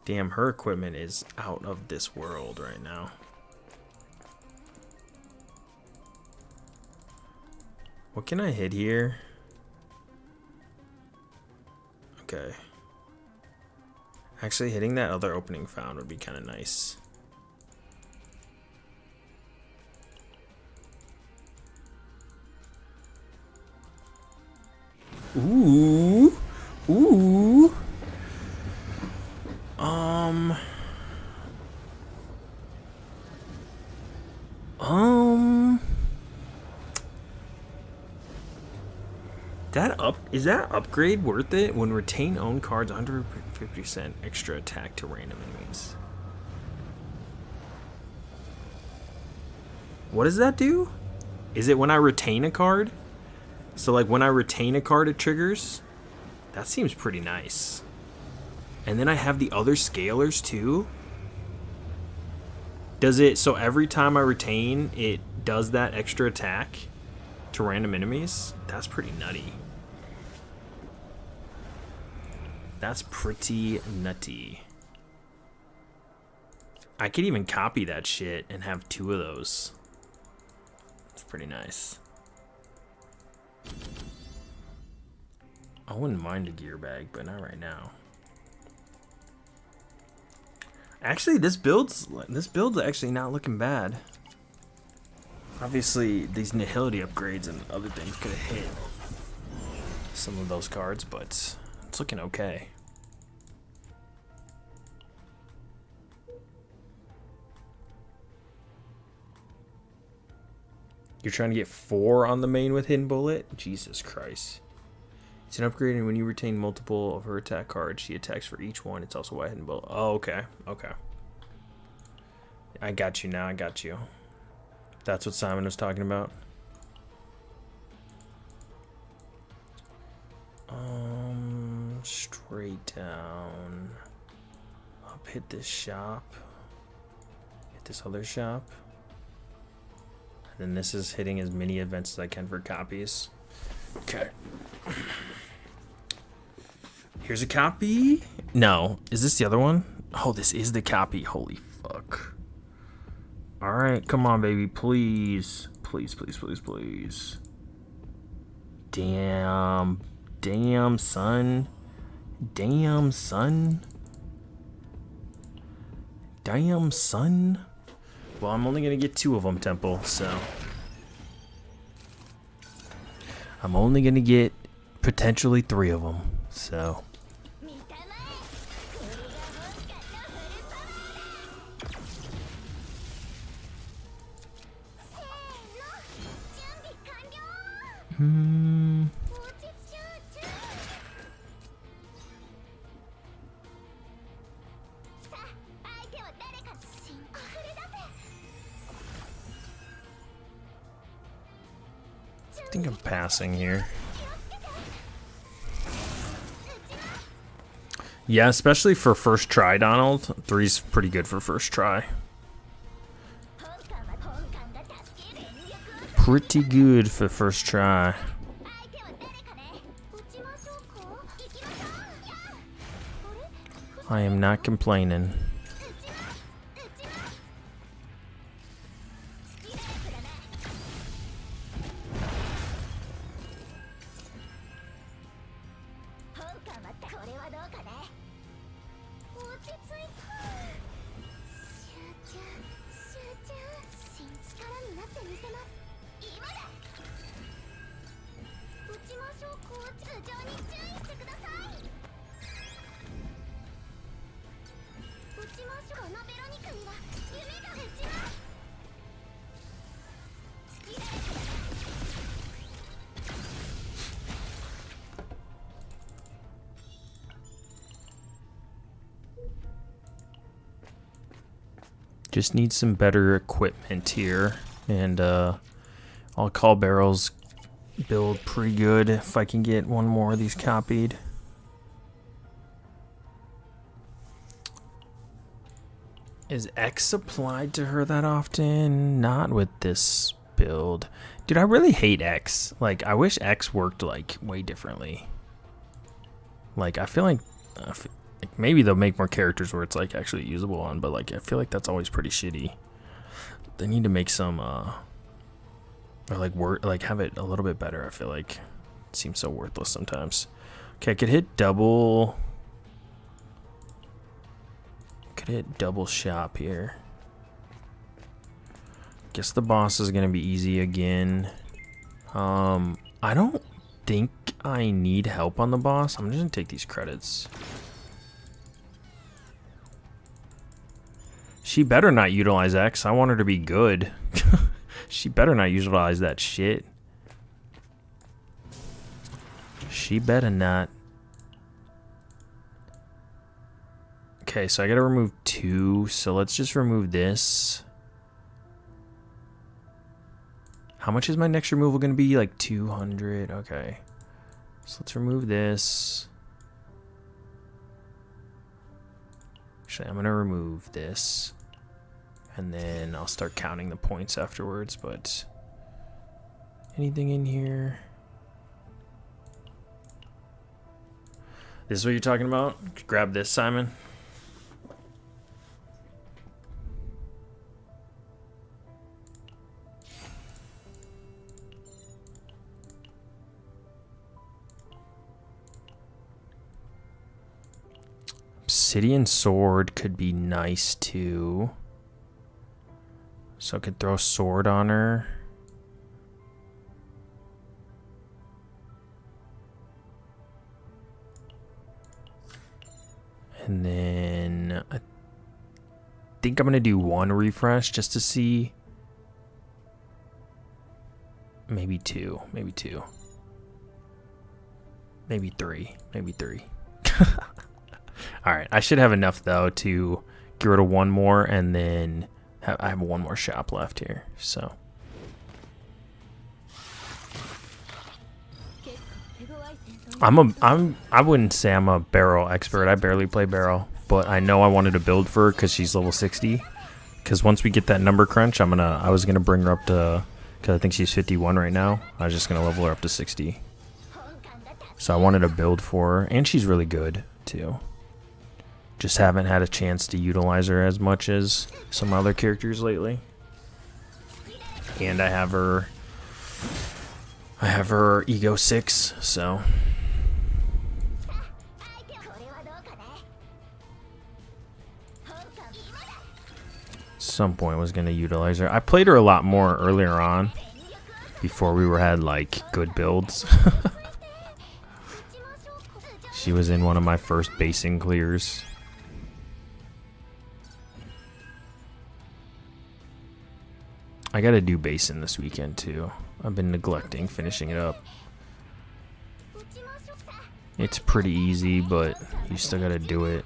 Damn, her equipment is out of this world right now. What can I hit here? Okay. Actually, hitting that other opening found would be kind of nice. Ooh. Ooh. Is that upgrade worth it? When retain own cards under 50% extra attack to random enemies. What does that do? Is it when I retain a card? So like when I retain a card it triggers? That seems pretty nice. And then I have the other scalers too. Does it, so every time I retain it does that extra attack to random enemies? That's pretty nutty. That's pretty nutty. I could even copy that shit and have 2 of those. It's pretty nice. I wouldn't mind a gear bag, but not right now. Actually, this build's actually not looking bad. Obviously, these nihility upgrades and other things could have hit some of those cards, but it's looking okay. You're trying to get 4 on the main with Hidden Bullet? Jesus Christ. It's an upgrade, and when you retain multiple of her attack cards, she attacks for each one. It's also why Hidden Bullet. Oh, okay. Okay. I got you now. I got you. That's what Simon was talking about. Straight down. Up, hit this shop. Hit this other shop. And then this is hitting as many events as I can for copies. Okay. Here's a copy. No. Is this the other one? Oh, this is the copy. Holy fuck. Alright, come on, baby. Please. Please, please, please, please. Damn. Damn, son. Damn, son. Damn, son. Well, I'm only going to get 2 of them, Temple, so. I'm only going to get potentially 3 of them, so. Hmm. I think I'm passing here. Yeah, especially for first try, Donald. 3's pretty good for first try. Pretty good for first try. I am not complaining. Just need some better equipment here, and I'll call barrels build pretty good if I can get one more of these copied. Is X applied to her that often? Not with this build. Dude, I really hate X. Like, I wish X worked like way differently. Like, I feel like maybe they'll make more characters where it's like actually usable on, but like I feel like that's always pretty shitty. They need to make some or like have it a little bit better. I feel like it seems so worthless sometimes. Okay, I could hit double. Could hit double shop here. Guess the boss is gonna be easy again. I don't think I need help on the boss. I'm just gonna take these credits. She better not utilize X. I want her to be good. She better not utilize that shit. She better not. Okay, so I gotta remove 2. So let's just remove this. How much is my next removal gonna be? Like 200. Okay. So let's remove this. Actually, I'm gonna remove this. And then I'll start counting the points afterwards, but anything in here? This is what you're talking about? Grab this, Simon. Obsidian sword could be nice too. So I could throw a sword on her. And then I think I'm going to do 1 refresh just to see. Maybe 2. Maybe 2. Maybe 3. Maybe 3. Alright, I should have enough though to get rid of 1 more, and then I have 1 more shop left here, so. I wouldn't say I'm a barrel expert. I barely play barrel, but I know I wanted to build for her because she's level 60. Because once we get that number crunch, I was gonna bring her up to, because I think she's 51 right now. I was just gonna level her up to 60. So I wanted to build for her, and she's really good too. Just haven't had a chance to utilize her as much as some other characters lately. And I have her ego 6, so. At some point I was gonna utilize her. I played her a lot more earlier on, before we had like good builds. She was in one of my first basing clears. I gotta do Basin this weekend too. I've been neglecting finishing it up. It's pretty easy, but you still gotta do it.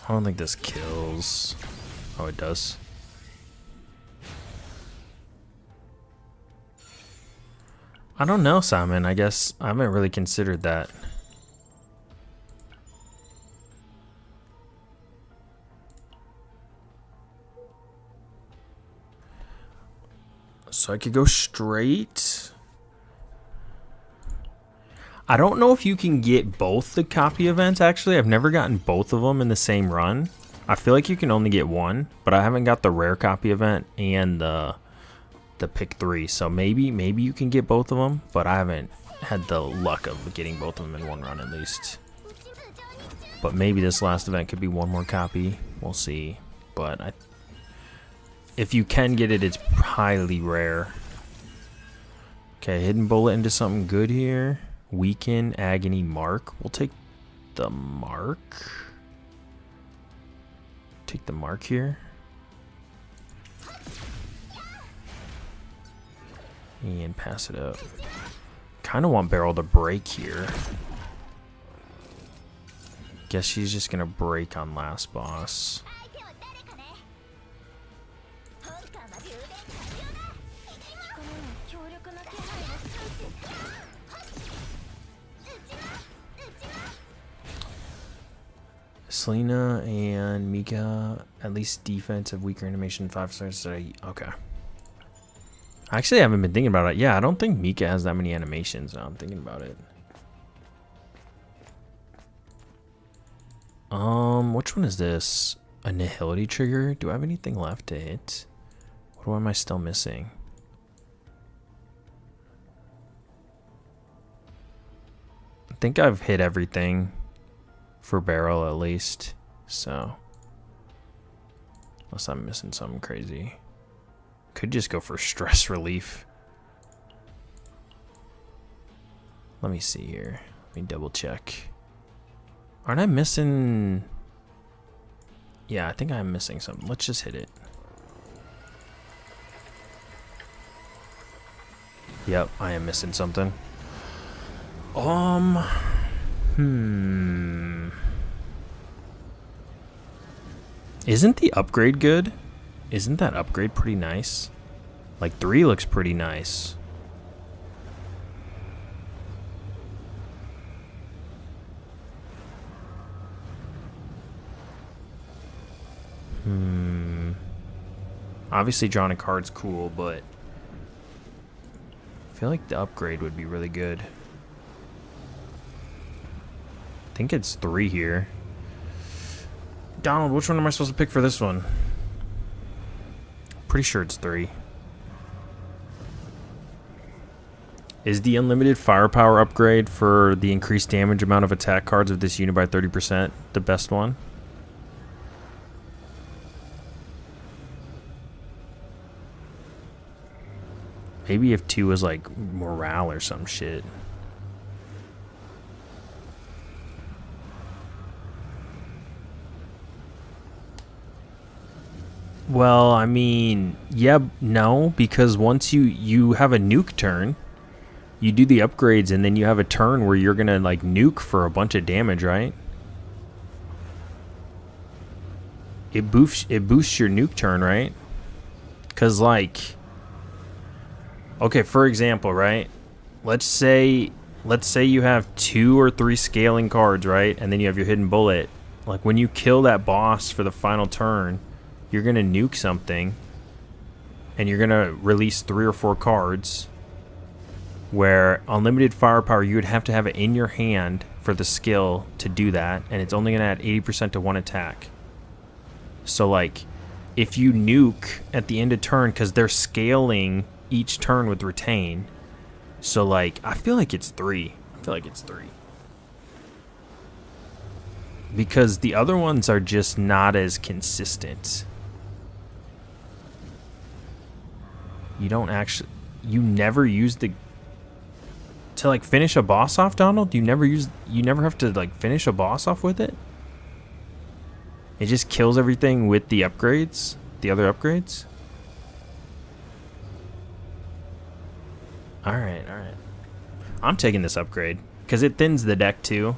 I don't think this kills. Oh, it does. I don't know, Simon. I guess I haven't really considered that. So I could go straight. I don't know if you can get both the copy events, actually. I've never gotten both of them in the same run. I feel like you can only get one, but I haven't got the rare copy event and the pick 3. So maybe you can get both of them, but I haven't had the luck of getting both of them in one run at least. But maybe this last event could be one more copy. We'll see. But if you can get it, it's highly rare. Okay, hidden bullet into something good here. Weaken, agony, mark. We'll take the mark. Take the mark here. And pass it up. Kind of want Barrel to break here. Guess she's just gonna break on last boss. Selena and Mika, at least defense have weaker animation, 5 stars. Okay. Actually, I haven't been thinking about it. Yeah, I don't think Mika has that many animations now I'm thinking about it. Which one is this? A Nihility trigger? Do I have anything left to hit? What am I still missing? I think I've hit everything. For Barrel at least, so unless I'm missing something crazy, could just go for stress relief. Let me see here. Let me double check. Aren't I missing? Yeah, I think I'm missing something. Let's just hit it. Yep, I am missing something. Isn't the upgrade good? Isn't that upgrade pretty nice? Like 3 looks pretty nice. Obviously drawing a card's cool, but I feel like the upgrade would be really good. I think it's 3 here. Donald, which one am I supposed to pick for this one? Pretty sure it's 3. Is the unlimited firepower upgrade for the increased damage amount of attack cards of this unit by 30% the best one? Maybe if 2 was like morale or some shit. Well, I mean, yeah, no, because once you have a nuke turn, you do the upgrades and then you have a turn where you're gonna like nuke for a bunch of damage, right? It boosts your nuke turn, right? Cause like, okay, for example, right? Let's say you have 2 or 3 scaling cards, right? And then you have your hidden bullet. Like when you kill that boss for the final turn, you're going to nuke something and you're going to release 3 or 4 cards where unlimited firepower, you would have to have it in your hand for the skill to do that. And it's only going to add 80% to one attack. So like, if you nuke at the end of turn, because they're scaling each turn with retain. So like, I feel like it's 3. I feel like it's 3. Because the other ones are just not as consistent. You don't actually... You never use the... To like finish a boss off, Donald? You never have to like finish a boss off with it? It just kills everything with the upgrades? The other upgrades? Alright, alright. I'm taking this upgrade. Because it thins the deck too.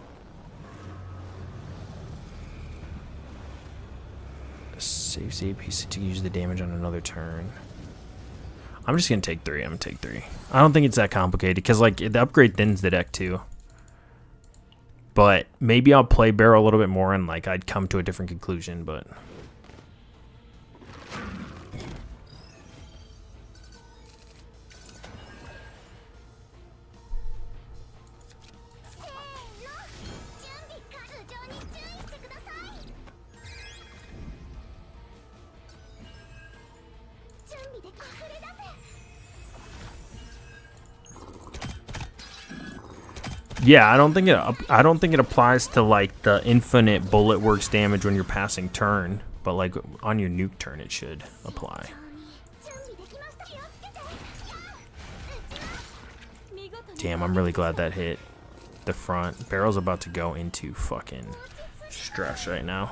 Save PC to use the damage on another turn. I'm just gonna take 3. I'm gonna take 3. I don't think it's that complicated because like the upgrade thins the deck too. But maybe I'll play Barrel a little bit more and like I'd come to a different conclusion, but yeah, I don't think it applies to like the infinite bullet works damage when you're passing turn, but like on your nuke turn it should apply. Damn, I'm really glad that hit the front. Barrel's about to go into fucking stress right now.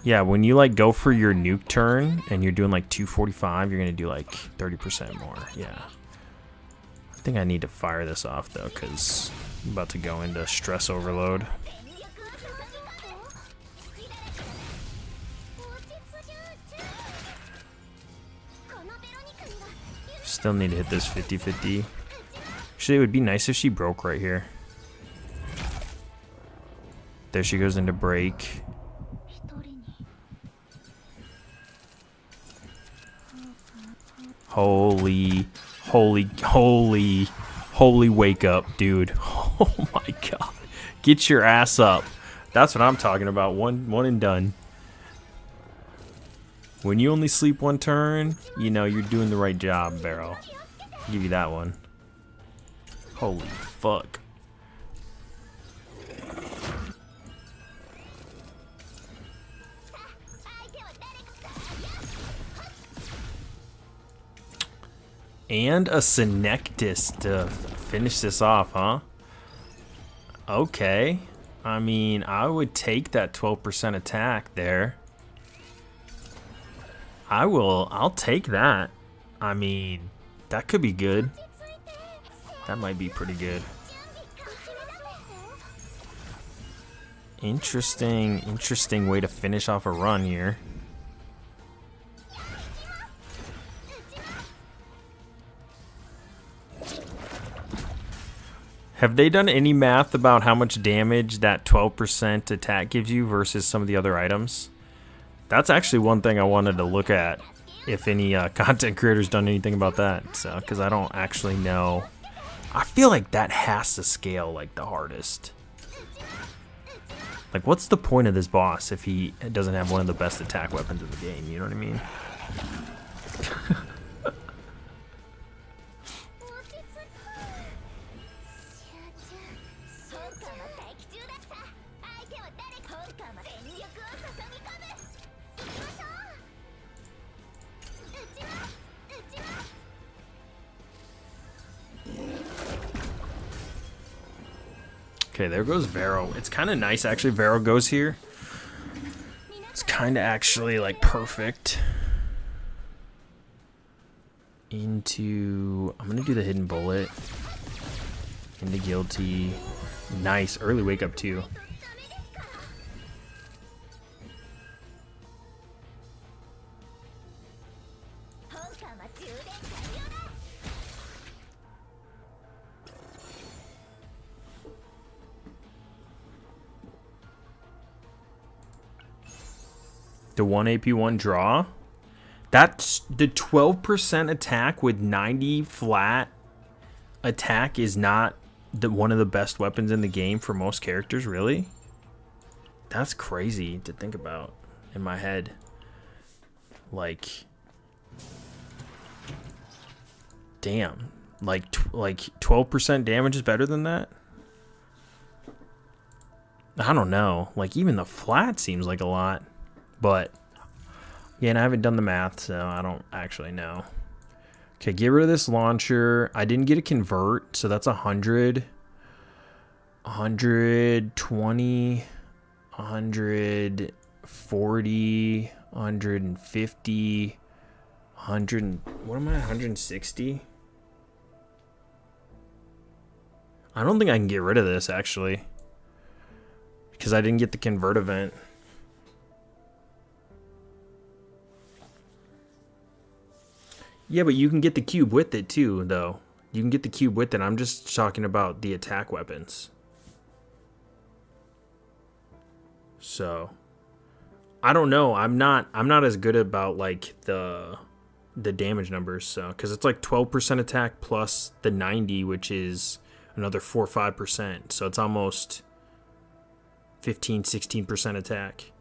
Yeah, when you like go for your nuke turn and you're doing like 245, you're gonna do like 30% more. Yeah. I think I need to fire this off though, because I'm about to go into stress overload. Still need to hit this 50-50. Actually, it would be nice if she broke right here. There she goes into break. Holy wake up, dude. Oh my god. Get your ass up. That's what I'm talking about. One and done. When you only sleep one turn, you know you're doing the right job, Barrel. I'll give you that one. Holy fuck. And a Synectis to finish this off, huh? Okay. I mean, I would take that 12% attack there. I'll take that. I mean, that could be good. That might be pretty good. Interesting way to finish off a run here. Have they done any math about how much damage that 12% attack gives you versus some of the other items? That's actually one thing I wanted to look at, if any content creators done anything about that. So, because I don't actually know. I feel like that has to scale like the hardest. Like, what's the point of this boss if he doesn't have one of the best attack weapons in the game? You know what I mean? Okay, there goes Vero. It's kind of nice, actually. Vero goes here. It's kind of actually, like, perfect. Into... I'm going to do the Hidden Bullet. Into Guilty. Nice. Early wake up, too. The 1 AP 1 draw. That's the 12% attack with 90 flat attack is not one of the best weapons in the game for most characters, really? That's crazy to think about in my head. Like, damn. Like 12% damage is better than that? I don't know. Like, even the flat seems like a lot. But, again, I haven't done the math, so I don't actually know. Okay, get rid of this launcher. I didn't get a convert, so that's 100. 120. 140. 150. 100. What am I? 160? I don't think I can get rid of this, actually. Because I didn't get the convert event. Yeah, but you can get the cube with it, too, though. You can get the cube with it. I'm just talking about the attack weapons. So, I don't know. I'm not as good about, like, the damage numbers, so, because it's like 12% attack plus the 90, which is another 4 or 5%, so it's almost 15-16% attack.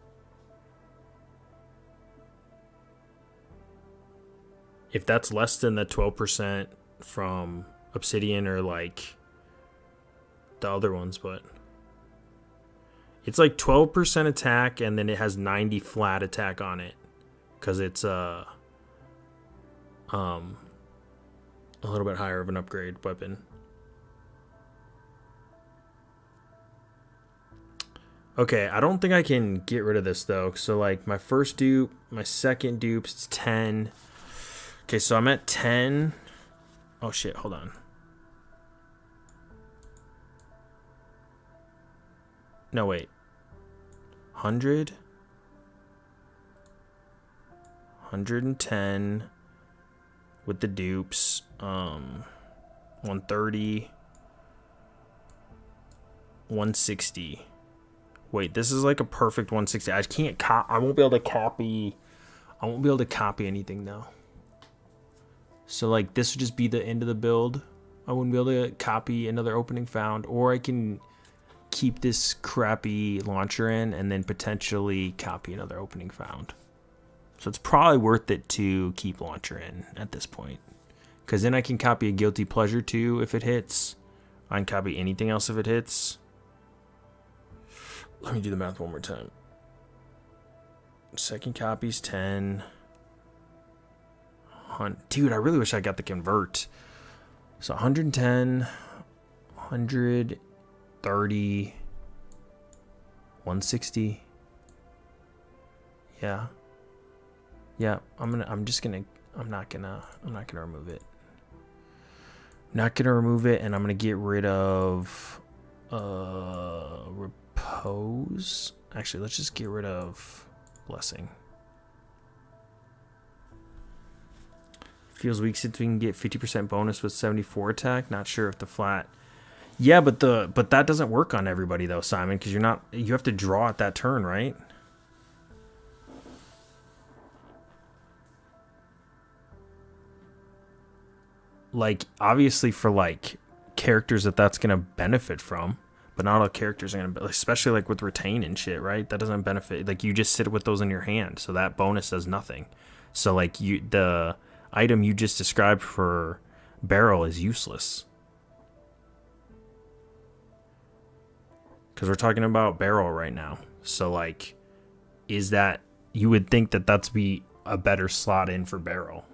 If that's less than the 12% from Obsidian or like the other ones, but it's like 12% attack and then it has 90 flat attack on it because it's a little bit higher of an upgrade weapon. Okay, I don't think I can get rid of this though. So like my first dupe, my second dupe, it's 10. Okay, so I'm at 10. Oh shit, hold on. No, wait. 100. 110 with the dupes. 130. 160. Wait, this is like a perfect 160. I can't I won't be able to copy. I won't be able to copy anything though. So like this would just be the end of the build. I wouldn't be able to copy another opening found, or I can keep this crappy launcher in and then potentially copy another opening found. So it's probably worth it to keep launcher in at this point, because then I can copy a guilty pleasure too if it hits. I can copy anything else if it hits. Let me do the math one more time. Second copy's 10. Dude, I really wish I got the convert. So 110, 130, 160. Yeah. Yeah, I'm not gonna remove it. Not gonna remove it, and I'm gonna get rid of repose. Actually, let's just get rid of blessing. Feels weak since we can get 50% bonus with 74 attack. Not sure if the flat. Yeah, but that doesn't work on everybody though, Simon, because you have to draw at that turn, right? Like obviously for like characters that's gonna benefit from, but not all characters are gonna, especially like with retain and shit, right? That doesn't benefit. Like you just sit with those in your hand, so that bonus does nothing. So like the item you just described for barrel is useless, because we're talking about barrel right now. So like, is that, you would think that that's be a better slot in for barrel,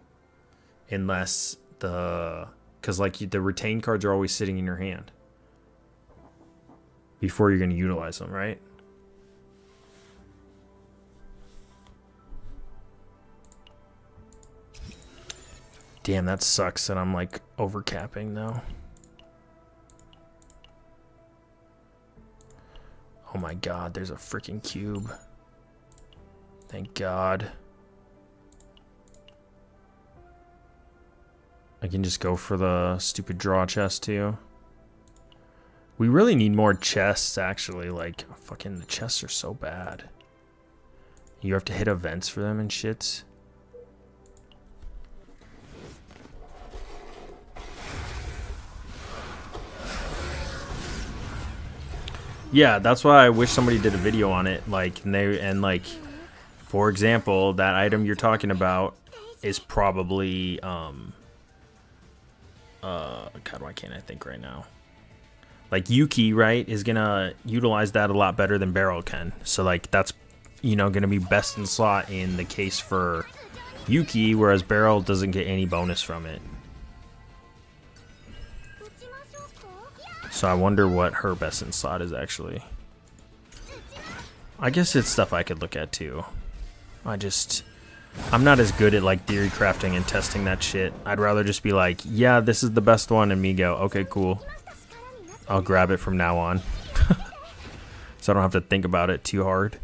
unless because like the retain cards are always sitting in your hand before you're going to utilize them, right? Damn, that sucks that I'm like overcapping though. Oh my god, there's a freaking cube. Thank god. I can just go for the stupid draw chest too. We really need more chests actually. Like fucking the chests are so bad. You have to hit events for them and shit. Yeah, that's why I wish somebody did a video on it. Like, like, for example, that item you're talking about is probably, God, why can't I think right now? Like, Yuki, right, is gonna utilize that a lot better than Barrel can. So, like, that's, you know, gonna be best in slot in the case for Yuki, whereas Barrel doesn't get any bonus from it. So I wonder what her best in slot is actually. I guess it's stuff I could look at too. I'm not as good at like theory crafting and testing that shit. I'd rather just be like, yeah, this is the best one, and me go, okay, cool. I'll grab it from now on. So I don't have to think about it too hard.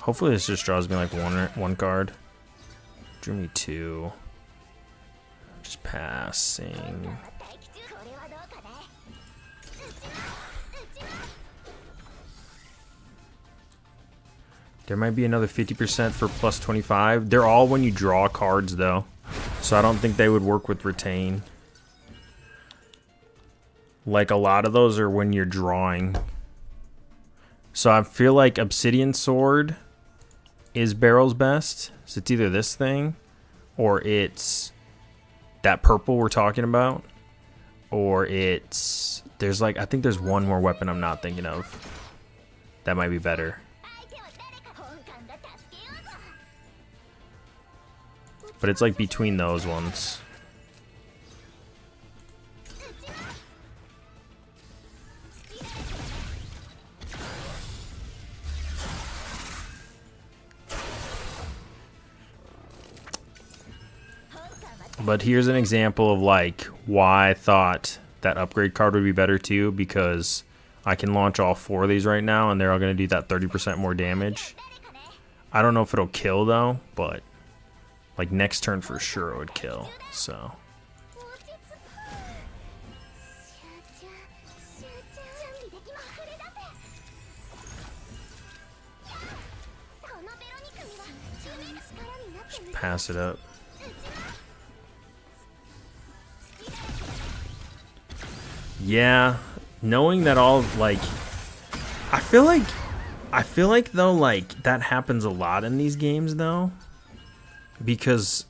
Hopefully this just draws me like one card. Drew me 2. Just passing. There might be another 50% for plus 25. They're all when you draw cards though. So I don't think they would work with retain. Like a lot of those are when you're drawing. So I feel like Obsidian Sword is Barrel's best. So it's either this thing or it's that purple we're talking about, or it's I think there's one more weapon I'm not thinking of that might be better. But it's like between those ones. But here's an example of like why I thought that upgrade card would be better too, because I can launch all 4 of these right now and they're all going to do that 30% more damage. I don't know if it'll kill though, but like next turn for sure it would kill. So just pass it up. Yeah, knowing that all like I feel like though like that happens a lot in these games though, because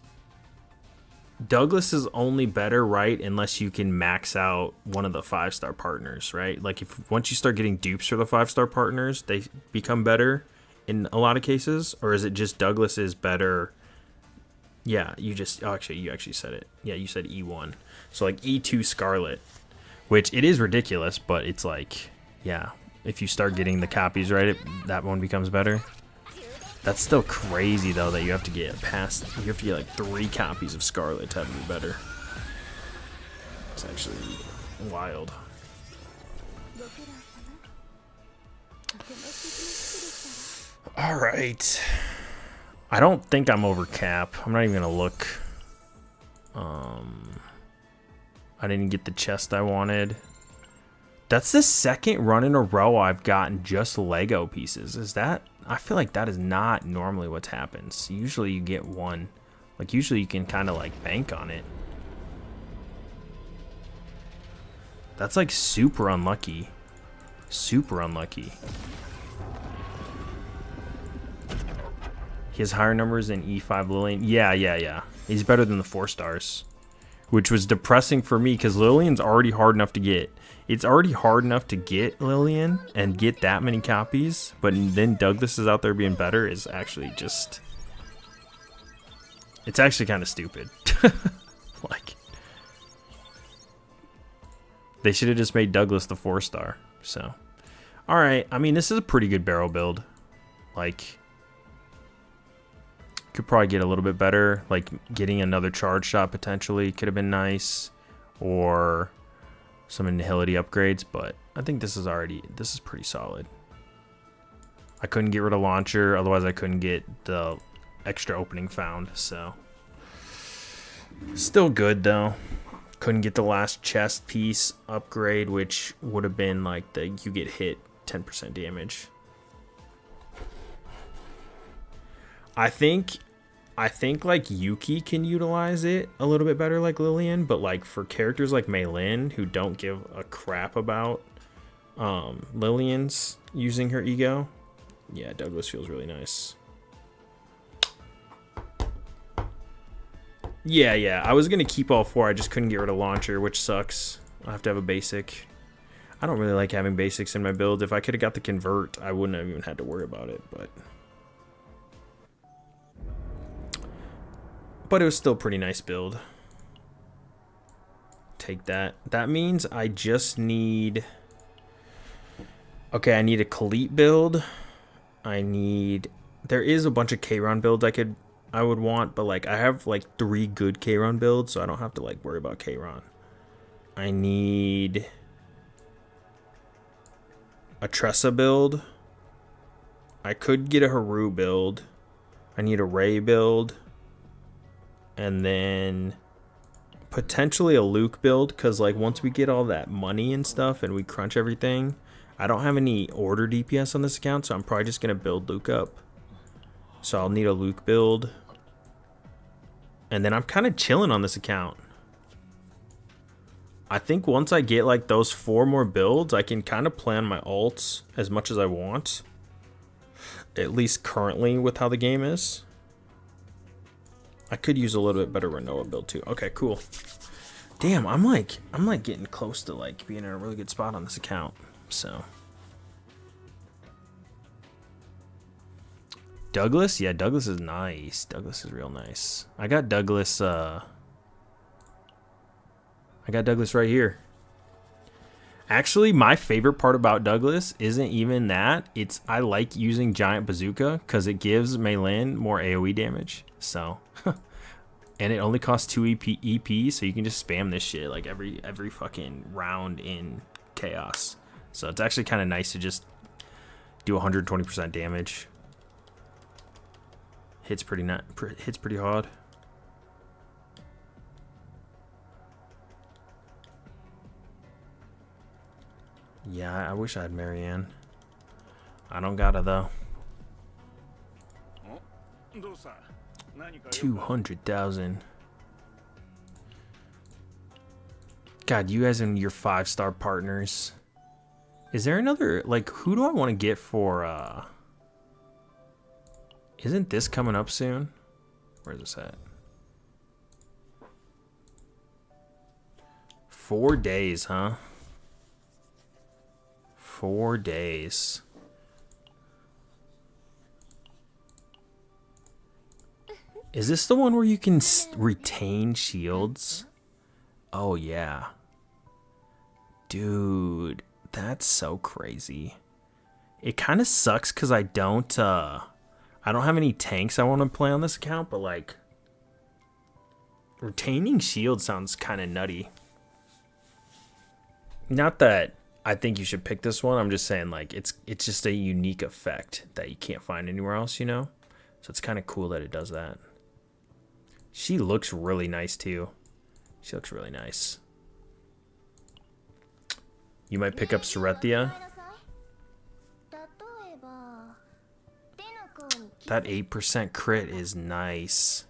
Douglas is only better, right, unless you can max out one of the 5-star partners, right? Like if once you start getting dupes for the 5-star partners, they become better in a lot of cases, or is it just Douglas is better? Yeah, you actually said it. Yeah, you said E1. So like E2 Scarlet. Which it is ridiculous, but it's like, yeah, if you start getting the copies right, that one becomes better. That's still crazy though that you have to get like 3 copies of Scarlet to have it be better. It's actually wild. All right. I don't think I'm over cap. I'm not even gonna look. I didn't get the chest I wanted. That's the second run in a row I've gotten just Lego pieces. Is that? I feel like that is not normally what happens. Usually you get one. Like usually you can kind of like bank on it. That's like super unlucky. Super unlucky. He has higher numbers than E5 Lillian. Yeah. He's better than the 4 stars. Which was depressing for me because Lillian's already hard enough to get. It's already hard enough to get Lillian and get that many copies, but then Douglas is out there being better is actually just... It's actually kind of stupid. Like, they should have just made Douglas the 4-star. So, alright. I mean, this is a pretty good barrel build. Like... Could probably get a little bit better, like getting another charge shot potentially could have been nice, or some Annihility upgrades, but I think this is pretty solid. I couldn't get rid of launcher, otherwise I couldn't get the extra opening found, so Still good though. Couldn't get the last chest piece upgrade, which would have been like the you get hit 10% damage. I think like Yuki can utilize it a little bit better like Lillian, but like for characters like Mei Lin who don't give a crap about Lillian's using her ego, yeah, Douglas feels really nice. Yeah, I was gonna keep all 4, I just couldn't get rid of launcher, which sucks. I have to have a basic. I don't really like having basics in my build. If I could have got the convert, I wouldn't have even had to worry about it, but it was still a pretty nice build. Take that. That means I just need... Okay, I need a Khalid build. There is a bunch of Kayron builds I would want, but like I have like 3 good Kayron builds, so I don't have to like worry about Kayron. I need a Tressa build. I could get a Haru build. I need a Ray build. And then potentially a Luke build, because like once we get all that money and stuff and we crunch everything, I don't have any order DPS on this account, so I'm probably just going to build Luke up. So I'll need a Luke build. And then I'm kind of chilling on this account. I think once I get like those 4 more builds, I can kind of plan my ults as much as I want. At least currently with how the game is. I could use a little bit better Renoa build too. Okay, cool. Damn, I'm like getting close to like being in a really good spot on this account. So Douglas? Yeah, Douglas is nice. Douglas is real nice. I got Douglas right here. Actually, my favorite part about Douglas isn't even that. It's I like using Giant Bazooka because it gives Mei Lin more AoE damage. So, and it only costs 2 EP, so you can just spam this shit like every fucking round in Chaos. So it's actually kind of nice to just do 120% damage. Hits pretty hard. Yeah, I wish I had Marianne. I don't gotta though. 200,000. God, you guys and your 5-star partners. Is there another, like, who do I want to get for, isn't this coming up soon? Where's this at? 4 days, huh? 4 days. Is this the one where you can retain shields? Oh, yeah. Dude, that's so crazy. It kind of sucks because I don't have any tanks I want to play on this account, but like retaining shield sounds kind of nutty. Not that I think you should pick this one. I'm just saying like it's just a unique effect that you can't find anywhere else, you know? So it's kind of cool that it does that. She looks really nice too. She looks really nice. You might pick up Sorethia. That 8% crit is nice.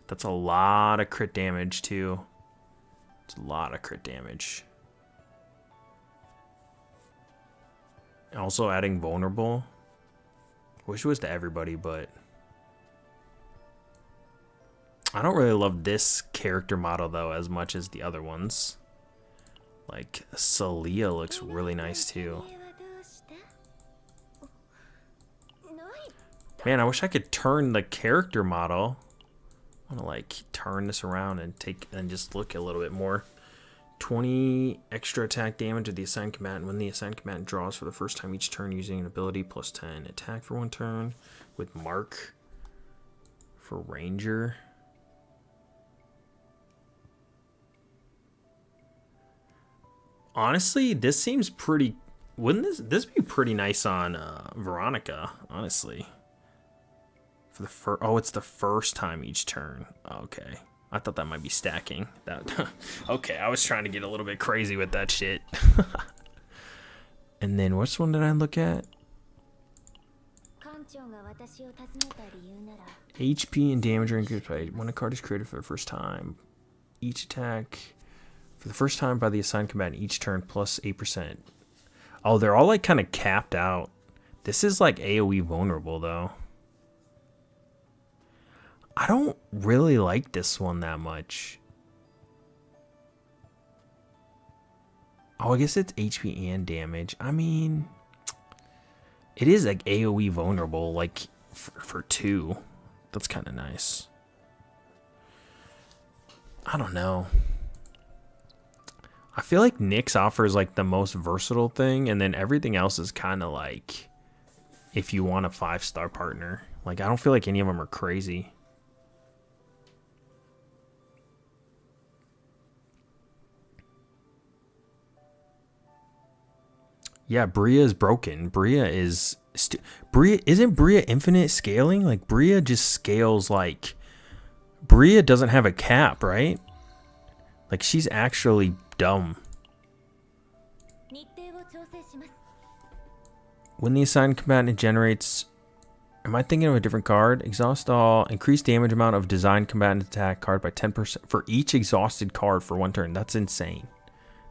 That's a lot of crit damage too. It's a lot of crit damage. Also adding vulnerable. Wish it was to everybody, but I don't really love this character model though as much as the other ones. Like Celia looks really nice too. Man, I wish I could turn the character model. I want to like turn this around and just look a little bit more. 20 extra attack damage to the assigned combatant when the assigned combatant draws for the first time each turn using an ability, plus 10 attack for 1 turn with Mark for Ranger. Honestly, this seems pretty... Wouldn't this be pretty nice on Veronica, honestly? For the first, oh, it's the first time each turn. Okay. I thought that might be stacking. That okay, I was trying to get a little bit crazy with that shit. And then which one did I look at? HP and damage are increased by when a card is created for the first time. Each attack for the first time by the assigned combatant each turn plus 8%. Oh, they're all like kind of capped out. This is like AoE vulnerable though. I don't really like this one that much. Oh, I guess it's HP and damage. I mean, it is like AoE vulnerable, like for 2. That's kind of nice. I don't know. I feel like Nyx offers like the most versatile thing, and then everything else is kind of like if you want a 5-star partner. Like, I don't feel like any of them are crazy. Yeah, Bria is broken. Bria is isn't Bria infinite scaling? Like Bria just scales like Bria doesn't have a cap, right? Like she's actually dumb. When the assigned combatant generates, am I thinking of a different card? Exhaust all, increase damage amount of designed combatant attack card by 10% for each exhausted card for 1 turn. That's insane.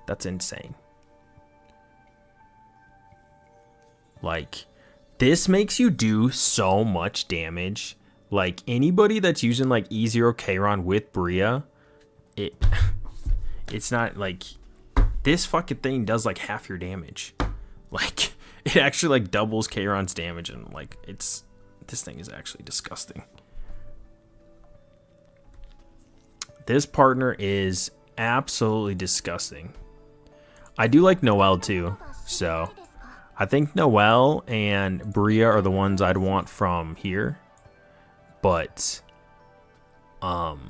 That's insane. Like, this makes you do so much damage. Like, anybody that's using, like, E0 Kayron with Bria, it's not, like, this fucking thing does, like, half your damage. Like, it actually, like, doubles Kayron's damage, and, like, this thing is actually disgusting. This partner is absolutely disgusting. I do like Noelle, too, so I think Noelle and Bria are the ones I'd want from here. But, yeah,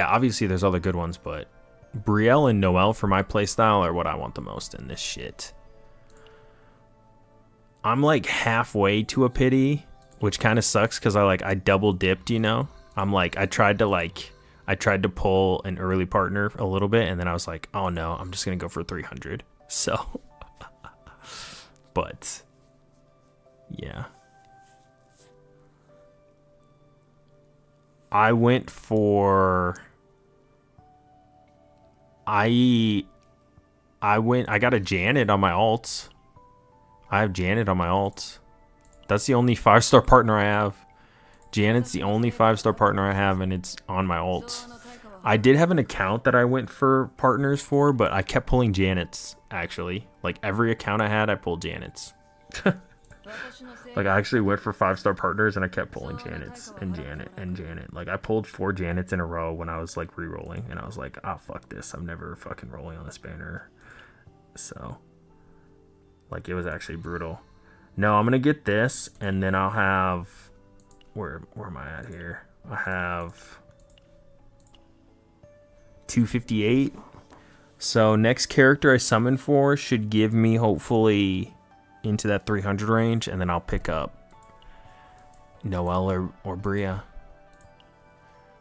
obviously there's other good ones, but Brielle and Noelle for my playstyle are what I want the most in this shit. I'm like halfway to a pity, which kind of sucks because I double dipped, you know? I'm like, I tried to pull an early partner a little bit, and then I was like, oh no, I'm just going to go for 300. So, but, yeah. I went for, I got a Janet on my alt. I have Janet on my alt. That's the only 5-star partner I have. Janet's the only 5-star partner I have, and it's on my alt. I did have an account that I went for partners for, but I kept pulling Janets, actually. Like, every account I had, I pulled Janets. Like, I actually went for 5-star partners, and I kept pulling Janets and Janet and Janet. Like, I pulled 4 Janets in a row when I was, like, re-rolling, and I was like, ah, fuck this. I'm never fucking rolling on this banner. So, like, it was actually brutal. No, I'm going to get this, and then I'll have... Where am I at here? I have 258. So next character I summon for should give me hopefully into that 300 range, and then I'll pick up Noelle or Bria.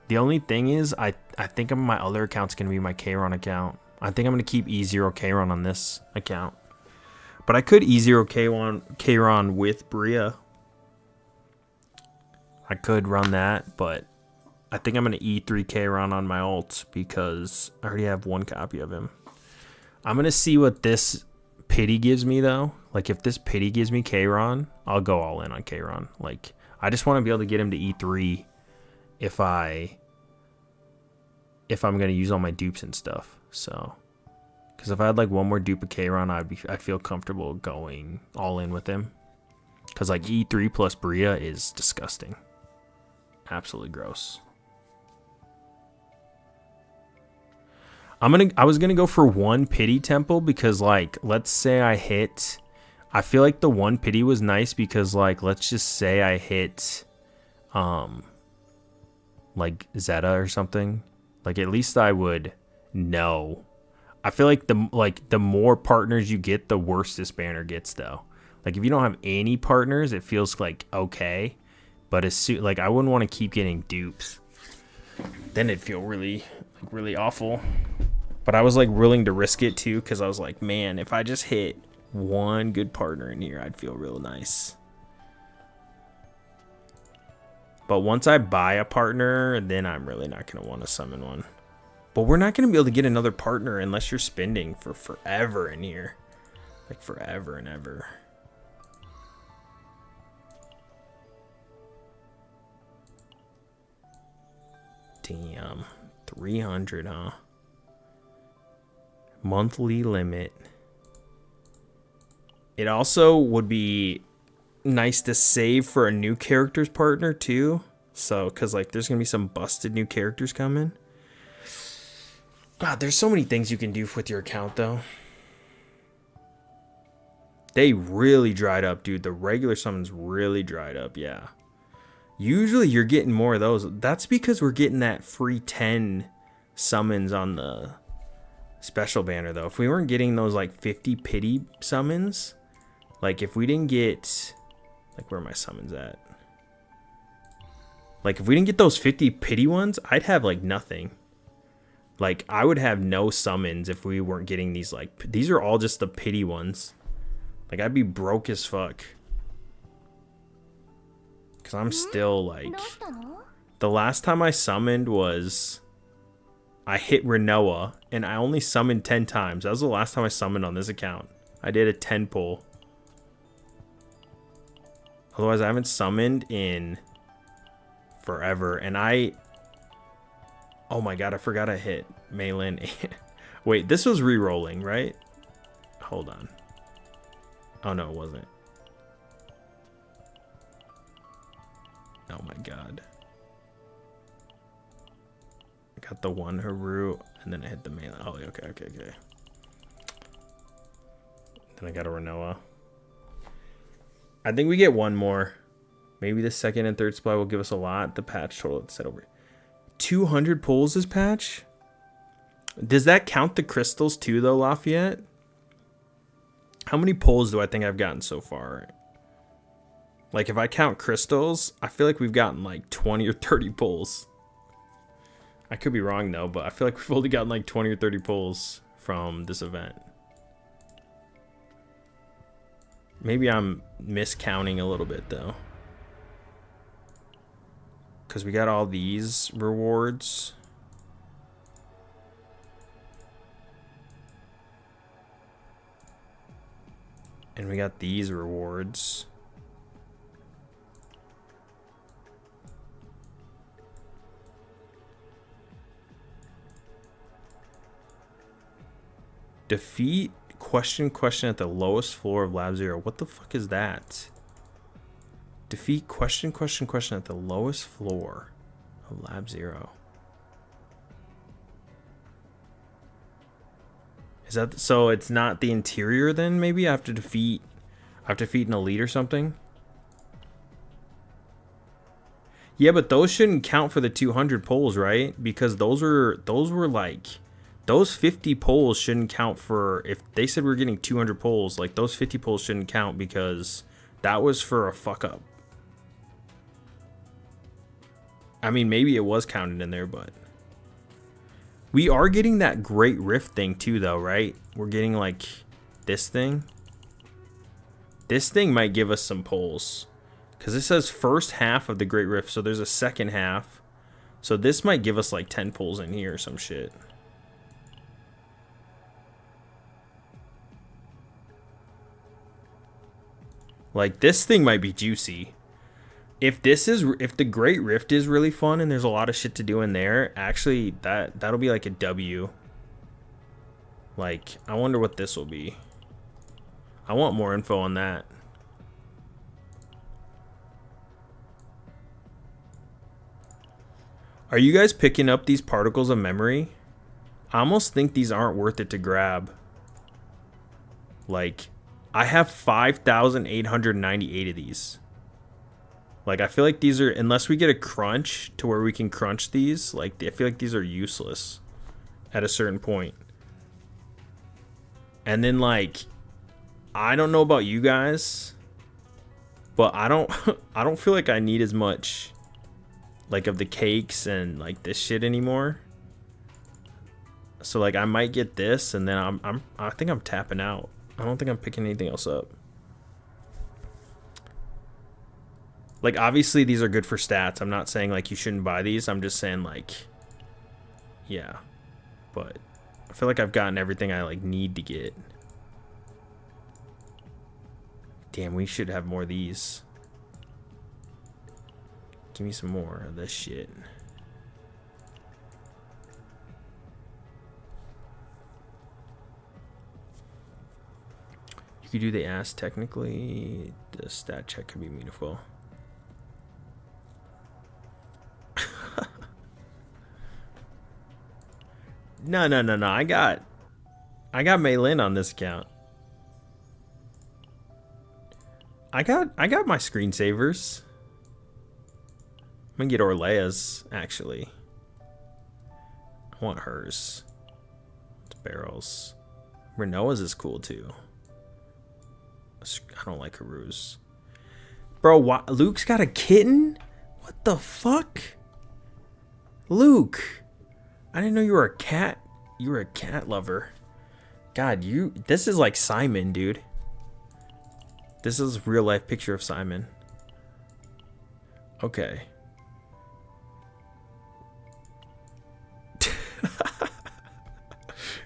The only thing is I think my other account's going to be my Kayron account. I think I'm going to keep E0 Kayron on this account. But I could E0 Kayron with Bria. I could run that, but I think I'm going to E3 Kayron on my ult because I already have 1 copy of him. I'm going to see what this pity gives me, though. Like, if this pity gives me Kayron, I'll go all in on Kayron. Like, I just want to be able to get him to E3 if I'm going to use all my dupes and stuff. So, because if I had, like, 1 more dupe of Kayron, I'd feel comfortable going all in with him. Because, like, E3 plus Bria is disgusting. Absolutely gross. I was gonna go for 1 pity temple because, like, let's say I hit. I feel like the 1 pity was nice because, like, let's just say I hit, like Zeta or something. Like, at least I would know. I feel like the more partners you get, the worse this banner gets, though. Like if you don't have any partners, it feels like okay, but like I wouldn't want to keep getting dupes. Then it'd feel really awful. But I was like willing to risk it too, because I was like, man, if I just hit one good partner in here, I'd feel real nice. But once I buy a partner, then I'm really not going to want to summon one. But we're not going to be able to get another partner unless you're spending for forever in here. Like forever and ever. Damn. 300, huh? Monthly limit. It also would be nice to save for a new character's partner too. So, because like there's gonna be some busted new characters coming. God, there's so many things you can do with your account though. They really dried up, dude. The regular summons really dried up, yeah. Usually you're getting more of those. That's because we're getting that free 10 summons on the special banner though. If we weren't getting those like 50 pity summons, like if we didn't get, like where are my summons at? Like if we didn't get those 50 pity ones, I'd have like nothing. Like I would have no summons if we weren't getting these, like these are all just the pity ones. Like I'd be broke as fuck. Cause I'm still like, the last time I summoned was, I hit Renoa and I only summoned 10 times. That was the last time I summoned on this account. I did a 10 pull. Otherwise I haven't summoned in forever. And oh my god, I forgot I hit Malin. Wait, this was re-rolling, right? Hold on. Oh no, it wasn't. Oh my god. I got the one Haru, and then I hit the Malin. Oh, okay. Then I got a Renoa. I think we get one more. Maybe the second and third supply will give us a lot. The patch total set over 200 pulls this patch. Does that count the crystals too, though, Lafayette? How many pulls do I think I've gotten so far? Like, if I count crystals, I feel like we've gotten like 20 or 30 pulls. I could be wrong, though, but I feel like we've only gotten like 20 or 30 pulls from this event. Maybe I'm miscounting a little bit, though. Because we got all these rewards. And we got these rewards. Defeat question at the lowest floor of Lab Zero. What the fuck is that? Defeat question at the lowest floor of Lab Zero. Is that so? It's not the interior then? Maybe I have to defeat an elite or something. Yeah, but those shouldn't count for the 200 polls, right? Because those were like, those 50 polls shouldn't count for, if they said we're getting 200 polls, like those 50 polls shouldn't count because that was for a fuck up. I mean, maybe it was counted in there, but we are getting that Great Rift thing too, though, right? We're getting like this thing. This thing might give us some polls because it says first half of the Great Rift, so there's a second half. So this might give us like 10 polls in here or some shit. Like this thing might be juicy. If the Great Rift is really fun and there's a lot of shit to do in there, actually that'll be like a W. Like, I wonder what this will be. I want more info on that. Are you guys picking up these particles of memory? I almost think these aren't worth it to grab. Like, I have 5,898 of these. Like, I feel like these are, unless we get a crunch to where we can crunch these, like, I feel like these are useless at a certain point. And then, like, I don't know about you guys, but I don't I don't feel like I need as much like of the cakes and like this shit anymore. So like I might get this and then I think I'm tapping out. I don't think I'm picking anything else up. Like obviously these are good for stats. I'm not saying like you shouldn't buy these. I'm just saying like yeah. But I feel like I've gotten everything I like need to get. Damn, we should have more of these. Give me some more of this shit. You could do the ass technically. The stat check could be meaningful. No. I got Maylin on this account. I got my screensavers. I'm gonna get Orlea's actually. I want hers. It's barrels. Renoa's is cool too. I don't like Haru's. Bro, Luke's got a kitten? What the fuck? Luke, I didn't know you were a cat. You were a cat lover. God, this is like Simon, dude. This is a real life picture of Simon. Okay.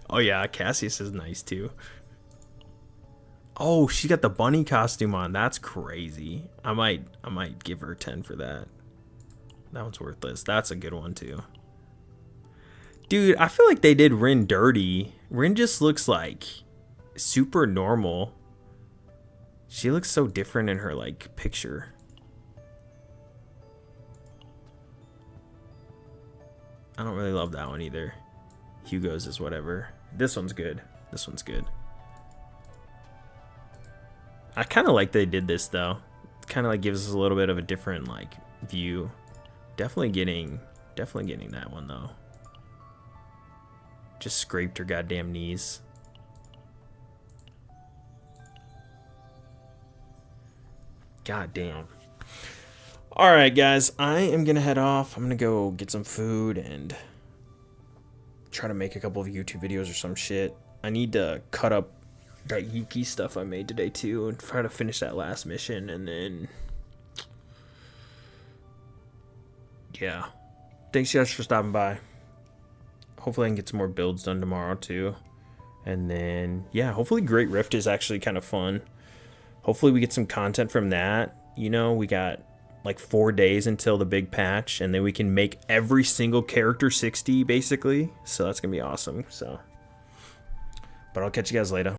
Oh yeah, Cassius is nice too. Oh, she got the bunny costume on. That's crazy. I might give her 10 for that. That one's worthless. That's a good one too. Dude, I feel like they did Rin dirty. Rin just looks like super normal. She looks so different in her like picture. I don't really love that one either. Hugo's is whatever. This one's good. This one's good. I kind of like they did this though. It kind of like gives us a little bit of a different like view. Definitely getting that one though. Just scraped her goddamn knees. God damn. All right, guys, I am gonna head off. I'm gonna go get some food and try to make a couple of YouTube videos or some shit. I need to cut up that Yuki stuff I made today too and try to finish that last mission, and then yeah. Thanks guys for stopping by. Hopefully I can get some more builds done tomorrow too. And then yeah, hopefully Great Rift is actually kind of fun. Hopefully we get some content from that. You know, we got like 4 days until the big patch, and then we can make every single character 60 basically. So that's gonna be awesome. So, but I'll catch you guys later.